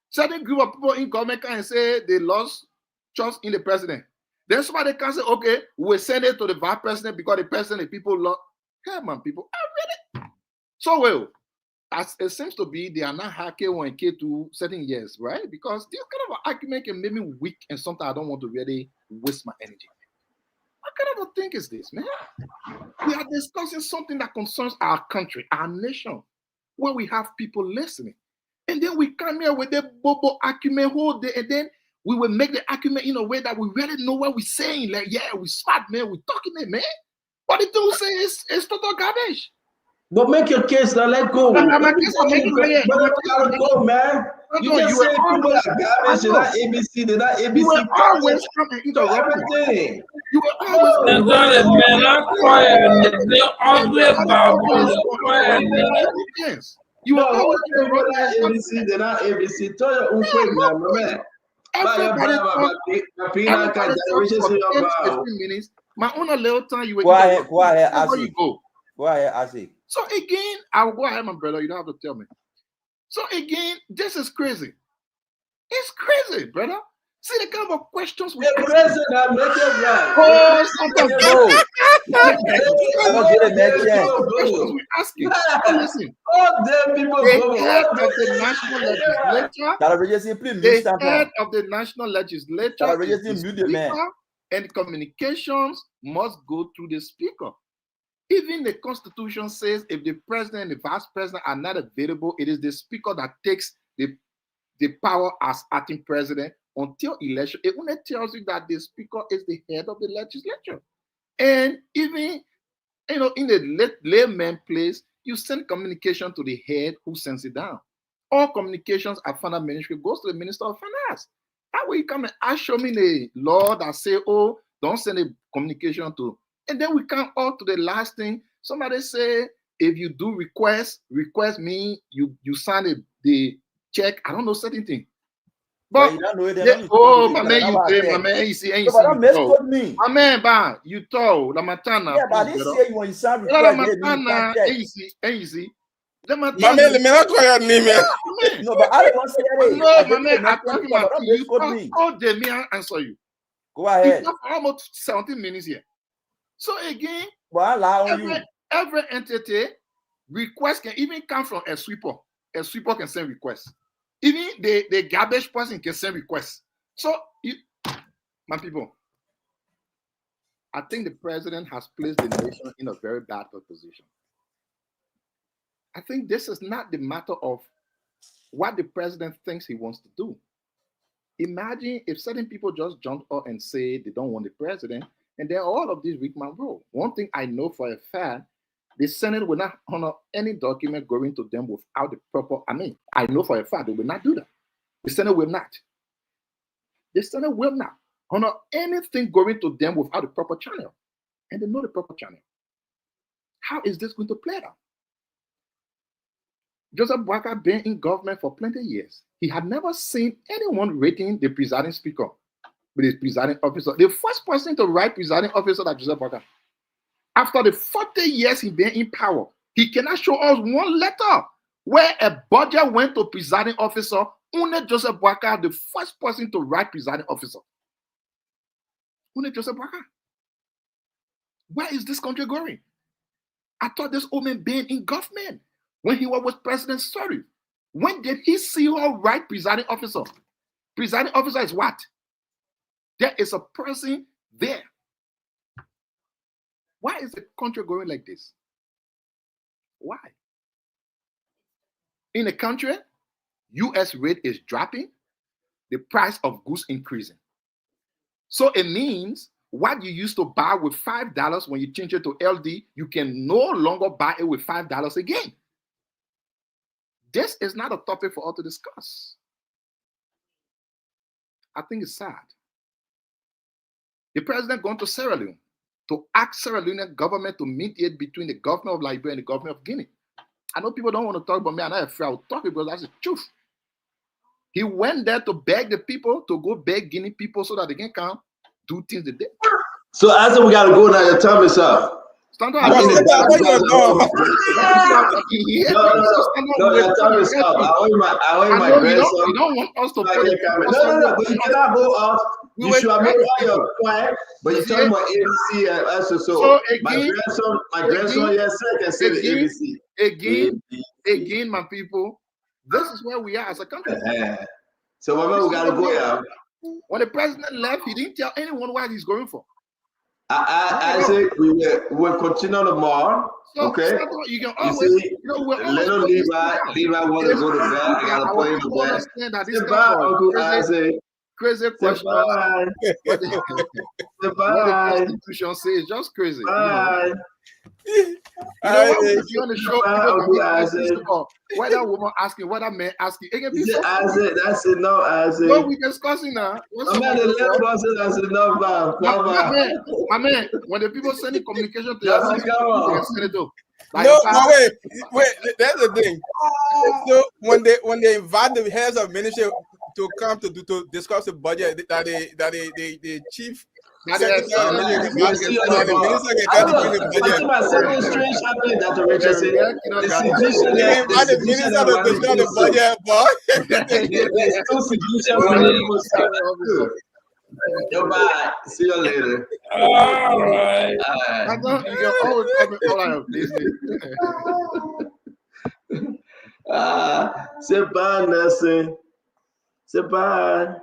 S17: Certain group of people in government can say they lost trust in the president. Then somebody can say, okay, we'll send it to the vice president because the president, the people lost. Come on, people. Really? So well, as it seems to be, they are not hacking K1 and K2 certain years, right? Because this kind of argument can make me weak and sometimes I don't want to really waste my energy. What kind of a thing is this, man? We are discussing something that concerns our country, our nation, where we have people listening. And then we come here with the bobo argument whole day, and then we will make the argument in a way that we really know what we're saying. Like, yeah, we smart, man, we're talking it, man. But the thing we say is total garbage.
S6: But make your case now, let go. Go, man. You can say people are garbage, they're not ABC, they're not ABC.
S17: You will always come and interrupt
S6: everything.
S17: You will always
S6: You will always ABC, they're not ABC. Tell your own quick now, my man.
S17: My own little time, you will
S8: go ahead, Asi.
S17: Go
S8: ahead, Asi.
S17: So again, I will go ahead, my brother. You don't have to tell me. So again, this is crazy. It's crazy, brother. See the kind of questions we
S6: ask. Crazy now, make it right.
S17: Oh, sometimes questions we asking. Listen,
S6: all them people
S17: the head of the national legislature, the head of the national legislature, is the speaker, and communications must go through the speaker. Even the Constitution says if the president and the vice president are not available, it is the speaker that takes the power as acting president until election. It only tells you that the speaker is the head of the legislature. And even, in the layman place, you send communication to the head who sends it down. All communications at finance ministry goes to the Minister of Finance. That way you come and show me the law that say, oh, don't send a communication to. And then we come all to the last thing. Somebody say, if you do request me, you sign the check. I don't know certain thing. But you don't know it. Oh, my man, you see, and you see. My man, you told the matana.
S8: Yeah, but this year when you sign request,
S17: and you see.
S14: My man, let me not call your name.
S8: No, but I don't say it.
S17: No, my man, I'm talking about you. Call them, me answer you.
S8: Go ahead.
S17: You have almost 17 minutes here. So again,
S8: well,
S17: every entity request can even come from a sweeper. A sweeper can send requests. Even the garbage person can send requests. So, my people, I think the president has placed the nation in a very bad position. I think this is not the matter of what the president thinks he wants to do. Imagine if certain people just jumped up and say they don't want the president, And then all of these weak man rule. One thing I know for a fact, the Senate will not honor any document going to them without the proper, I know for a fact they will not do that. The Senate will not. The Senate will not honor anything going to them without the proper channel. And they know the proper channel. How is this going to play out? Joseph Boakai been in government for plenty of years. He had never seen anyone rating the presiding speaker with his presiding officer. The first person to write presiding officer like Joseph Boakai. After the 40 years he been in power, he cannot show us one letter where a budget went to presiding officer. Only Joseph Boakai, the first person to write presiding officer. Only Joseph Boakai. Where is this country going? I thought this old man been in government when he was with President Sirleaf. When did he see her write presiding officer? Presiding officer is what? There is a person there. Why is the country going like this? Why? In a country, US rate is dropping, the price of goods increasing. So it means what you used to buy with $5 when you change it to LD, you can no longer buy it with $5 again. This is not a topic for us to discuss. I think it's sad. The president going to Sierra Leone to ask Sierra Leone government to mediate between the government of Liberia and the government of Guinea. I know people don't want to talk about me, and I'm afraid I'll talk because that's the truth. He went there to beg the people to go beg Guinea people so that they can come do things they did.
S6: So as we gotta go now, your time is up.
S17: Stand
S6: No,
S17: up.
S6: your time is up. I owe my grandson.
S17: You don't want us to put
S6: No, but you cannot go off. You should have made all your point, but you talking about ABC and SSO. So my grandson, yes, sir, can say the ABC.
S17: Again, my people, this is where we are as a country.
S6: So we gotta go out.
S17: When the president left, he didn't tell anyone what he's going for.
S6: I say we will continue tomorrow. Okay.
S17: You can always,
S6: little Levi want to go to bed. I gotta put him to bed. Goodbye, Uncle Isaac.
S17: Crazy question. What the Constitution says, just crazy.
S6: Bye.
S17: You on the show, why that woman asking, what that man asking?
S6: Isaac, that's enough, Isaac.
S17: What we discussing now?
S6: That's enough,
S17: my man, when the people sending communication to us, send it up.
S14: No, wait, that's the thing. So when they invite the heads of ministry to come to discuss the budget, that the chief secretary the minister can come to the budget.
S6: My second strange happening that the Richard said.
S14: The minister to discuss the budget, but
S6: there's two solutions. Goodbye. See you later.
S12: All right.
S17: I know you can always come all out of business.
S6: Say bye, Nelson. Say bye.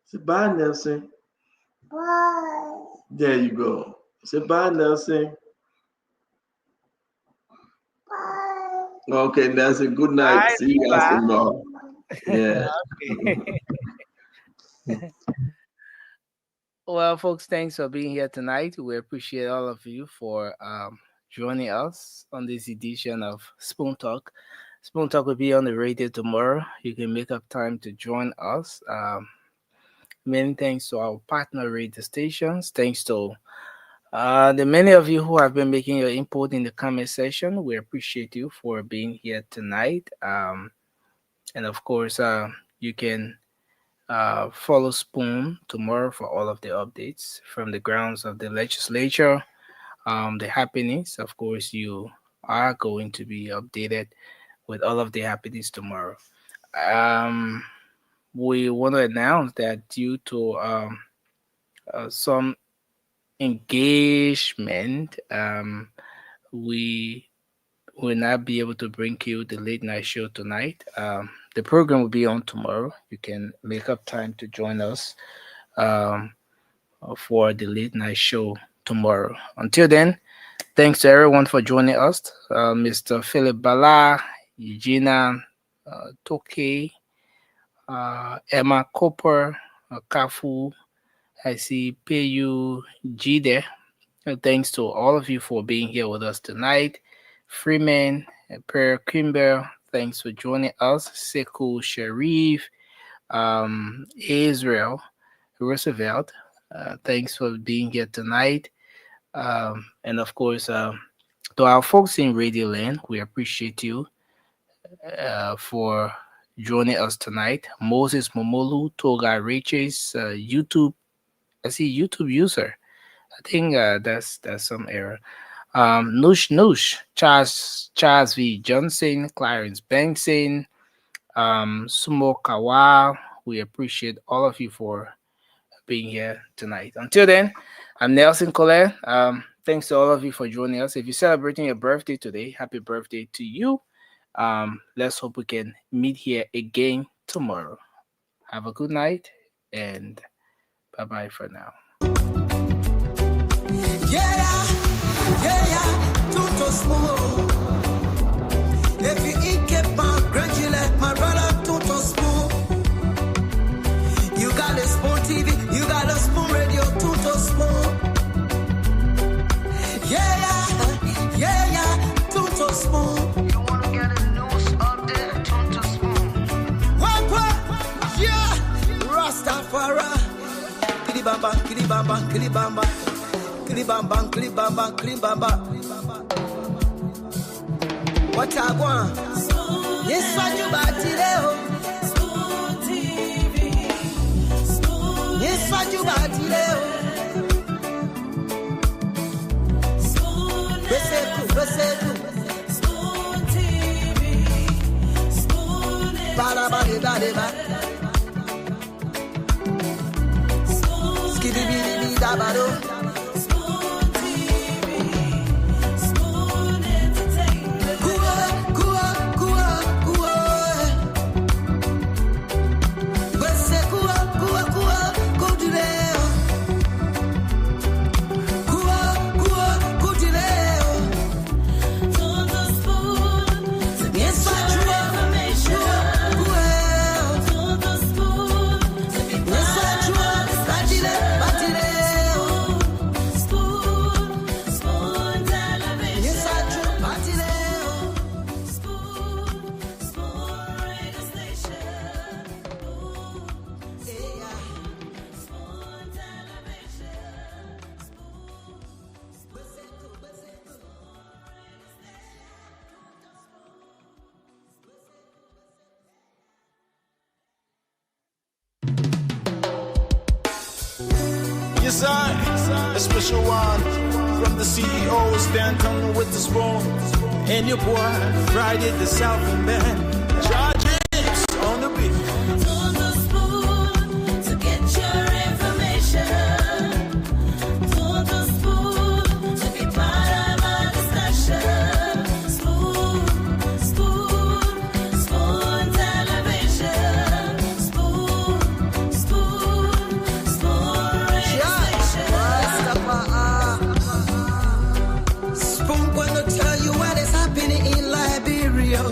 S6: Say bye, Nelson. Bye. There you go. Say bye, Nelson. Bye. Okay, Nelson. Good night.
S4: Bye,
S6: see you guys
S4: bye.
S6: tomorrow. Yeah.
S4: Well, folks, thanks for being here tonight. We appreciate all of you for joining us on this edition of Spoon Talk. Spoon Talk will be on the radio tomorrow. You can make up time to join us. Many thanks to our partner radio stations. Thanks to the many of you who have been making your input in the comment section. We appreciate you for being here tonight. And of course, you can follow Spoon tomorrow for all of the updates from the grounds of the legislature, the happenings. Of course, you are going to be updated with all of the happenings tomorrow. We want to announce that due to some engagement, we will not be able to bring you the late night show tonight. The program will be on tomorrow. You can make up time to join us for the late night show tomorrow. Until then, thanks to everyone for joining us. Mr. Philip Bala, Eugenia Toke, Emma Cooper, Kafu, I see Payu G there. Thanks to all of you for being here with us tonight. Freeman, Per Kimber, thanks for joining us. Sekou Sharif, Israel Roosevelt, thanks for being here tonight. And of course, to our folks in Radio Land, we appreciate you for joining us tonight. Moses Momolu, Toga Riches, YouTube. I see YouTube user. I think that's some error. Noosh Noosh, Charles V. Johnson, Clarence Benson, Sumo Kawa. We appreciate all of you for being here tonight. Until then, I'm Nelson Colette. Thanks to all of you for joining us. If you're celebrating your birthday today, happy birthday to you. Let's hope we can meet here again tomorrow. Have a good night and bye-bye for now.
S3: Tuto smooth. If you eat my grungy like my brother, tuto smooth. You got a spoon TV, you got a spoon radio, tuto smooth. Tuto smooth. You wanna get a news update, tuto smooth. What? Yeah, Rastafari. Kilibamba, kilibamba, kilibamba. Kilibamba, kilibamba, kilibamba. What I want? Yes, what you got today? Spoon TV. Yes, what you got today? Spoon TV. Spoon. Bada bada bada bada. Skibidi bidi dabado.
S1: Yes, a special one from the CEO, stand tongue with the spoon. And your boy, Friday the Southern Band. James on the beat.
S2: On the spoon to get your information. On the spoon to be part of our discussion. Spoon, spoon, spoon television. Spoon, spoon, spoon radio station.
S3: Spoon gonna tell you what is happening in Liberia.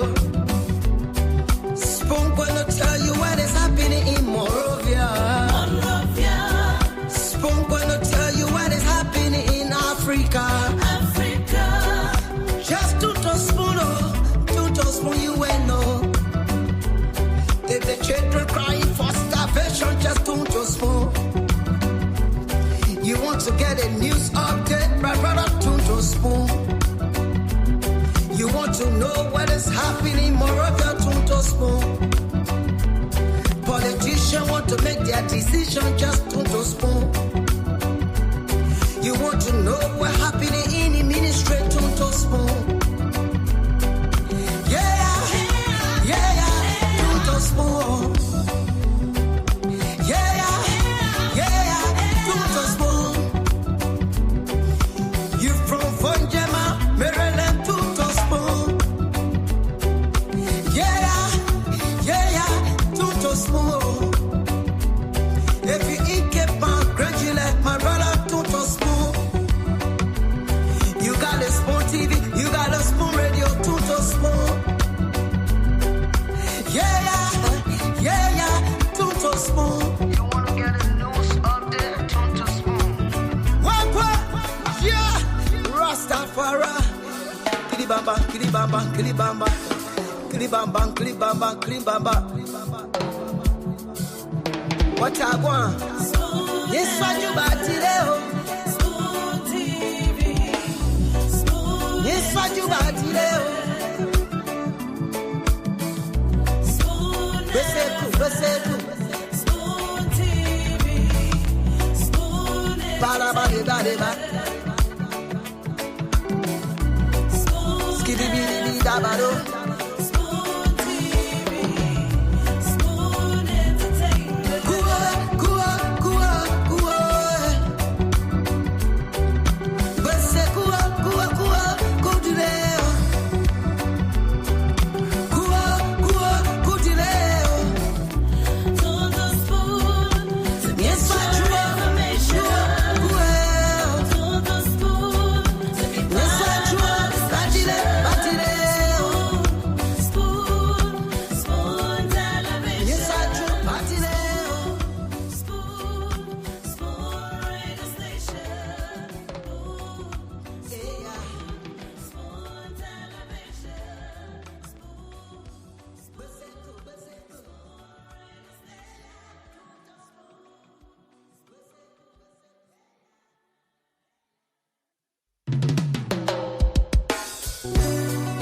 S3: Spoon gonna tell you what is happening in Monrovia. Spoon gonna tell you what is happening in Africa. Just tuto spoon you will know. If the children crying for starvation, just tuto spoon. You want to get a news update, my brother, tuto spoon. You want to know what is happening in Moravia, tuto spoon. Politicians want to make their decision, just tuto spoon. You want to know what's happening in the ministry, tuto spoon. Tuto spoon. Tuto spoon. You from Fonjema, Maryland, tuto spoon. Tuto spoon. If you eat kebab, grungy like my brother, tuto spoon. You got a spoon TV, you got a spoon radio, tuto spoon. Tuto spoon. You wanna get a news update? kilibamba, kilibamba, kilibamba, kilibamba, kilibamba, kilibamba. What I want? Yes, what you got today? Yes, what you got today? Beseku. Ba-da-ba-de-ba-de-ba. Skiddy-biddy-biddy-da-ba-do.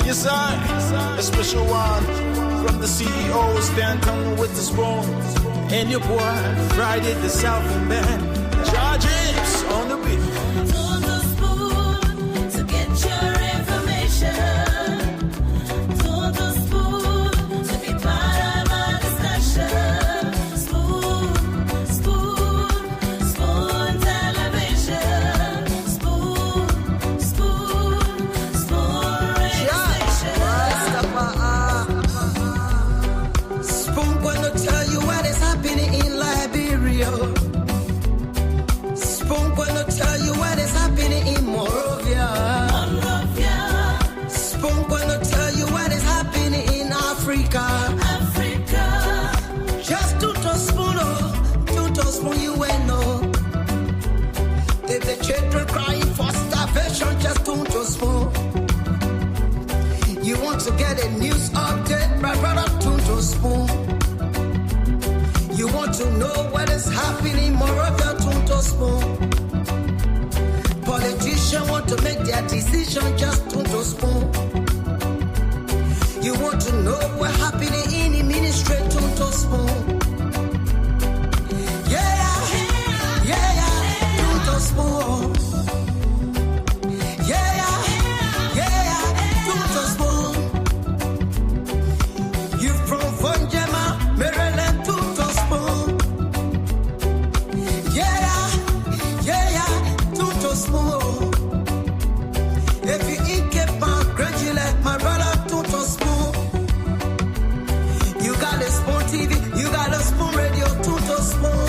S1: Yes, sir. A special one from the CEO, Stanton with the spoon. And your boy, Friday the Southern Band. Charges on the beat.
S2: On the spoon to get your information. On the spoon to be part of our discussion. Spoon television. Spoon radio station.
S3: Spoon gonna tell you what is happening in Liberia. Spoon gonna tell you what is happening in Morovia. Spoon gonna tell you what is happening in Africa. Just to spoon you will know. If the children crying for starvation, just to spoon. You want to get a news update, my brother, to spoon. You want to know what is happening, Moravia, to spoon. Politicians want to make their decision, just to spoon. You want to know what's happening in the ministry, to spoon. To spoon. To spoon. You from Fonjema, Maryland, to spoon. To spoon. If you eat kepa, gradually, my brother, to spoon. You got a spoon TV, you got a spoon radio, to spoon.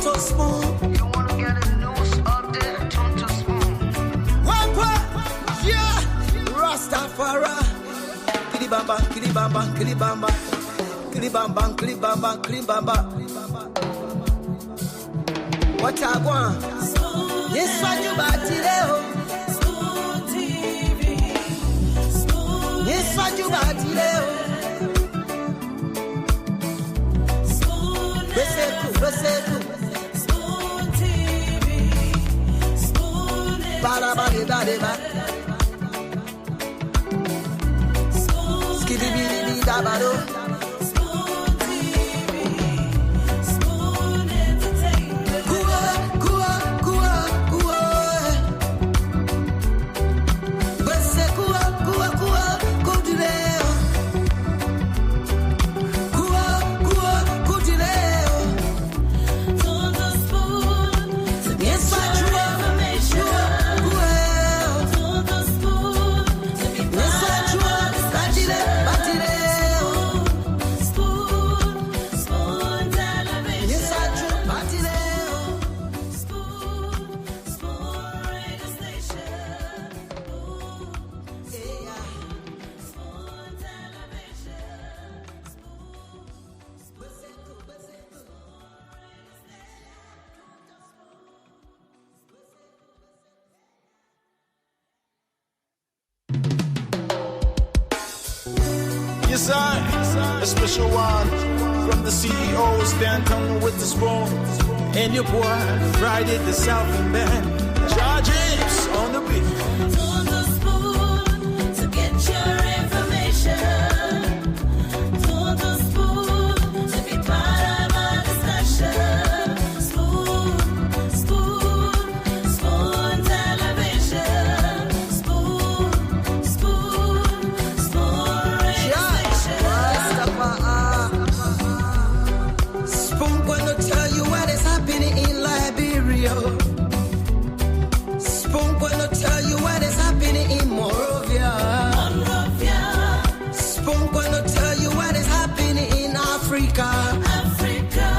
S3: To spoon. You wanna get a news update, to spoon. What? Yeah, Rastafari. Kilibamba, kilibamba, kilibamba, kilibamba, kilibamba, kilibamba. What I want? Yes, what you got today? Yes, what you got today? Beseku. Ba-da-ba-de-ba-de-ba. Skiddy-biddy-biddy-da-ba-do.
S1: Yes, I, a special one from the CEO, stand tongue with the spoon. And your boy, Friday the Southern Band.